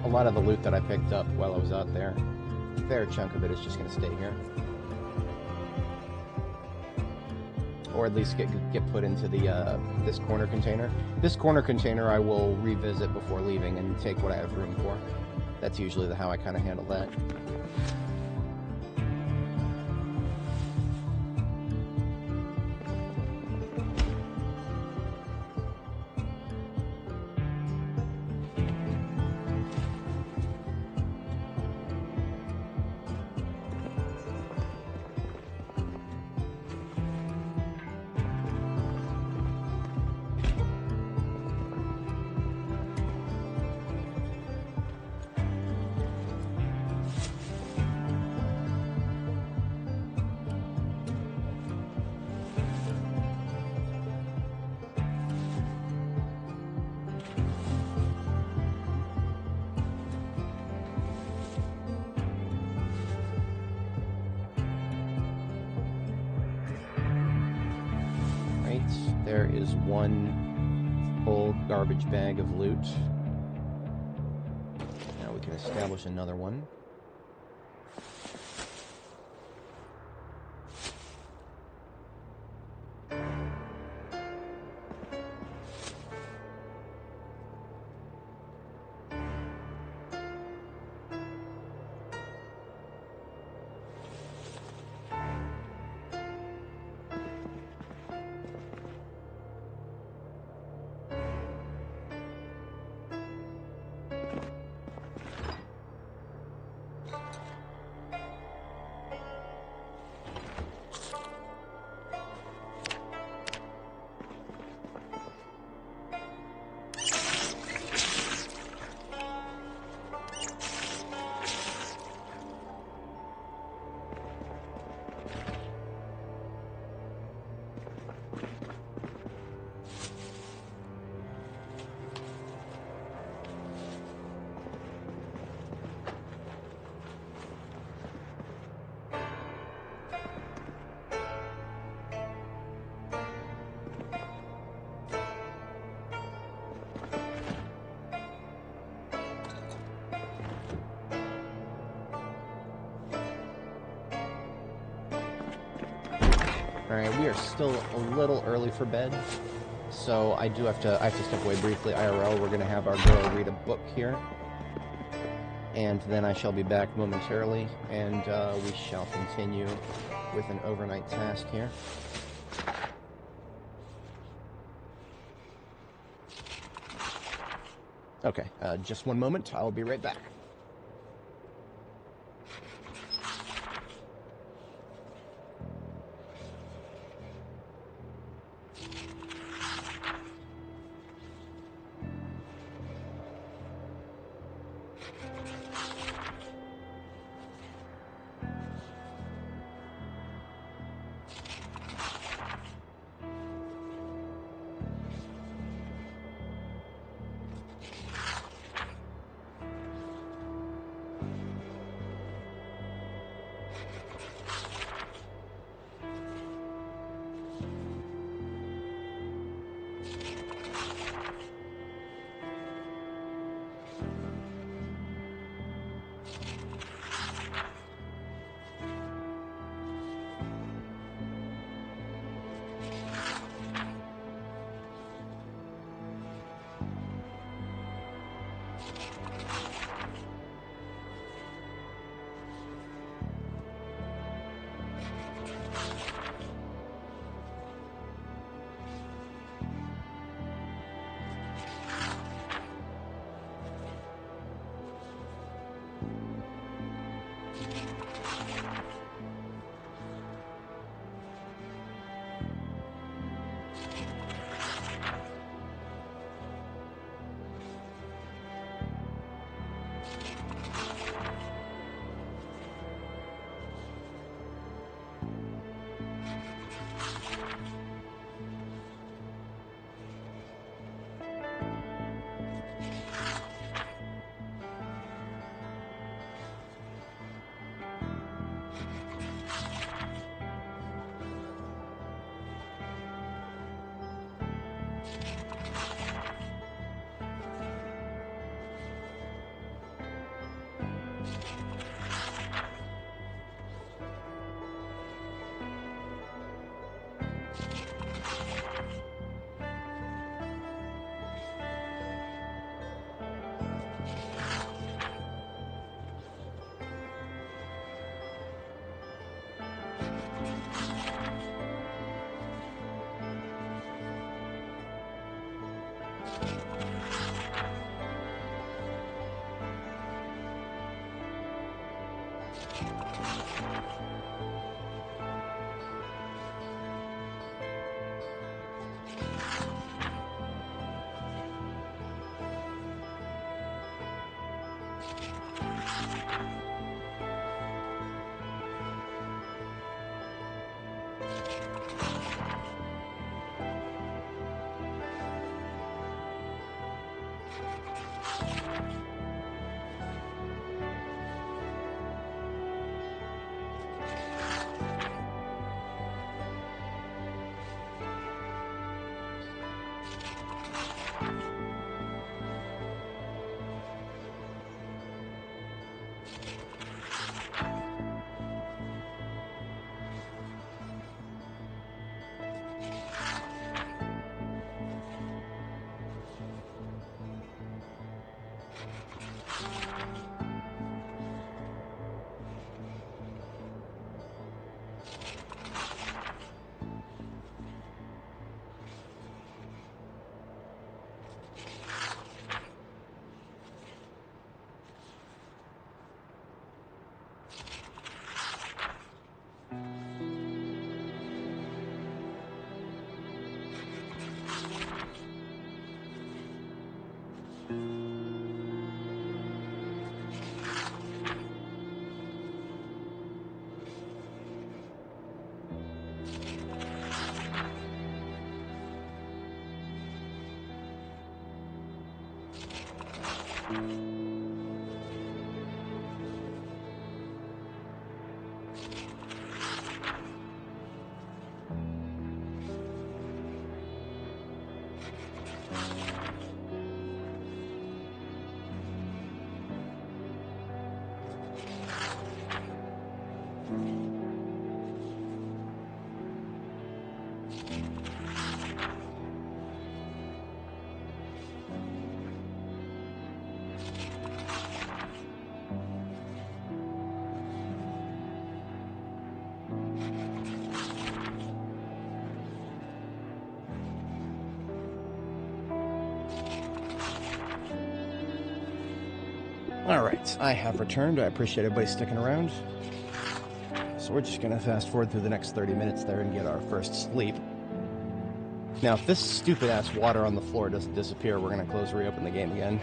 A lot of the loot that I picked up while I was out there, a fair chunk of it is just going to stay here. Or at least get put into the this corner container. This corner container I will revisit before leaving and take what I have room for. That's usually how I kind of handle that. There is one full garbage bag of loot. Now we can establish another one. Alright, we are still a little early for bed, so I have to step away briefly. IRL, we're going to have our girl read a book here, and then I shall be back momentarily, and we shall continue with an overnight task here. Okay, just one moment, I'll be right back. Alright, I have returned. I appreciate everybody sticking around. So we're just going to fast forward through the next 30 minutes there and get our first sleep. Now, if this stupid-ass water on the floor doesn't disappear, we're going to reopen the game again.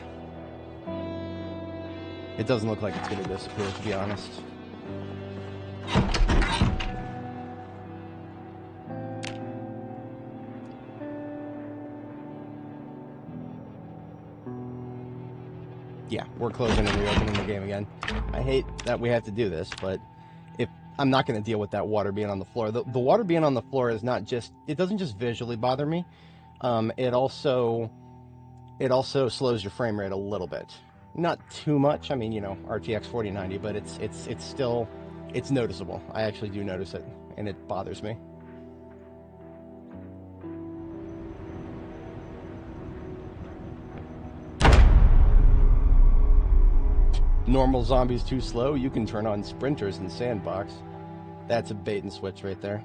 It doesn't look like it's going to disappear, to be honest. Yeah, we're closing and reopening the game again. I hate that we have to do this, but if I'm not going to deal with that water being on the floor. The water being on the floor is not just, it doesn't just visually bother me. It also slows your frame rate a little bit. Not too much. I mean, you know, RTX 4090, but it's still, it's noticeable. I actually do notice it, and it bothers me. Normal zombies too slow, you can turn on sprinters in Sandbox. That's a bait and switch right there.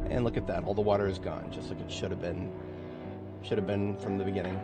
And look at that, all the water is gone, just like it should have been. Should have been from the beginning.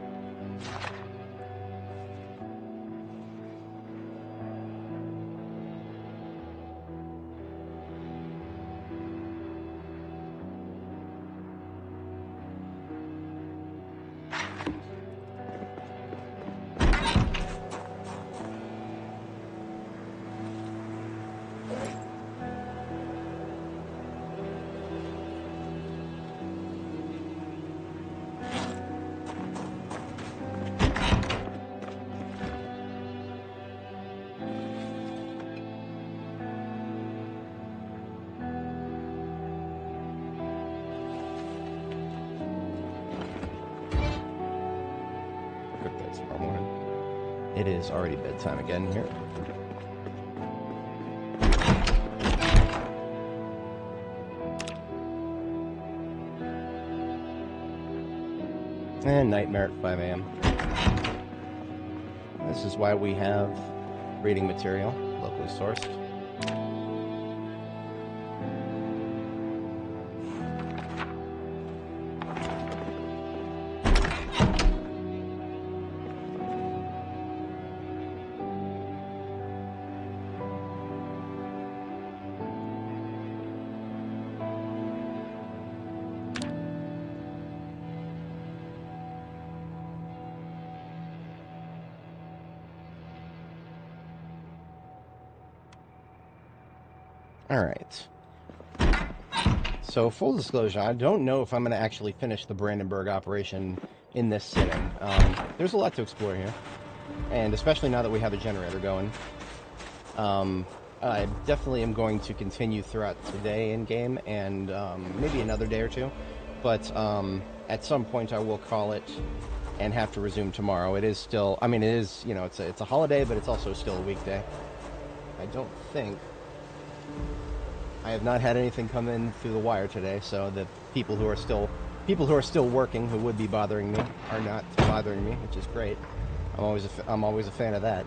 It is already bedtime again here. And nightmare at 5 a.m. This is why we have reading material, locally sourced. Alright. So, full disclosure, I don't know if I'm going to actually finish the Brandenburg operation in this sitting. There's a lot to explore here. And especially now that we have a generator going. I definitely am going to continue throughout today in-game and maybe another day or two. But at some point I will call it and have to resume tomorrow. It is still, I mean, it is, you know, it's a holiday, but it's also still a weekday. I don't think... I have not had anything come in through the wire today, so the people who are still working, who would be bothering me, are not bothering me, which is great. I'm always a fan of that.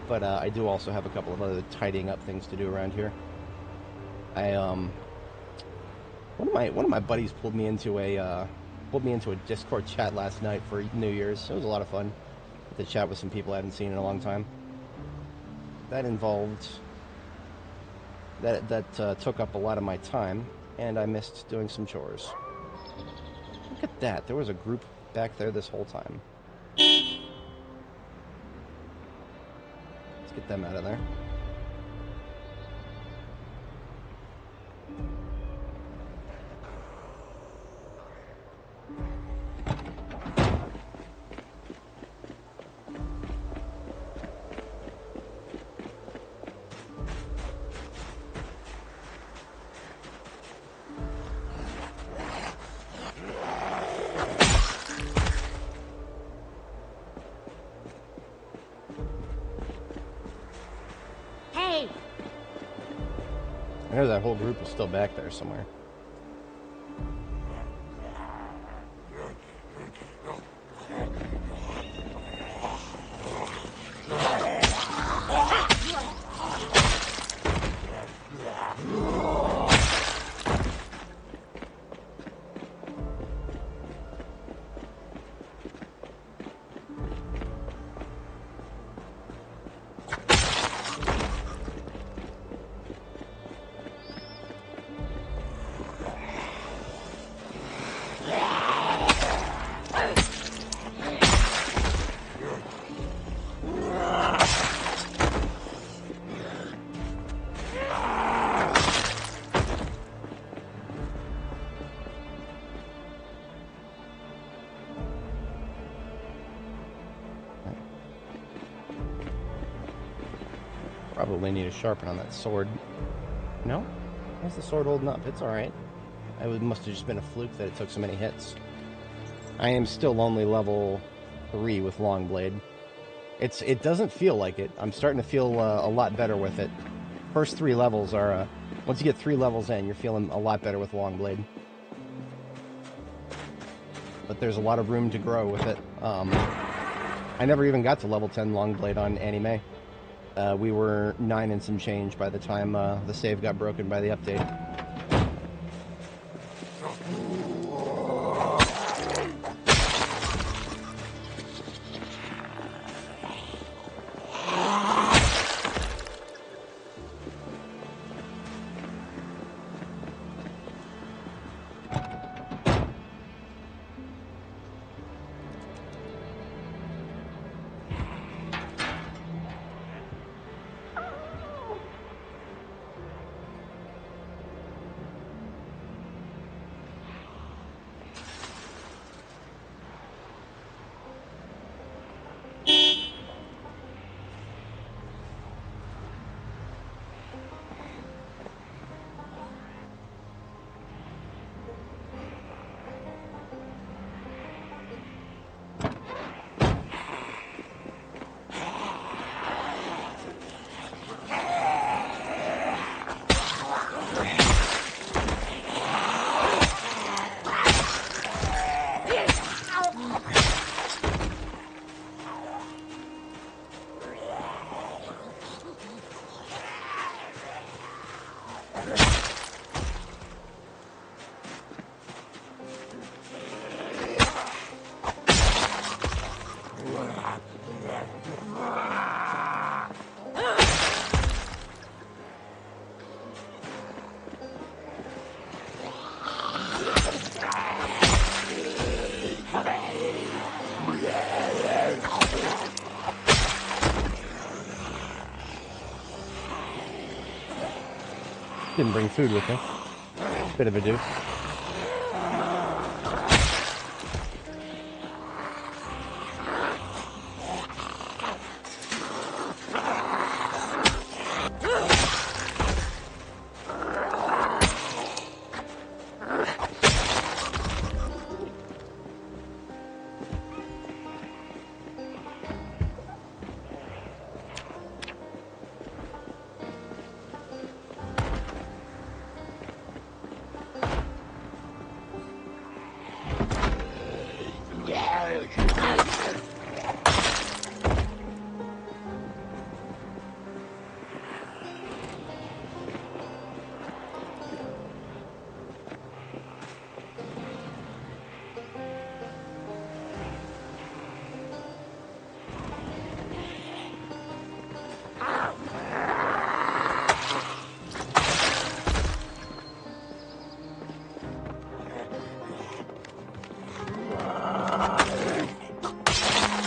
But I do also have a couple of other tidying up things to do around here. One of my buddies pulled me into a Discord chat last night for New Year's. It was a lot of fun to chat with some people I hadn't seen in a long time. That involved. That took up a lot of my time, and I missed doing some chores. Look at that. There was a group back there this whole time. Let's get them out of there. I know that whole group is still back there somewhere. Probably need to sharpen on that sword. No? How's the sword holding up? It's alright. It must have just been a fluke that it took so many hits. I am still only level 3 with Longblade. It doesn't feel like it. I'm starting to feel a lot better with it. First 3 levels are... once you get 3 levels in, you're feeling a lot better with Longblade. But there's a lot of room to grow with it. I never even got to level 10 Longblade on Annie Mae. We were 9 and some change by the time the save got broken by the update. Didn't bring food with me. Bit of a doof.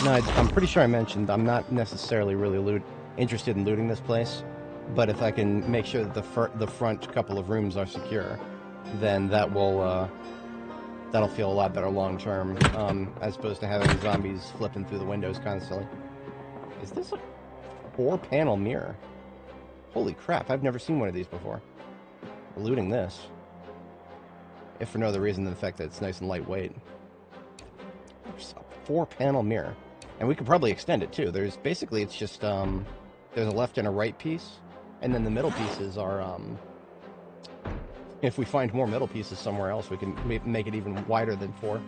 No, I'm pretty sure I mentioned I'm not necessarily really interested in looting this place, but if I can make sure that the front couple of rooms are secure, then that will that'll feel a lot better long term, as opposed to having zombies flipping through the windows constantly. Is this a 4-panel mirror? Holy crap! I've never seen one of these before. We're looting this, if for no other reason than the fact that it's nice and lightweight. There's a 4-panel mirror. And we could probably extend it too. There's basically, it's just there's a left and a right piece, and then the middle pieces are if we find more middle pieces somewhere else, we can make it even wider than 4.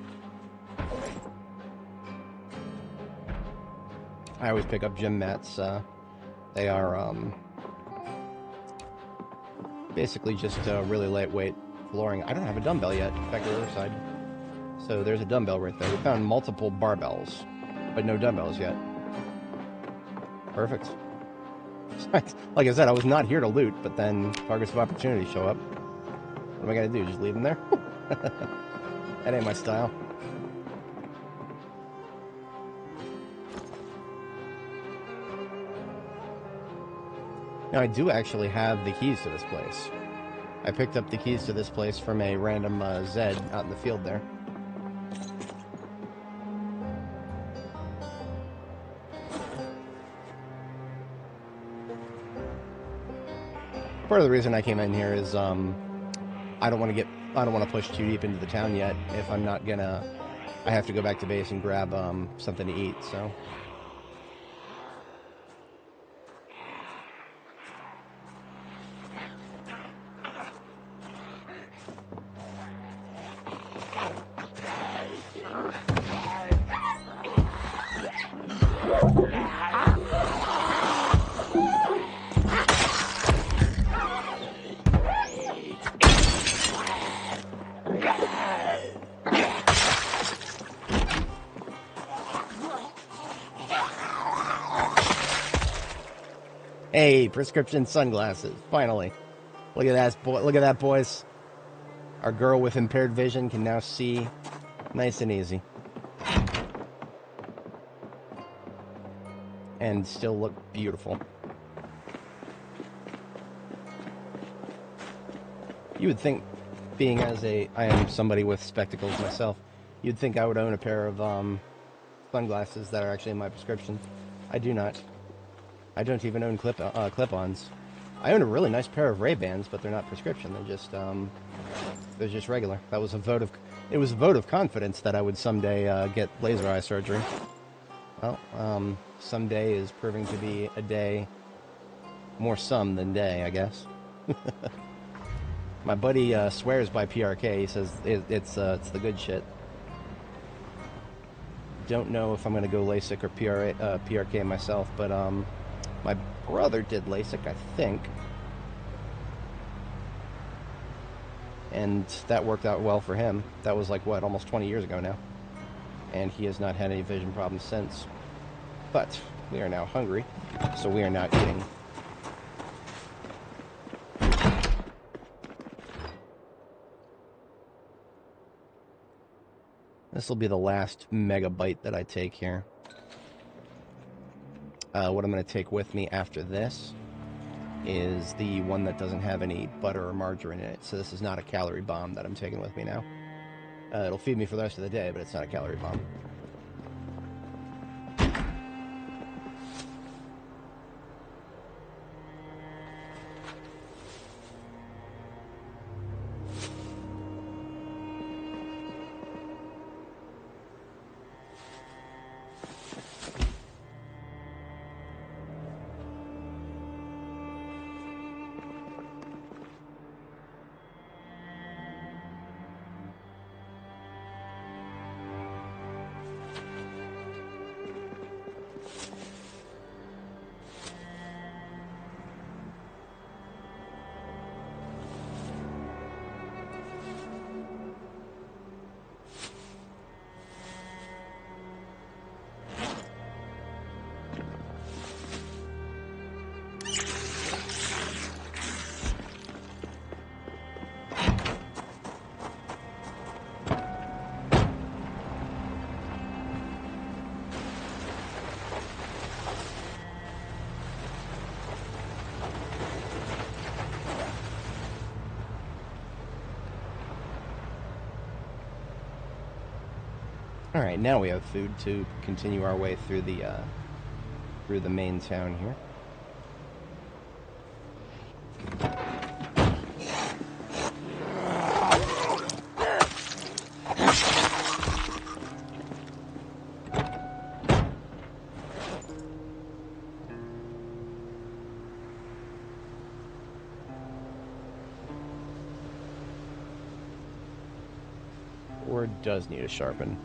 I always pick up gym mats. They are basically just really lightweight flooring. I don't have a dumbbell yet. Back to the other side. So there's a dumbbell right there. We found multiple barbells, but no dumbbells yet. Perfect. Like I said, I was not here to loot, but then targets of opportunity show up. What am I gonna do? Just leave them there? That ain't my style. Now, I do actually have the keys to this place. I picked up the keys to this place from a random Zed out in the field there. Part of the reason I came in here is I don't want to push too deep into the town yet. If I'm not gonna, I have to go back to base and grab something to eat. So Hey, prescription sunglasses. Finally. Look at that, look at that, boys. Our girl with impaired vision can now see nice and easy. And still look beautiful. You would think, being as I am somebody with spectacles myself, you'd think I would own a pair of sunglasses that are actually in my prescription. I do not. I don't even own clip-ons. I own a really nice pair of Ray-Bans, but they're not prescription. They're just regular. That was a vote of, it was a vote of confidence that I would someday get laser eye surgery. Well, someday is proving to be a day, more some than day, I guess. My buddy swears by PRK. He says it's the good shit. Don't know if I'm gonna go LASIK or PRK myself, but my brother did LASIK, I think, and that worked out well for him. That was like what, almost 20 years ago now, and he has not had any vision problems since. But we are now hungry, so we are now eating. This will be the last megabyte that I take here. What I'm going to take with me after this is the one that doesn't have any butter or margarine in it. So this is not a calorie bomb that I'm taking with me now. It'll feed me for the rest of the day, but it's not a calorie bomb. Alright, now we have food to continue our way through the main town here. Or does need a sharpen.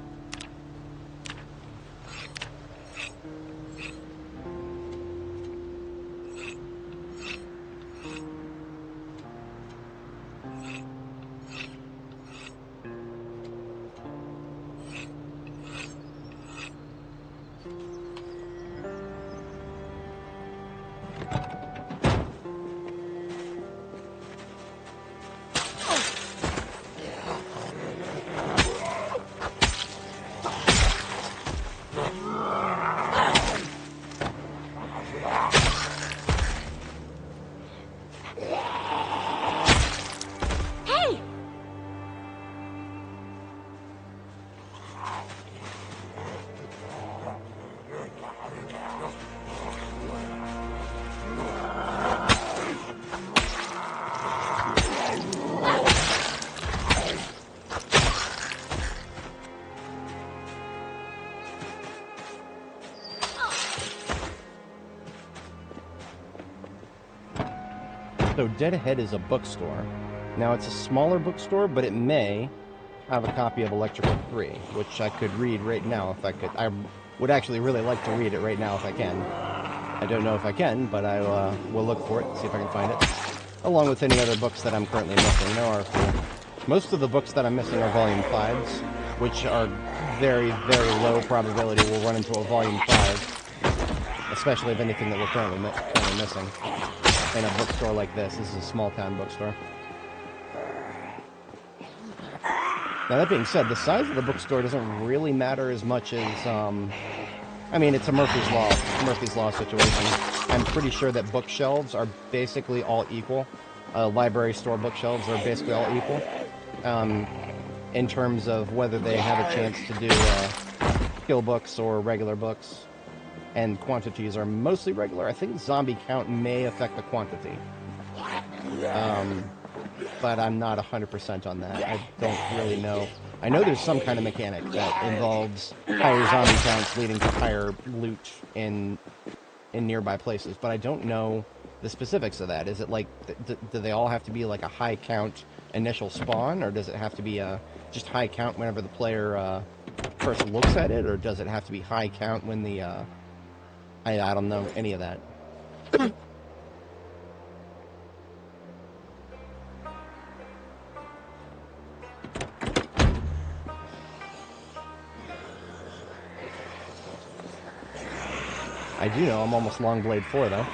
So dead ahead is a bookstore. Now it's a smaller bookstore, but it may have a copy of Electrical 3, which I could read right now if I could. I would actually really like to read it right now if I can. I don't know if I can, but I will look for it, see if I can find it. Along with any other books that I'm currently missing. There are most of the books that I'm missing are Volume 5s, which are very, very low probability we'll run into a Volume 5. especially of anything that we're currently missing. In a bookstore like this. This is a small-town bookstore. Now, that being said, the size of the bookstore doesn't really matter as much as, I mean, it's a Murphy's Law situation. I'm pretty sure that bookshelves are basically all equal. Library store bookshelves are basically all equal. In terms of whether they have a chance to do skill books or regular books. And quantities are mostly regular. I think zombie count may affect the quantity. But I'm not 100% on that. I don't really know. I know there's some kind of mechanic that involves higher zombie counts leading to higher loot in nearby places, but I don't know the specifics of that. Is it like, do they all have to be like a high count initial spawn, or does it have to be just high count whenever the player first looks at it, or does it have to be high count when the... I don't know any of that. I do know I'm almost Longblade 4, though.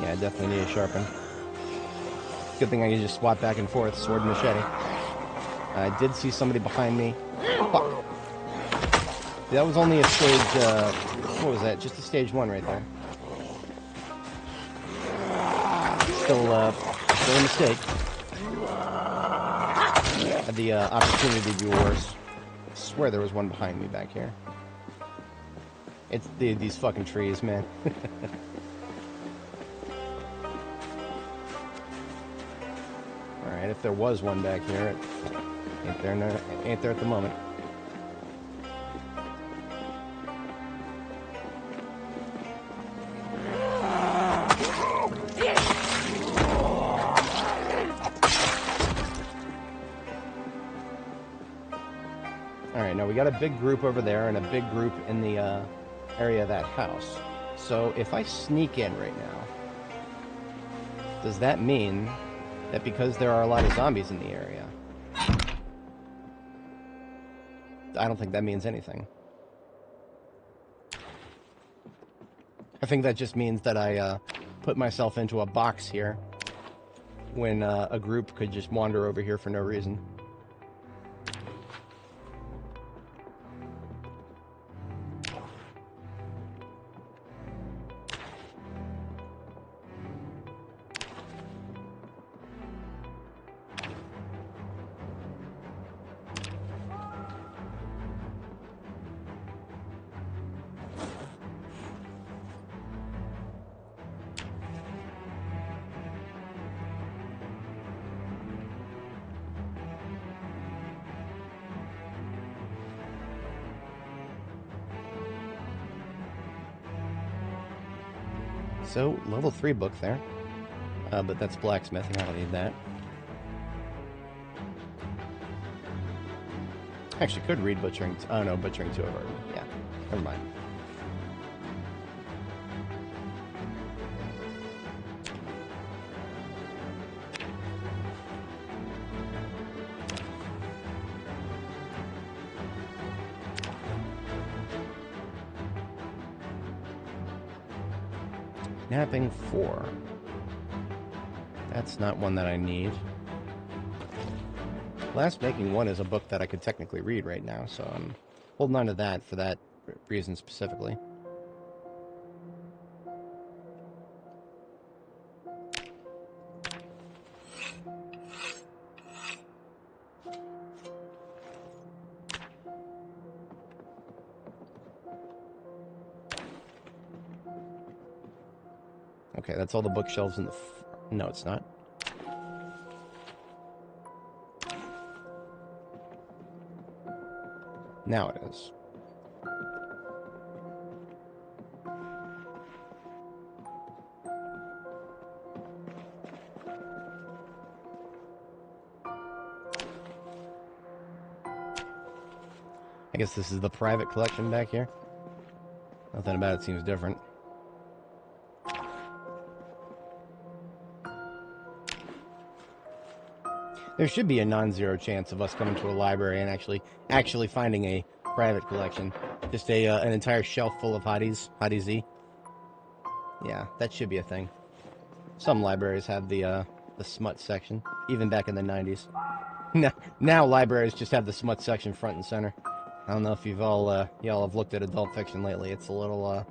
Yeah, I definitely need to sharpen. Good thing I can just swap back and forth, sword and machete. I did see somebody behind me. Fuck. That was only a stage, what was that? Just a stage 1 right there. Still a mistake. Had the opportunity to do worse. I swear there was one behind me back here. It's these fucking trees, man. Alright, if there was one back here, it ain't there at the moment. Alright, now we got a big group over there and a big group in the area of that house. So if I sneak in right now, does that mean that because there are a lot of zombies in the area, I don't think that means anything. I think that just means that I put myself into a box here when a group could just wander over here for no reason. So, level 3 book there. But that's blacksmithing, I don't need that. Actually, could read butchering... Oh no, butchering 2 of our... Yeah, never mind. Napping 4. That's not one that I need. Last Making 1 is a book that I could technically read right now, so I'm holding on to that for that reason specifically. Okay, that's all the bookshelves in the... No, it's not. Now it is. I guess this is the private collection back here. Nothing about it seems different. There should be a non-zero chance of us coming to a library and actually finding a private collection. Just an entire shelf full of hotties, Hottie Z. Yeah, that should be a thing. Some libraries have the smut section, even back in the 90s. Now libraries just have the smut section front and center. I don't know if y'all have looked at adult fiction lately. It's a little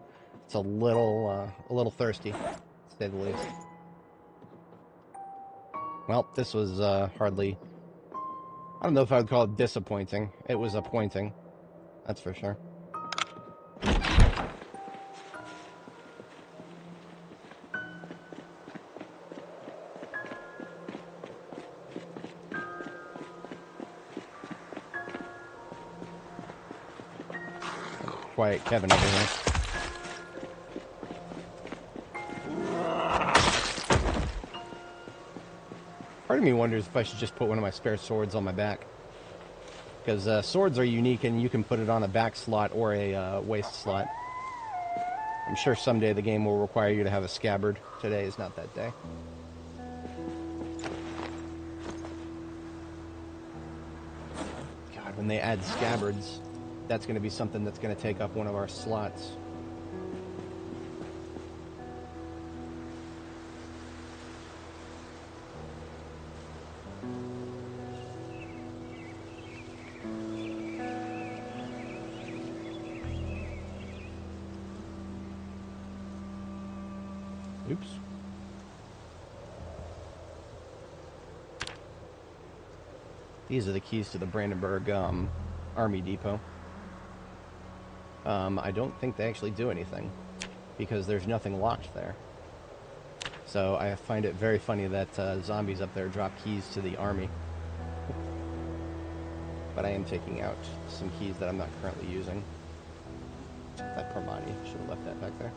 thirsty, to say the least. Well, this was hardly... I don't know if I would call it disappointing. It was appointing. That's for sure. Quiet Kevin over here. Part of me wonders if I should just put one of my spare swords on my back. Because swords are unique and you can put it on a back slot or a waist slot. I'm sure someday the game will require you to have a scabbard. Today is not that day. God, when they add scabbards, that's going to be something that's going to take up one of our slots. Oops. These are the keys to the Brandenburg Army Depot. I don't think they actually do anything, because there's nothing locked there. So I find it very funny that zombies up there drop keys to the army. But I am taking out some keys that I'm not currently using. That poor body. Should have left that back there.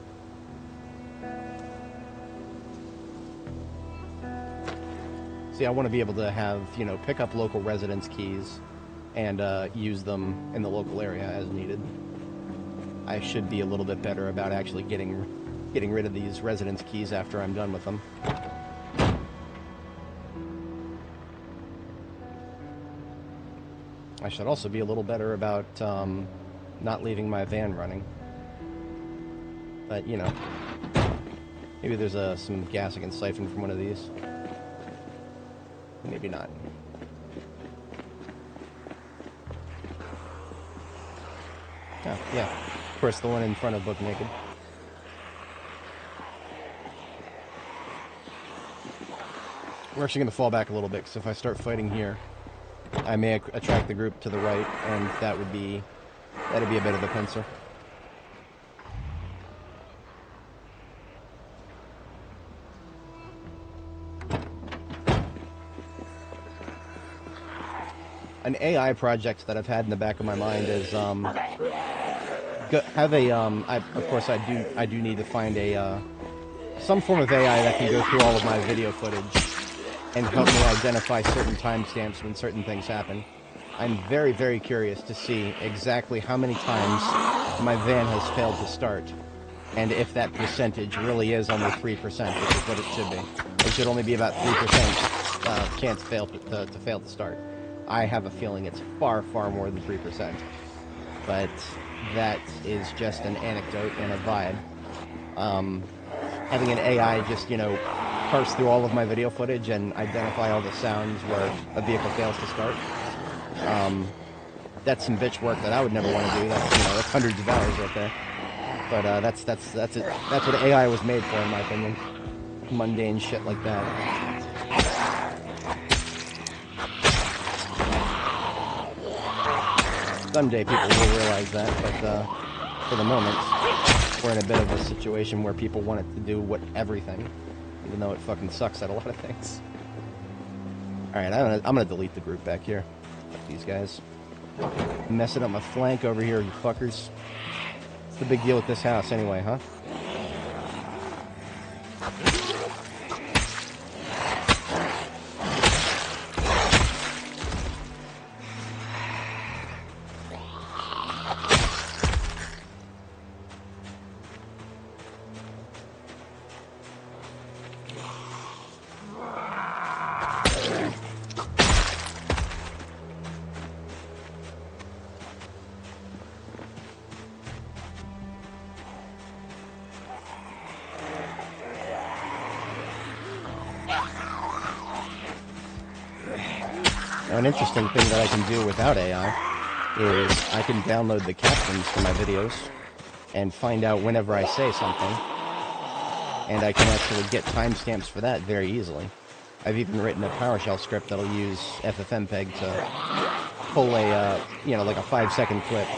See, I want to be able to have, you know, pick up local residence keys and use them in the local area as needed. I should be a little bit better about actually getting rid of these residence keys after I'm done with them. I should also be a little better about not leaving my van running. But, you know, maybe there's some gas I can siphon from one of these. Maybe not. Oh, yeah. Of course, the one in front of Book Naked. We're actually going to fall back a little bit, because if I start fighting here, I may attract the group to the right, and that'd be a bit of a pincer. An AI project that I've had in the back of my mind is have a of course I do need to find a some form of AI that can go through all of my video footage and help me identify certain timestamps when certain things happen. I'm very, very curious to see exactly how many times my van has failed to start, and if that percentage really is only 3%, which is what it should be. It should only be about 3% chance to fail to start. I have a feeling it's far, far more than 3%. But that is just an anecdote and a vibe. Having an AI just, you know, parse through all of my video footage and identify all the sounds where a vehicle fails to start. That's some bitch work that I would never want to do. That's, you know, that's hundreds of hours right there. But that's it. That's what AI was made for, in my opinion. Mundane shit like that. Someday people will realize that, but for the moment, we're in a bit of a situation where people want it to do everything, even though it fucking sucks at a lot of things. Alright, I'm gonna delete the group back here. Fuck these guys. Messing up my flank over here, you fuckers. What's the big deal with this house anyway, huh? an interesting thing that I can do without AI is I can download the captions for my videos and find out whenever I say something, and I can actually get timestamps for that very easily. I've even written a PowerShell script that'll use FFmpeg to pull a, like a 5-second clip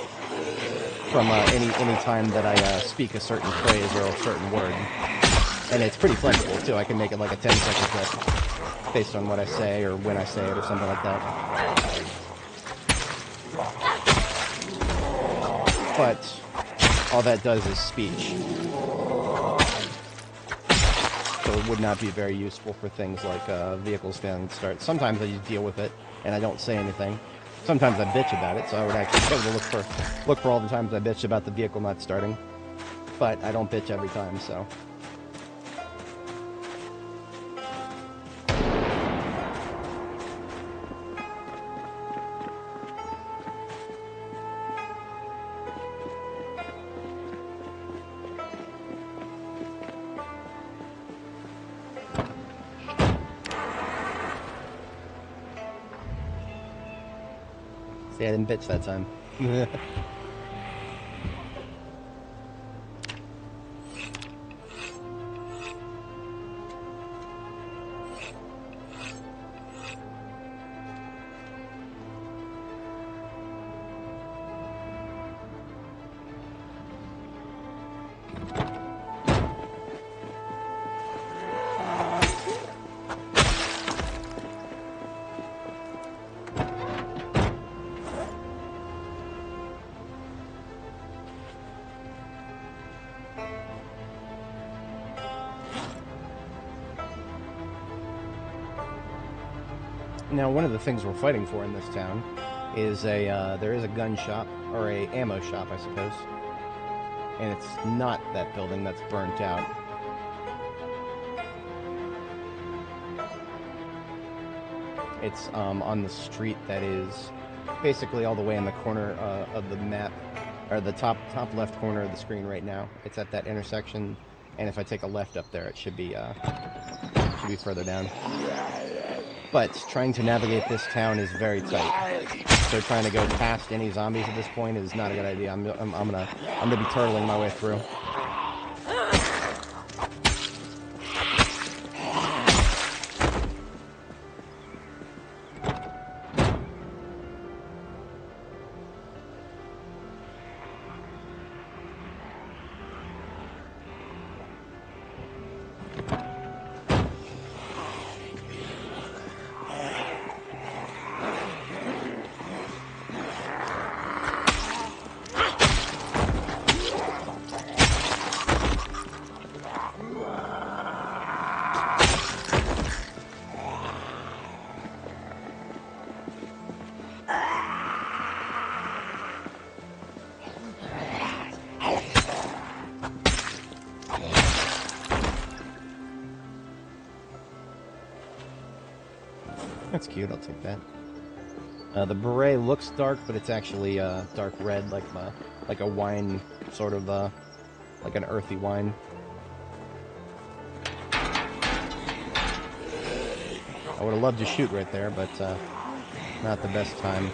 from any time that I speak a certain phrase or a certain word. And it's pretty flexible, too. I can make it like a 10-second clip based on what I say or when I say it or something like that. But all that does is speech. So it would not be very useful for things like vehicles failing to start. Sometimes I just deal with it and I don't say anything. Sometimes I bitch about it, so I would actually be able to look for all the times I bitch about the vehicle not starting. But I don't bitch every time, so. See, I didn't bitch that time. Now, one of the things we're fighting for in this town is there is a gun shop, or a ammo shop, I suppose. And it's not that building that's burnt out. It's on the street that is basically all the way in the corner of the map, or the top left corner of the screen right now. It's at that intersection, and if I take a left up there, it should be further down. But trying to navigate this town is very tight. So trying to go past any zombies at this point is not a good idea. I'm gonna be turtling my way through. That's cute, I'll take that. The beret looks dark, but it's actually dark red, like a wine, sort of, like an earthy wine. I would have loved to shoot right there, but not the best time.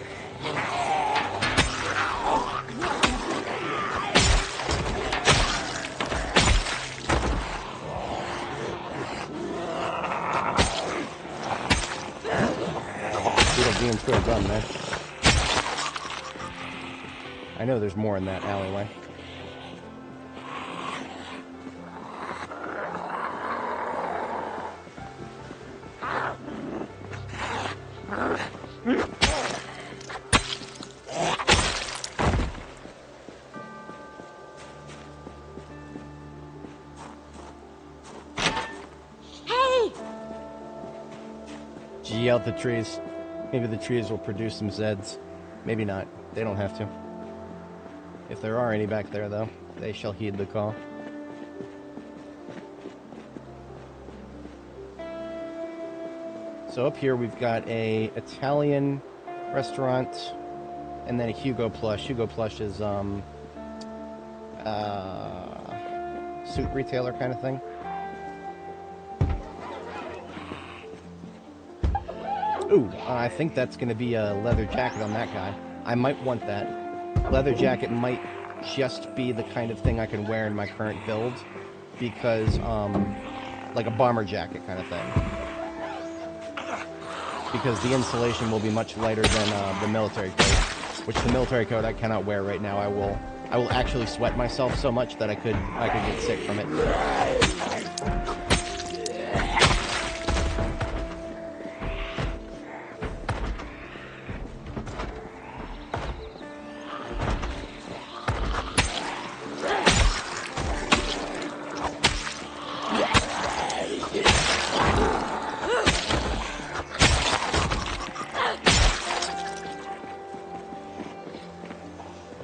Being still done there. I know there's more in that alleyway. Hey! Gee out the trees. Maybe the trees will produce some Zeds. Maybe not. They don't have to. If there are any back there, though, they shall heed the call. So up here we've got a Italian restaurant and then a Hugo Plush. Hugo Plush is suit retailer kind of thing. Ooh, I think that's going to be a leather jacket on that guy. I might want that. Leather jacket might just be the kind of thing I can wear in my current build, because, like a bomber jacket kind of thing. Because the insulation will be much lighter than the military coat, which the military coat I cannot wear right now. I will actually sweat myself so much that I could get sick from it.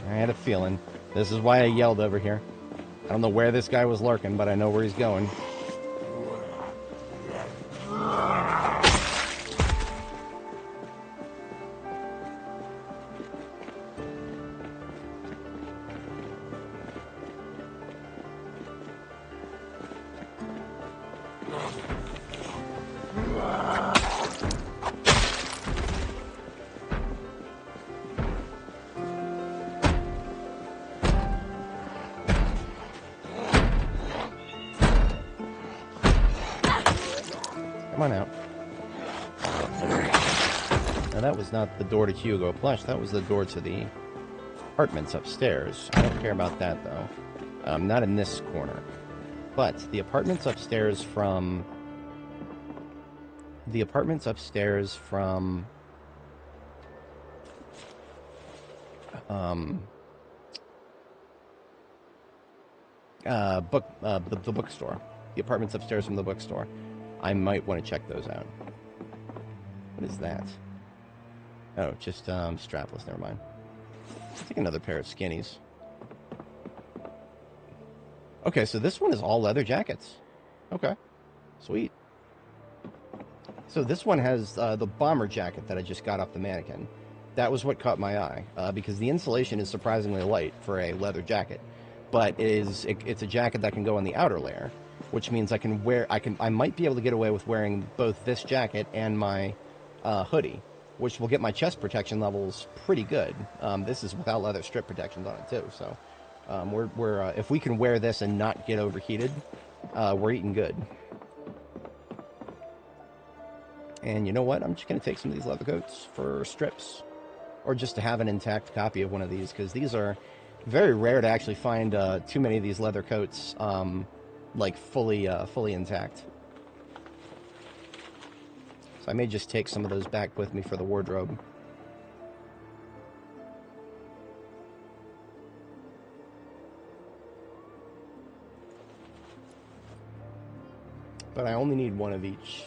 I had a feeling. This is why I yelled over here. I don't know where this guy was lurking, but I know where he's going. Come on out. Now that was not the door to Hugo Plush, that was the door to the apartments upstairs. I don't care about that though. Not in this corner. But the apartments upstairs from... the bookstore. The apartments upstairs from the bookstore. I might want to check those out. What is that? Oh, just strapless, never mind. Let's take another pair of skinnies. Okay, so this one is all leather jackets. Okay, sweet. So this one has the bomber jacket that I just got off the mannequin. That was what caught my eye, because the insulation is surprisingly light for a leather jacket. But it's a jacket that can go on the outer layer, which means I might be able to get away with wearing both this jacket and my hoodie, which will get my chest protection levels pretty good. This is without leather strip protections on it too, so if we can wear this and not get overheated, we're eating good. And you know what? I'm just going to take some of these leather coats for strips, or just to have an intact copy of one of these, because these are very rare to actually find too many of these leather coats like fully intact. So I may just take some of those back with me for the wardrobe. But I only need one of each.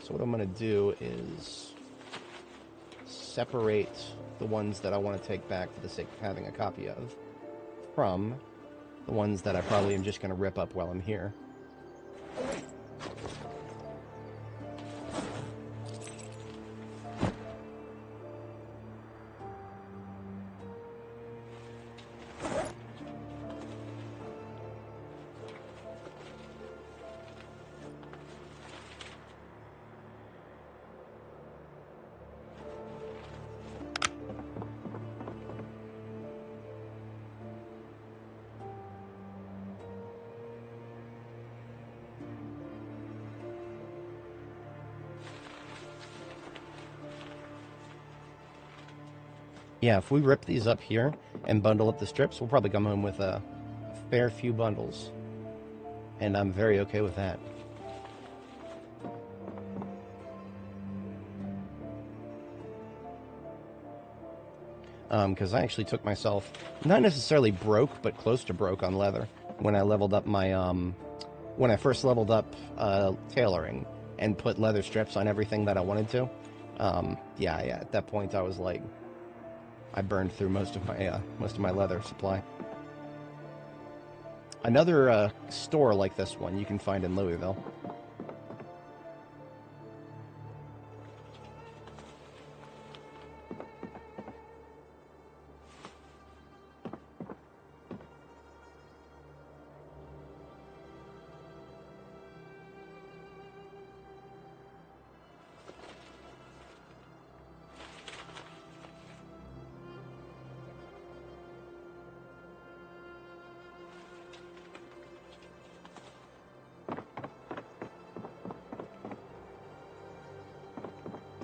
So what I'm going to do is separate the ones that I want to take back for the sake of having a copy of from the ones that I probably am just going to rip up while I'm here. Yeah, if we rip these up here and bundle up the strips, we'll probably come home with a fair few bundles. And I'm very okay with that. Because I actually took myself, not necessarily broke, but close to broke on leather when I leveled up my, when I first leveled up tailoring and put leather strips on everything that I wanted to. Yeah, at that point I was like, I burned through most of my leather supply. Another store like this one you can find in Louisville.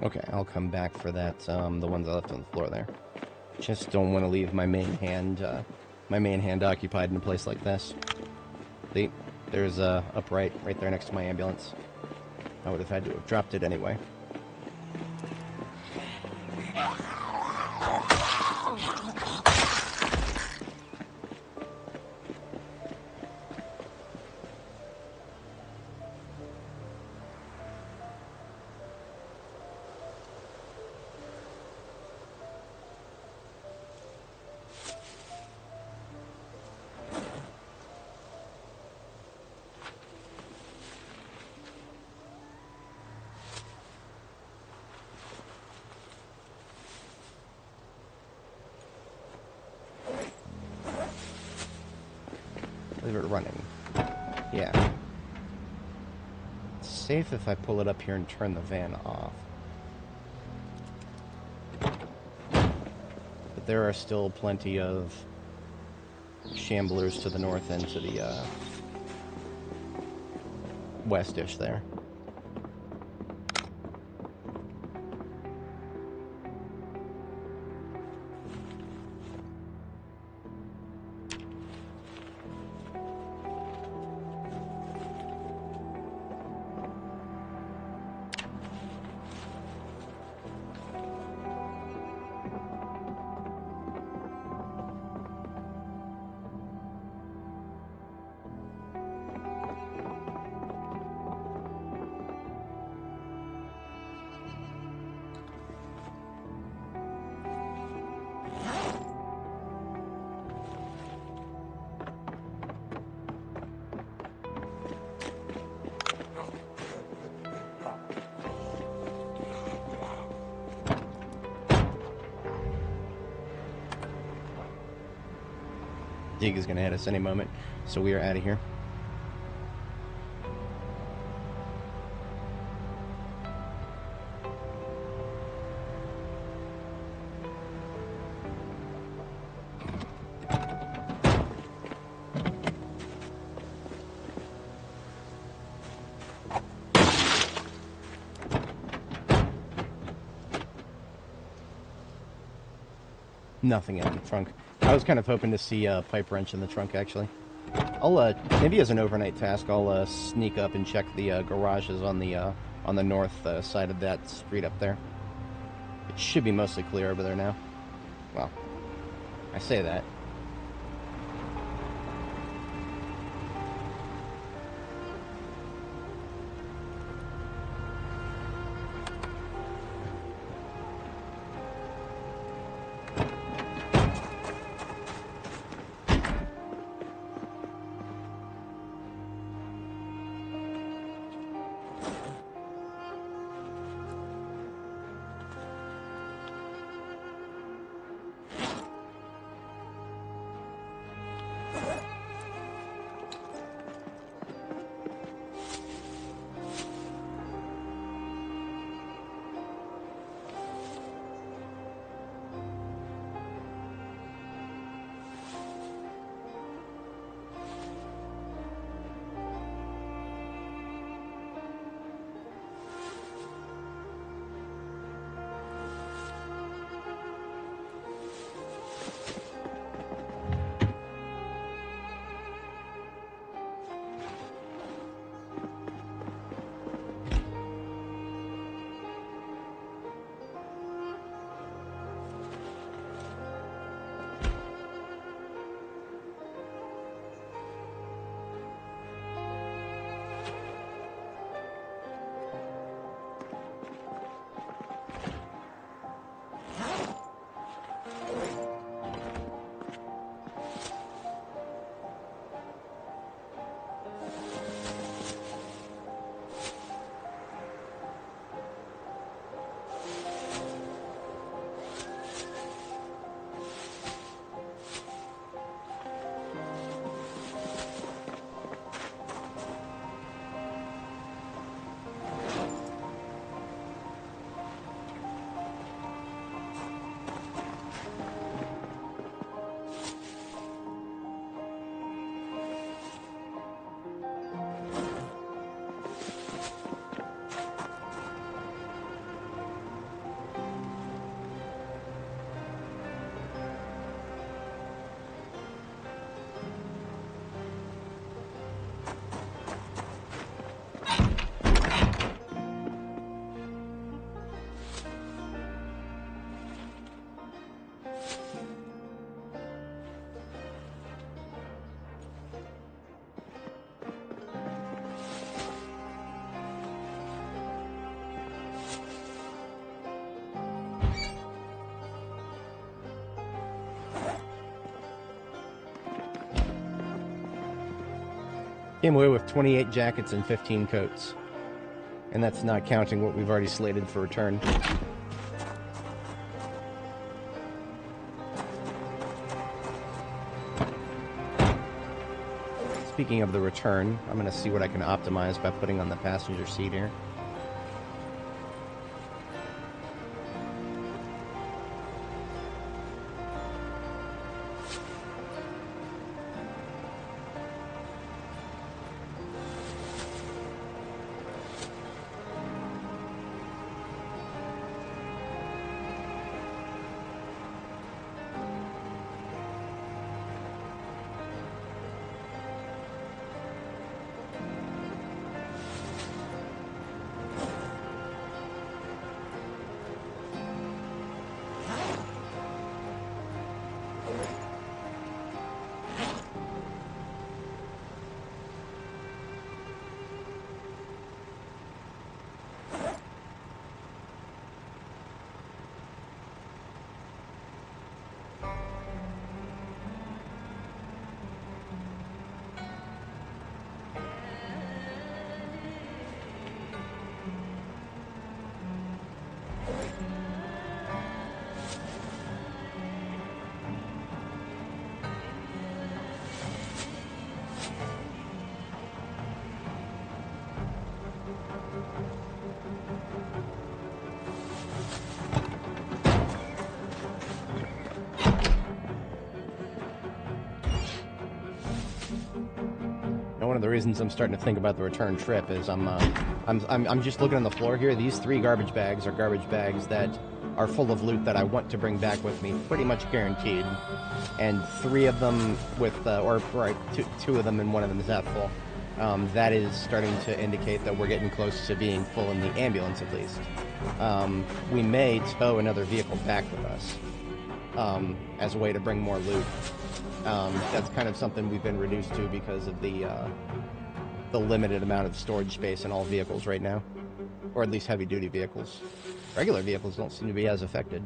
Okay, I'll come back for that, the ones I left on the floor there. Just don't want to leave my main hand occupied in a place like this. See, there's a upright right there next to my ambulance. I would have had to have dropped it anyway. Leave it running. Yeah. It's safe if I pull it up here and turn the van off. But there are still plenty of shamblers to the north and to the west-ish there. Dig is going to hit us any moment, so we are out of here. Nothing in the trunk. I was kind of hoping to see a pipe wrench in the trunk, actually. I'll, maybe as an overnight task, I'll, sneak up and check the, garages on the north, side of that street up there. It should be mostly clear over there now. Well, I say that. Came away with 28 jackets and 15 coats. And that's not counting what we've already slated for return. Speaking of the return, I'm going to see what I can optimize by putting on the passenger seat here. One of the reasons I'm starting to think about the return trip is I'm just looking on the floor here. These 3 garbage bags are garbage bags that are full of loot that I want to bring back with me, pretty much guaranteed. And 3 of them with, two of them and one of them is half full. That is starting to indicate that we're getting close to being full in the ambulance at least. We may tow another vehicle back with us as a way to bring more loot. That's kind of something we've been reduced to because of the limited amount of storage space in all vehicles right now. Or at least heavy-duty vehicles. Regular vehicles don't seem to be as affected.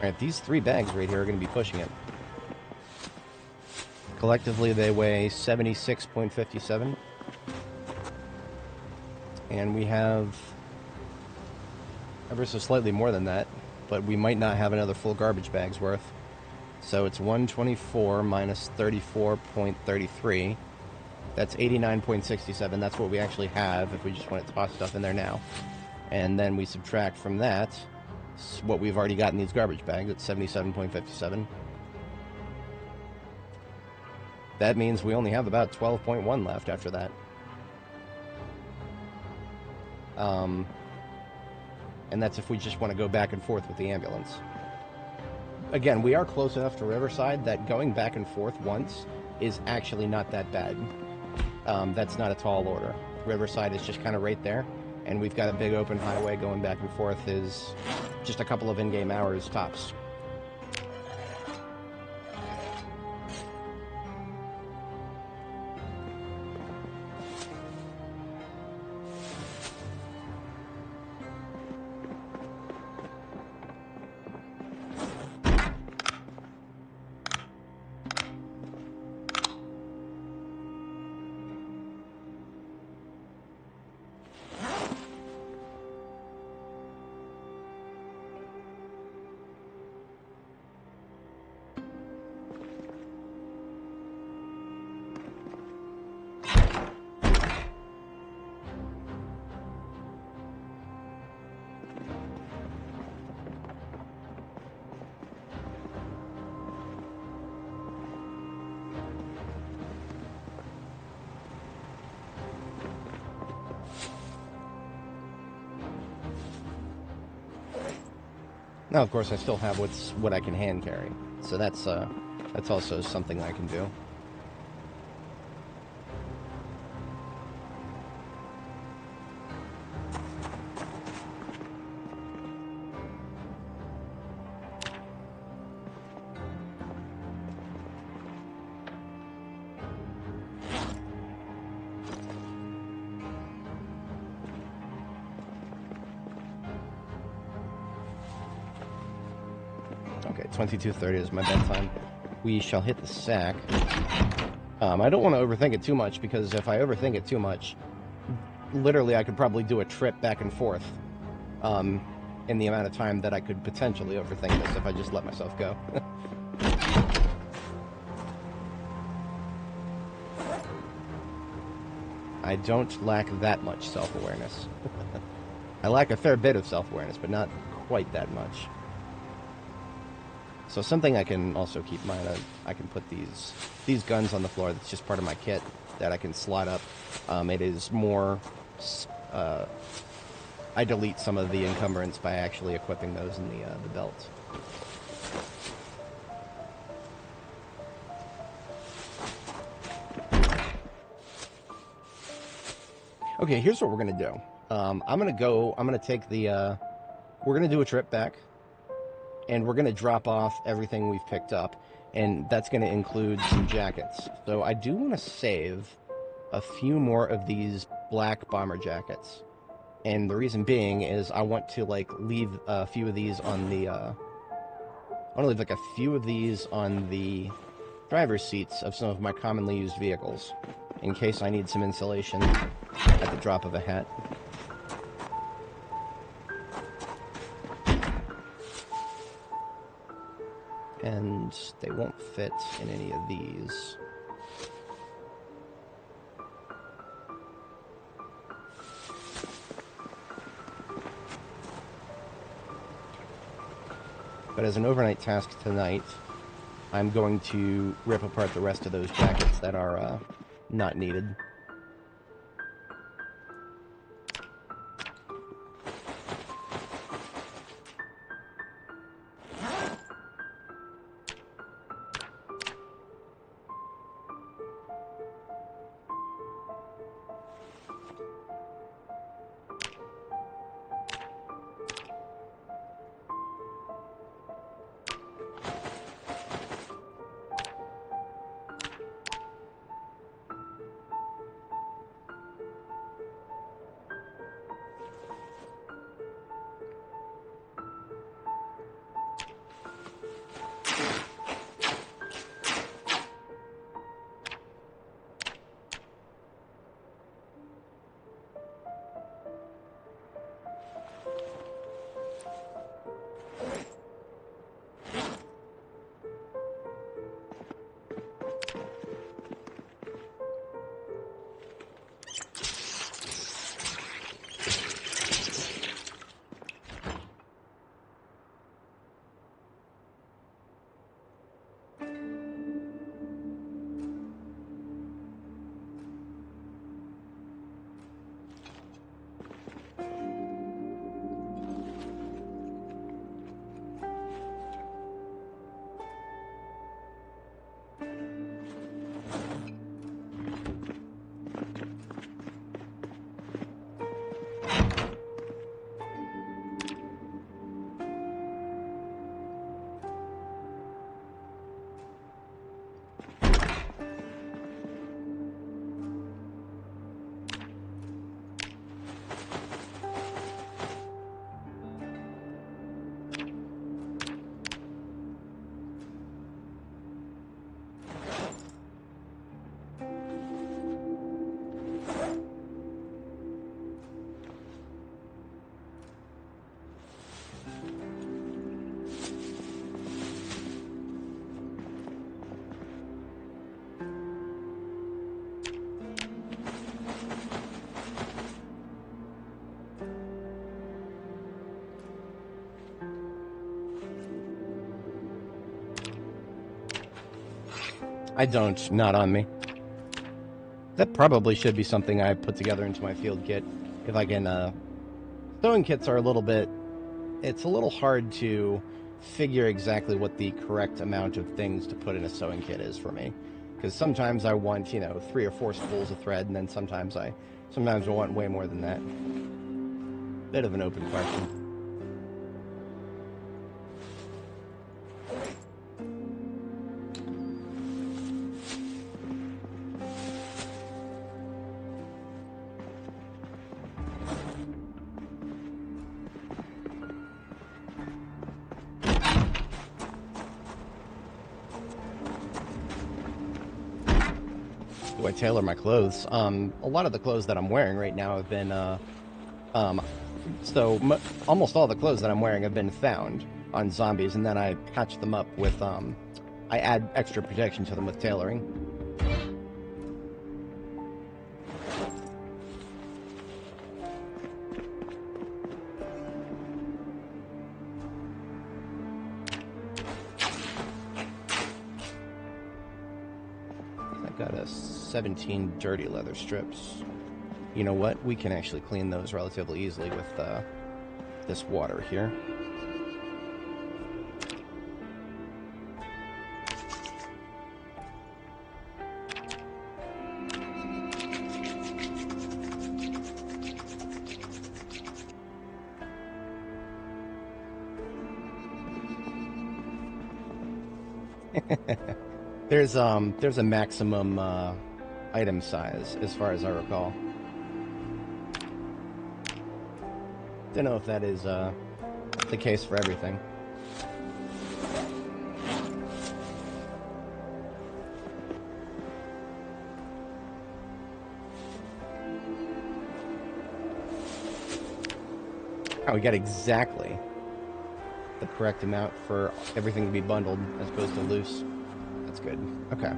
Alright, these 3 bags right here are going to be pushing it. Collectively, they weigh 76.57. And we have ever so slightly more than that, but we might not have another full garbage bag's worth. So it's 124 minus 34.33. That's 89.67. That's what we actually have if we just want to toss stuff in there now. And then we subtract from that what we've already got in these garbage bags. It's 77.57. That means we only have about 12.1 left after that. And that's if we just want to go back and forth with the ambulance. Again, we are close enough to Riverside that going back and forth once is actually not that bad. That's not a tall order. Riverside is just kind of right there, and we've got a big open highway going back and forth. Is just a couple of in-game hours tops. Now, of course, I still have what I can hand carry, so that's also something I can do. Okay, 22:30 is my bedtime. We shall hit the sack. I don't want to overthink it too much, because if I overthink it too much, literally I could probably do a trip back and forth in the amount of time that I could potentially overthink this if I just let myself go. I don't lack that much self-awareness. I lack a fair bit of self-awareness, but not quite that much. So something I can also keep in mind, I can put these guns on the floor. That's just part of my kit that I can slot up. It is more... I delete some of the encumbrance by actually equipping those in the belt. Okay, here's what we're going to do. I'm going to take the... we're going to do a trip back. And we're going to drop off everything we've picked up, and that's going to include some jackets. So I do want to save a few more of these black bomber jackets. And the reason being is I want to, like, leave a few of these on the, I want to leave, like, a few of these on the driver's seats of some of my commonly used vehicles, in case I need some insulation at the drop of a hat. And they won't fit in any of these. But as an overnight task tonight, I'm going to rip apart the rest of those jackets that are not needed. I don't. Not on me. That probably should be something I put together into my field kit. If I can, sewing kits are a little bit... It's a little hard to figure exactly what the correct amount of things to put in a sewing kit is for me. Because sometimes I want, you know, 3 or 4 spools of thread, and then sometimes I want way more than that. Bit of an open question. Do I tailor my clothes? A lot of the clothes that I'm wearing right now have been, almost all the clothes that I'm wearing have been found on zombies, and then I patch them up with, I add extra protection to them with tailoring. I got a 17 dirty leather strips. You know what? We can actually clean those relatively easily with this water here. There's a maximum item size, as far as I recall. Don't know if that is the case for everything. Oh, we got exactly the correct amount for everything to be bundled as opposed to loose. That's good. Okay.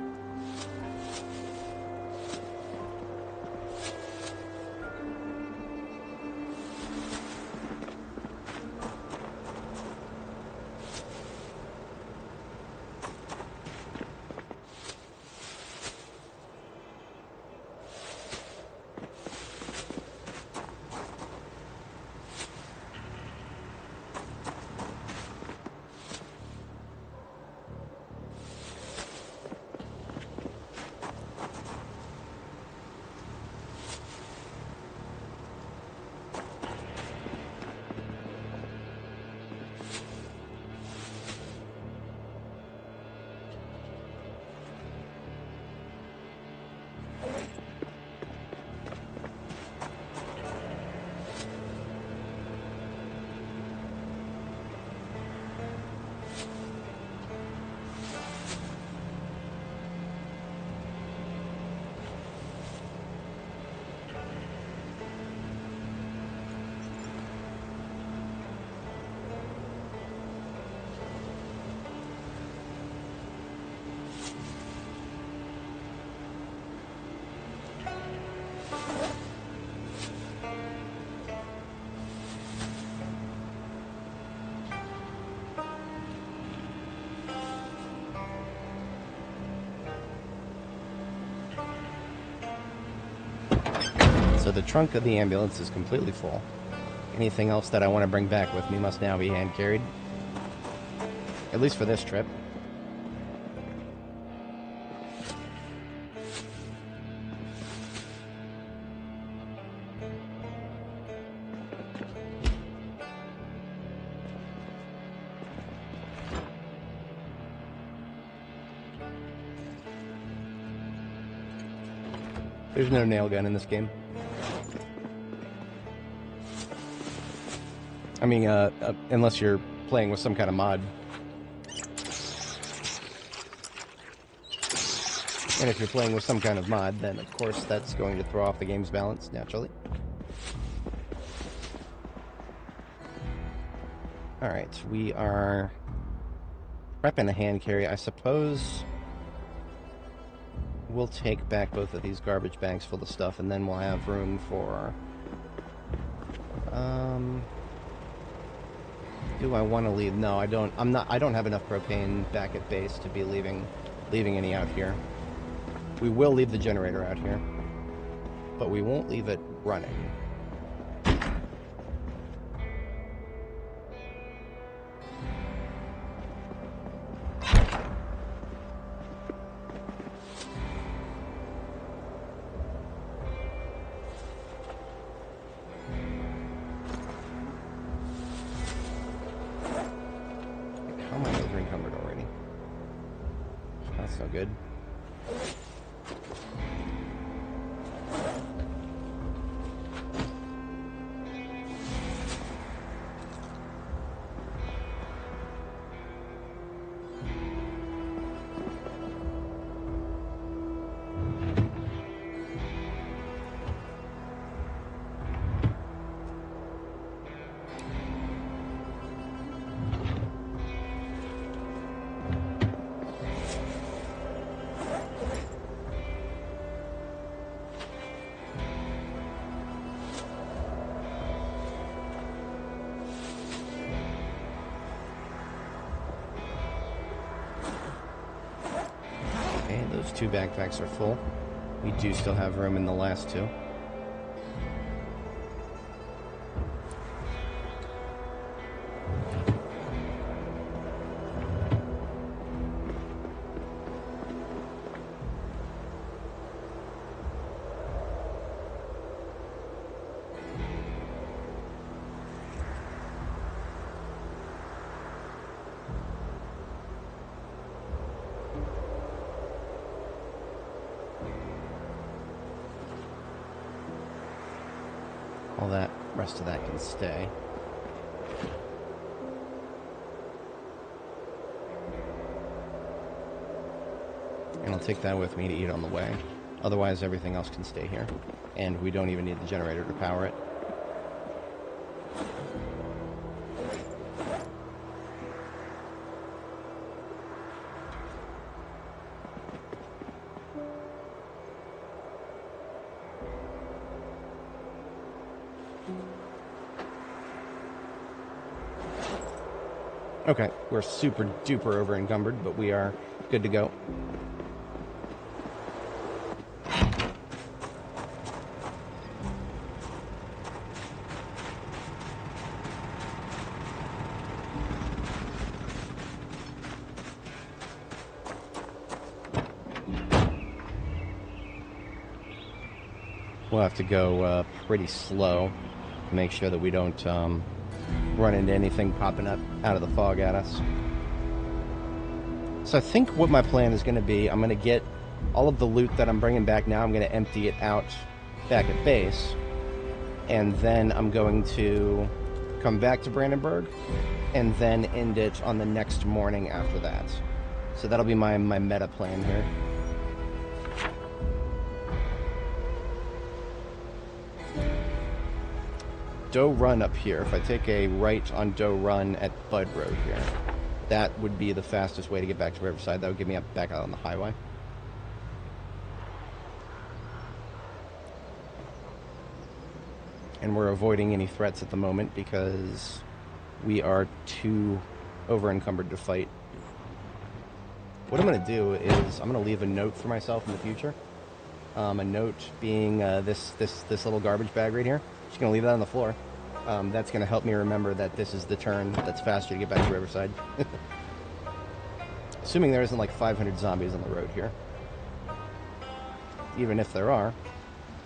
So the trunk of the ambulance is completely full. Anything else that I want to bring back with me must now be hand carried. At least for this trip. There's no nail gun in this game. I mean, unless you're playing with some kind of mod. And if you're playing with some kind of mod, then of course that's going to throw off the game's balance, naturally. Alright, we are prepping a hand carry. I suppose we'll take back both of these garbage bags full of stuff, and then we'll have room for... do I want to leave? No, I don't. I don't have enough propane back at base to be leaving leaving any out here. We will leave the generator out here, but we won't leave it running. How am I over encumbered already? That's no good. Those 2 backpacks are full. We do still have room in the last 2. All that, rest of that can stay. And I'll take that with me to eat on the way. Otherwise, everything else can stay here. And we don't even need the generator to power it. Okay, we're super duper over encumbered, but we are good to go. We'll have to go pretty slow to make sure that we don't run into anything popping up out of the fog at us. So I think what my plan is going to be, I'm going to get all of the loot that I'm bringing back now, I'm going to empty it out back at base, and then I'm going to come back to Brandenburg, and then end it on the next morning after that. So that'll be my meta plan here. Doe Run up here, if I take a right on Doe Run at Bud Road here, that would be the fastest way to get back to Riverside. That would get me back out on the highway. And we're avoiding any threats at the moment because we are too over encumbered to fight. What I'm going to do is I'm going to leave a note for myself in the future. A note being this little garbage bag right here. Just going to leave that on the floor. That's going to help me remember that this is the turn that's faster to get back to Riverside. Assuming there isn't like 500 zombies on the road here. Even if there are,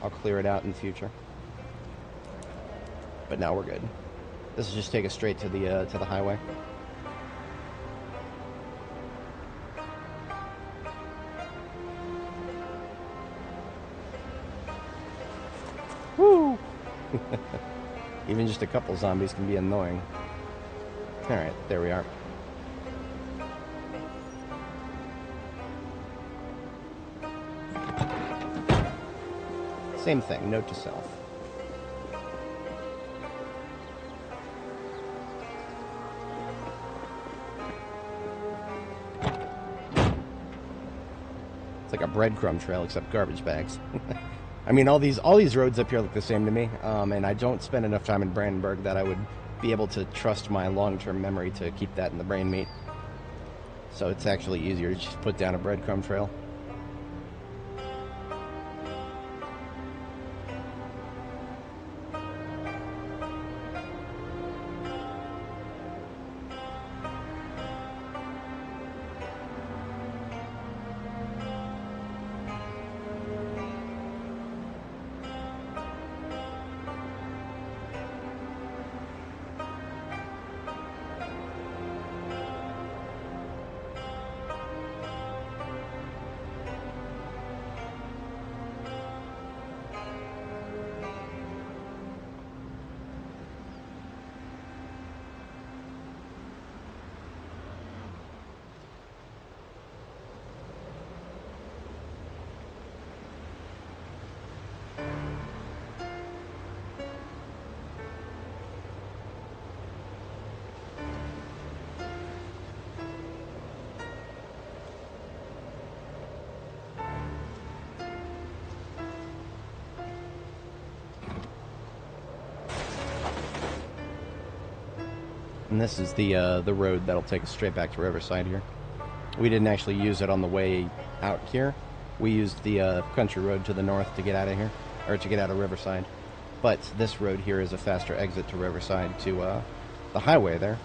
I'll clear it out in the future. But now we're good. This will just take us straight to the highway. Woo! Even just a couple zombies can be annoying. Alright, there we are. Same thing, note to self. It's like a breadcrumb trail except garbage bags. I mean, all these roads up here look the same to me, and I don't spend enough time in Brandenburg that I would be able to trust my long-term memory to keep that in the brain meat. So it's actually easier to just put down a breadcrumb trail. And this is the road that'll take us straight back to Riverside here. We didn't actually use it on the way out here. We used the country road to the north to get out of here, or to get out of Riverside. But this road here is a faster exit to Riverside to the highway there.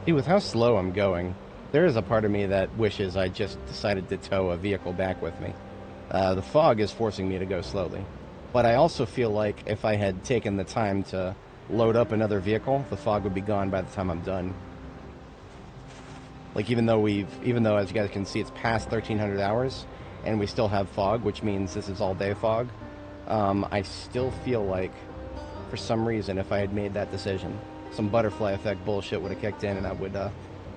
See, with how slow I'm going, there is a part of me that wishes I just decided to tow a vehicle back with me. The fog is forcing me to go slowly. But I also feel like if I had taken the time to load up another vehicle, the fog would be gone by the time I'm done. Like, even though as you guys can see, it's past 1300 hours, and we still have fog, which means this is all day fog, I still feel like, for some reason, if I had made that decision, some butterfly effect bullshit would have kicked in, and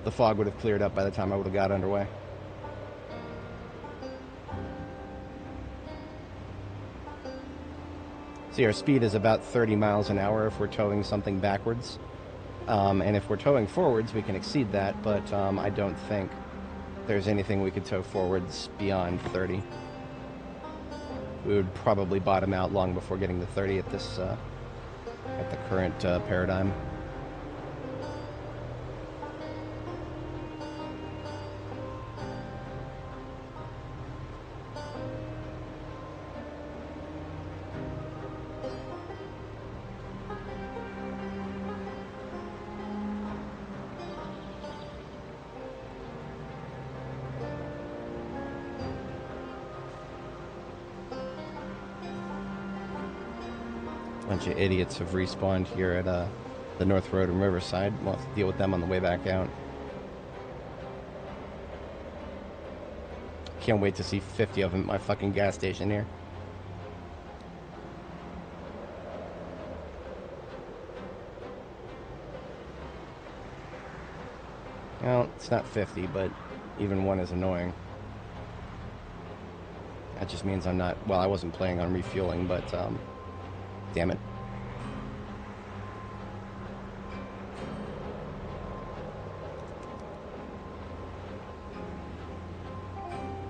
the fog would have cleared up by the time I would have got underway. See, our speed is about 30 miles an hour if we're towing something backwards. And if we're towing forwards, we can exceed that, but I don't think there's anything we could tow forwards beyond 30. We would probably bottom out long before getting to 30 at this, at the current paradigm. Bunch of idiots have respawned here at the North Road and Riverside. We'll have to deal with them on the way back out. can't wait to see 50 of them at my fucking gas station here. Well, it's not 50, but even one is annoying. That just means I'm not... Well, I wasn't planning on refueling, but, damn it.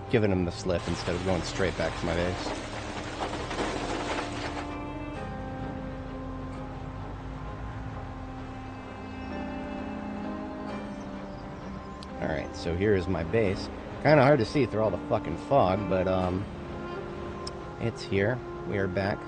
Giving him the slip instead of going straight back to my base. Alright, so here is my base. Kind of hard to see through all the fucking fog, but, it's here. We are back.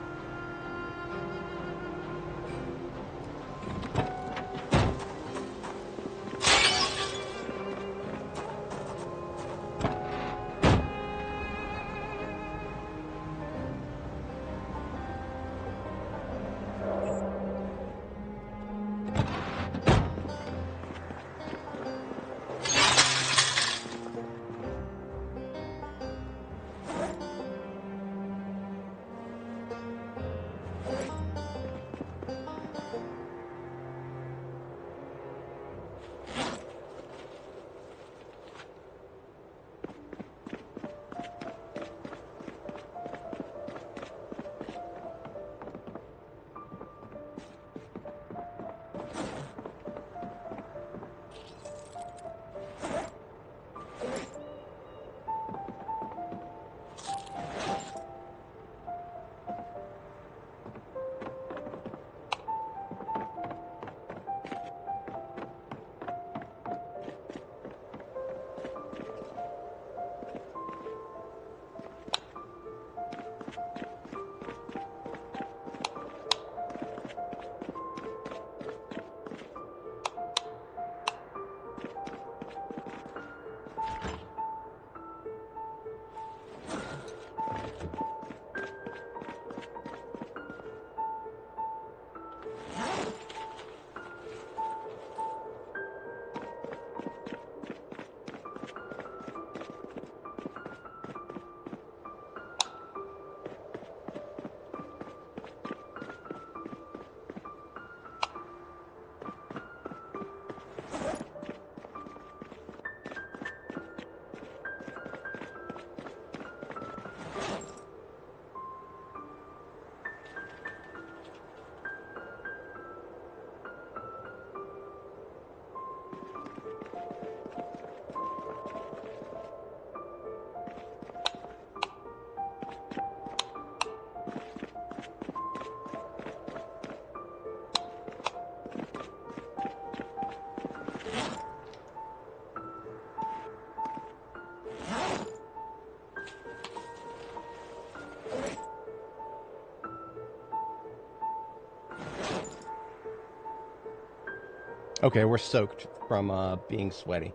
Okay, we're soaked from being sweaty.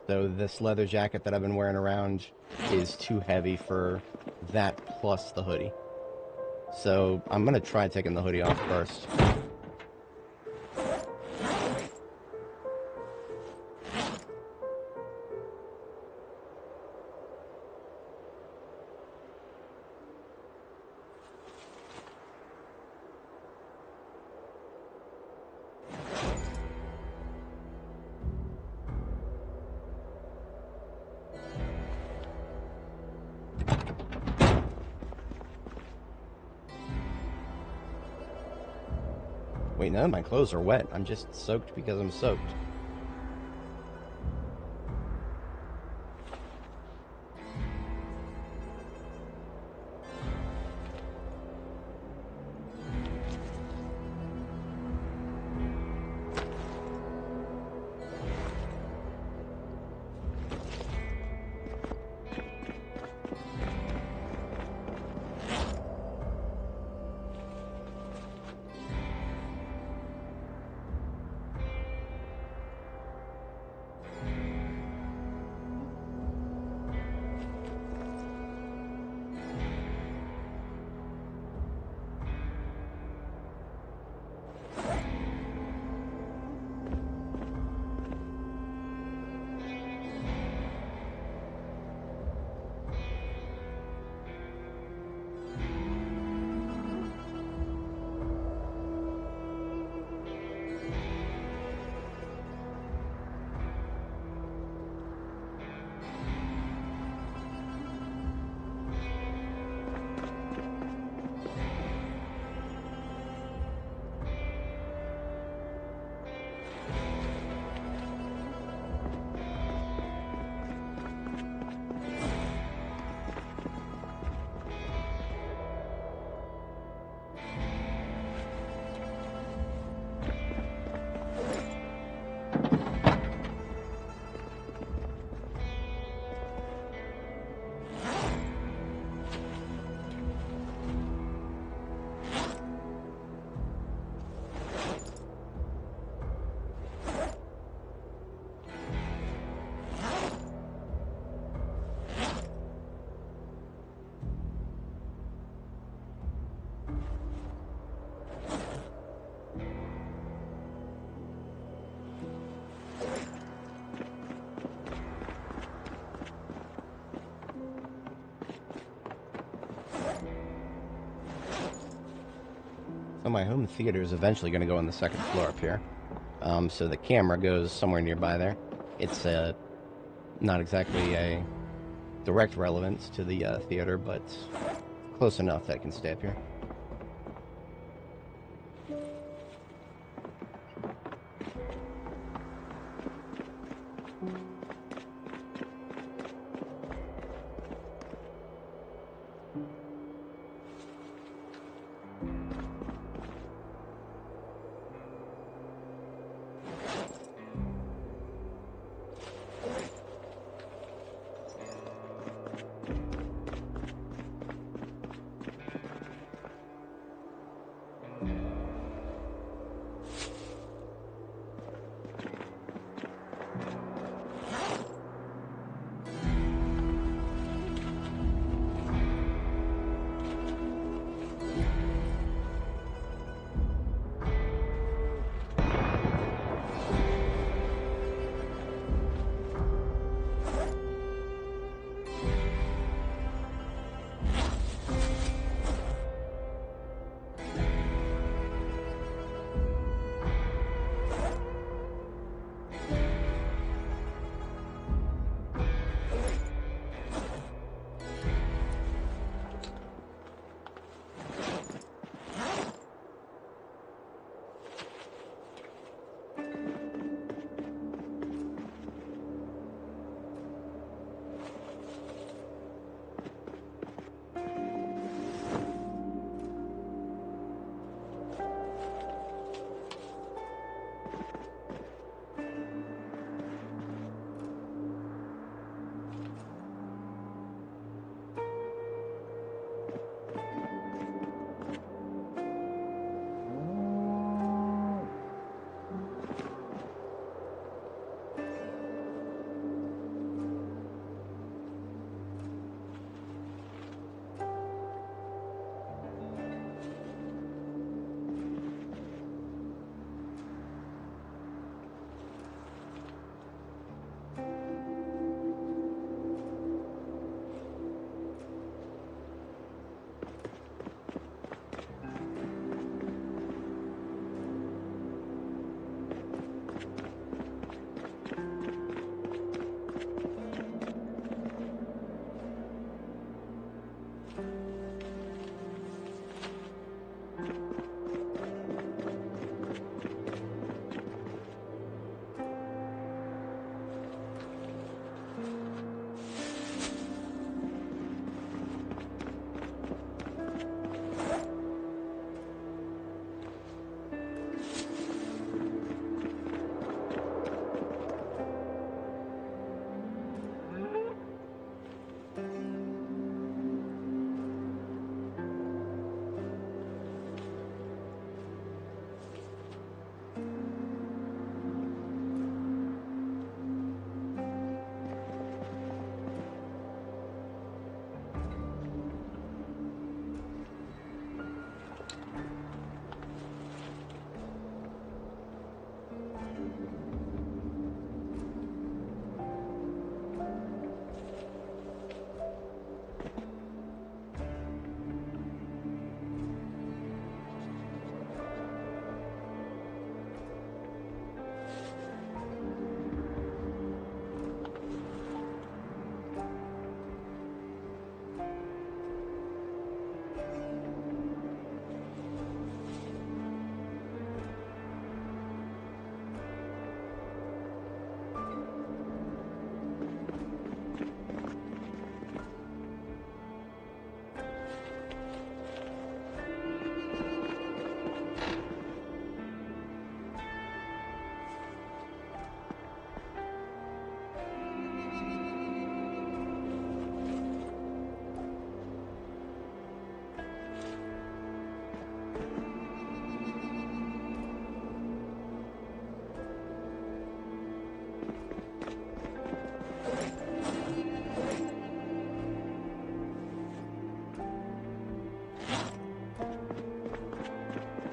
So this leather jacket that I've been wearing around is too heavy for that plus the hoodie. So I'm going to try taking the hoodie off first. Wait, none of my clothes are wet. I'm just soaked because I'm soaked. So my home theater is eventually going to go on the second floor up here. So the camera goes somewhere nearby there. It's not exactly a direct relevance to the theater, but close enough that it can stay up here.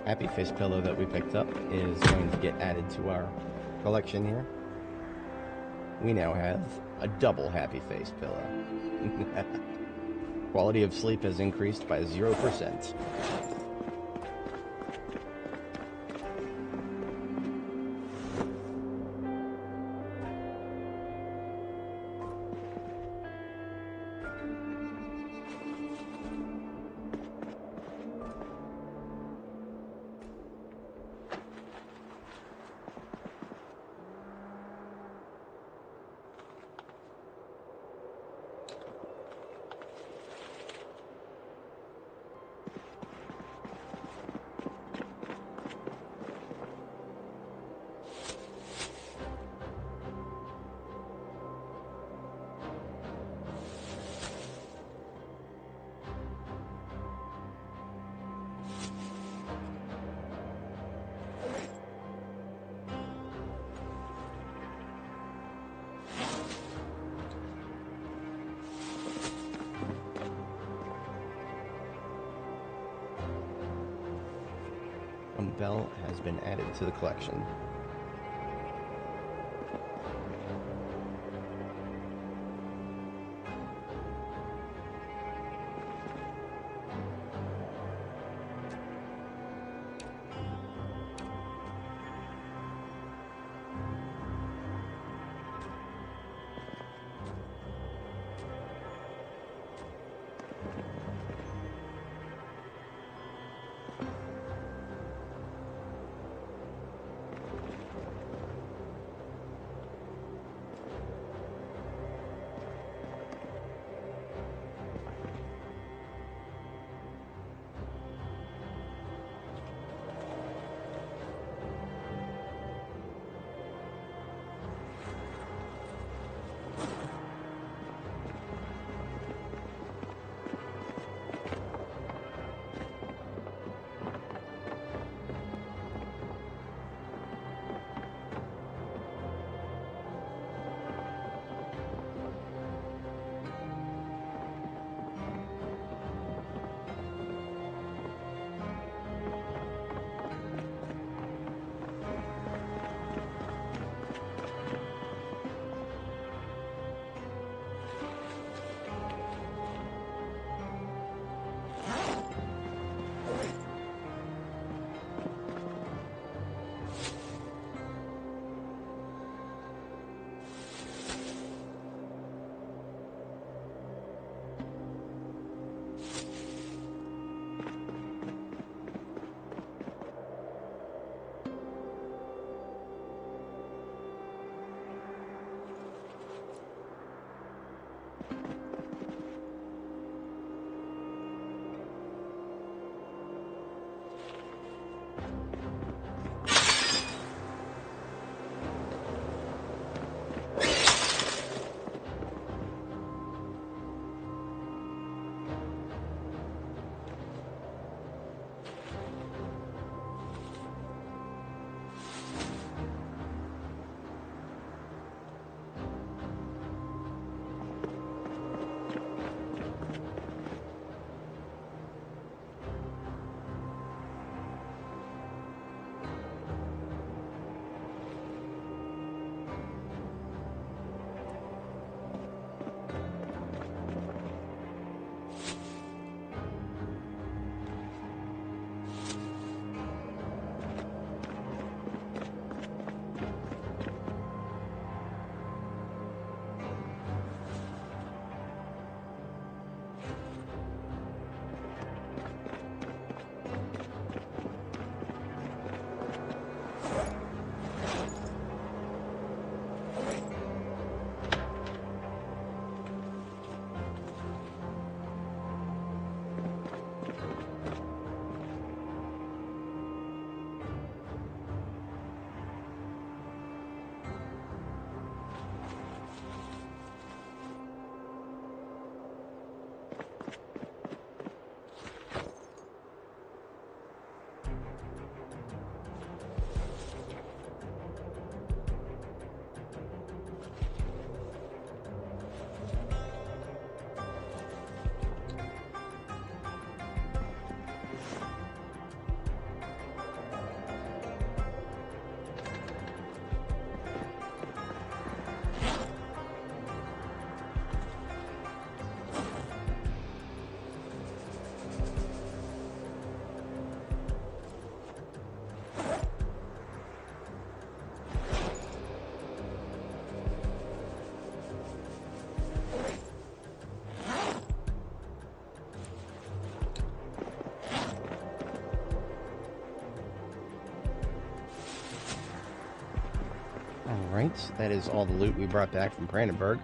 Happy Face pillow that we picked up is going to get added to our collection here. We now have a double Happy Face pillow. Quality of sleep has increased by 0%. Ginfidel has been added to the collection. Alright, that is all the loot we brought back from Brandenburg.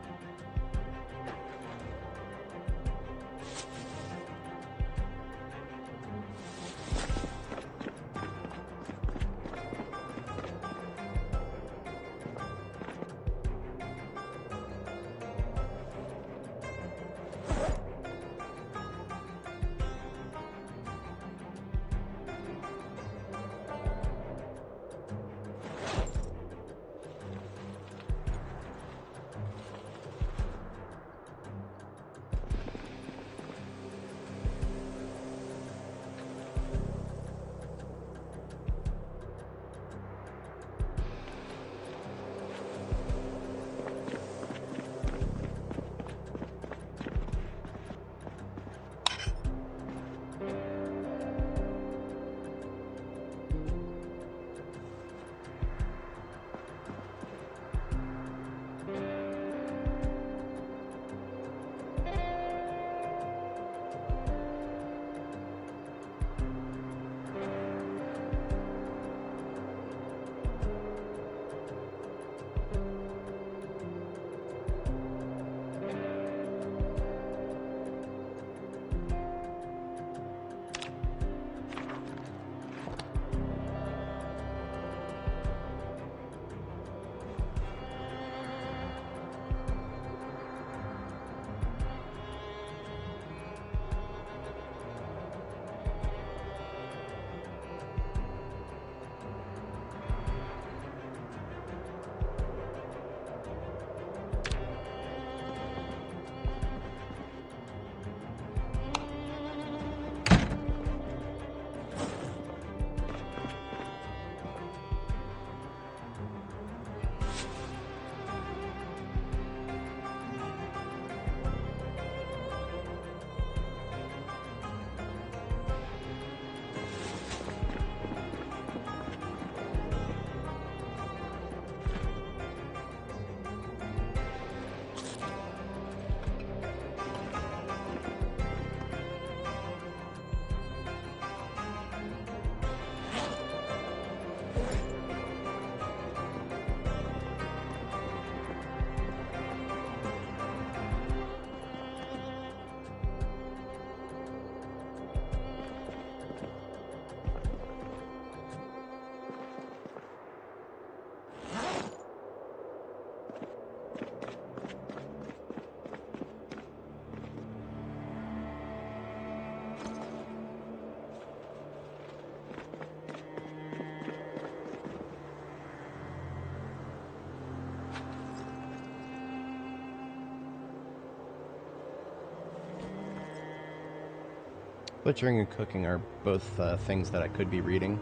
Butchering and cooking are both things that I could be reading,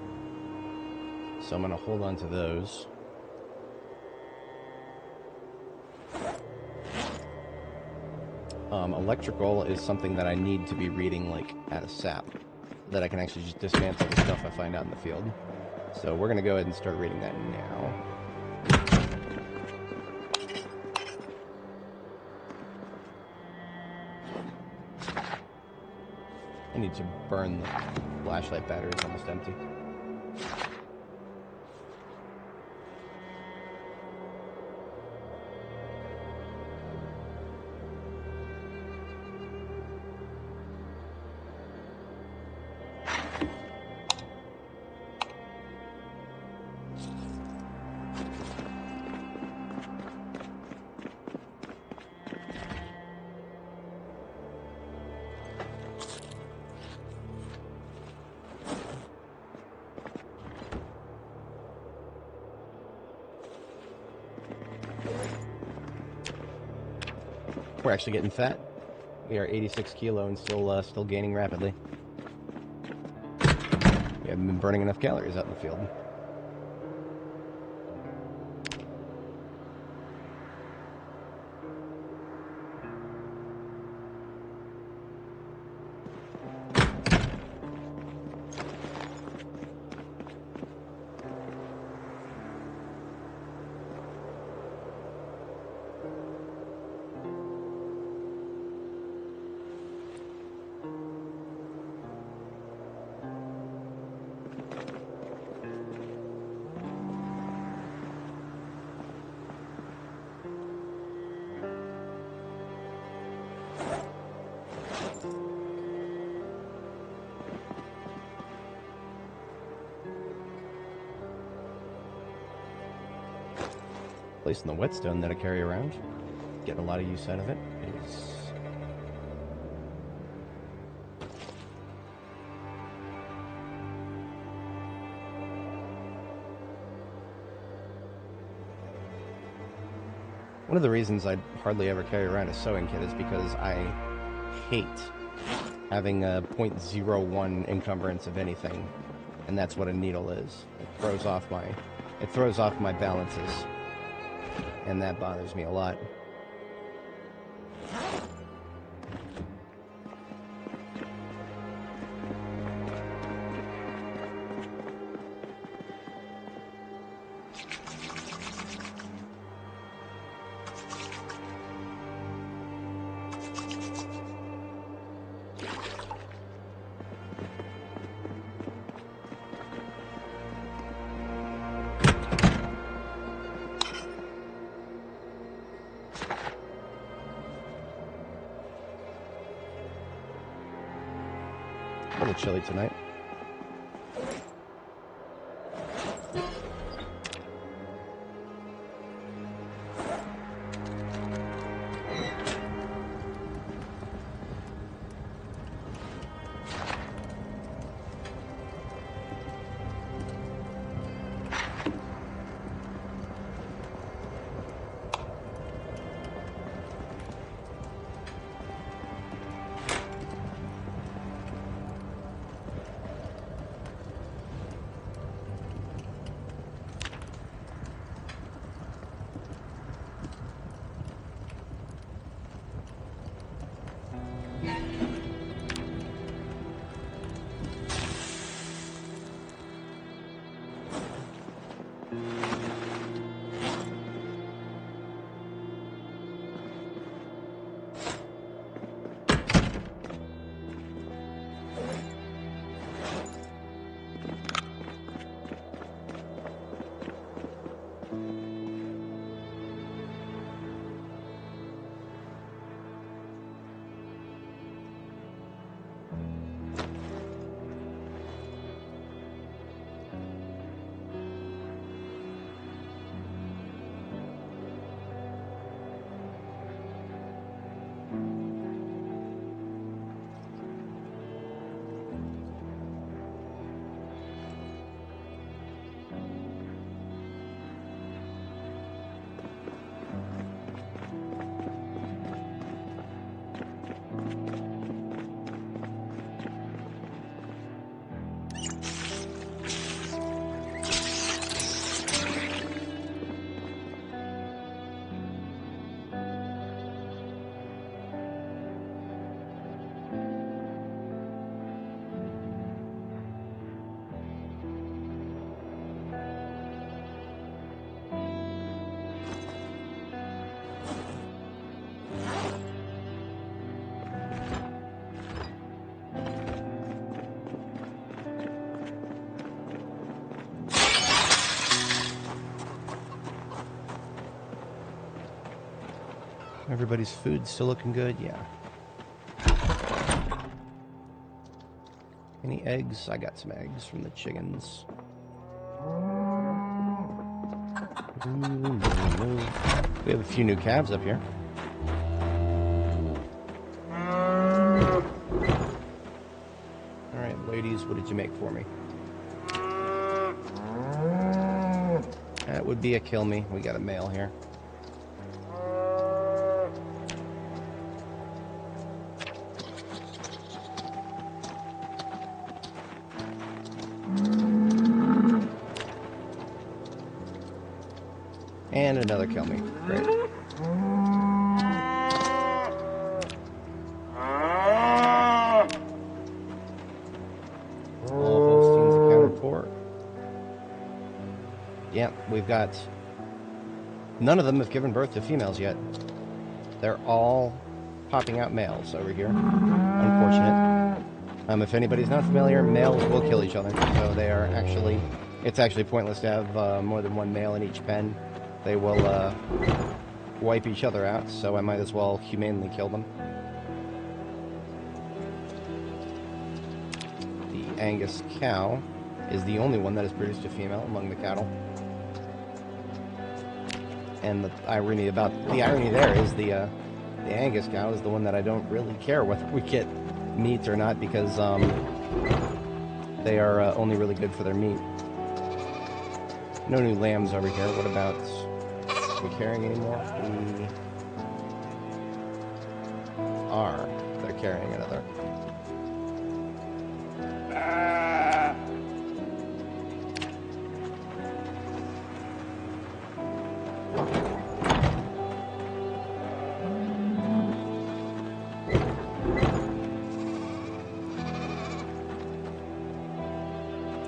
so I'm going to hold on to those. Electrical is something that I need to be reading, like, at a SAP, that I can actually just dismantle the stuff I find out in the field. So we're going to go ahead and start reading that now. I need to burn the flashlight battery, it's almost empty. We're actually getting fat. We are 86 kilo and still gaining rapidly. We haven't been burning enough calories out in the field. Placing the whetstone that I carry around, getting a lot of use out of it, is one of the reasons I hardly ever carry around a sewing kit is because I hate having a 0.01 encumbrance of anything, and that's what a needle is. It throws off my balances. And that bothers me a lot. A little chilly tonight. Everybody's food's still looking good, yeah. Any eggs? I got some eggs from the chickens. We have a few new calves up here. Alright, ladies, what did you make for me? That would be a kill me. We got a male here. And another kill me. Great. All Holsteins accounted for. Yeah, we've got... None of them have given birth to females yet. They're all popping out males over here. Unfortunate. If anybody's not familiar, males will kill each other. So they are actually... It's actually pointless to have more than one male in each pen. They will wipe each other out, so I might as well humanely kill them. The Angus cow is the only one that has produced a female among the cattle. And the irony there is the Angus cow is the one that I don't really care whether we get meat or not, because they are only really good for their meat. No new lambs over here. What about... Are we carrying anymore? We are. They're carrying another.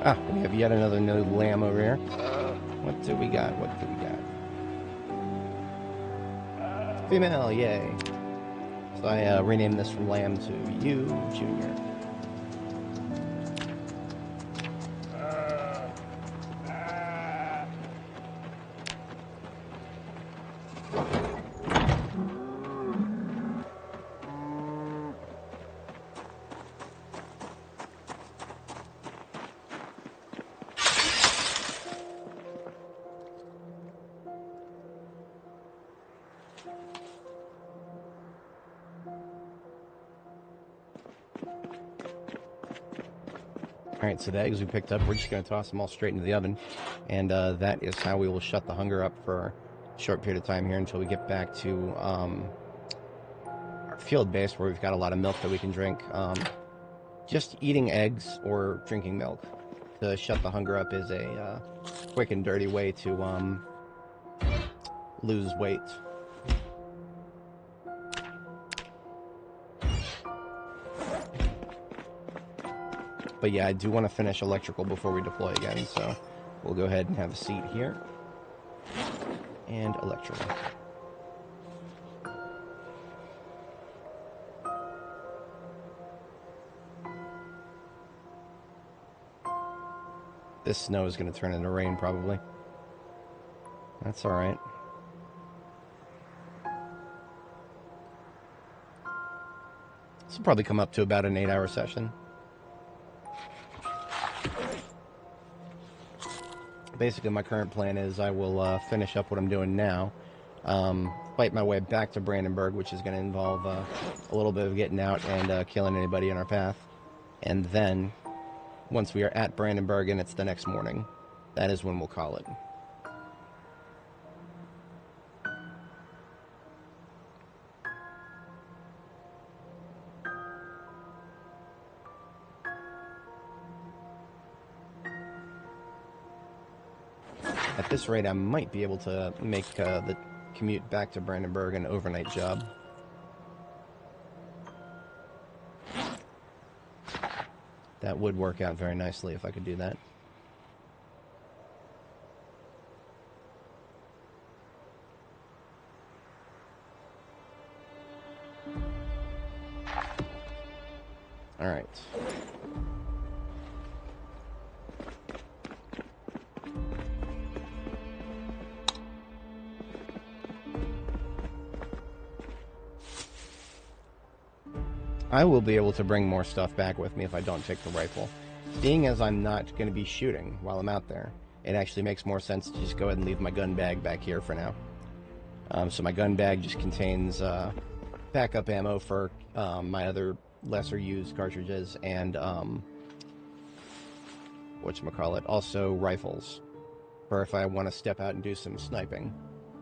Ah, we have yet another new lamb over here. What do we got? What do we got? Female, yay. So I renamed this from Lamb to You, Junior. Alright, so the eggs we picked up, we're just going to toss them all straight into the oven. And that is how we will shut the hunger up for a short period of time here until we get back to our field base where we've got a lot of milk that we can drink. Just eating eggs or drinking milk to shut the hunger up is a quick and dirty way to lose weight. But yeah, I do want to finish electrical before we deploy again, so we'll go ahead and have a seat here. And electrical. This snow is going to turn into rain, probably. That's alright. This will probably come up to about an 8-hour session. Basically, my current plan is I will finish up what I'm doing now, fight my way back to Brandenburg, which is going to involve a little bit of getting out and killing anybody in our path. And then, once we are at Brandenburg and it's the next morning, that is when we'll call it. At this rate, I might be able to make the commute back to Brandenburg an overnight job. That would work out very nicely if I could do that. All right. I will be able to bring more stuff back with me if I don't take the rifle. Being as I'm not going to be shooting while I'm out there, it actually makes more sense to just go ahead and leave my gun bag back here for now. So my gun bag just contains backup ammo for my other lesser used cartridges and whatchamacallit, also rifles for if I want to step out and do some sniping.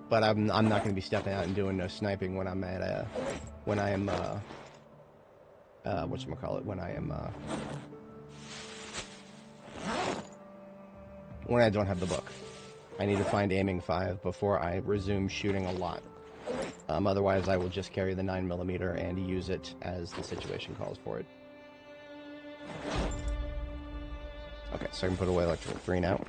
But I'm not going to be stepping out and doing no sniping when I'm at when I am when I don't have the book. I need to find aiming 5 before I resume shooting a lot. Otherwise, I will just carry the 9mm and use it as the situation calls for it. Okay, so I can put away electrical 3 now.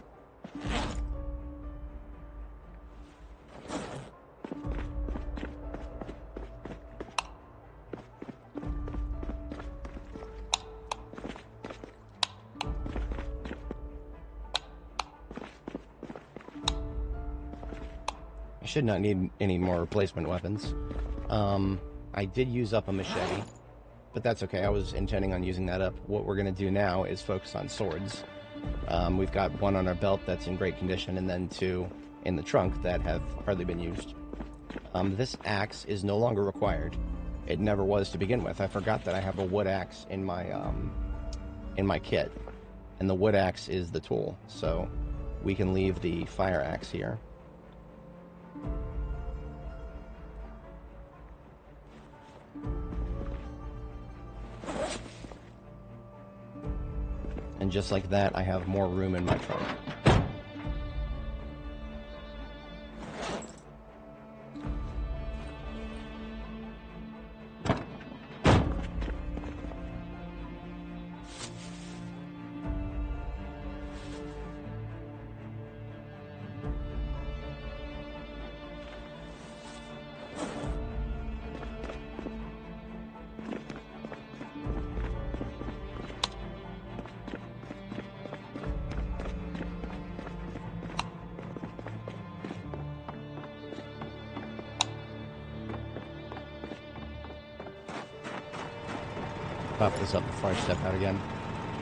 I should not need any more replacement weapons. I did use up a machete, but that's okay. I was intending on using that up. What we're going to do now is focus on swords. We've got 1 on our belt that's in great condition, and then 2 in the trunk that have hardly been used. This axe is no longer required. It never was to begin with. I forgot that I have a wood axe in my kit, and the wood axe is the tool, so we can leave the fire axe here. And just like that, I have more room in my trunk. Pop this up before I step out again.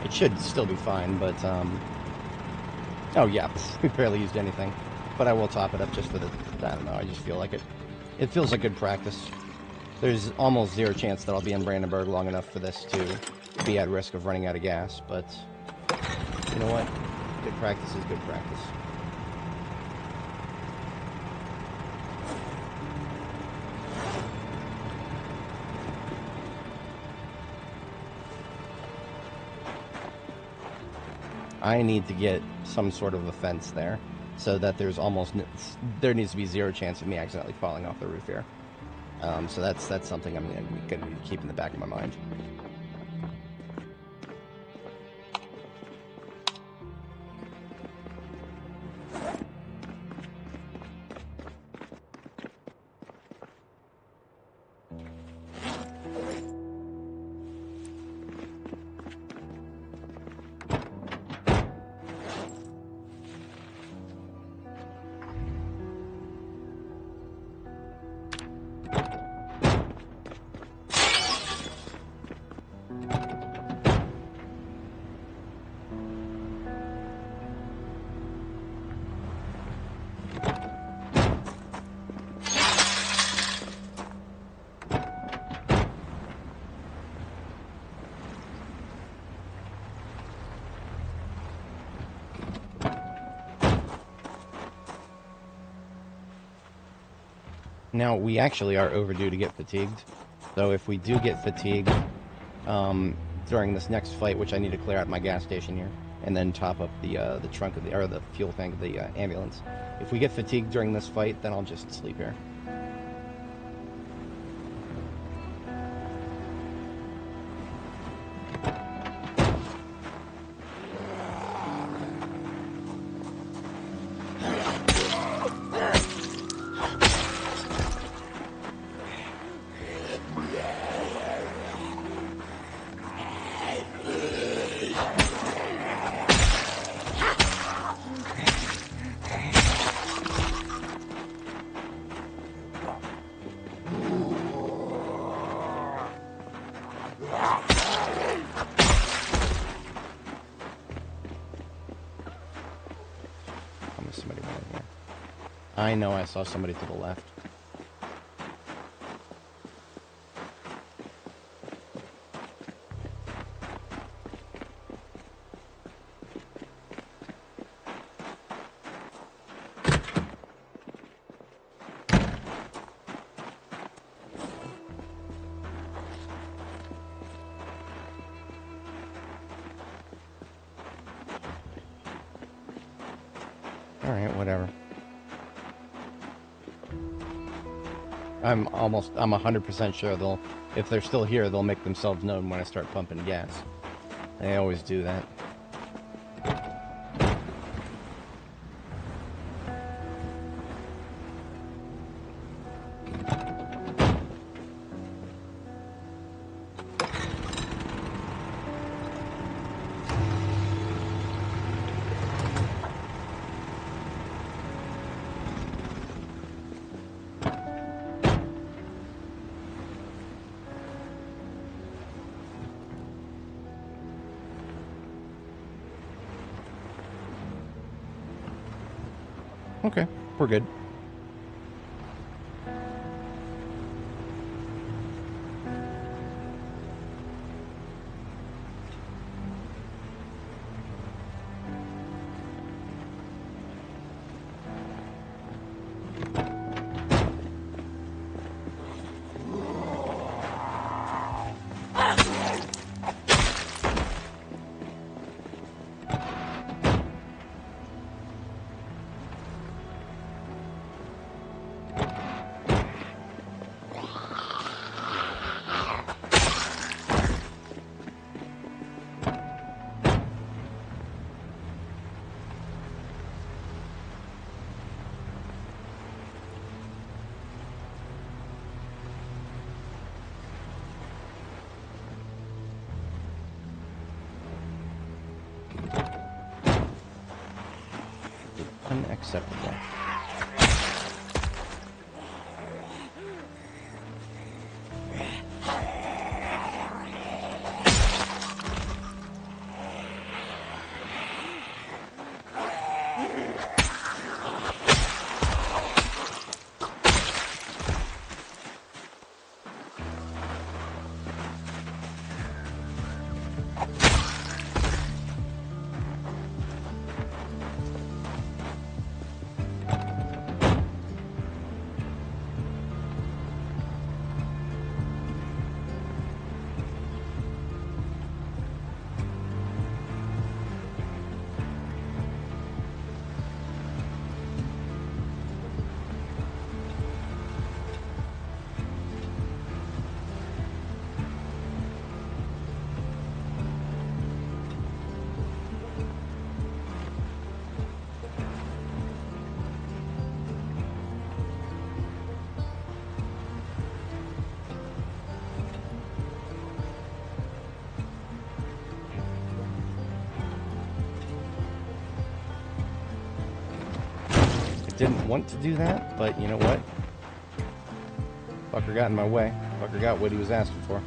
It should still be fine, but, oh yeah, we barely used anything. But I will top it up just for the, I don't know, I just feel like it. It feels like good practice. There's almost zero chance that I'll be in Brandenburg long enough for this to be at risk of running out of gas, but you know what? Good practice is good practice. I need to get some sort of a fence there so that there needs to be zero chance of me accidentally falling off the roof here. So that's something I'm going to keep in the back of my mind. Now, we actually are overdue to get fatigued, so if we do get fatigued during this next fight, which I need to clear out my gas station here, and then top up the trunk of the fuel tank of the ambulance. If we get fatigued during this fight, then I'll just sleep here. I know I saw somebody to the left. Alright, whatever. I'm 100% sure if they're still here, they'll make themselves known when I start pumping gas. They always do that. Okay, we're good. Unacceptable. Didn't want to do that, but you know what? Fucker got in my way. Fucker got what he was asking for.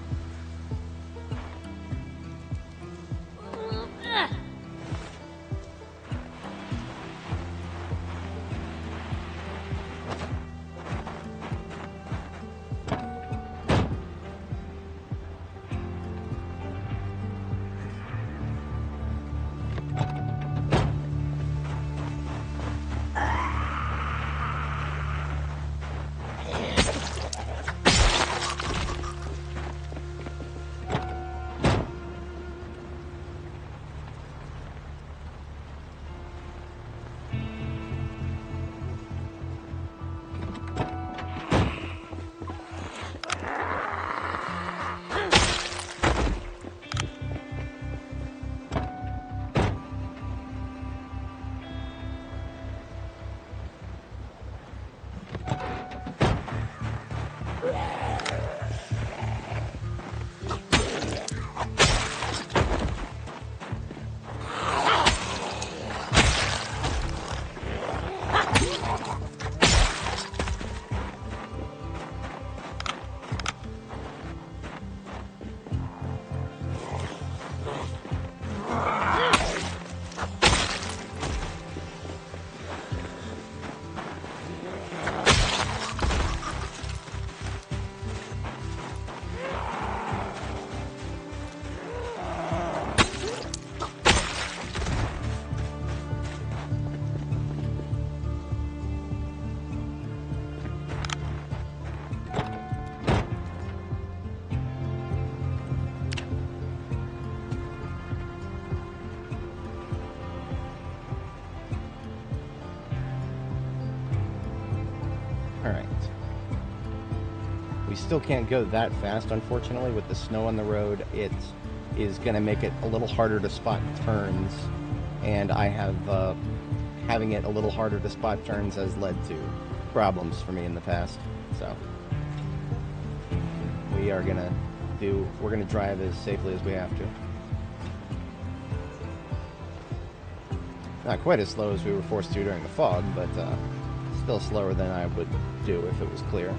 still can't go that fast, unfortunately. With the snow on the road, it is going to make it a little harder to spot turns, and I have having it a little harder to spot turns has led to problems for me in the past. So we're gonna drive as safely as we have to. Not quite as slow as we were forced to during the fog, but still slower than I would do if it was clear.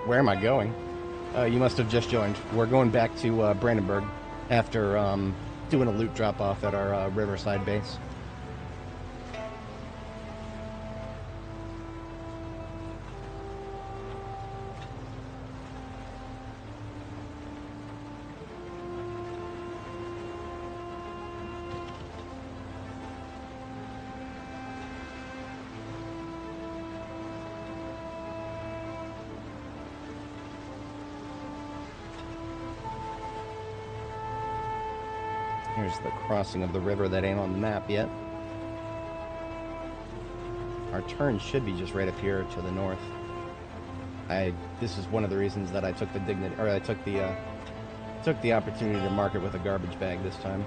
Where am I going? You must have just joined. We're going back to Brandenburg after doing a loot drop-off at our Riverside base. Here's the crossing of the river that ain't on the map yet. Our turn should be just right up here to the north. This is one of the reasons that I took the took the opportunity to mark it with a garbage bag this time.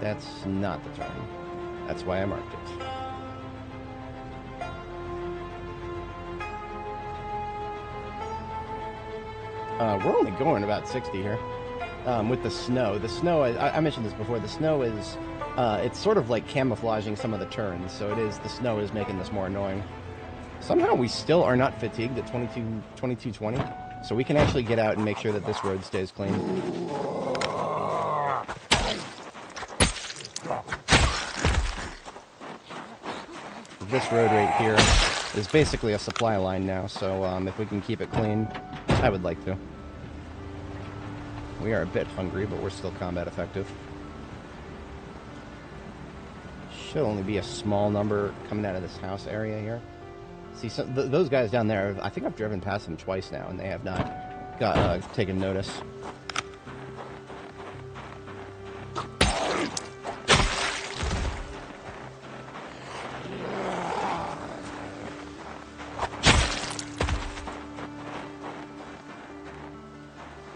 That's not the turn. That's why I marked it. We're only going about 60 here. With the snow. The snow, I mentioned this before, the snow is, it's sort of like camouflaging some of the turns, so the snow is making this more annoying. Somehow we still are not fatigued at 2220, so we can actually get out and make sure that this road stays clean. This road right here is basically a supply line now, so if we can keep it clean, I would like to. We are a bit hungry, but we're still combat effective. Should only be a small number coming out of this house area here. See, those guys down there, I think I've driven past them twice now, and they have not taken notice.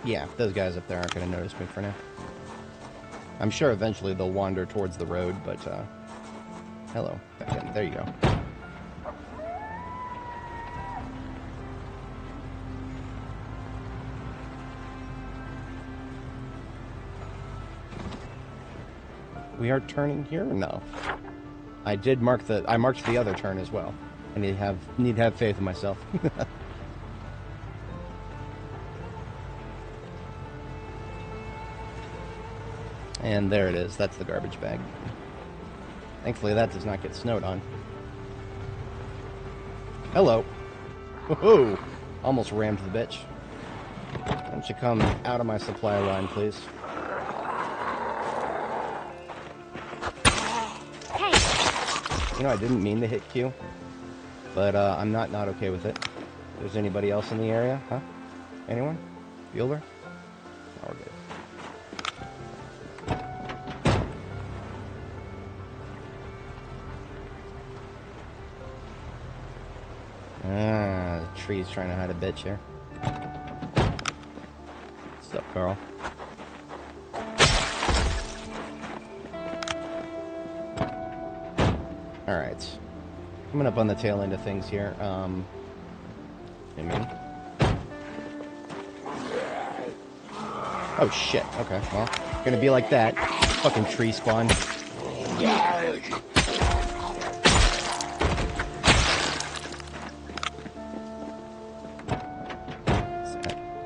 Yeah, those guys up there aren't going to notice me for now. I'm sure eventually they'll wander towards the road, but, hello. There you go. We are turning here? No. I marked the other turn as well. I need to have faith in myself. And there it is. That's the garbage bag. Thankfully, that does not get snowed on. Hello. Woohoo! Almost rammed the bitch. Why don't you come out of my supply line, please? Hey! You know, I didn't mean to hit Q, but I'm not okay with it. there's anybody else in the area, huh? Anyone? Bueller? Oh, we're good. Ah, the tree's trying to hide a bitch here. What's up, Carl? Alright. Coming up on the tail end of things here. Oh shit, okay, well, gonna be like that. Fucking tree spawn.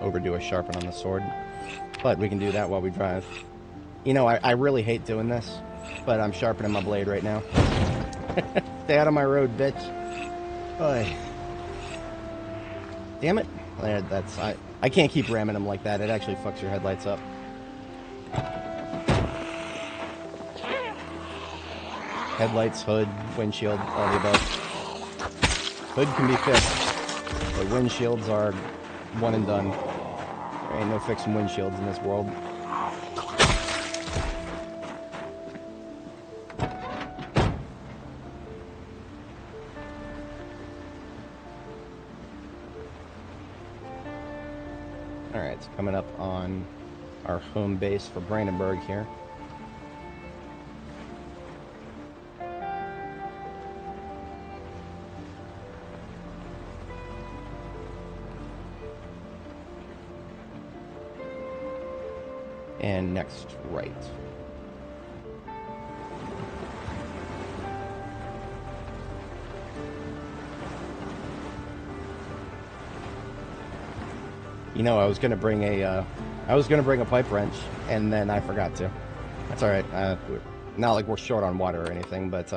Overdo a sharpen on the sword. But we can do that while we drive. You know, I really hate doing this, but I'm sharpening my blade right now. Stay out of my road, bitch. Oy. Damn it. That's I can't keep ramming them like that. It actually fucks your headlights up. Headlights, hood, windshield, all the above. Hood can be fixed, but windshields are one and done. There ain't no fixing windshields in this world. Alright, it's coming up on our home base for Brandenburg here. And next, right. You know, I was gonna bring a pipe wrench, and then I forgot to. That's all right. Not like we're short on water or anything, but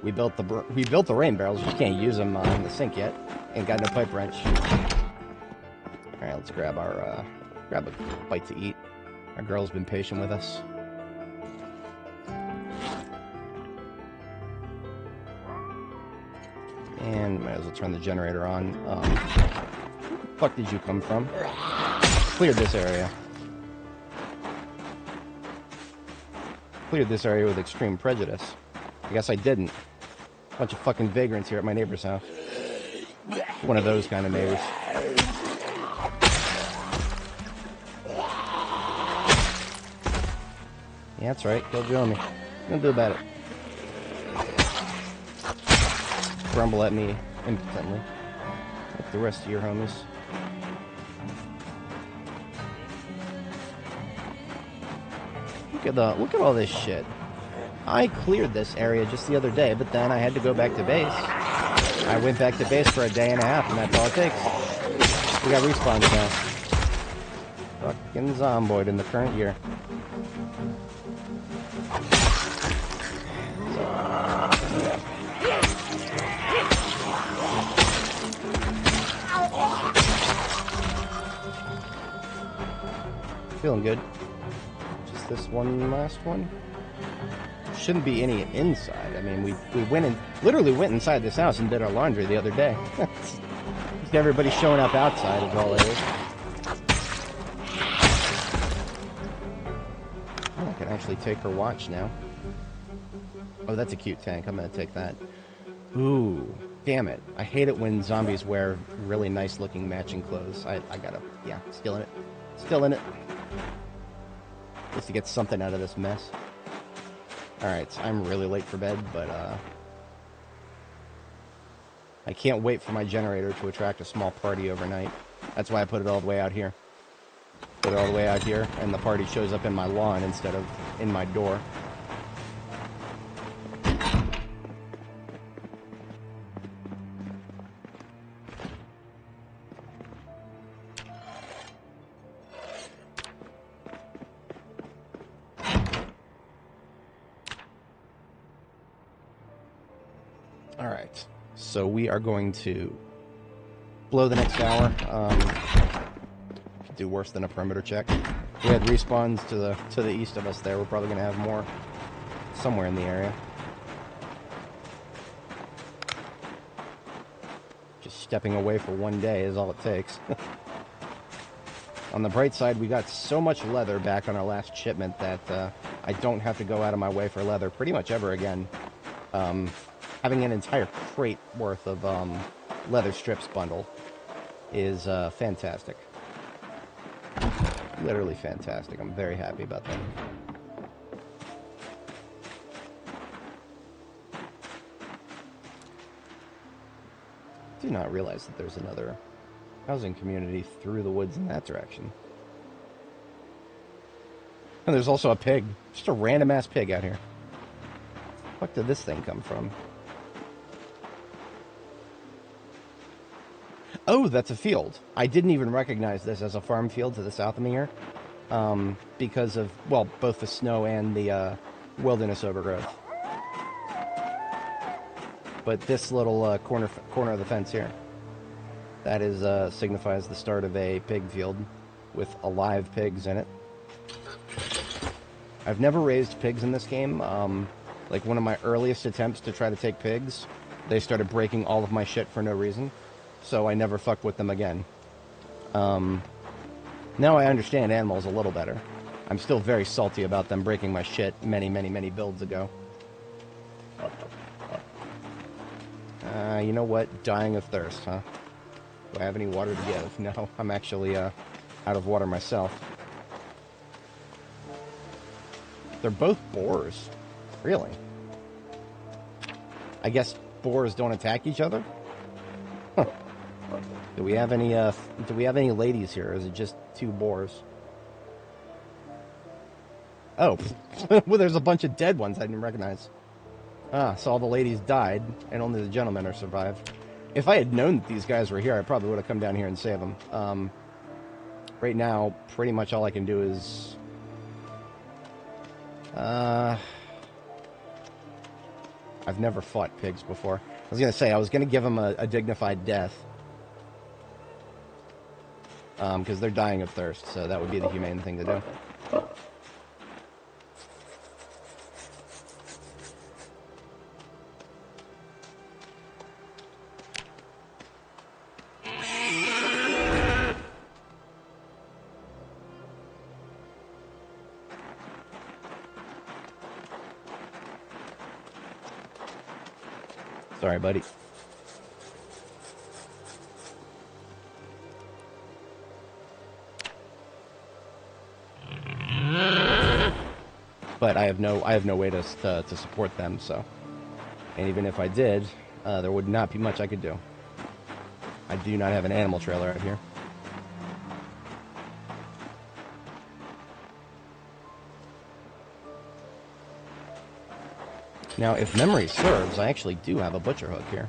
we built the rain barrels. You can't use them in the sink yet. Ain't got no pipe wrench. All right, let's grab a bite to eat. Our girl's been patient with us. And might as well turn the generator on. Where the fuck did you come from? Cleared this area. Cleared this area with extreme prejudice. I guess I didn't. Bunch of fucking vagrants here at my neighbor's house. One of those kind of neighbors. Yeah, that's right. Kill Jomi. What you gonna do about it? Grumble at me impotently. Like the rest of your homies. Look at all this shit. I cleared this area just the other day, but then I had to go back to base. I went back to base for a day and a half, and that's all it takes. We got respawns now. Fucking Zomboid in the current year. Feeling good. Just this one last one. Shouldn't be any inside. I mean, we literally went inside this house and did our laundry the other day. Just everybody showing up outside is all it is. Oh, I can actually take her watch now. Oh, that's a cute tank. I'm gonna take that. Ooh, damn it. I hate it when zombies wear really nice looking matching clothes. I gotta, yeah, still in it. Still in it. Just to get something out of this mess. Alright, I'm really late for bed, but I can't wait for my generator to attract a small party overnight. That's why I put it all the way out here. Put it all the way out here, and the party shows up in my lawn instead of in my door. Alright, so we are going to blow the next hour. Do worse than a perimeter check. We had respawns to the east of us there. We're probably going to have more somewhere in the area. Just stepping away for one day is all it takes. On the bright side, we got so much leather back on our last shipment that I don't have to go out of my way for leather pretty much ever again. Having an entire crate worth of leather strips bundle is fantastic. Literally fantastic. I'm very happy about that. I do not realize that there's another housing community through the woods in that direction. And there's also a pig. Just a random-ass pig out here. Where the fuck did this thing come from? Oh, that's a field. I didn't even recognize this as a farm field to the south of me here. Because of, well, both the snow and the wilderness overgrowth. But this little corner of the fence here, that is signifies the start of a pig field with alive pigs in it. I've never raised pigs in this game. Like one of my earliest attempts to try to take pigs, they started breaking all of my shit for no reason, so I never fucked with them again. Now I understand animals a little better. I'm still very salty about them breaking my shit many builds ago. You know what? Dying of thirst, huh? Do I have any water to give? No, I'm actually out of water myself. They're both boars. Really? I guess boars don't attack each other? Huh. Do we have any ladies here, or is it just two boars? Oh, well, there's a bunch of dead ones I didn't recognize. Ah, so all the ladies died, and only the gentlemen are survived. If I had known that these guys were here, I probably would have come down here and saved them. Right now, pretty much all I can do is... I've never fought pigs before. I was going to say, I was going to give them a dignified death. Because they're dying of thirst, so that would be the humane thing to do. Sorry, buddy. But I have no way to support them, so. And even if I did, there would not be much I could do. I do not have an animal trailer out here. Now, if memory serves, I actually do have a butcher hook here.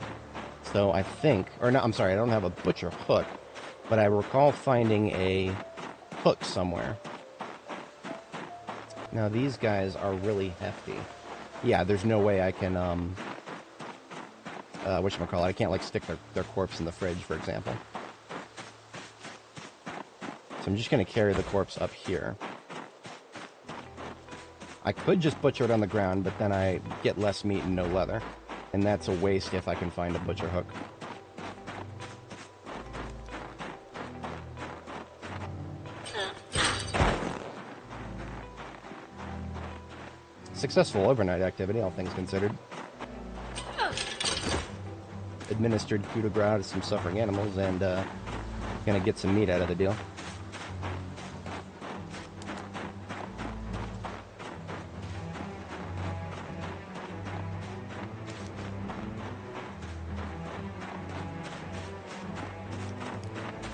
So I think, or no, I'm sorry, I don't have a butcher hook, but I recall finding a hook somewhere. Now, these guys are really hefty. Yeah, there's no way I can, whatchamacallit, I can't, like, stick their corpse in the fridge, for example. So I'm just going to carry the corpse up here. I could just butcher it on the ground, but then I get less meat and no leather. And that's a waste if I can find a butcher hook. Successful overnight activity, all things considered. Administered coup de grace to some suffering animals, and gonna get some meat out of the deal.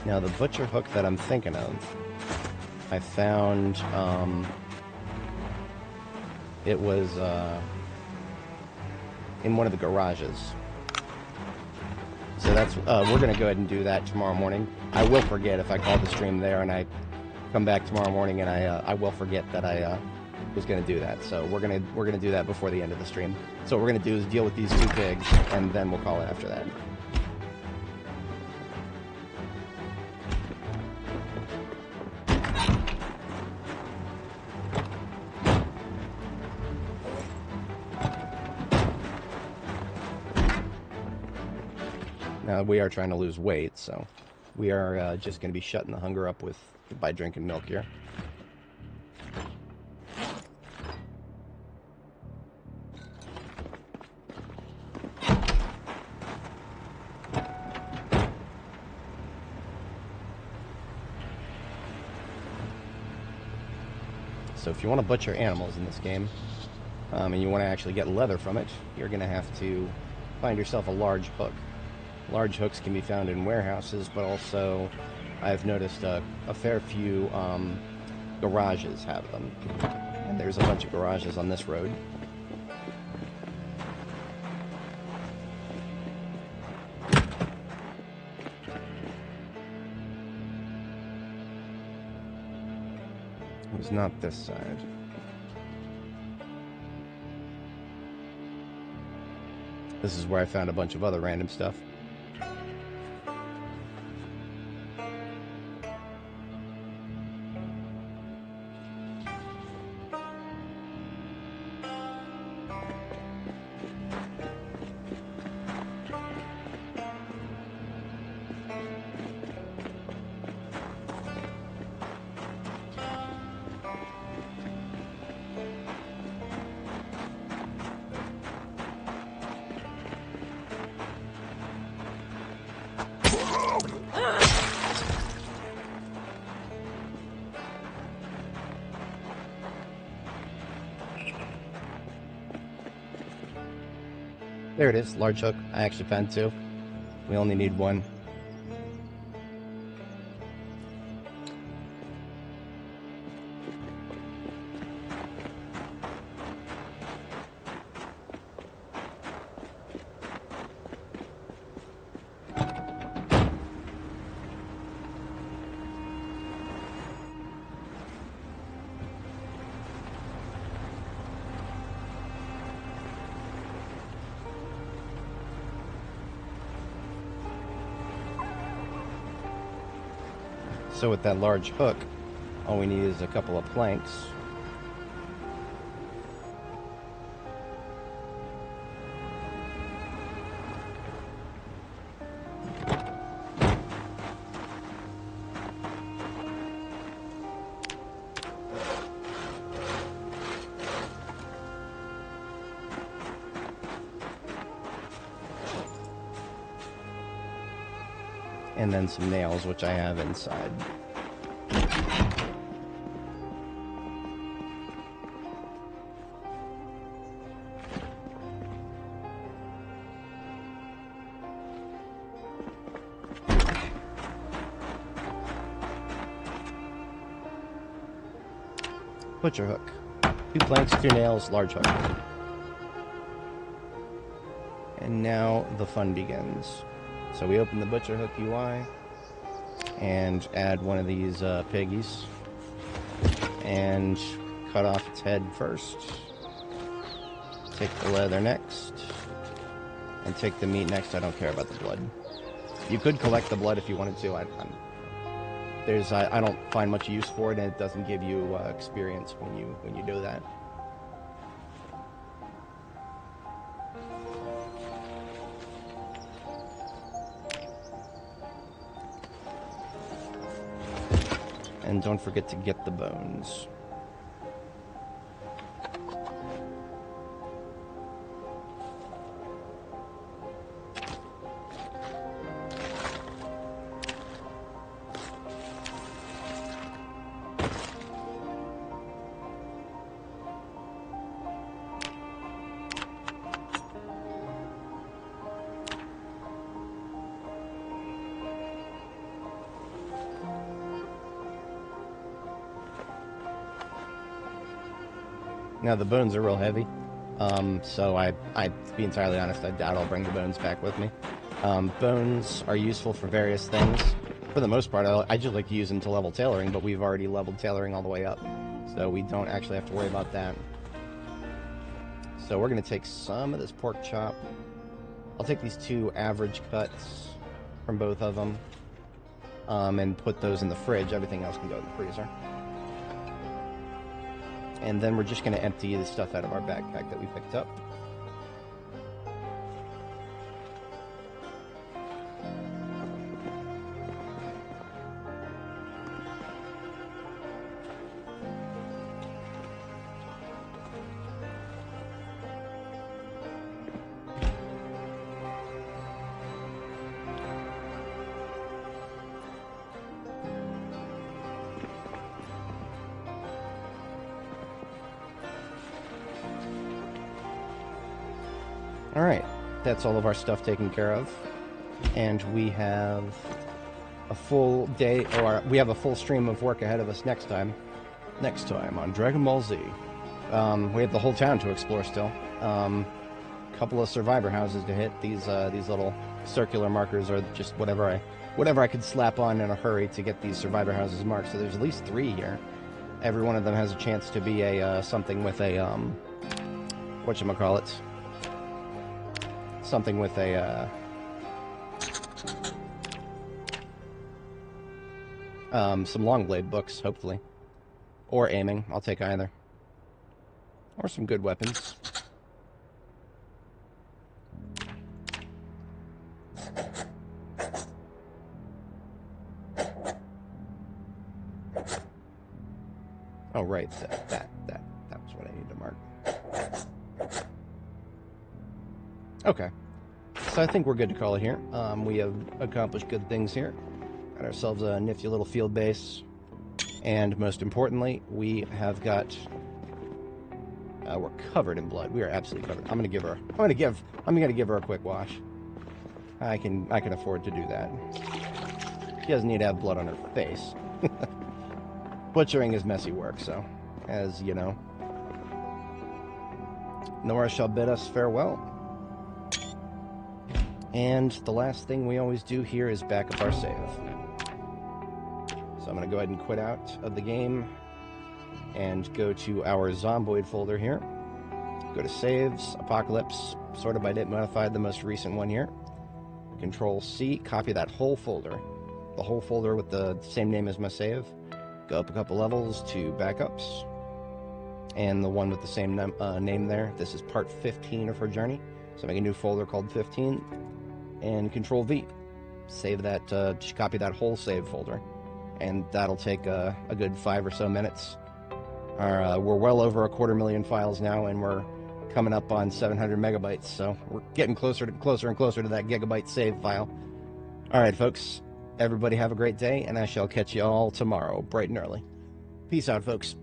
Now, the butcher hook that I'm thinking of, I found, it was, in one of the garages. So that's, we're gonna go ahead and do that tomorrow morning. I will forget if I call the stream there and I come back tomorrow morning and I will forget that I, was gonna do that. So we're gonna do that before the end of the stream. So what we're gonna do is deal with these two pigs, and then we'll call it after that. Now, we are trying to lose weight, so we are just going to be shutting the hunger up by drinking milk here. So if you want to butcher animals in this game, and you want to actually get leather from it, you're going to have to find yourself a large hook. Large hooks can be found in warehouses, but also I've noticed a fair few garages have them. And there's a bunch of garages on this road. It was not this side. This is where I found a bunch of other random stuff. There it is, large hook. I actually found two. We only need one. So with that large hook, all we need is a couple of planks. And then some nails, which I have inside. Butcher hook. 2 planks, 2 nails, large hook. And now the fun begins. So we open the butcher hook UI and add one of these piggies and cut off its head first. Take the leather next and take the meat next. I don't care about the blood. You could collect the blood if you wanted to. I don't find much use for it, and it doesn't give you experience when you do that. And don't forget to get the bones. Now the bones are real heavy, so I to be entirely honest, I doubt I'll bring the bones back with me. Bones are useful for various things. For the most part, I just like to use them to level tailoring, but we've already leveled tailoring all the way up, so we don't actually have to worry about that. So we're going to take some of this pork chop. I'll take these 2 average cuts from both of them, and put those in the fridge. Everything else can go in the freezer. And then we're just going to empty the stuff out of our backpack that we picked up. Alright, that's all of our stuff taken care of. And we have a full day, or we have a full stream of work ahead of us next time. Next time on Dragon Ball Z. We have the whole town to explore still. Couple of survivor houses to hit. These little circular markers are just whatever I could slap on in a hurry to get these survivor houses marked. So there's at least 3 here. Every one of them has a chance to be a something with a whatchamacallit. Something with a some Longblade books, hopefully. Or aiming. I'll take either. Or some good weapons. Oh, right. That was what I need to mark. Okay. So I think we're good to call it here. We have accomplished good things here. Got ourselves a nifty little field base. And most importantly, we have got... we're covered in blood. We are absolutely covered. I'm gonna give her a quick wash. I can afford to do that. She doesn't need to have blood on her face. Butchering is messy work, so, as you know. Nora shall bid us farewell. And the last thing we always do here is back up our save. So I'm going to go ahead and quit out of the game and go to our Zomboid folder here. Go to Saves, Apocalypse, sorted by date modified, the most recent one here. Control C, copy that whole folder. The whole folder with the same name as my save. Go up a couple levels to Backups. And the one with the same name there. This is part 15 of her journey. So make a new folder called 15. And Control V. Save that, just copy that whole save folder. And that'll take a good 5 or so minutes. We're well over 250,000 files now, and we're coming up on 700 megabytes. So we're getting closer and closer to that gigabyte save file. All right, folks. Everybody have a great day, and I shall catch you all tomorrow, bright and early. Peace out, folks.